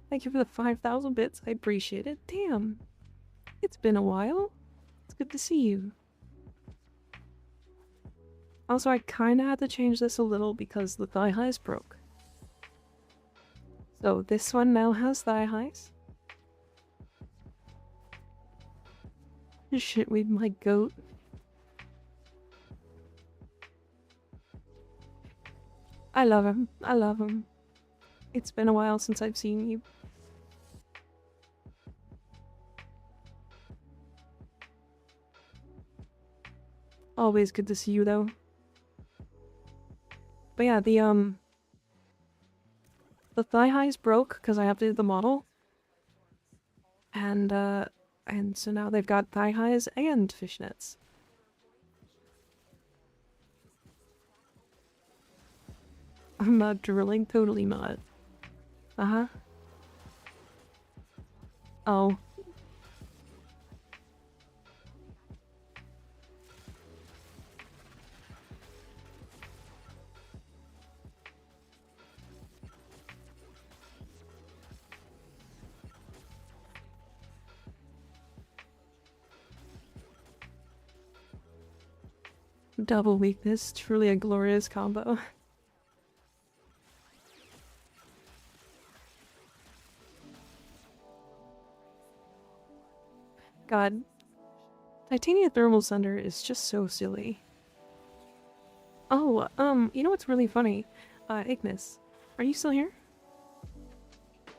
[SPEAKER 1] Thank you for the 5,000 bits, I appreciate it. Damn! It's been a while. It's good to see you. Also, I kinda had to change this a little because the thigh highs broke. So this one now has thigh highs. Shitweeb, my goat. I love him. I love him. It's been a while since I've seen you. Always good to see you, though. But yeah, the thigh highs broke because I updated the model. And so now they've got thigh highs and fishnets. I'm not drilling, totally not. Uh-huh. Oh. Double weakness, truly a glorious combo. God. Titania Thermal Sunder is just so silly. Oh, you know what's really funny? Ignis, are you still here? Do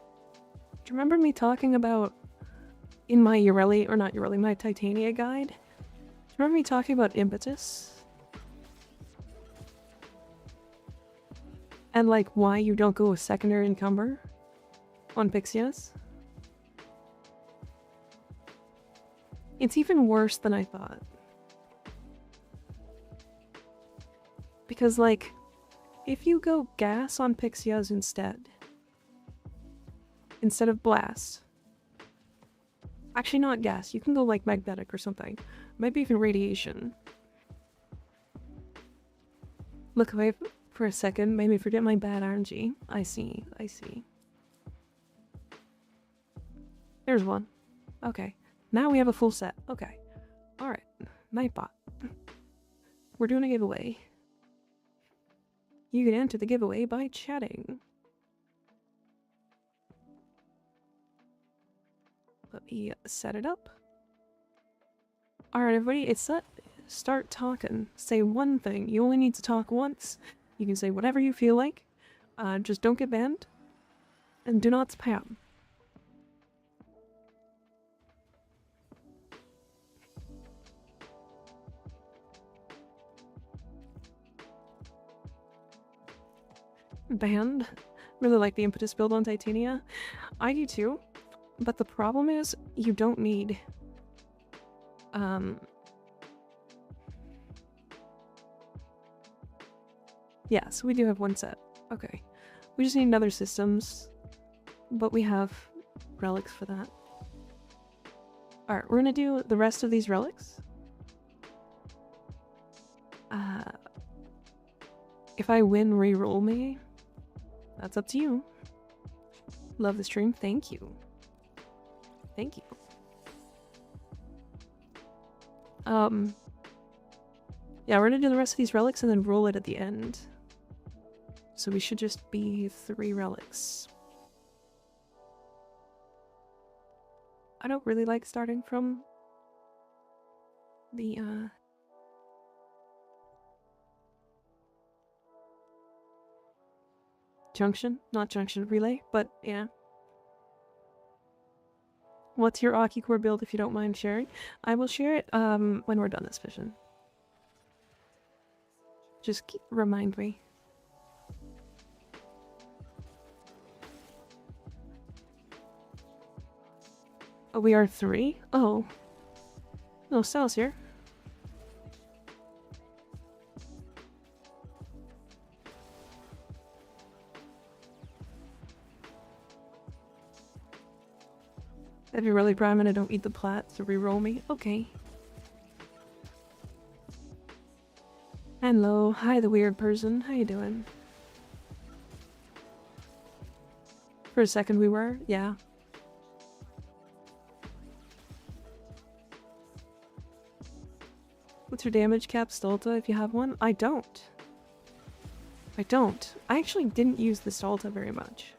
[SPEAKER 1] you remember me talking about in my yareli, or not yareli, my Titania guide? Do you remember me talking about impetus? And like why you don't go with secondary encumber on Pixias? It's even worse than I thought. Because like, if you go gas on Pixias instead of blast, actually not gas, you can go like magnetic or something, maybe even radiation. Look away for a second, made me forget my bad RNG. I see. There's one. Okay. Now we have a full set. Okay. Alright. Nightbot. We're doing a giveaway. You can enter the giveaway by chatting. Let me set it up. Alright everybody, it's set. Start talking. Say one thing. You only need to talk once. You can say whatever you feel like. Just don't get banned. And do not spam. Banned? Really like the impetus build on Titania. I do too. But the problem is, you don't need... Yes, we do have one set. Okay. We just need another systems. But we have relics for that. Alright, we're gonna do the rest of these relics. If I win, re-roll me. That's up to you. Love the stream. Thank you. Thank you. Yeah, we're gonna do the rest of these relics and then roll it at the end. So we should just be 3 relics. I don't really like starting from the, junction? Not junction, relay, but yeah. What's your Aki core build if you don't mind sharing? I will share it, when we're done this mission. Just remind me. Oh, we are 3? Oh. No, Sal's here. If you're really prime and I don't eat the plat, so reroll me. Okay. Hello. Hi, the weird person. How you doing? For a second we were, yeah. What's your damage cap, Stolta, if you have one? I don't. I don't. I actually didn't use the Stolta very much.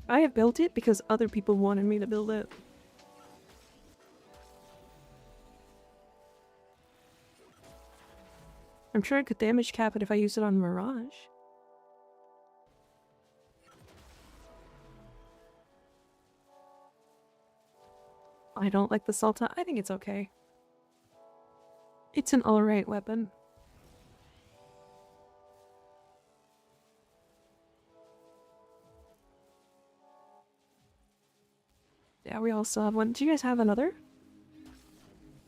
[SPEAKER 1] I have built it because other people wanted me to build it. I'm sure I could damage cap it if I use it on Mirage. I don't like the Salta. I think it's okay. It's an alright weapon. Yeah, we all still have one. Do you guys have another?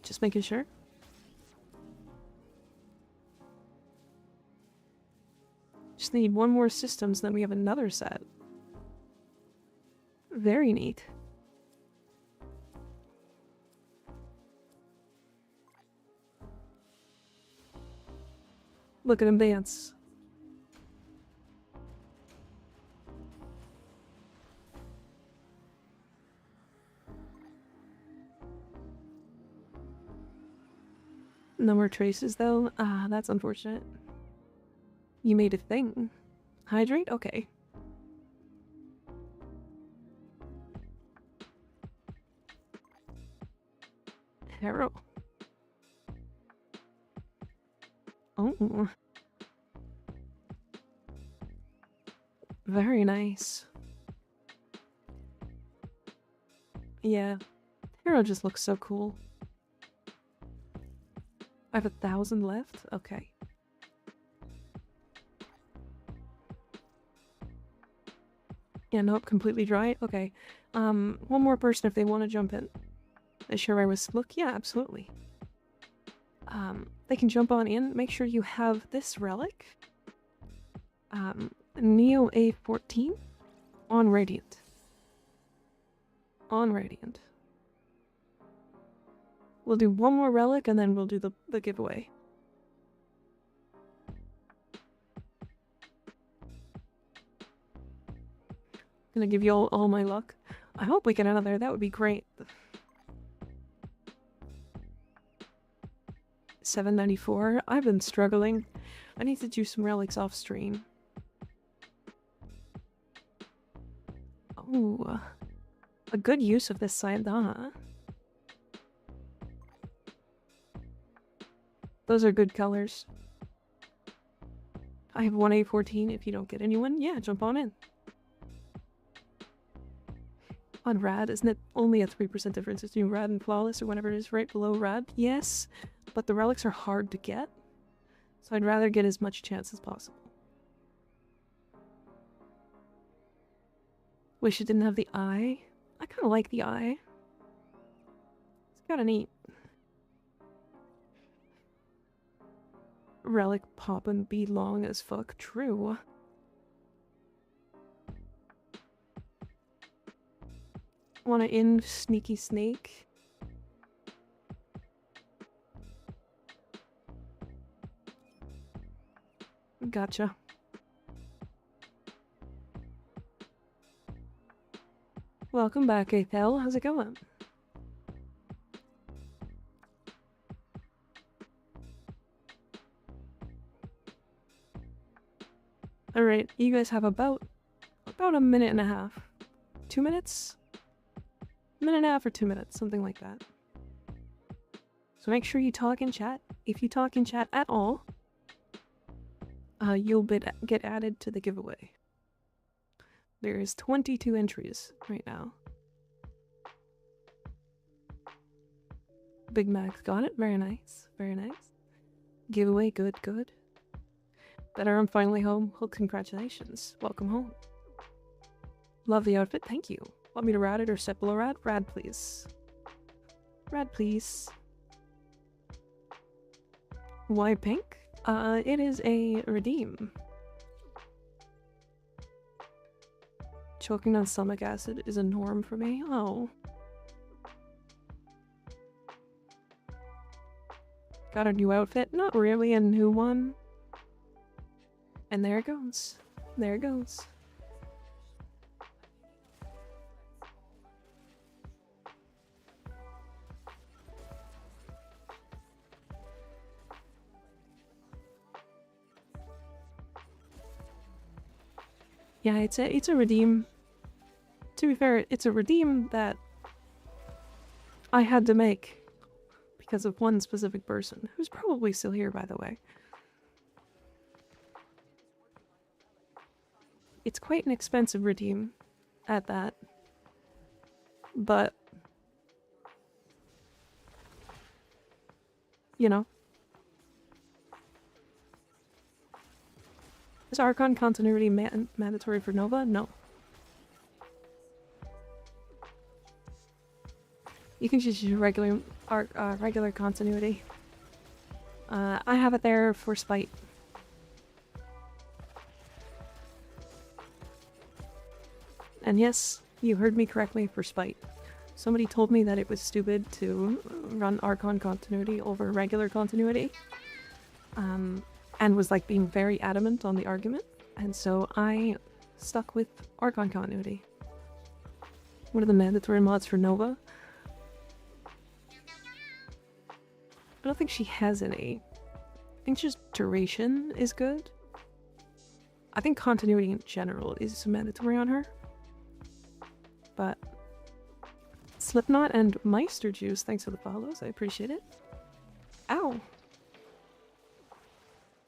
[SPEAKER 1] Just making sure. Just need one more systems, then we have another set. Very neat. Look at him dance. No more traces though? Ah, that's unfortunate. You made a thing. Hydrate? Okay. Harrow. Oh. Very nice. Yeah. Harrow just looks so cool. I have 1,000 left? Okay. Yeah, nope, completely dry. Okay. One more person if they want to jump in. Is sure I was look? Yeah, absolutely. They can jump on in. Make sure you have this relic. Neo A14 on Radiant. On Radiant. We'll do one more relic and then we'll do the giveaway. Gonna give you all my luck. I hope we get another. That would be great. 794. I've been struggling. I need to do some relics off stream. Oh, a good use of this side, huh? Those are good colors. I have one A14 if you don't get anyone. Yeah, jump on in. On Rad, isn't it only a 3% difference between Rad and Flawless or whatever it is right below Rad? Yes, but the relics are hard to get, so I'd rather get as much chance as possible. Wish it didn't have the eye. I kind of like the eye. It's kind of neat. Relic poppin' be long as fuck. True. Wanna in Sneaky Snake? Gotcha. Welcome back, Athel. How's it going? Alright, you guys have about a minute and a half. 2 minutes? Minute and a half or 2 minutes, something like that. So make sure you talk in chat. If you talk in chat at all, you'll get added to the giveaway. There's 22 entries right now. Big Mac got it. Very nice. Very nice. Giveaway, good, good. Better, I'm finally home. Well, congratulations. Welcome home. Love the outfit. Thank you. Want me to rad it or set below rad? Rad, please. Rad, please. Why pink? It is a redeem. Choking on stomach acid is a norm for me. Oh. Got a new outfit? Not really a new one. And there it goes. There it goes. Yeah, it's a redeem. To be fair, it's a redeem that I had to make because of one specific person, who's probably still here, by the way. It's quite an expensive redeem at that, but you know. Is Archon continuity mandatory for Nova? No. You can just use regular continuity. I have it there for spite. And yes, you heard me correctly, for spite. Somebody told me that it was stupid to run Archon continuity over regular continuity. And was like being very adamant on the argument. And so I stuck with Archon continuity. What are the mandatory mods for Nova? I don't think she has any. I think just duration is good. I think continuity in general is mandatory on her. But Slipknot and Meister Juice, thanks for the follows, I appreciate it. Ow!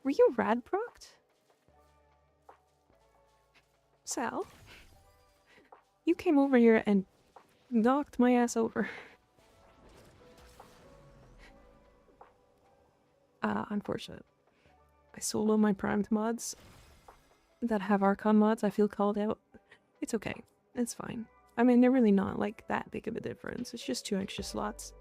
[SPEAKER 1] Were you rad-procced? Sal? You came over here and knocked my ass over. Unfortunate. I solo my primed mods that have Archon mods. I feel called out. It's okay. It's fine. I mean, they're really not like that big of a difference. It's just 2 extra slots.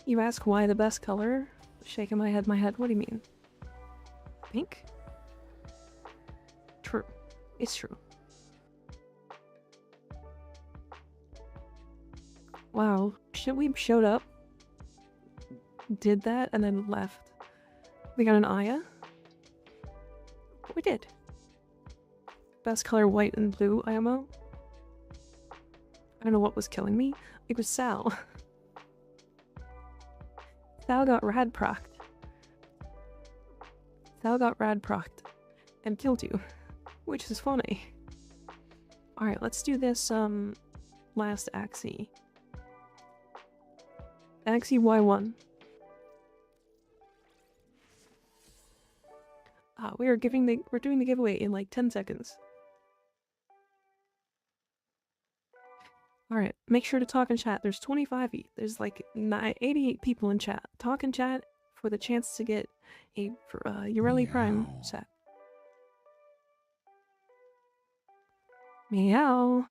[SPEAKER 1] You ask why the best color? Shaking my head, what do you mean? Pink? True. It's true. Wow. We showed up, did that, and then left. We got an Aya? We did. Best color, white and blue IMO? I don't know what was killing me. It was Sal. Sal got rad-procced. Sal got rad-procced and killed you, which is funny. Alright, let's do this, last Axie. Axie Y1. We're doing the giveaway in like 10 seconds. Alright, make sure to talk in chat. There's 25 there's like 88 people in chat. Talk in chat for the chance to get a yareli Prime set. Meow.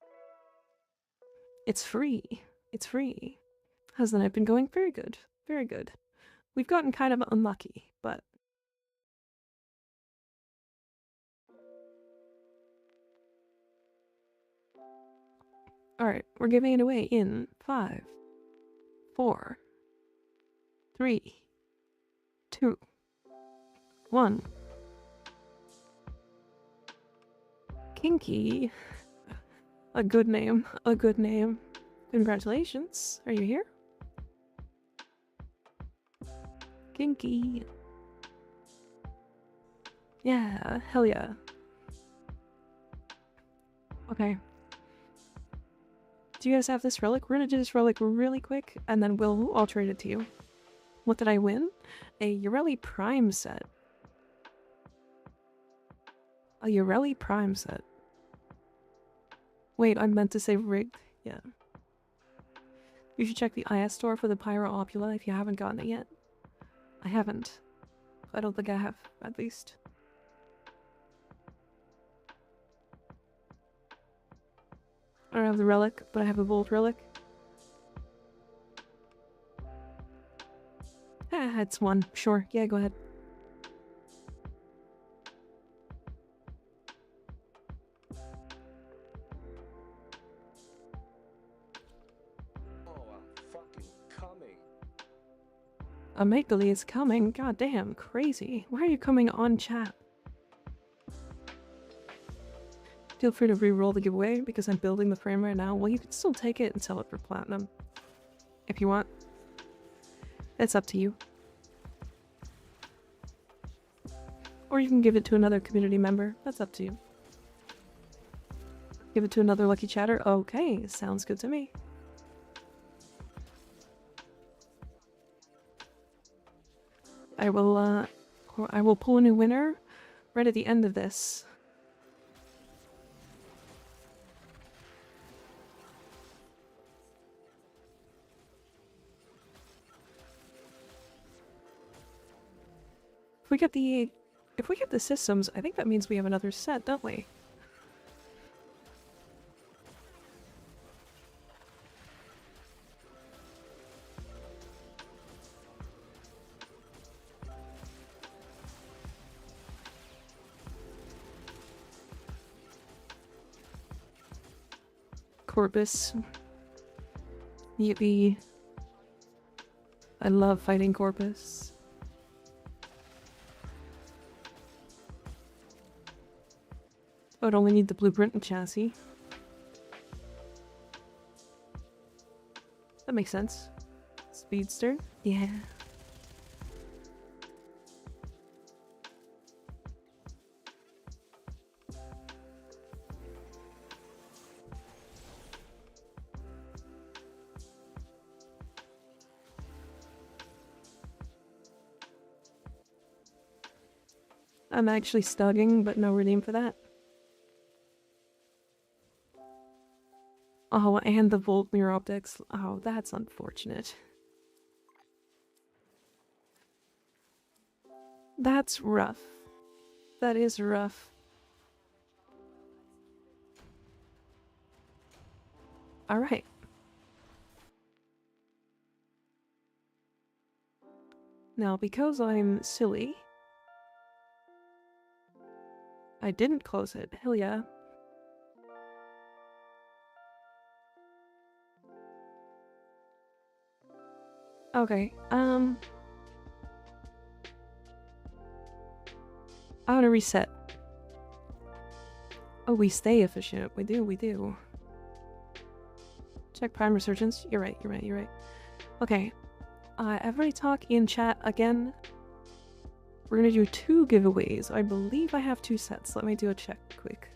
[SPEAKER 1] It's free. It's free. How's the night been going? Very good. Very good. We've gotten kind of unlucky, but... Alright, we're giving it away in 5, 4, 3, 2, 1. Kinky. A good name. A good name. Congratulations. Are you here? Kinky. Yeah, hell yeah. Okay. Do you guys have this relic? We're gonna do this relic really quick, and then I'll trade it to you. What did I win? A Yareli Prime set. A Yareli Prime set. Wait, I meant to say rigged. Yeah. You should check the IS store for the Pyro Opula if you haven't gotten it yet. I haven't. I don't think I have, at least. I don't have the relic, but I have a Volt relic. Ah, it's one. Sure. Yeah, go ahead.
[SPEAKER 2] Oh, I'm fucking coming.
[SPEAKER 1] A Makeley is coming. God damn, crazy. Why are you coming on chat? Feel free to re-roll the giveaway because I'm building the frame right now. Well, you can still take it and sell it for platinum. If you want. It's up to you. Or you can give it to another community member. That's up to you. Give it to another lucky chatter. Okay, sounds good to me. I will pull a new winner right at the end of this. If we get the systems, I think that means we have another set, don't we? Corpus. Yippee. I love fighting Corpus. I would only need the blueprint and chassis. That makes sense. Speedster? Yeah. I'm actually stugging, but no redeem for that. Oh, and the Volt mirror optics. Oh, that's unfortunate. That's rough. That is rough. Alright. Now, because I'm silly, I didn't close it. Hell yeah. Okay, I want to reset. Oh, we stay efficient. We do. Check Prime Resurgence. You're right. Okay, everybody talk in chat again. We're gonna do 2 giveaways. I believe I have 2 sets. Let me do a check quick.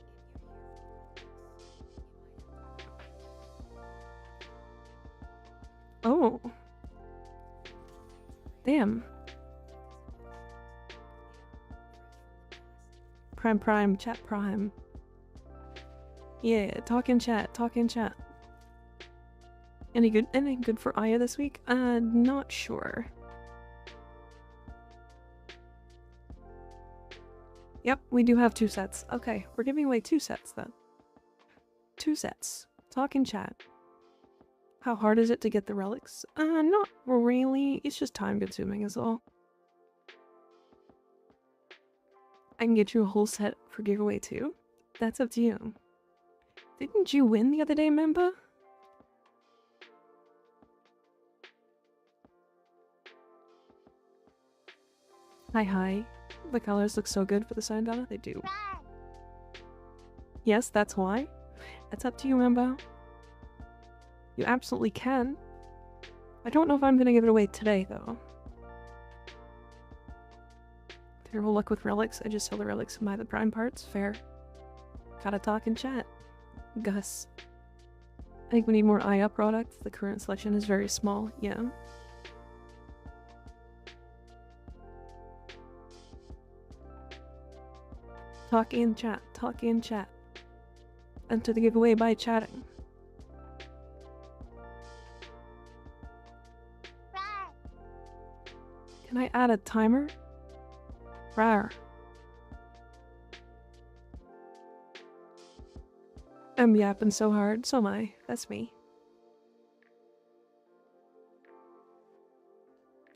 [SPEAKER 1] Oh. Damn. Prime, chat Prime. Yeah, talk in chat. Anything good for Aya this week? Not sure. Yep, we do have 2 sets. Okay, we're giving away 2 sets then. 2 sets. Talk in chat. How hard is it to get the relics? Not really. It's just time consuming is all. I can get you a whole set for giveaway too. That's up to you. Didn't you win the other day, member? Hi. The colors look so good for the sign data. They do. Yes, that's why. It's up to you, member. You absolutely can. I don't know if I'm gonna give it away today, though. Terrible luck with relics. I just sell the relics and buy the prime parts. Fair. Gotta talk in chat. Gus. I think we need more IA products. The current selection is very small. Yeah. Talk in chat. Talk in chat. Enter the giveaway by chatting. Can I add a timer? Rawr. I'm yapping so hard. So am I. That's me.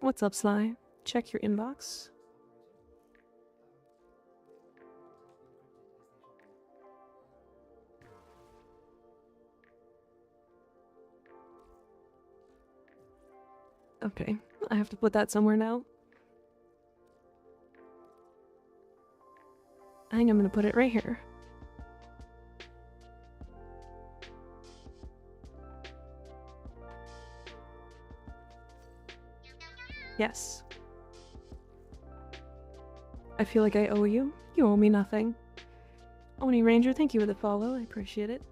[SPEAKER 1] What's up, Sly? Check your inbox. Okay, I have to put that somewhere now. I think I'm gonna put it right here. Yes. I feel like I owe you. You owe me nothing. Oni Ranger, thank you for the follow. I appreciate it.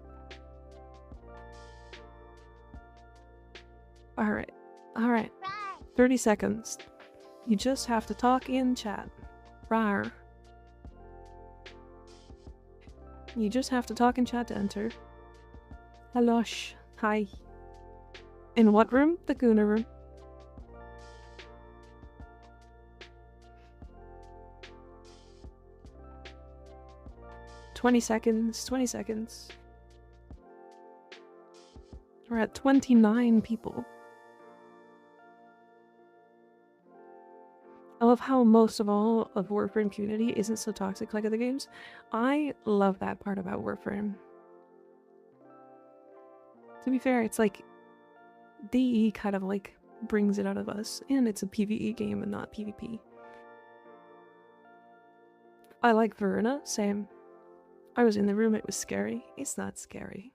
[SPEAKER 1] Alright. Alright. 30 seconds. You just have to talk in chat. Rawr. You just have to talk in chat to enter. Hellosh. Hi. In what room? The Guna room. "20 seconds. 20 seconds. We're at 29 people. I love how most of all of Warframe community isn't so toxic like other games. I love that part about Warframe. To be fair, it's like DE kind of like brings it out of us, and it's a PvE game and not PvP. I like Voruna, same. I was in the room, it was scary. It's not scary.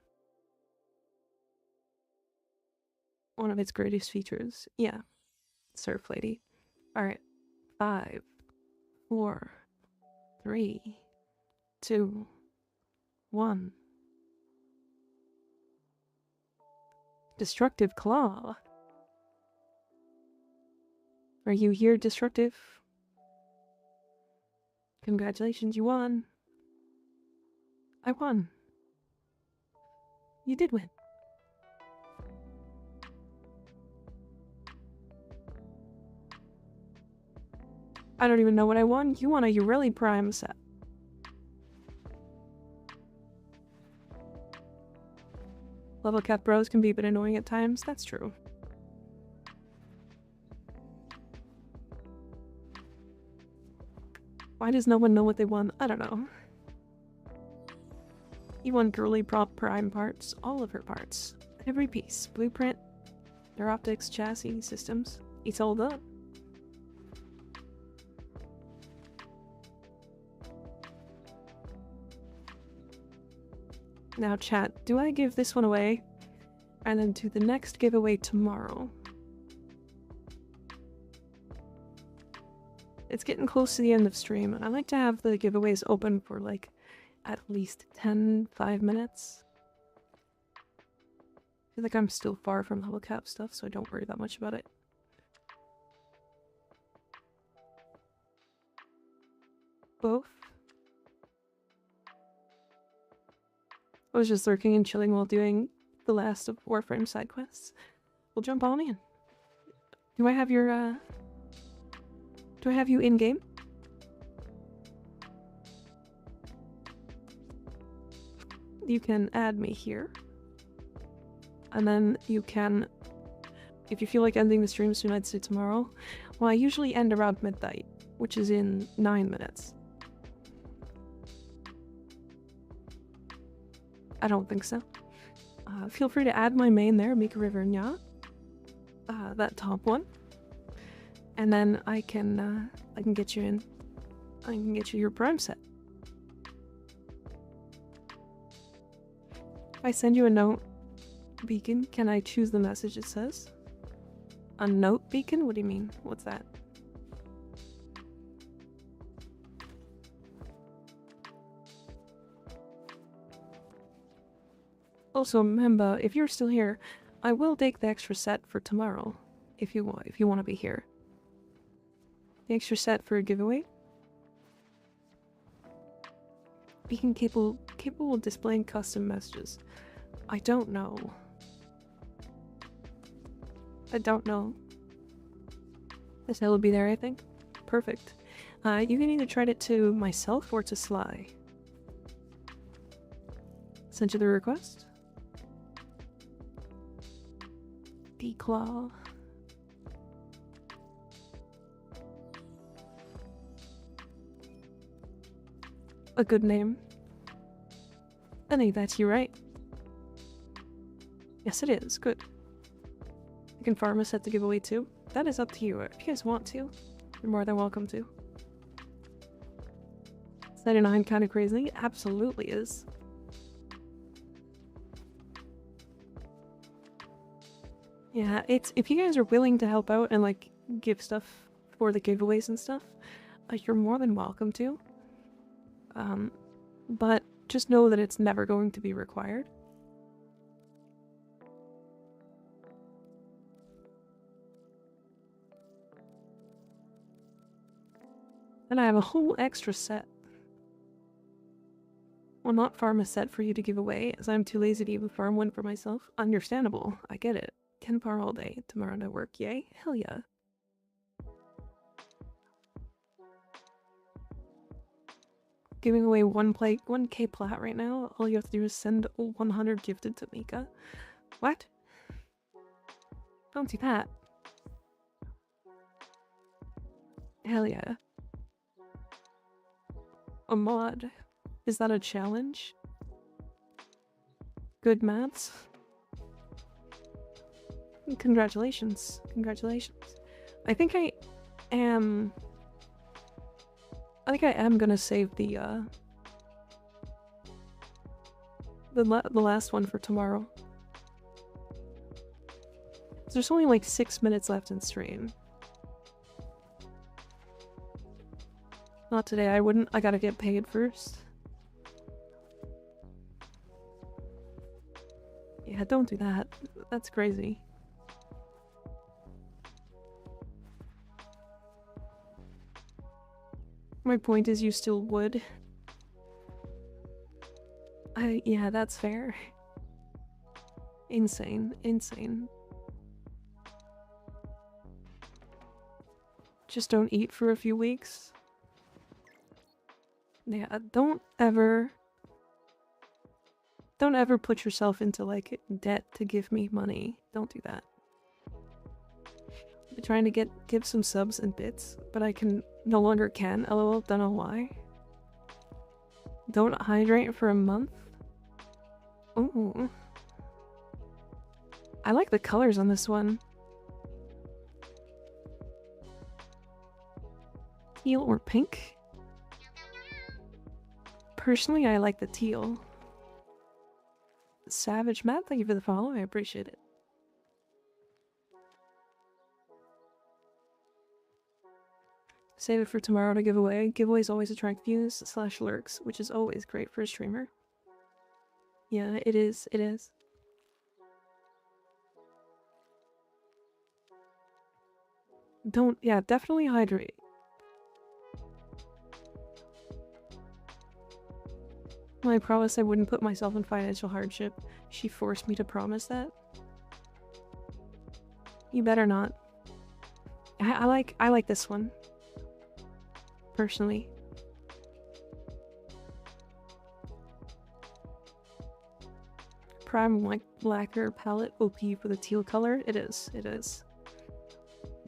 [SPEAKER 1] One of its greatest features. Yeah. Surf Lady. Alright. 5, 4, 3, 2, 1. Destructive Claw. Are you here, Destructive? Congratulations, you won. I won. You did win. I don't even know what I won. You won a Yareli Prime set. Level cap bros can be a bit annoying at times. That's true. Why does no one know what they won? I don't know. You won girly prop prime parts. All of her parts. Every piece. Blueprint. Their optics, chassis, systems. It's all done. Now chat, do I give this one away and then do the next giveaway tomorrow? It's getting close to the end of stream, and I like to have the giveaways open for like at least 5 minutes. I feel like I'm still far from level cap stuff, so I don't worry that much about it. Both? I was just lurking and chilling while doing the last of Warframe side quests. We'll jump on in. Do I have your, do I have you in-game? You can add me here. And then you can, if you feel like ending the stream soon, I'd say tomorrow. Well, I usually end around midnight, which is in 9 minutes. I don't think so. Feel free to add my main there, Mika River Nya. That top one. And then I can get you in. I can get you your prime set. If I send you a note beacon, can I choose the message it says? A note beacon? What do you mean? What's that? Also, remember, if you're still here, I will take the extra set for tomorrow. If you want to be here. The extra set for a giveaway. Beacon capable of displaying custom messages. I don't know. I don't know. This will be there, I think. Perfect. You can either trade it to myself or to Sly. Send you the request. Declaw. A good name. I think that's you, right? Yes, it is. Good. You can farm a set to give away too. That is up to you. If you guys want to, you're more than welcome to. Is 99 kind of crazy? Absolutely is. Yeah, it's if you guys are willing to help out and like give stuff for the giveaways and stuff, you're more than welcome to. But just know that it's never going to be required. And I have a whole extra set. Well, not farm a set for you to give away, as I'm too lazy to even farm one for myself. Understandable, I get it. Can farm all day, tomorrow no work, yay? Hell yeah. Giving away 1k plat right now, all you have to do is send 100 gifted to Mika. What? Don't do that. Hell yeah. A mod. Is that a challenge? Good maths? Congratulations. Congratulations. I think I am gonna save the last one for tomorrow. There's only like 6 minutes left in stream. Not today, I wouldn't. I gotta get paid first. Yeah, don't do that. That's crazy. My point is you still would. Yeah, that's fair. Insane. Insane. Just don't eat for a few weeks. Yeah, don't ever put yourself into like debt to give me money. Don't do that. I've been trying to give some subs and bits, but I no longer can. LOL, don't know why. Don't hydrate for a month. Ooh. I like the colors on this one. Teal or pink? Personally, I like the teal. Savage Matt, thank you for the follow. I appreciate it. Save it for tomorrow to give away. Giveaways always attract views / lurks, which is always great for a streamer. Yeah, it is. It is. Yeah, definitely hydrate. Well, I promised I wouldn't put myself in financial hardship. She forced me to promise that. You better not. I like this one. Personally. Prime like lacquer palette OP for the teal color. It is. It is.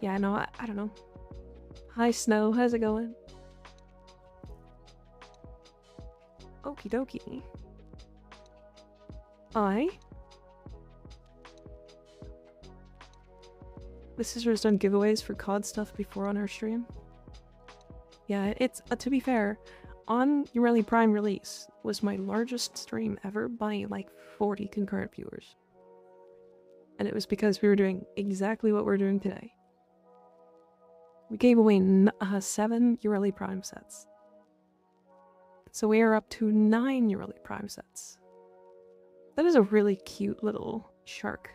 [SPEAKER 1] Yeah, no, I don't know. Hi Snow, how's it going? Okie dokie. The sister's done giveaways for COD stuff before on our stream. Yeah, it's to be fair, on Yareli Prime release was my largest stream ever by like 40 concurrent viewers. And it was because we were doing exactly what we're doing today. We gave away 7 Yareli Prime sets. So we are up to 9 Yareli Prime sets. That is a really cute little shark.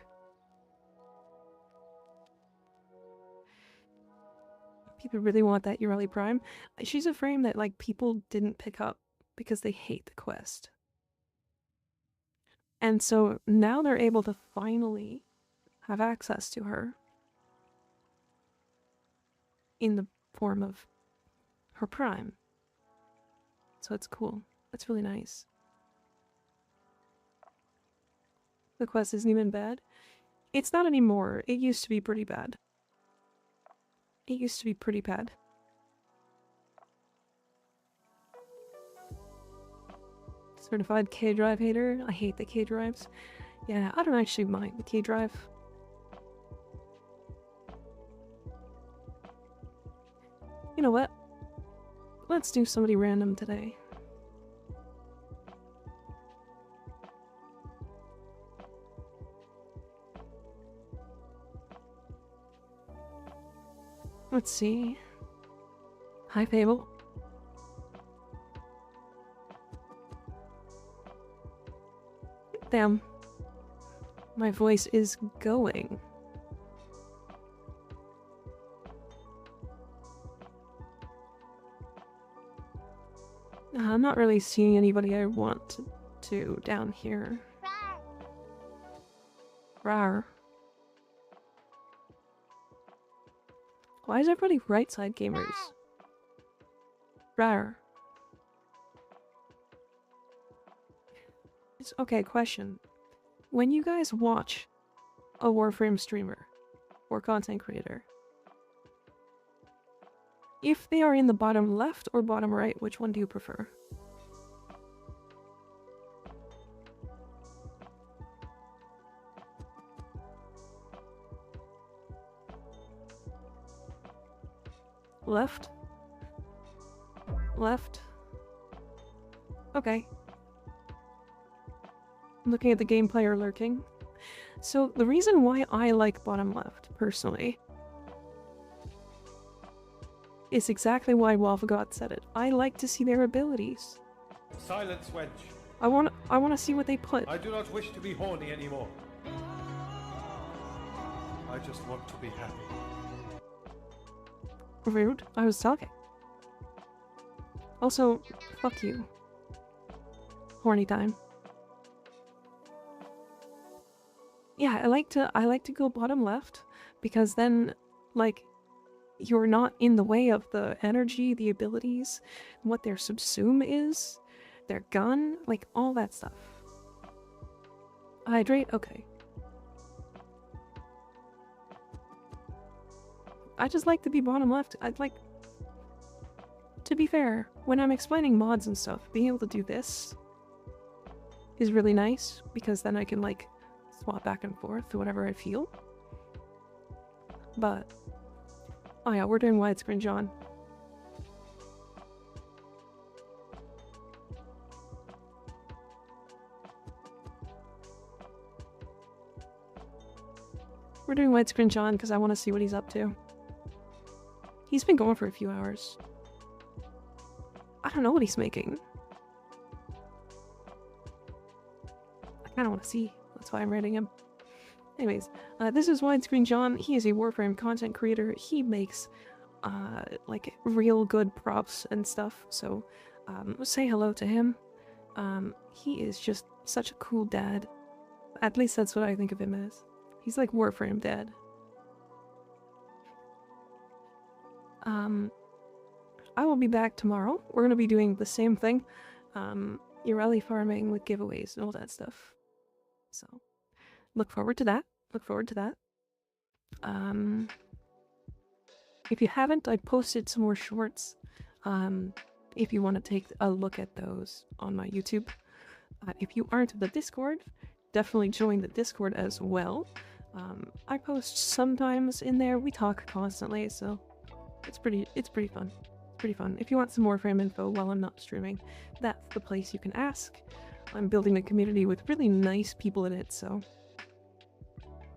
[SPEAKER 1] People really want that yareli prime. She's a frame that like people didn't pick up because they hate the quest. And so now they're able to finally have access to her in the form of her prime. So it's cool. It's really nice. The quest isn't even bad. It's not anymore. It used to be pretty bad. It used to be pretty bad. Certified K-Drive hater. I hate the K-Drives. Yeah, I don't actually mind the K-Drive. You know what? Let's do somebody random today. Let's see. Hi, Fable. Damn. My voice is going. I'm not really seeing anybody I want to down here. Rawr. Why is everybody right side gamers? Rawr. It's okay, question. When you guys watch a Warframe streamer or content creator, if they are in the bottom left or bottom right, which one do you prefer? Left? Left? Okay. I'm looking at the game player lurking. So the reason why I like bottom left, personally, is exactly why Wolfgod said it. I like to see their abilities.
[SPEAKER 4] Silence, wench.
[SPEAKER 1] I want to see what they put.
[SPEAKER 4] I do not wish to be horny anymore. I just want to be happy.
[SPEAKER 1] Rude. I was talking. Also, fuck you. Horny time. Yeah, I like to go bottom left because then, like, you're not in the way of the energy, the abilities, what their subsume is, their gun, like all that stuff. Hydrate? Okay. I just like to be bottom left. I'd like... To be fair, when I'm explaining mods and stuff, being able to do this is really nice because then I can, like, swap back and forth to whatever I feel. But... Oh yeah, we're doing widescreen, John. We're doing widescreen, John, because I want to see what he's up to. He's been going for a few hours. I don't know what he's making. I kind of want to see. That's why I'm rating him. Anyways, this is Widescreen John. He is a Warframe content creator. He makes, like, real good props and stuff. So, say hello to him. He is just such a cool dad. At least that's what I think of him as. He's like Warframe dad. I will be back tomorrow. We're gonna be doing the same thing. Yareli farming with giveaways and all that stuff. So, look forward to that. Look forward to that. If you haven't, I posted some more shorts. If you want to take a look at those on my YouTube. If you aren't in the Discord, definitely join the Discord as well. I post sometimes in there. We talk constantly, so it's pretty fun. Pretty fun. If you want some Warframe info while I'm not streaming, that's the place you can ask. I'm building a community with really nice people in it, so...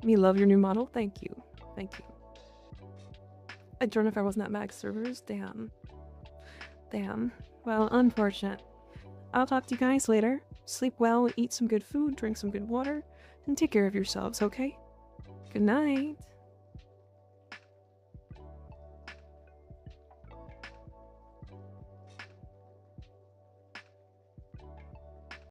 [SPEAKER 1] Me love your new model. Thank you. Thank you. I'd join if I wasn't at max servers. Damn. Damn. Well, unfortunate. I'll talk to you guys later. Sleep well, eat some good food, drink some good water, and take care of yourselves, okay? Good night.